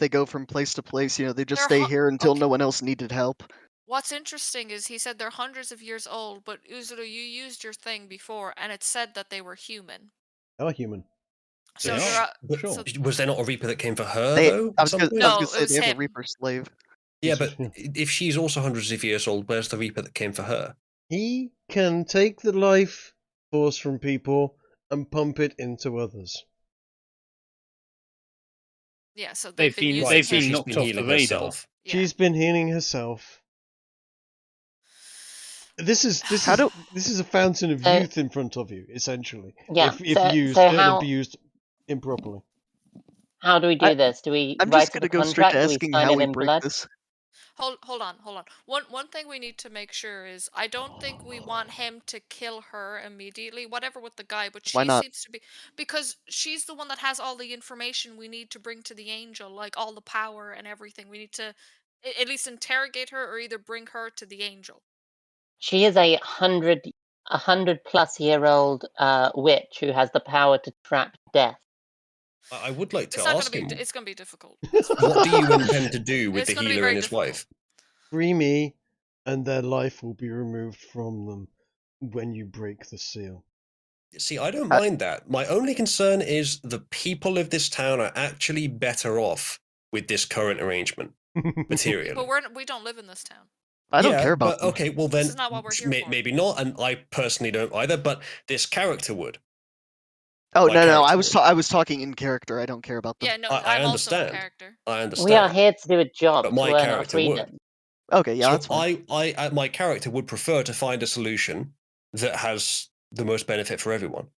go from place to place. They just They're stay here until okay. no one else needed help. What's interesting is he said they're hundreds of years old, but Uzalu, you used your thing before, and it said that they were human. They are human. So They they're are, But sure. was there not a reaper that came for her They, though? I At was some gonna, point? I was No, gonna it say was they have him. a Reaper slave. Yeah, This but is- if she's also hundreds of years old, where's the reaper that came for her? He can take the life force from people and pump it into others. Yeah, so They've been been using they've so her. been she's knocked been off the healing radar. herself. Yeah. She's been healing herself. This is a fountain of So- youth in front of you, essentially. Yeah, If so- used so and how- abused improperly. how do we do this? Do we I'm write just up gonna a go straight contract? to Do we asking sign how it we in break blood? this. Hold on. One thing we need to make sure is I don't think we want him to kill her immediately, whatever with the guy, but Why she not? seems to be, because she's the one that has all the information we need to bring to the angel, like all the power and everything. We need to at least interrogate her or either bring her to the angel. She is a 100-plus-year-old witch who has the power to trap death. I would like to It's not ask gonna be. him, It's gonna be difficult. That's for what do sure. you intend to do with It's the gonna be healer very and his difficult. wife? Free me, and their life will be removed from them when you break the seal. See, I don't mind that. My only concern is the people of this town are actually better off with this current arrangement, materially. But we don't live in this town. I don't Yeah, care about but them. okay, well This then is not what we're here for. maybe not, and I personally don't either. But this character would. Oh my no, I character was would. I was talking in character. I don't care about them. Yeah, no, I I'm also in understand. character. I understand. We are here to do a job But to my earn our character would. freedom. Okay, yeah, So that's fine. my character would prefer to find a solution that has the most benefit for everyone.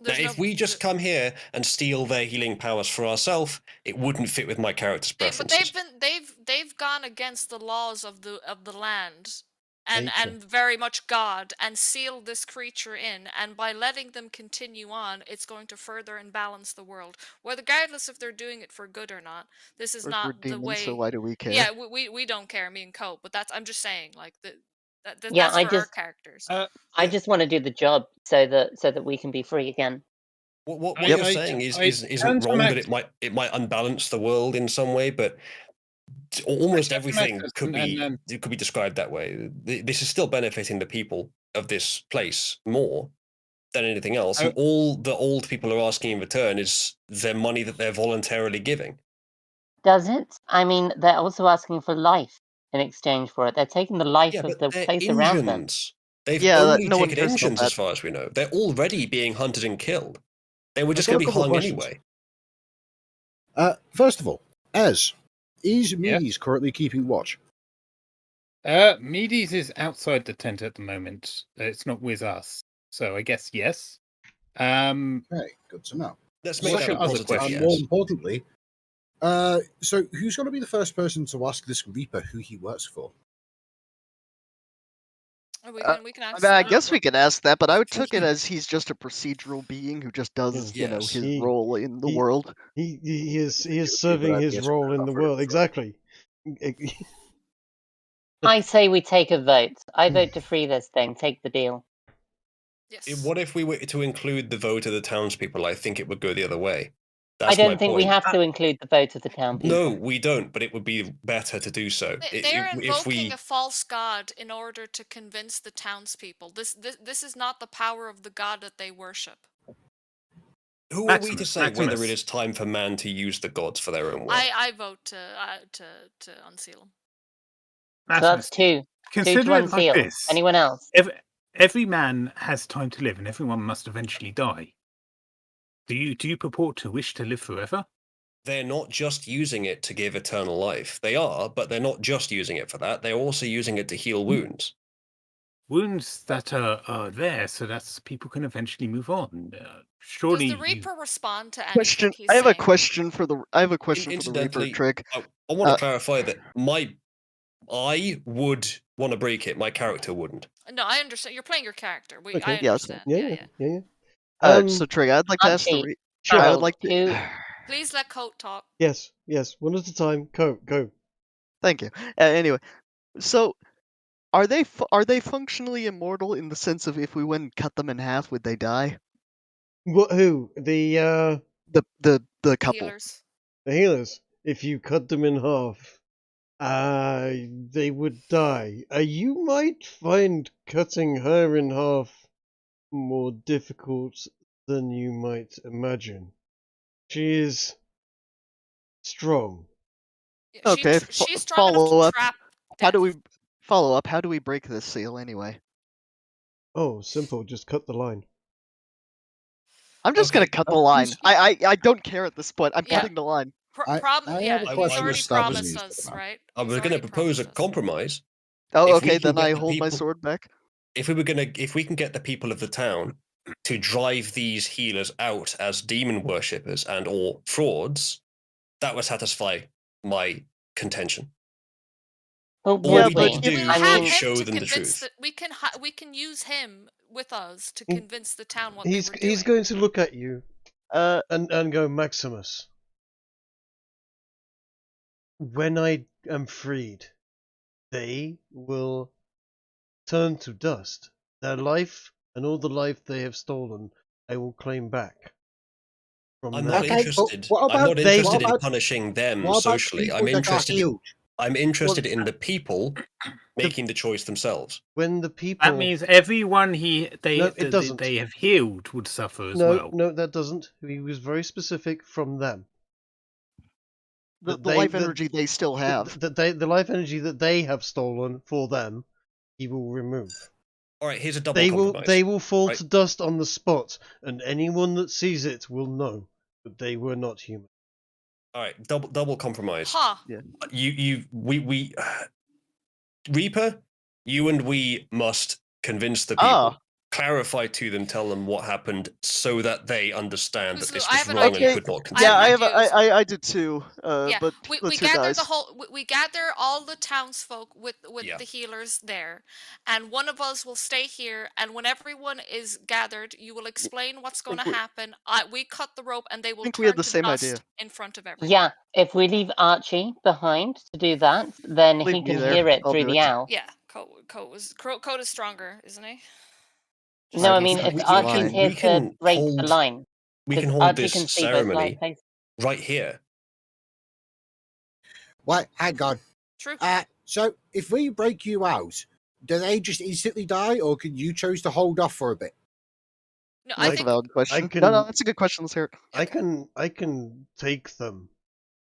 Now, if we just come here and steal their healing powers for ourselves, it wouldn't fit with my character's But preferences. they've gone against the laws of the land and Nature. very much God and sealed this creature in, and by letting them continue on, it's going to further imbalance the world. Regardless if they're doing it for good or not, this is We're not the demons, way. so why do we care? Yeah, we don't care, me and Cope, but I'm just saying, like Yeah, That's I for our just- characters. I just want to do the job so that we can be free again. What I- you're I- saying I isn't turned to wrong. That Max- it might unbalance the world in some way, but almost turned to everything Maxis could and, be described that way. This is still benefiting the people of this place more than anything else, and all the old people are asking in return is their money that they're voluntarily giving. Does it? I mean, they're also asking for life in exchange for it. They're taking the life Yeah, of but the they're place around them. Injuns. They've Yeah, only no one taken cares about Injuns, as that. far as we know. They're already being hunted and killed. They were just Okay, going to be a couple of hung questions. anyway. First of all, is Yeah? Medes currently keeping watch? Medes is outside the tent at the moment. It's not with us, so I guess yes. Okay, good to know. Let's make What's that a your other positive question? And more yes. importantly, so who's going to be the first person to ask this Reaper who he works for? We can I ask. mean, I guess we could ask that, but I took it Unfortunately- as he's just a procedural being who just does, Yes. his He- role in the he- world. He is It would be a serving good his idea to role in offer the him world. for- Exactly. I say we take a vote. I vote to free this thing. Take the deal. Yes. What if we were to include the vote of the townspeople? I think it would go the other way. I That's my don't think we point. have to include the vote of the town people. No, we don't, but it would be better to do so. They're If invoking we, a false god in order to convince the townspeople. This is not the power of the god that they worship. who are we to Maximus, say whether Maximus. it is time for man to use the gods for their own will? I vote to unseal him. So that's two. Two Consider to it unseal. like this. Anyone else? Every man has time to live, and everyone must eventually die. Do you purport to wish to live forever? They're not just using it to give eternal life. They are, but they're not just using it for that. They're also using it to heal wounds. Wounds that are there so that people can eventually move on. Surely Does the Reaper respond to anything Question. he's I have a saying? question for the Reaper, Incidentally, Trig. I want to clarify that I would want to break it. My character wouldn't. No, I understand. You're playing your character. I Okay. Yeah, understand. Yeah. So Trig, I'd like to ask the Archie, sure. I would Harold, like to. who- Please let Coat talk. Yes. One at a time. Go. Thank you. Anyway, so are they functionally immortal in the sense of if we went and cut them in half, would they die? What? Who? The The couple. Healers. the healers. If you cut them in half, they would die. You might find cutting her in half more difficult than you might imagine. She is strong. Yeah, Okay, she's strong enough follow to up. trap. How do death. we follow up? How do we break this seal anyway? Oh, simple. Just cut the line. I'm just Okay, gonna cut the line. I don't care at this point. I'm Yeah. cutting the line. I Yeah, have a he's question already with promised Stabbing us, News, right? I was He's going to already propose a promised us. Oh, compromise. If we okay. can Then get I the hold my people- sword back. If we can get the people of the town to drive these healers out as demon worshippers and or frauds, that would satisfy my contention. But All Yeah, would we but need to we? if- do I have mean, is him show to them the convince truth. we can use him with us to Mm. convince the town what He's they were doing. he's going to look at you Uh, and go, Maximus. When I am freed, they will turn to dust. Their life and all the life they have stolen, I will claim back. From I'm them. not Okay, interested. but what I'm not about they- interested what in about- punishing them What about socially. people I'm that got interested. healed? I'm interested in the people making the choice themselves. When the people that means everyone No, it doesn't. they have healed would suffer as no, well. no, that doesn't. He was very specific from them. the They- life the- energy they still have. The life energy that they have stolen for them, he will remove. All right, here's a double They compromise. will fall right? to dust on the spot, and anyone that sees it will know that they were not human. All right, double compromise. Huh. We Reaper, you and we must convince the people, Ah. clarify to them, tell them what happened, so that they understand that Uzalu, this I was have an wrong idea. and could not I continue. Yeah, I have have. ideas. I did too. Yeah, But we let's hear gather guys. the whole. We gather all the townsfolk with Yeah. the healers there, and one of us will stay here. And when everyone is gathered, you will explain what's going to we- happen. We cut the rope, and they will think we turn had the to same dust idea. in front of everyone. yeah. If we leave Archie behind to do that, then Leave he me can there, hear it I'll through do the it. owl. Yeah, Coat is stronger, isn't he? Just No, in I case mean, he if gets Archie's injured. here we to can break the hold line, we can because hold Archie this can see both ceremony places. right here. What? Hang on. True. So if we break you out, do they just instantly die, or can you choose to hold off for a bit? No, That's I a think valid question. can- No, that's a good question. Let's hear it. I can take them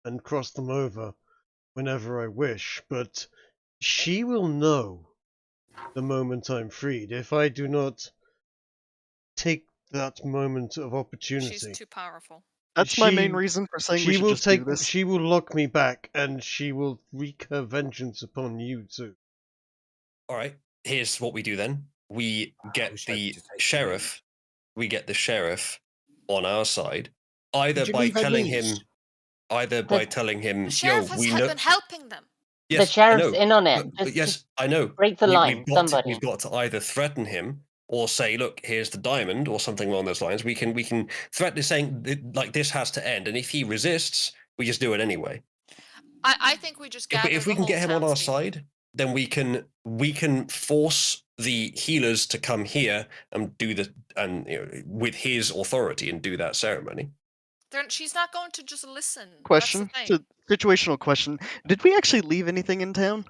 and cross them over whenever I wish, but she will know the moment I'm freed. If I do not take that moment of opportunity, she's too powerful. That's my main she- reason for saying we she should will just do take. this. She will lock me back, and she will wreak her vengeance upon you too. All right. Here's what we do then. We get was hoping the to take sheriff. We get the sheriff on our side, either Did you by leave her telling knees? him, either by telling him, The sheriff we has know. been helping them. Yes, The sheriff's I know. in on it. But Just yes, I know. break the line, somebody. We've got to either threaten him or say, look, here's the diamond, or something along those lines. We can threaten saying like this has to end, and if he resists, we just do it anyway. I think we just gather If we the can whole get him on our townspeople. side, then we can force the healers to come here and do with his authority and do that ceremony. She's not going to just listen. Question. That's the thing. Situational question. Did we actually leave anything in town?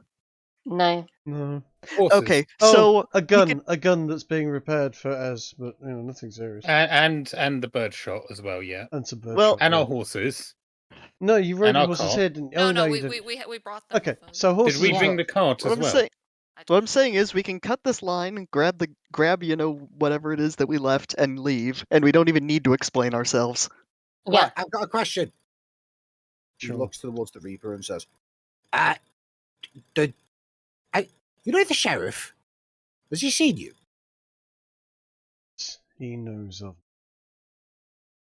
No. No. Horses. Okay, Oh, so a we gun, could- a gun that's being repaired for Ez, but nothing serious. And the bird shot as well, yeah. And some bird well- shot, And yeah. our horses. No, you rode and the our horse's cart. head. And, No, oh, no, you we didn't. brought them. Okay, with us. so horses. Did we bring Yeah. the cart what as I'm well? saying, what I'm saying is we can cut this line and grab whatever it is that we left and leave, and we don't even need to explain ourselves. Yeah. Right, I've got a question. He Sure. looks towards the Reaper and says, you know the sheriff? Has he seen you? He knows of.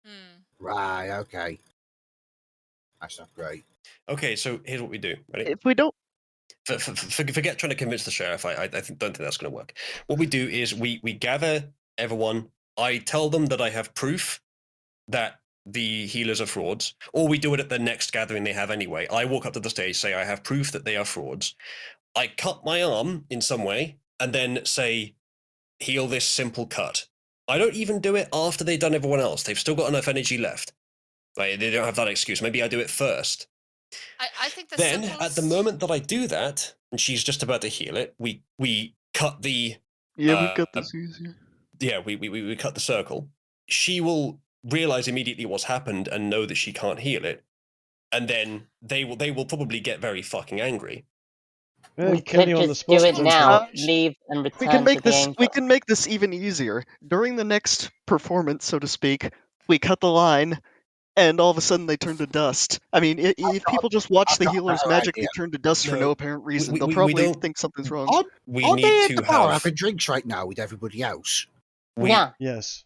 Hmm. Right, okay. That's not great. Okay, so here's what we do. Ready? If we don't, Forget trying to convince the sheriff. I don't think that's going to work. What we do is we gather everyone. I tell them that I have proof that the healers are frauds, or we do it at the next gathering they have anyway. I walk up to the stage, say I have proof that they are frauds. I cut my arm in some way, and then say, heal this simple cut. I don't even do it after they've done everyone else. They've still got enough energy left. Like, they don't have that excuse. Maybe I do it first. I think the Then, simplest... at the moment that I do that, and she's just about to heal it, we cut the yeah, we've got this easier. yeah, we cut the circle. She will realize immediately what's happened and know that she can't heal it, and then they will probably get very fucking angry. We kill could you on the just spot do it sometimes. now, leave, and We return can make to the this. angel. We can make this even easier. During the next performance, so to speak, we cut the line, and all of a sudden they turn to dust. I mean, if people just watch I've the got a healers better magically idea. turn to dust for No, no apparent reason, they'll we probably don't- think something's wrong. Aren't We they need at to the bar have. having drinks right now with everybody else? Yeah. Yes.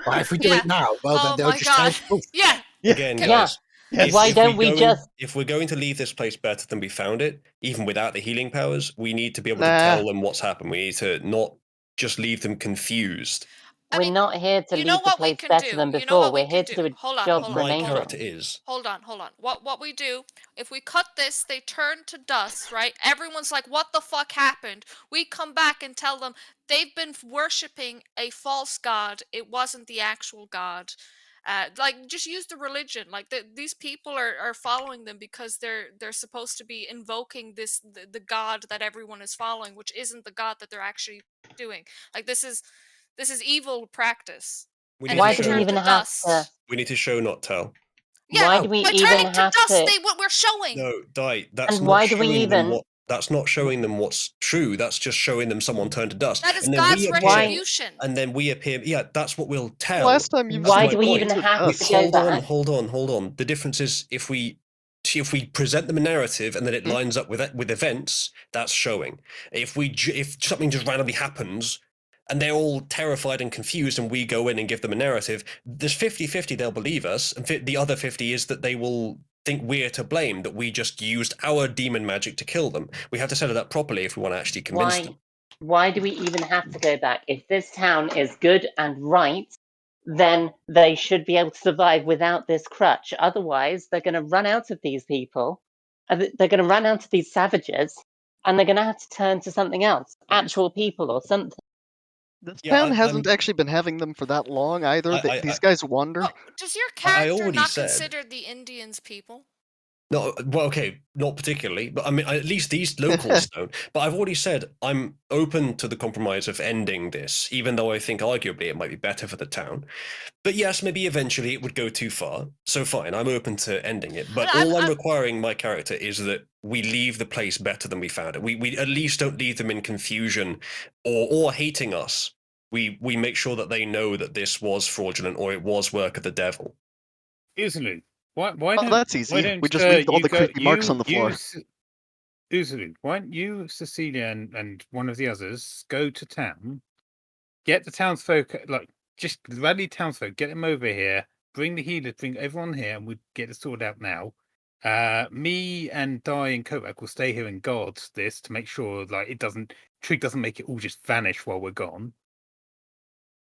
Right, if we do Yeah. it now, well, Oh then they'll my just God. say, "Poof." Yeah. Again, Yeah. guys. Yes. Why don't we just- If we're going to leave this place better than we found it, even without the healing powers, we need to be able to Nah. tell them what's happened. We need to not just leave them confused. I We're mean, not here to you leave know the what we place can better do? than You know before. what we We're here can to do do? a Hold on, job hold for on, an My hold angel. on. character is. Hold on. What we do, if we cut this, they turn to dust, right? Everyone's like, what the fuck happened? We come back and tell them they've been worshipping a false god. It wasn't the actual god. Like, just use the religion. Like, these people are following them because they're supposed to be invoking the god that everyone is following, which isn't the god that they're actually doing. Like, this is evil practice. We And need Why if to they do we show. turn even to have dust, to? We need to show, not tell. yeah, Why do we by even turning to have dust, to? we're showing. No, that's And not why do we showing them even- what. That's not showing them what's true. That's just showing them someone turned to dust. That is and then God's we appear, retribution. And then we appear. Yeah, that's what we'll tell. Last time you That's Why my do we point. even have Wait, to go hold on, back? hold on. The difference is if we present them a narrative and then it lines up with events, that's showing. If something just randomly happens and they're all terrified and confused and we go in and give them a narrative, there's 50-50 they'll believe us, and the other 50 is that they will think we're to blame, that we just used our demon magic to kill them. We have to set it up properly if we want to actually convince them. Why do we even have to go back? If this town is good and right, then they should be able to survive without this crutch. Otherwise, they're going to run out of these people. They're going to run out of these savages, and they're going to have to turn to something else, actual people or something. This Yeah, town hasn't I'm- actually been having them for that long either. These guys wander. Oh, does your I character already not said- consider the Indians people? No, well, okay, not particularly, but I mean, at least these locals don't. But I've already said I'm open to the compromise of ending this, even though I think arguably it might be better for the town. But yes, maybe eventually it would go too far. So fine, I'm open to ending it. But I'm- all I'm I'm- requiring my character is that we leave the place better than we found it. We at least don't leave them in confusion or hating us. We make sure that they know that this was fraudulent or it was work of the devil. Uzalu, why Oh, don't that's why easy. don't We just leave all you the go, creepy marks on the floor. Uzalu, why don't you, Cecilia, and one of the others go to town, get the townsfolk, like just rally townsfolk, get them over here, bring the healers, bring everyone here, and we get it sorted out now. Me and Di and Coatrack will stay here and guard this to make sure like Trig doesn't make it all just vanish while we're gone.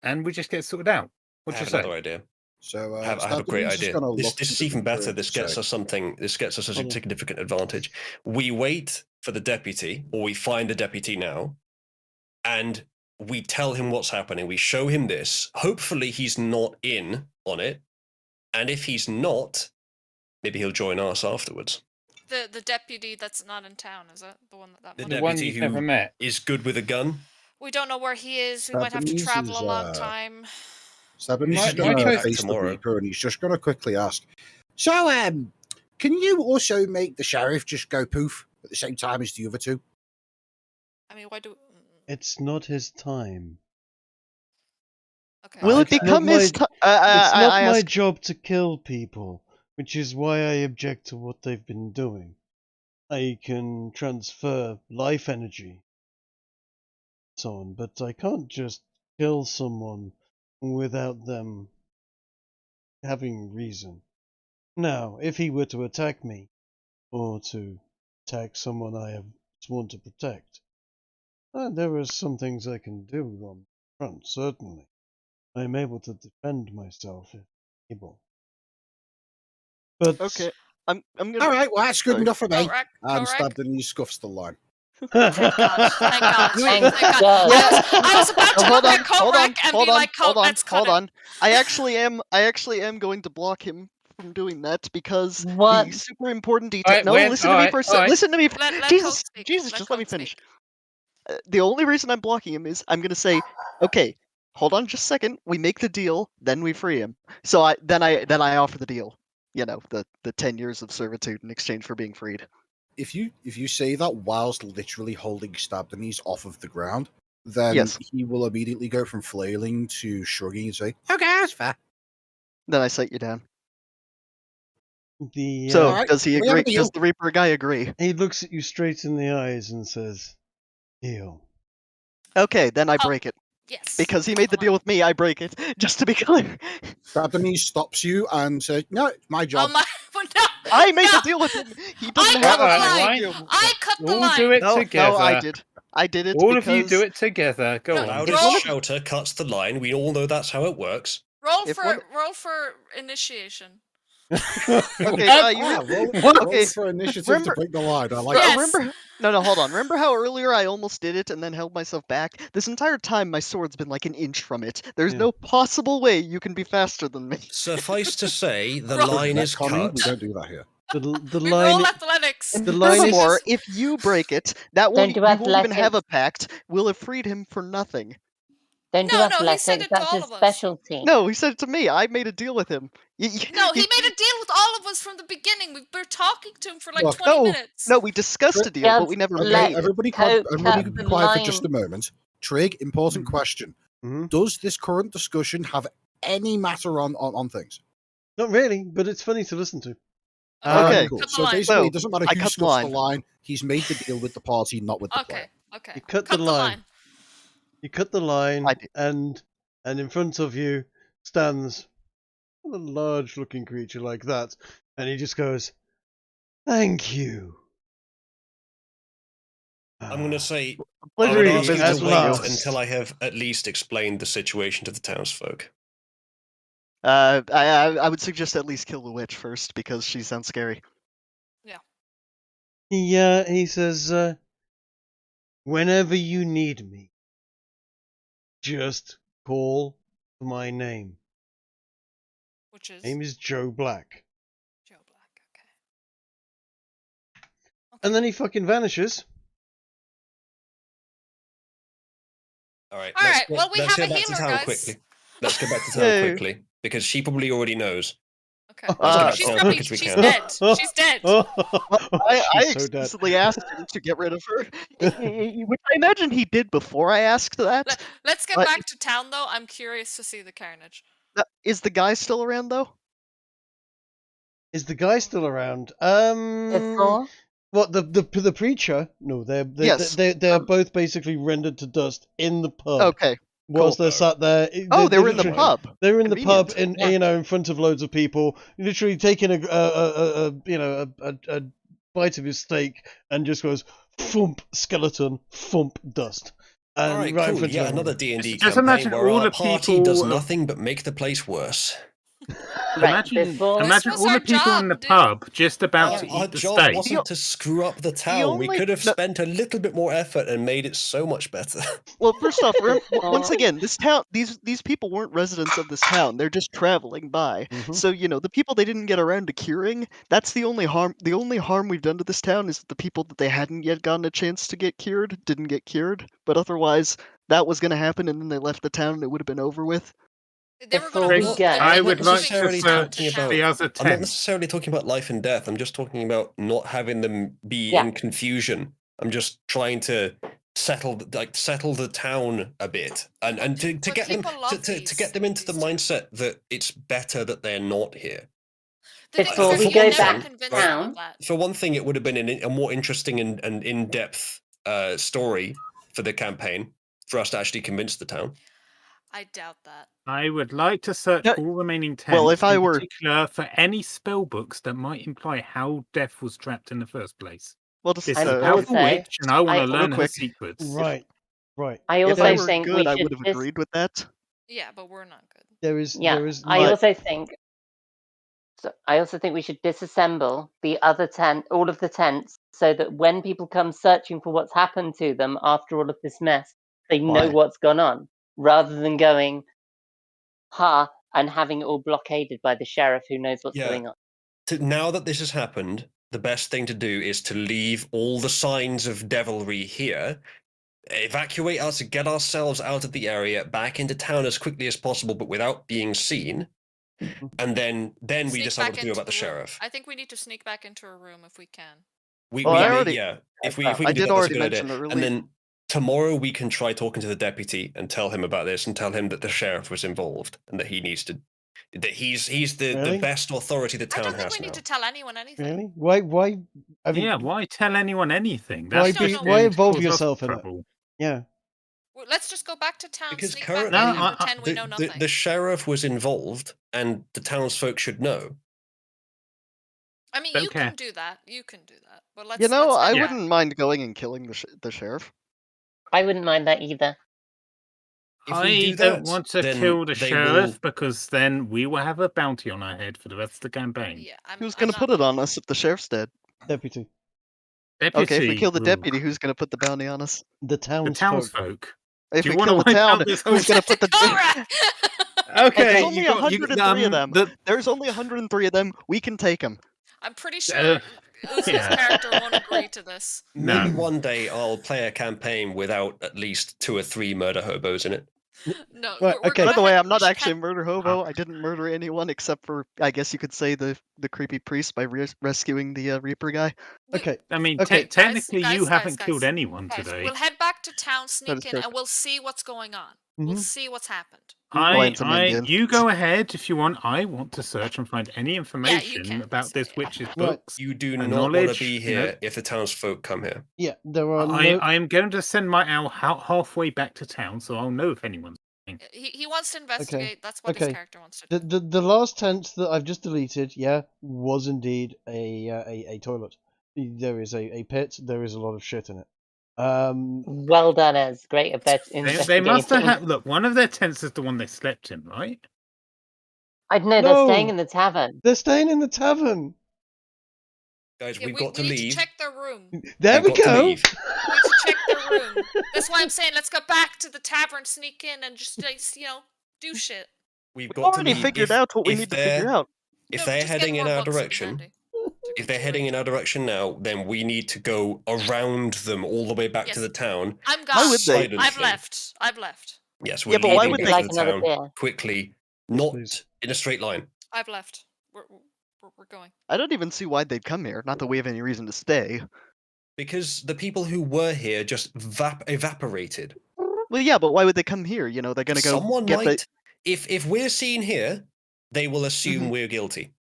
And we just get it sorted out. What I do you have say? another idea. So I have a great idea. This is even better. This gets us something. This gets us a Hold on. significant advantage. We wait for the deputy, or we find the deputy now, and we tell him what's happening. We show him this. Hopefully, he's not in on it, and if he's not, maybe he'll join us afterwards. The deputy that's not in town, is it? The one that The The one deputy you've who never met. is good with a gun. We don't know where he is. We might have to Japanese travel is, a long time. Stebbins My- is my going to choice- face tomorrow. the Reaper and he's just going to quickly ask, so, can you also make the sheriff just go poof at the same time as the other two? I mean, why do? It's not his time. Okay. Will it It's not become his my- time? It's not I my ask, job to kill people, which is why I object to what they've been doing. I can transfer life energy, so on, but I can't just kill someone without them having reason. Now, if he were to attack me, or to attack someone I have sworn to protect, there are some things I can do on the front, certainly. I am able to defend myself if able. But okay, I'm gonna. All right, well, that's good Sorry. enough for me. Correct. And Correct. Stebbins scuffs the line. Thank God. Thank God. Thank Thank God. God. I was about to Hold look on, at hold on, Coatrack and hold be on, like, hold on, let's cut hold it. on. I actually am going to block him from doing that because What? the super important detail. Alright, No, when- listen to me alright, for a second. alright. Listen to me. Let Coach Jesus, speak. Jesus, Let just let me Coach finish. speak. The only reason I'm blocking him is I'm gonna say, okay, hold on just a second. We make the deal, then we free him. So I offer the deal. You know, the 10 years of servitude in exchange for being freed. If you say that whilst literally holding Stebbins off of the ground, then Yes. he will immediately go from flailing to shrugging and say, okay, that's fair. Then I set you down. the So Alright, does he we have a agree? deal. Does the Reaper guy agree? he looks at you straight in the eyes and says, "Deal." Okay, then I Oh. break it. Yes. Because he made the Come deal on. with me, I break it. Just to be clear. Stebbins stops you and says, no, it's my Oh job. my! No, I made no. the deal with him. He I doesn't cut have the a Alright, line. deal. I cut the All line. do it No, together. no, I did. I did it All because of you do it together. Go No, on. Loudest roll- shouter cuts the line. We all know that's how it works. Roll If for one- roll for initiation. Okay, you roll, What? roll for initiative Remember- to break the line. I like Yes. that. Remember? No, hold on. Remember how earlier I almost did it and then held myself back? This entire time, my sword's been like an inch from it. There's Yeah. no possible way you can be faster than me. Suffice to say, the Roll. line is Retconning, cut. we don't do that here. The We line. roll athletics. The line is- Furthermore, if you break it, that won't, do we won't even have a athletics. pact. We'll have freed him for nothing. Don't do No, no, he athletics. said it to That's all his of us. specialty. No, he said it to me. I made a deal with him. No, he made a deal with all of us from the beginning. We've been talking to him for like Look, 20 minutes. No, we discussed a deal, but we never Just Okay, let made it. everybody, Coat everybody cut be the quiet for just a line. moment. Trig, important question. Mhm. Does this current discussion have any matter on things? Not really, but it's funny to listen to. Okay. Cool. Cut the So line. basically, So, it doesn't matter I who cut the scuffs the line. line. He's made the deal with the party, not with the player. Okay. You cut the line. You cut the line, I did. and in front of you stands a large-looking creature like that, and he just goes, "Thank you." I'm going to say, I Pleasure would eating ask you business at to with wait you. last. until I have at least explained the situation to the townsfolk. I would suggest at least kill the witch first because she sounds scary. He says, whenever you need me, just call my name. Which is Name is Joe Black. Joe Black. Okay. And then he fucking vanishes. All right. All right, well, we let's have go a back to healer, town guys. quickly. Let's go back to town Yay. quickly because she probably already knows. Okay. Let's go back she's to town probably quick as we she's can. dead. She's dead. I She's so dead. explicitly asked him to get rid of her, which I imagine he did before I asked that. Let's get But- back to town, though. I'm curious to see the carnage. Is the guy still around though? Is the guy still around? Before? What the preacher? No, Yes. they're both basically rendered to dust in the pub. Okay. Whilst cool. they're sat there. Oh, they were in the literally- pub. They were in the pub, Convenient. in front of loads of people, literally taking a bite of his steak, and just goes thump skeleton, thump dust, and All right, in cool. front Yeah, of another everyone. D&D Just campaign imagine where all our the party does people- nothing but make the place worse. Right, Imagine, before- imagine This was all our the people in the job, dude. pub just about to Our eat the job steak. wasn't to screw up the town. We only- could have no- spent a little bit more effort and made it so much better. Well, first off, once Aw. again, this town, these people weren't residents of this town. They're just traveling by. Mhm. So the people they didn't get around to curing. That's the only harm. The only harm we've done to this town is that the people that they hadn't yet gotten a chance to get cured didn't get cured. But otherwise, that was going to happen, and then they left the town, and it would have been over with. They were Before going we to move. go- they were I would moving like to necessarily town search talking town. about- the other I'm not tent. necessarily talking about life and death. I'm just talking about not having them be Yeah. in confusion. I'm just trying to settle the town a bit and to But get them people love to get them into the these two. mindset that it's better that they're not here. The thing Before is, we you go never back convince them of down- that. For one thing, it would have been a more interesting and in-depth story for the campaign for us to actually convince the town. I doubt that. I would like to search Yeah, all remaining tents, well, if I in were- particular for any spell books that might imply how Death was trapped in the first place. Well, just This And is a also- powerful witch, and I want I- to Real learn her quick. secrets. Right. I if also I were think good, we I should would have agreed with that. Yeah, but we're not good. There is Yeah, there is I like- also think. So I also think we should disassemble the other all of the tents, so that when people come searching for what's happened to them after all of this mess, they know Right. what's gone on, rather than going, and having it all blockaded by the sheriff who knows what's Yeah. going on. Now that this has happened, the best thing to do is to leave all the signs of devilry here, evacuate us, get ourselves out of the area, back into town as quickly as possible, but without being seen. And then we Sneak decide what back to do into about the room. sheriff. I think we need to sneak back into a room if we can. We Well, I may- already- yeah. If we I can do did that, that's a already good idea. mention earlier. And then tomorrow we can try talking to the deputy and tell him about this and tell him that the sheriff was involved and that he needs to that he's the Really? best authority the I town don't think has we now. need to tell anyone anything. Really? Why? I mean, Yeah, why tell anyone anything? Why That's be- just why going to involve cause us yourself in it? trouble. yeah. Well, let's just go back to town, Because sneak back currently in, No, and I- pretend we know the, nothing. the sheriff was involved and the townsfolk should know. I mean, Don't you care. can do that. You can do that. But let's. I let's head Yeah. back. wouldn't mind going and killing the sheriff. I wouldn't mind that either. If we I do don't that, want to then kill the they sheriff will- because then we will have a bounty on our head for the rest of the campaign. Yeah, Who's going to put it on us if the sheriff's dead? Deputy. Deputy, Okay, if we kill the ooh, deputy, who's going to put the bounty on us? The the townsfolk. townsfolk. If Do you we wanna kill the wipe town, out this whole who's going to put the? Coatrack! Okay, There's only you got- 103 of them. the- There's only 103 of them. We can take them. I'm pretty sure Uzu's yeah. character won't agree to this. No. Maybe one day I'll play a campaign without at least 2 or 3 murder hobos in it. No. Right, we're okay. By gonna the way, have- I'm not we should actually a head- murder hobo. I didn't murder anyone except for, I guess you could say, the creepy priest by rescuing the Reaper guy. Okay. I mean, Okay. technically, you guys, haven't guys. killed anyone Guys, today. we'll head back to town, is sneak in, true. and we'll see what's going on. We'll Mhm. see what's happened. Blind some Indian. You go ahead if you want. I want to search and find any information can. about this witch's Right. books. You do And not want to knowledge, be you here know. if the townsfolk come here. Yeah, there are I am going to send my owl halfway back to town, so I'll know if anyone's. He wants to investigate. That's what his okay. character wants to do. the last tent that I've just deleted, yeah, was indeed a toilet. There is a pit. There is a lot of shit in it. Well done, Ez. Great about They must have had. Look, one of their tents is the one they slept in, right? I know No. they're staying in the tavern. They're staying in the tavern. Guys, Yeah, we've we got to need leave. to check their room. There We've we got to go. leave. We need to check their room. That's why I'm saying let's go back to the tavern, sneak in, and just like, do shit. We've We've got to already leave. figured out what we if need to figure they're- out. If No, they're just getting heading in more our books would be direction, handy. if they're heading in our direction now, then we need to go around them all the way back to Yes. the town. I'm Why gone. would they? I've left. Yes, we're Yeah, but why leaving would back they- to Like the another town beer. quickly, Yes, not please. in a straight line. I've left. We're going. I don't even see why they'd come here. Not that we have any reason to stay. Because the people who were here just evaporated. Well, yeah, but why would they come here? You know, they're gonna go Someone get might. If we're seen here, they will assume Mhm. we're guilty.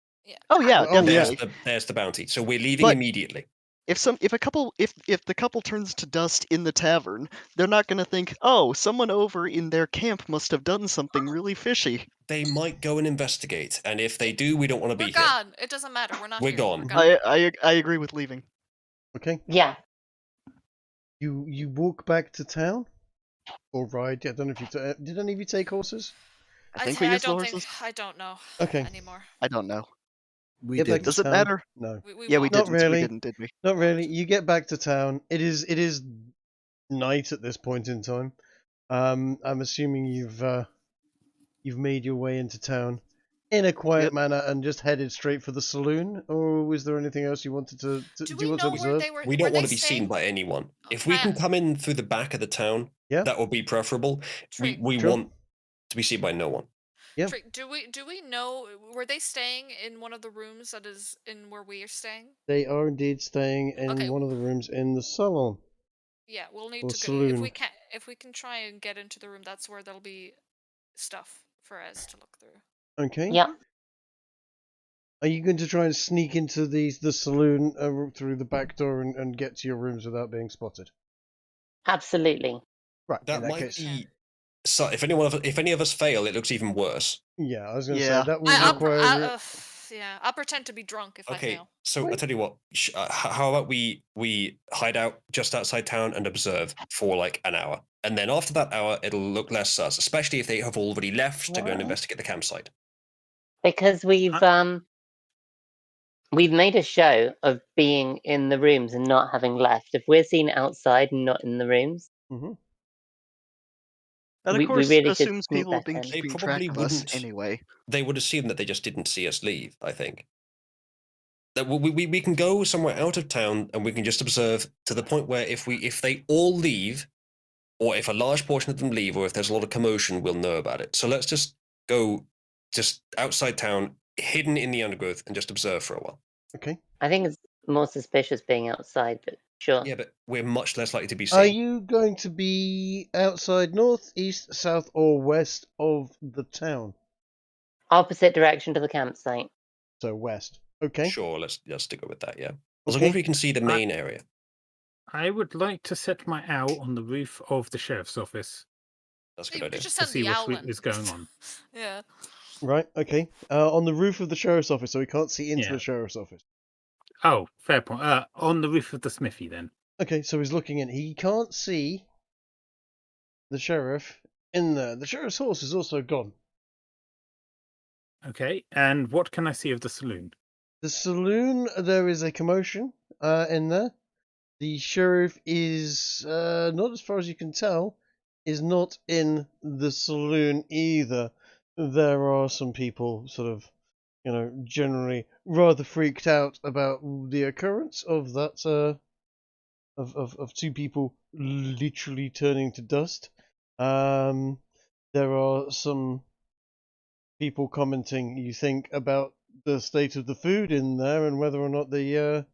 Oh yeah, Oh, yeah. definitely. There's the bounty. So we're leaving But- immediately. If the couple turns to dust in the tavern, they're not gonna think, oh, someone over in their camp must have done something really fishy. They might go and investigate, and if they do, we don't want to We're be here. gone. It doesn't matter. We're not We're here. gone. I agree with leaving. Okay. Yeah. You walk back to town, or ride. I don't know if you did any of you take horses. I think we used the don't horses. I don't know Okay. anymore. I don't know. We Get back did. to Does it town. matter? No, Yeah, we won't. Not didn't. really. We didn't, did we? not really. You get back to town. It is night at this point in time. I'm assuming you've made your way into town in a quiet Yep. manner and just headed straight for the saloon, or was there anything else you wanted to Do do we you want to know where observe? they were? We were don't want they to be staying? seen by anyone. Oh, If we can I- can come in through the back of the town, Yeah. that would be preferable. Treat, We Sure. want to be seen by no one. Yeah. Treat, do we know? Were they staying in one of the rooms that is in where we are staying? They are indeed staying in Okay. one of the rooms in the salon. Yeah, we'll need Or to go. saloon. If we can try and get into the room, that's where there'll be stuff for us to look through. Okay. Yeah. Are you going to try and sneak into the saloon through the back door and get to your rooms without being spotted? Absolutely. Right. That in that might case. be. So if any of us fail, it looks even worse. Yeah, I was going to Yeah. say that would I'll, require. yeah, I'll pretend to be drunk if I Okay, fail. so I tell you what. How about we hide out just outside town and observe for like an hour, and then after that hour, it'll look less sus, especially if they have already left to go and investigate the campsite. Because we've made a show of being in the rooms and not having left. If we're seen outside and not in the rooms, Hmm. That of We course really should assumes sneak people have back been in. They keeping probably track of us wouldn't. anyway. They would assume that they just didn't see us leave. I think that we can go somewhere out of town and we can just observe to the point where if they all leave, or if a large portion of them leave, or if there's a lot of commotion, we'll know about it. So let's just go just outside town, hidden in the undergrowth, and just observe for a while. Okay. I think it's more suspicious being outside, but sure. Yeah, but we're much less likely to be seen. Are you going to be outside north, east, south, or west of the town? Opposite direction to the campsite. So west. Okay. Sure, let's stick with that. Yeah, as long as we can see the main area. I would like to set my owl on the roof of the sheriff's office That's a You good idea. could just to send see the what owl in. is going on. Yeah. Right. Okay. On the roof of the sheriff's office, so we can't see into Yeah. the sheriff's office. Oh, fair point. On the roof of the smithy, then. Okay, so he's looking in. He can't see the sheriff in there. The sheriff's horse is also gone. Okay, and what can I see of the saloon? The saloon, there is a commotion in there. The sheriff is, not as far as you can tell, is not in the saloon either. There are some people sort of, generally rather freaked out about the occurrence of that, of two people literally turning to dust. There are some people commenting, you think, about the state of the food in there and whether or not the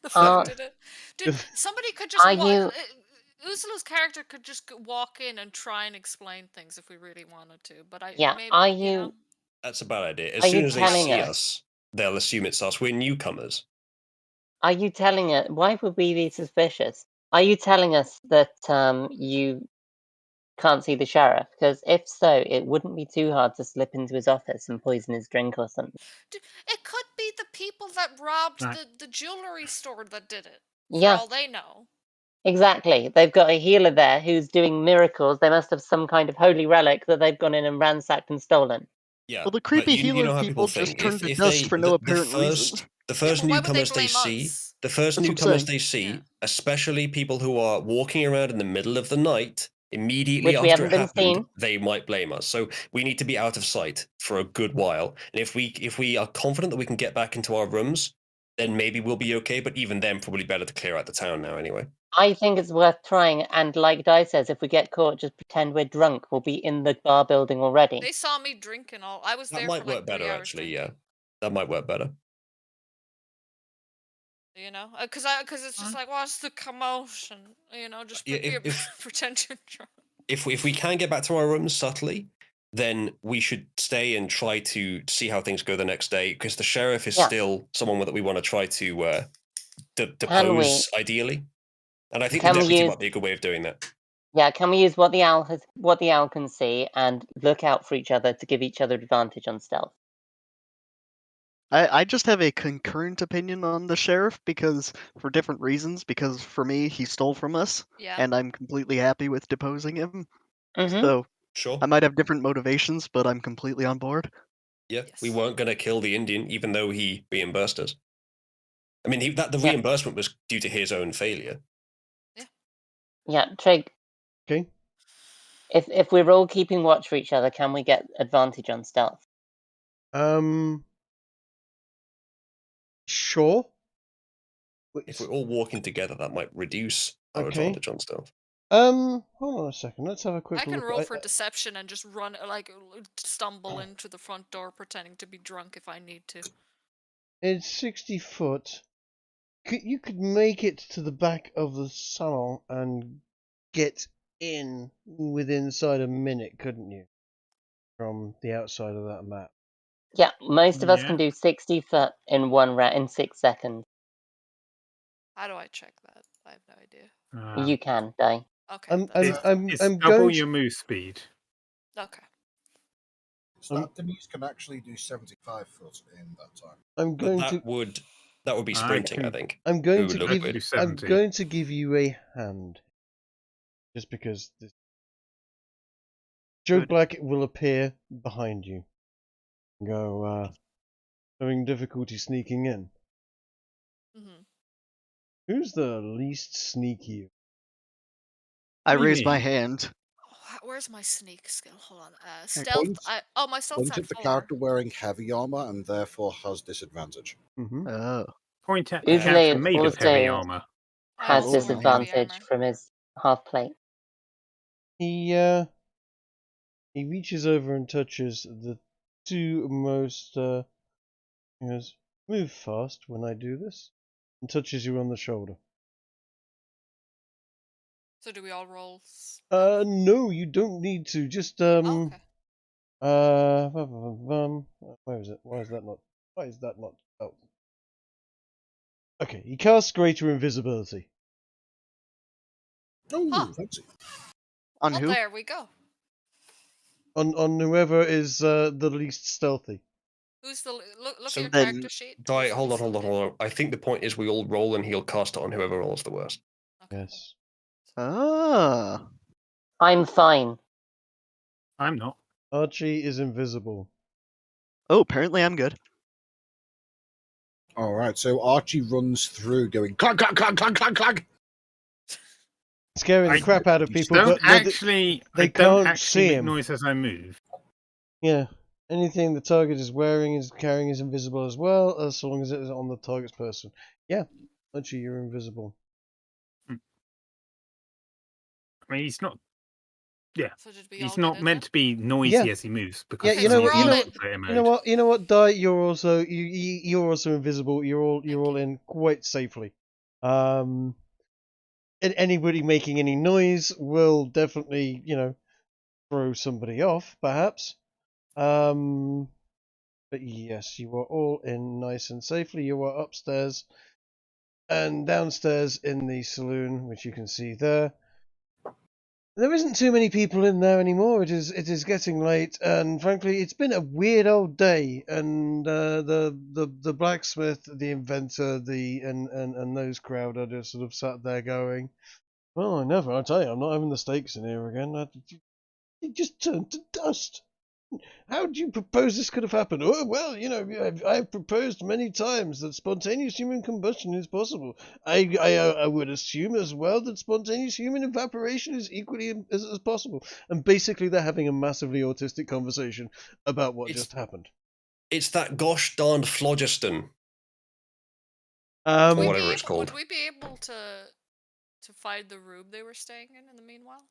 The fuck did it? Dude, somebody could just Are walk. you- Uzalu's character could just walk in and try and explain things if we really wanted to. But Yeah, maybe, are you know. you- That's a bad idea. As Are soon you as they telling see us- us, they'll assume it's us. We're newcomers. Are you telling us? Why would we be suspicious? Are you telling us that you can't see the sheriff? Because if so, it wouldn't be too hard to slip into his office and poison his drink or something. Dude, it could be the people that robbed Right. the jewelry store that did it. For Yeah, all they know. exactly. They've got a healer there who's doing miracles. They must have some kind of holy relic that they've gone in and ransacked and stolen. Yeah. Well, the but creepy you know healer how people just think. turned to If dust they- for no the apparent first, reason. The first but why would they newcomers they blame see, us? The first That's what I'm newcomers saying. they see, Yeah. especially people who are walking around in the middle of the night, immediately Which we after haven't it been happened, seen. they might blame us. So we need to be out of sight for a good while. And if we are confident that we can get back into our rooms, then maybe we'll be okay. But even then, probably better to clear out the town now anyway. I think it's worth trying, and like Di says, if we get caught, just pretend we're drunk. We'll be in the bar building already. They saw me drinking all. I was That there might for like work 3 better, hours actually. drinking. Yeah, that might work better. You know, because it's just like, what's the commotion? You know, just Yeah, pretend you're drunk. If we can get back to our rooms subtly, then we should stay and try to see how things go the next day, because the sheriff is Yeah. still someone that we want to try to Can we- depose, ideally. And I think the Can we deputy use- might be a good way of doing that. Yeah, can we use what the owl can see and look out for each other to give each other advantage on stealth? I just have a concurrent opinion on the sheriff because for different reasons. Because for me, he stole from us, Yeah. and I'm completely happy with deposing him. Mm-hmm. So Sure. I might have different motivations, but I'm completely on board. Yeah, we Yes. weren't going to kill the Indian, even though he reimbursed us. I mean, the Yeah. reimbursement was due to his own failure. Yeah, Trig, Okay. if we're all keeping watch for each other, can we get advantage on stealth? Sure. If we're all walking together, that might reduce our Okay. advantage on stealth. Hold on a second. Let's have a quick I can look. roll for deception and just run, like, stumble into the front door pretending to be drunk if I need to. It's 60 foot. You could make it to the back of the salon and get in within inside a minute, couldn't you? From the outside of that map. Yeah, most of us Yeah. can do 60 foot in in 6 seconds. How do I check that? I have no idea. You can, Di. Okay. It's I'm double going your to, move speed. Okay. Denise can actually do 75 foot in that time. I'm But going that to would be I sprinting, I can- think. I'm going Ooh, to look give good. you, Do I'm 70. going to give you a hand. Just because Joe Good. Black will appear behind you. Go having difficulty sneaking in. Mm-hmm. Who's the least sneaky? I What do you raised my mean? hand. Where's my sneak skill? Hold on. Hey, Stealth. point- My stealth's Point at at the 4. character wearing heavy armor and therefore has disadvantage. Mm-hmm. Oh. Point at the Usually character it's made of heavy also- armor. I Has also wear heavy disadvantage armor. from his half plate. He reaches over and touches the two most he goes, move fast when I do this, and touches you on the shoulder. So do we all roll? No, you don't need to. Just Oh, okay. where is it? Why is that not? Oh. Okay, he casts greater invisibility. Oh, Huh. fancy. On Well, who? there we go. On whoever is the least stealthy. Who's the look So at your then- character sheet? Di, Who's the hold on, least hold on, stealthy? hold on. I think the point is we all roll and he'll cast it on whoever rolls the worst. Okay. Yes. Ah. I'm fine. I'm not. Archie is invisible. Oh, apparently I'm good. All right, so Archie runs through going clank, clank, clank, clank, clank, clank. Scaring the I crap out of people, Don't but actually. they I don't can't actually see make him. noise as I move. Yeah. Anything the target is wearing is carrying is invisible as well, as long as it is on the target's person. Yeah. Archie, you're invisible. I mean, he's not. Yeah, So did we all he's get not in meant then? to be noisy Yeah. as he moves because Yeah, Okay, so we're all in. you know what? You know what, Di, you're also you're also invisible. You're all in quite safely. And anybody making any noise will definitely, throw somebody off, perhaps. But yes, you are all in nice and safely. You are upstairs and downstairs in the saloon, which you can see there. There isn't too many people in there anymore. It is getting late, and frankly, it's been a weird old day. And the blacksmith, the inventor, and those crowd are just sort of sat there going, "Well, I tell you, I'm not having the steaks in here again. It just turned to dust. how do you propose this could have happened? Oh, well, I've proposed many times that spontaneous human combustion is possible. I would assume as well that spontaneous human evaporation is equally as possible. And basically, they're having a massively autistic conversation about what just happened. It's that gosh darned phlogiston. Would we whatever be it's able- called. Would we be able to find the room they were staying in the meanwhile?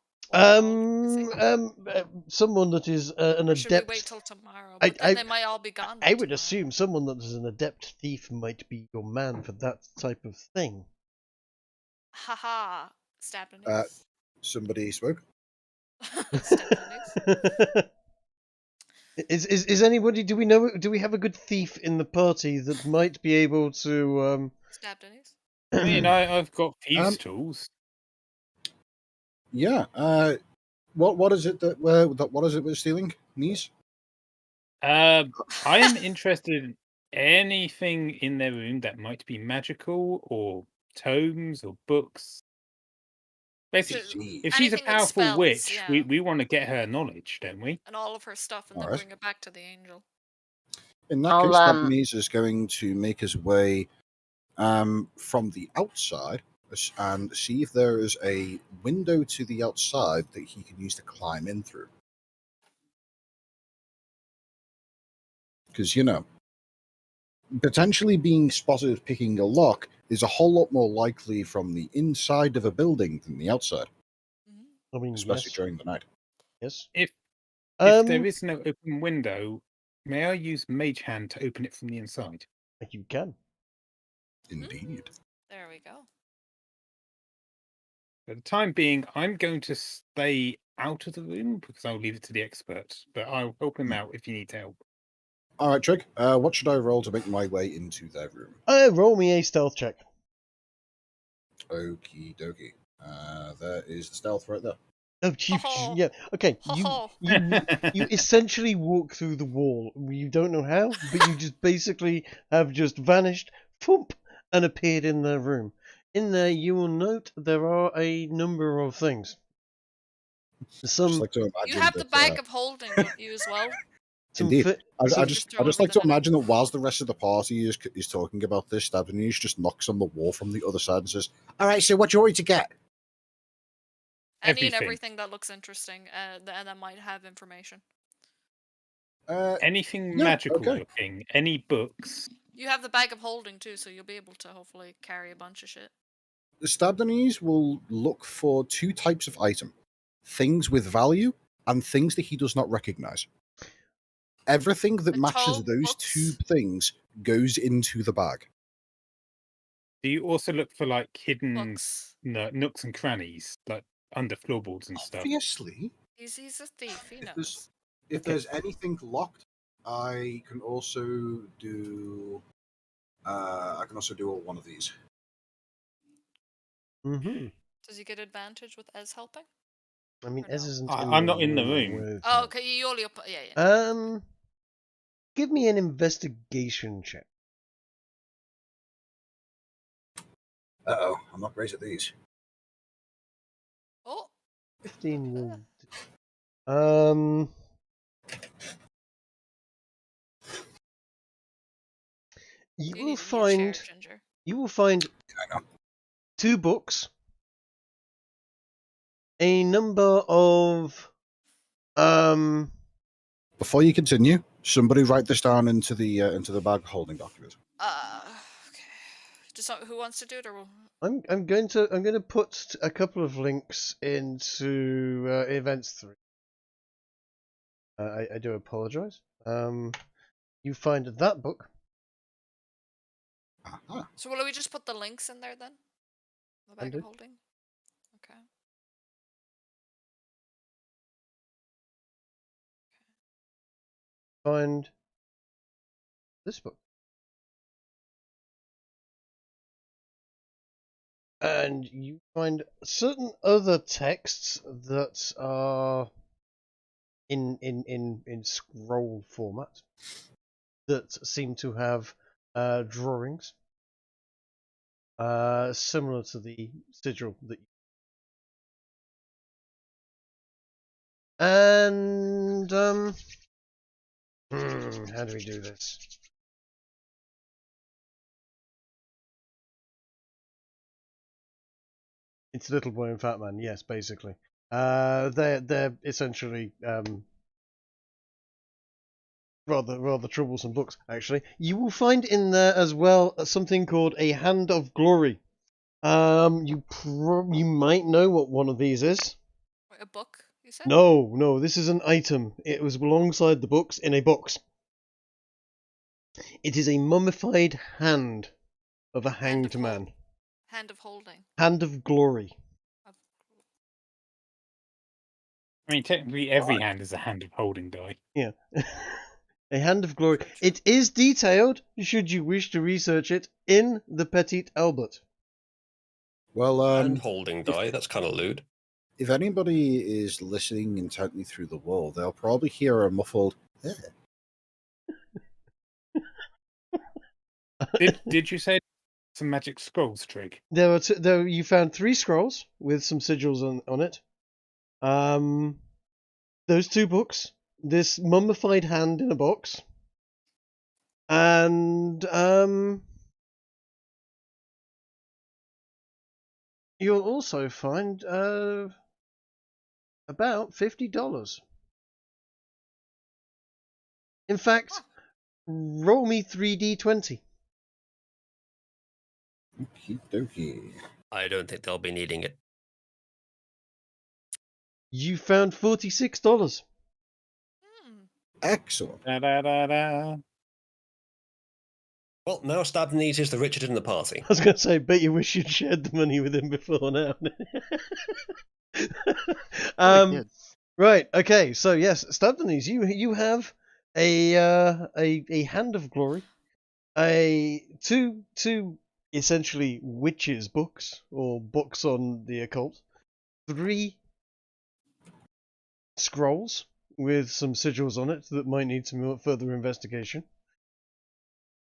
Someone that is an Or should we adept. wait till tomorrow? But then they might all be gone. by I would tomorrow. assume someone that is an adept thief might be your man for that type of thing. Haha. Stabbed in the knees. Somebody spoke. Stabbed in the knees. Is anybody? Do we know? Do we have a good thief in the party that might be able to? Stabbed in the knees. I mean, I've got thieves' tools. Yeah. What is it that we're stealing? Knees? I am interested in anything in their room that might be magical, or tomes, or books. Basically, if she's a Anything with powerful spells, witch, yeah. we want to get her knowledge, don't we? And all of her stuff, and then Alright. bring it back to the angel. In that case, Japanese is going to make his way from the outside and see if there is a window to the outside that he can use to climb in through. Because, potentially being spotted picking a lock is a whole lot more likely from the inside of a building than the outside. I mean, especially yes. during the night. Yes. If there is no open window, may I use Mage Hand to open it from the inside? You can. Indeed. There we go. For the time being, I'm going to stay out of the room because I'll leave it to the experts, but I'll help him out if you need help. All right, Trig. What should I roll to make my way into their room? Roll me a stealth check. Okie dokie. There is the stealth right there. Oh, yeah. Okay. You essentially walk through the wall. You don't know how, but you just basically have just vanished, thump, and appeared in their room. In there, you will note there are a number of things. Some. Like to You have the bag of holding, don't you, as well? Indeed. I just just like to imagine that whilst the rest of the party is talking about this, Stabanish just knocks on the wall from the other side and says, "All right, so what do you want me to get?" Any and everything that looks interesting, and that might have information. Anything magical looking, any books. You have the bag of holding too, so you'll be able to hopefully carry a bunch of shit. The Stabdanese will look for two types of item: things with value and things that he does not recognize. Everything that matches those two things goes into the bag. Do you also look for like hidden nooks and crannies, like under floorboards and stuff? Obviously. He's a thief, he knows. If there's anything locked, I can also do one of these. Mm-hmm. Does he get advantage with Ez helping? I mean, Ez isn't. I'm not in the room. Oh, okay. You only yeah. Give me an investigation check. Uh-oh, I'm not great at these. Oh. 15 will. You will find two books, a number of Before you continue, somebody write this down into the bag holding document. Okay. Just who wants to do it, or I'm going to put a couple of links into events 3. I do apologize. You find that book. So will we just put the links in there then? The bag of holding. Okay. Find this book. And you find certain other texts that are in scroll format that seem to have drawings similar to the sigil that you... And How do we do this? It's Little Boy and Fat Man, yes, basically. They're essentially rather troublesome books, actually. You will find in there as well something called a Hand of Glory. You might know what one of these is. A book, you said? No, this is an item. It was alongside the books in a box. It is a mummified hand of a hanged man. Hand of holding. Hand of Glory. I mean, technically, every hand is a hand of holding die. Yeah. A Hand of Glory. It is detailed, should you wish to research it, in the Petit Albert. Well, And holding die, that's kind of lewd. if anybody is listening intently through the wall, they'll probably hear a muffled Did you say some magic scrolls, Trig? You found 3 scrolls with some sigils on it. Those 2 books, this mummified hand in a box, and you'll also find about $50. In fact, roll me 3d20. Okie dokie. I don't think they'll be needing it. You found $46. Excellent. Da, da, da, da. Well, now Stabnese is the Richard in the party. I was going to say, bet you wish you'd shared the money with him before now. Right, okay, so yes, Stabnese, you have a Hand of Glory, two essentially witches books, or books on the occult, 3 scrolls with some sigils on it that might need some further investigation,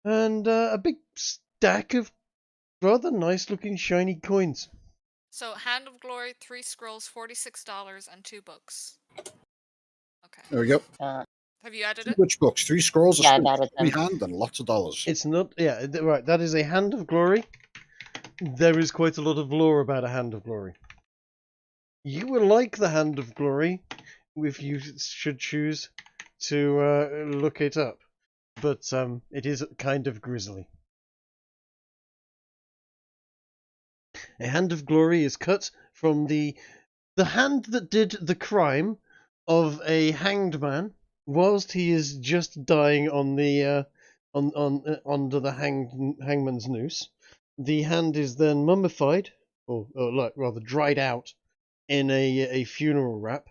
and a big stack of rather nice looking shiny coins. So, Hand of Glory, 3 scrolls, $46, and 2 books. Okay. There we go. Have you added 2 it? witch books, 3 scrolls, Yeah, a I've spoon, added 3 them. hand, and lots of dollars. It's not, yeah, right, that is a Hand of Glory. There is quite a lot of lore about a Hand of Glory. You will like the Hand of Glory if you should choose to look it up, but it is kind of grisly. A Hand of Glory is cut from the hand that did the crime of a hanged man whilst he is just dying on the under the hangman's noose. The hand is then mummified, or like rather dried out, in a funeral wrap,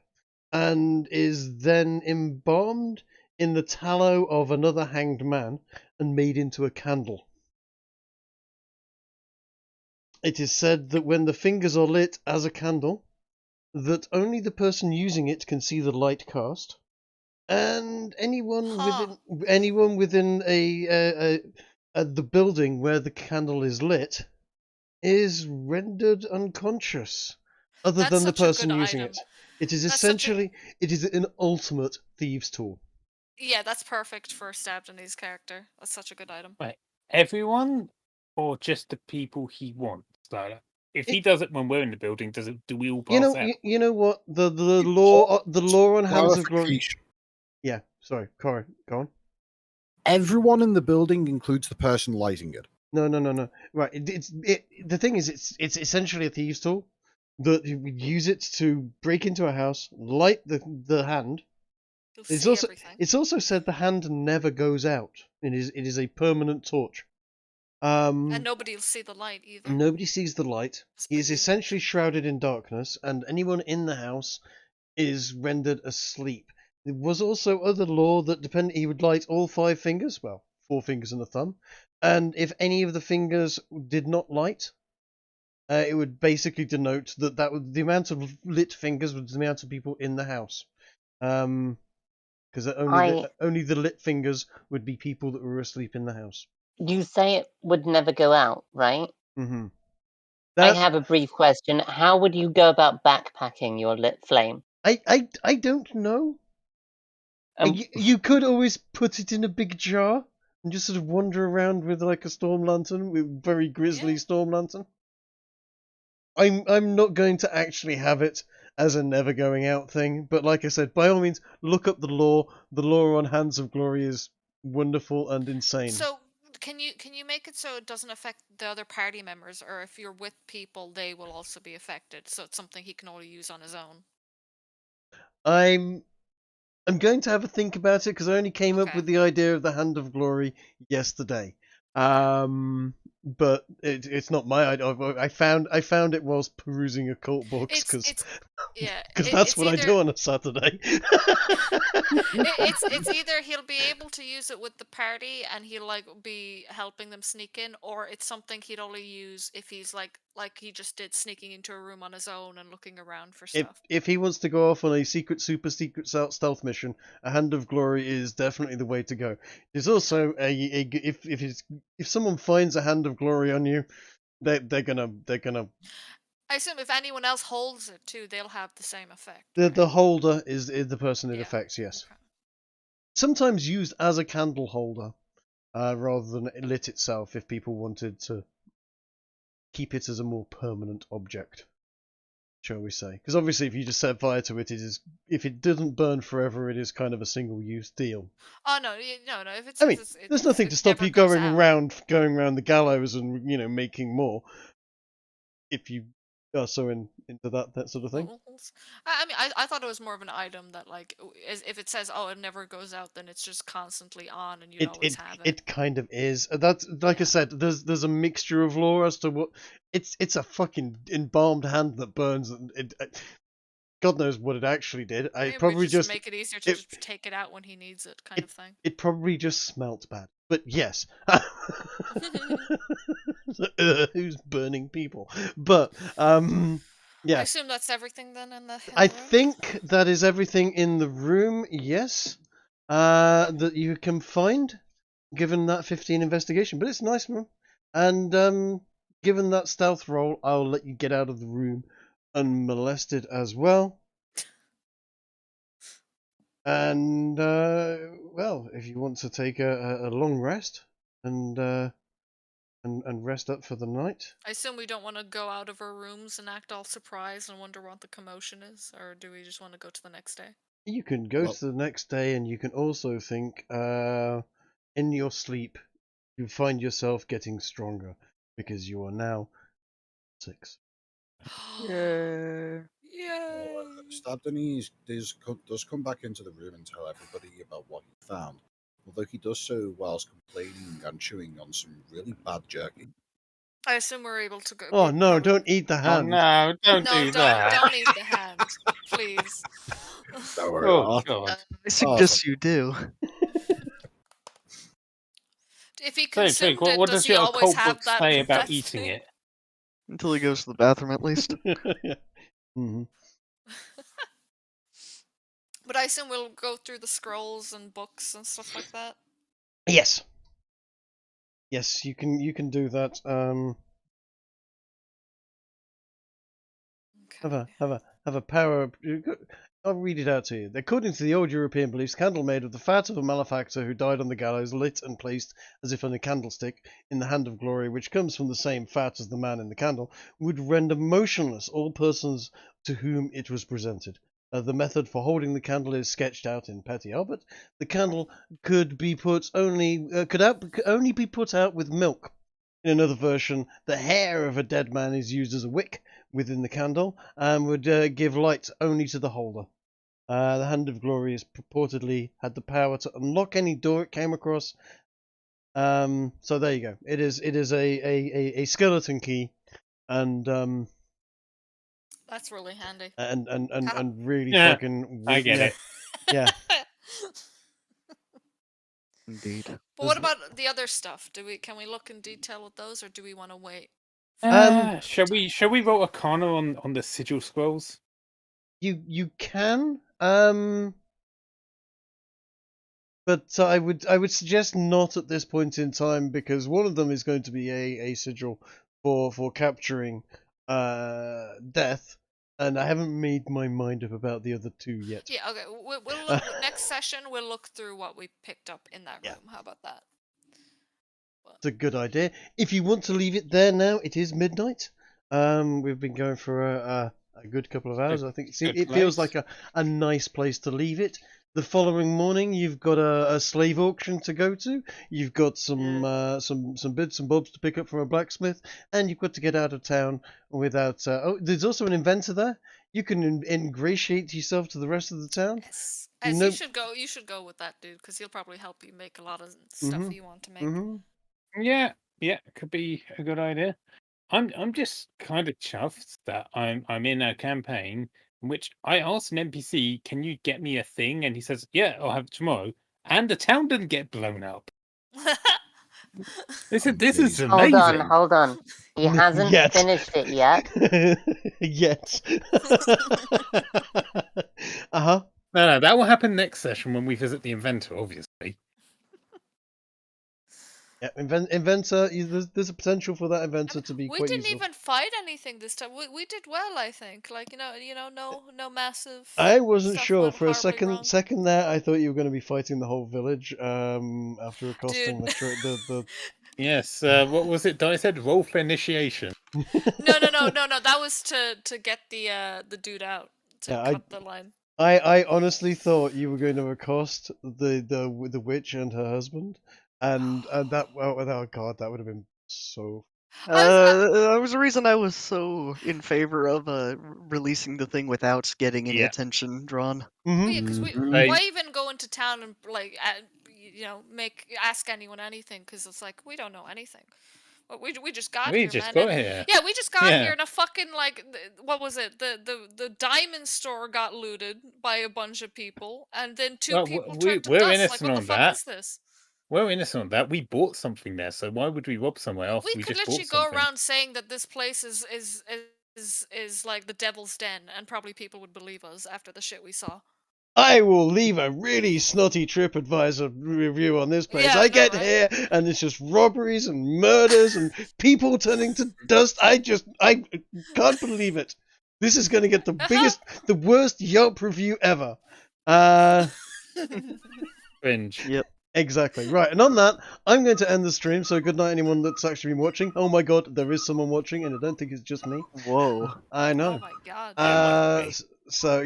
and is then embalmed in the tallow of another hanged man and made into a candle. It is said that when the fingers are lit as a candle, that only the person using it can see the light cast, and anyone within the building where the candle is lit is rendered unconscious, other That's than the such a person good using item. it. It is That's such a- essentially it is an ultimate thieves' tool. Yeah, that's perfect for Stabney's character. That's such a good item. Everyone, or just the people he wants? Like, if he does it when we're in the building, do we all pass out? You know what the law on Hands of Glory. Clarification. Yeah, sorry, Cora, go on. Everyone in the building includes the person lighting it. No. Right, the thing is, it's essentially a thieves' tool that you would use it to break into a house, light the hand. You'll It's see also everything. it's also said the hand never goes out. It is a permanent torch. And nobody will see the light either. Nobody sees the light. It's He is pretty essentially shrouded in darkness, and anyone in the house is rendered asleep. There was also other law that he would light all 5 fingers, well, 4 fingers and a thumb, and if any of the fingers did not light, it would basically denote that the amount of lit fingers was the amount of people in the house. Because only the lit fingers would be people that were asleep in the house. You say it would never go out, right? Mm-hmm. I have a brief question. How would you go about backpacking your lit flame? I don't know. You could always put it in a big jar and just sort of wander around with like a storm lantern, with very grisly Yeah. storm lantern. I'm not going to actually have it as a never going out thing, but like I said, by all means, look up the lore. The lore on Hands of Glory is wonderful and insane. So can you make it so it doesn't affect the other party members, or if you're with people, they will also be affected? So it's something he can only use on his own. I'm going to have a think about it because I only came up Okay. with the idea of the Hand of Glory yesterday. But it's not my idea. I found it whilst perusing occult books because Yeah, that's it's what I either do on a Saturday. it's either he'll be able to use it with the party and he'll like be helping them sneak in, or it's something he'd only use if he's like he just did, sneaking into a room on his own and looking around for stuff. If he wants to go off on a super secret stealth mission, a Hand of Glory is definitely the way to go. There's also if someone finds a Hand of Glory on you, they're gonna I assume if anyone else holds it too, they'll have the same effect. the holder is the person it Yeah. affects. Yes, Okay. sometimes used as a candle holder rather than lit itself. If people wanted to keep it as a more permanent object, shall we say? Because obviously, if you just set fire to it, if it doesn't burn forever, it is kind of a single-use deal. Oh no, no. If it's, I mean, there's nothing to stop never you goes going out. around the gallows and making more. If you are so into that sort of thing. I mean, I thought it was more of an item that like if it says it never goes out, then it's just constantly on and you'd always have it. It kind of is. That's like I said. There's a mixture of lore as to what it's a fucking embalmed hand that burns. God knows what it actually did. I Maybe probably just make it easier to just take it out when he needs it, kind of thing. It probably just smelt bad. But yes. Who's burning people? But yeah. I assume that's everything then in the. I think that is everything in the room. Yes, that you can find, given that 15 investigation. But it's nice, man. And given that stealth roll, I'll let you get out of the room unmolested as well. And well, if you want to take a long rest and rest up for the night. I assume we don't want to go out of our rooms and act all surprised and wonder what the commotion is, or do we just want to go to the next day? You can go to the next day, and you can also think, in your sleep, you find yourself getting stronger because you are now 6. Yeah. Yay! Stabdenese does come back into the room and tell everybody about what he found, although he does so whilst complaining and chewing on some really bad jerky. I assume we're able to go. Oh no! Don't eat the hand. Oh no! Don't No, do that. don't eat the hand, please. Don't worry, Oh God! I suggest you do. If he So, consumed Jake, what it, does does he your always occult have book that? say about that eating thing? it? Until he goes to the bathroom, at least. Mm-hmm. But I assume we'll go through the scrolls and books and stuff like that. Yes. Yes, you can do that. Have a power. I'll read it out to you. According to the old European beliefs, candle made of the fat of a malefactor who died on the gallows, lit and placed as if on a candlestick in the hand of glory, which comes from the same fat as the man in the candle, would render motionless all persons to whom it was presented. The method for holding the candle is sketched out in Petty Albert. The candle could only be put out with milk. In another version, the hair of a dead man is used as a wick within the candle and would give light only to the holder. The Hand of Glory is purportedly had the power to unlock any door it came across. So there you go. It is a skeleton key, and that's really handy. And really fucking. I get it. Yeah. Indeed. But what about the other stuff? Can we look in detail at those, or do we want to wait? Shall we roll Arcana on the sigil scrolls? You can. But I would suggest not at this point in time, because one of them is going to be a sigil for capturing death, and I haven't made my mind up about the other two yet. Yeah, okay. We'll look, next session we'll look through what we picked up in that Yeah. room. How about that? It's a good idea. If you want to leave it there now, it is midnight. We've been going for a good couple of hours. I think it feels place. like a nice place to leave it. The following morning, you've got a slave auction to go to. You've got some bits and bobs to pick up from a blacksmith, and you've got to get out of town without. There's also an inventor there. You can ingratiate yourself to the rest of the town. Yes. You As know- you should go with that dude because he'll probably help you make a lot of stuff Mhm. you want to make. Yeah, could be a good idea. I'm just kind of chuffed that I'm in a campaign in which I asked an NPC, "Can you get me a thing?" And he says, "Yeah, I'll have it tomorrow." And the town didn't get blown up. This is Amazing. amazing. Hold on. He hasn't Yet. finished it yet. Yet. Uh-huh. No, that will happen next session when we visit the inventor, obviously. Yeah, inventor. There's a potential for that inventor to be We quite didn't useful. even fight anything this time. We did well, I think. Like no massive. I wasn't stuff sure went for a horribly wrong. second there. I thought you were going to be fighting the whole village. After accosting Dude. the Yes. What was it? I said roll for initiation. No. That was to get the dude out to Yeah, cut the line. I honestly thought you were going to accost the witch and her husband, and that oh god, that would have been so. That was the reason I was so in favor of releasing the thing without getting any Yeah. attention drawn. Mm-hmm. Yeah, because Right. why even go into town and ask anyone anything? Because it's like we don't know anything. Well, we just got We here, just man. got and- here. Yeah, we just got Yeah. here, and a fucking what was it? The diamond store got looted by a bunch of people, and then two Well, people we're turned to dust. Like, innocent what the on fuck that. is this? We're innocent on that. We bought something there, so why would we rob somewhere else? We We could just literally bought go something. around saying that this place is like the devil's den, and probably people would believe us after the shit we saw. I will leave a really snotty TripAdvisor review on this place. Yeah, I I know, get right? here and it's just robberies and murders and people turning to dust. I can't believe it. This is going to get the worst Yelp review ever. Cringe. Yep. Exactly. Right. And on that, I'm going to end the stream. So good night, anyone that's actually been watching. Oh my god, there is someone watching, and I don't think it's just me. Whoa. I know. Oh my god. So,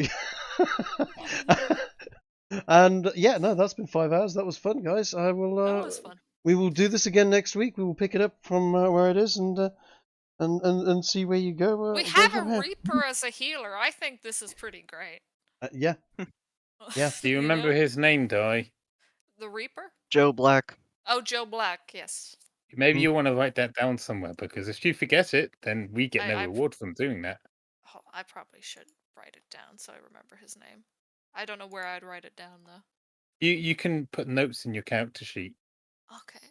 and yeah, no, that's been 5 hours. That was fun, guys. I will. That was fun. We will do this again next week. We will pick it up from where it is and see where you go. We go have a from here. Reaper as a healer. I think this is pretty great. Yeah. Yeah. Do you remember his name, Di? The Reaper? Joe Black. Oh, Joe Black. Yes. Maybe Hmm. you want to write that down somewhere, because if you forget it, then we get no I- reward from doing that. Oh, I probably should write it down so I remember his name. I don't know where I'd write it down though. You can put notes in your character sheet. Okay.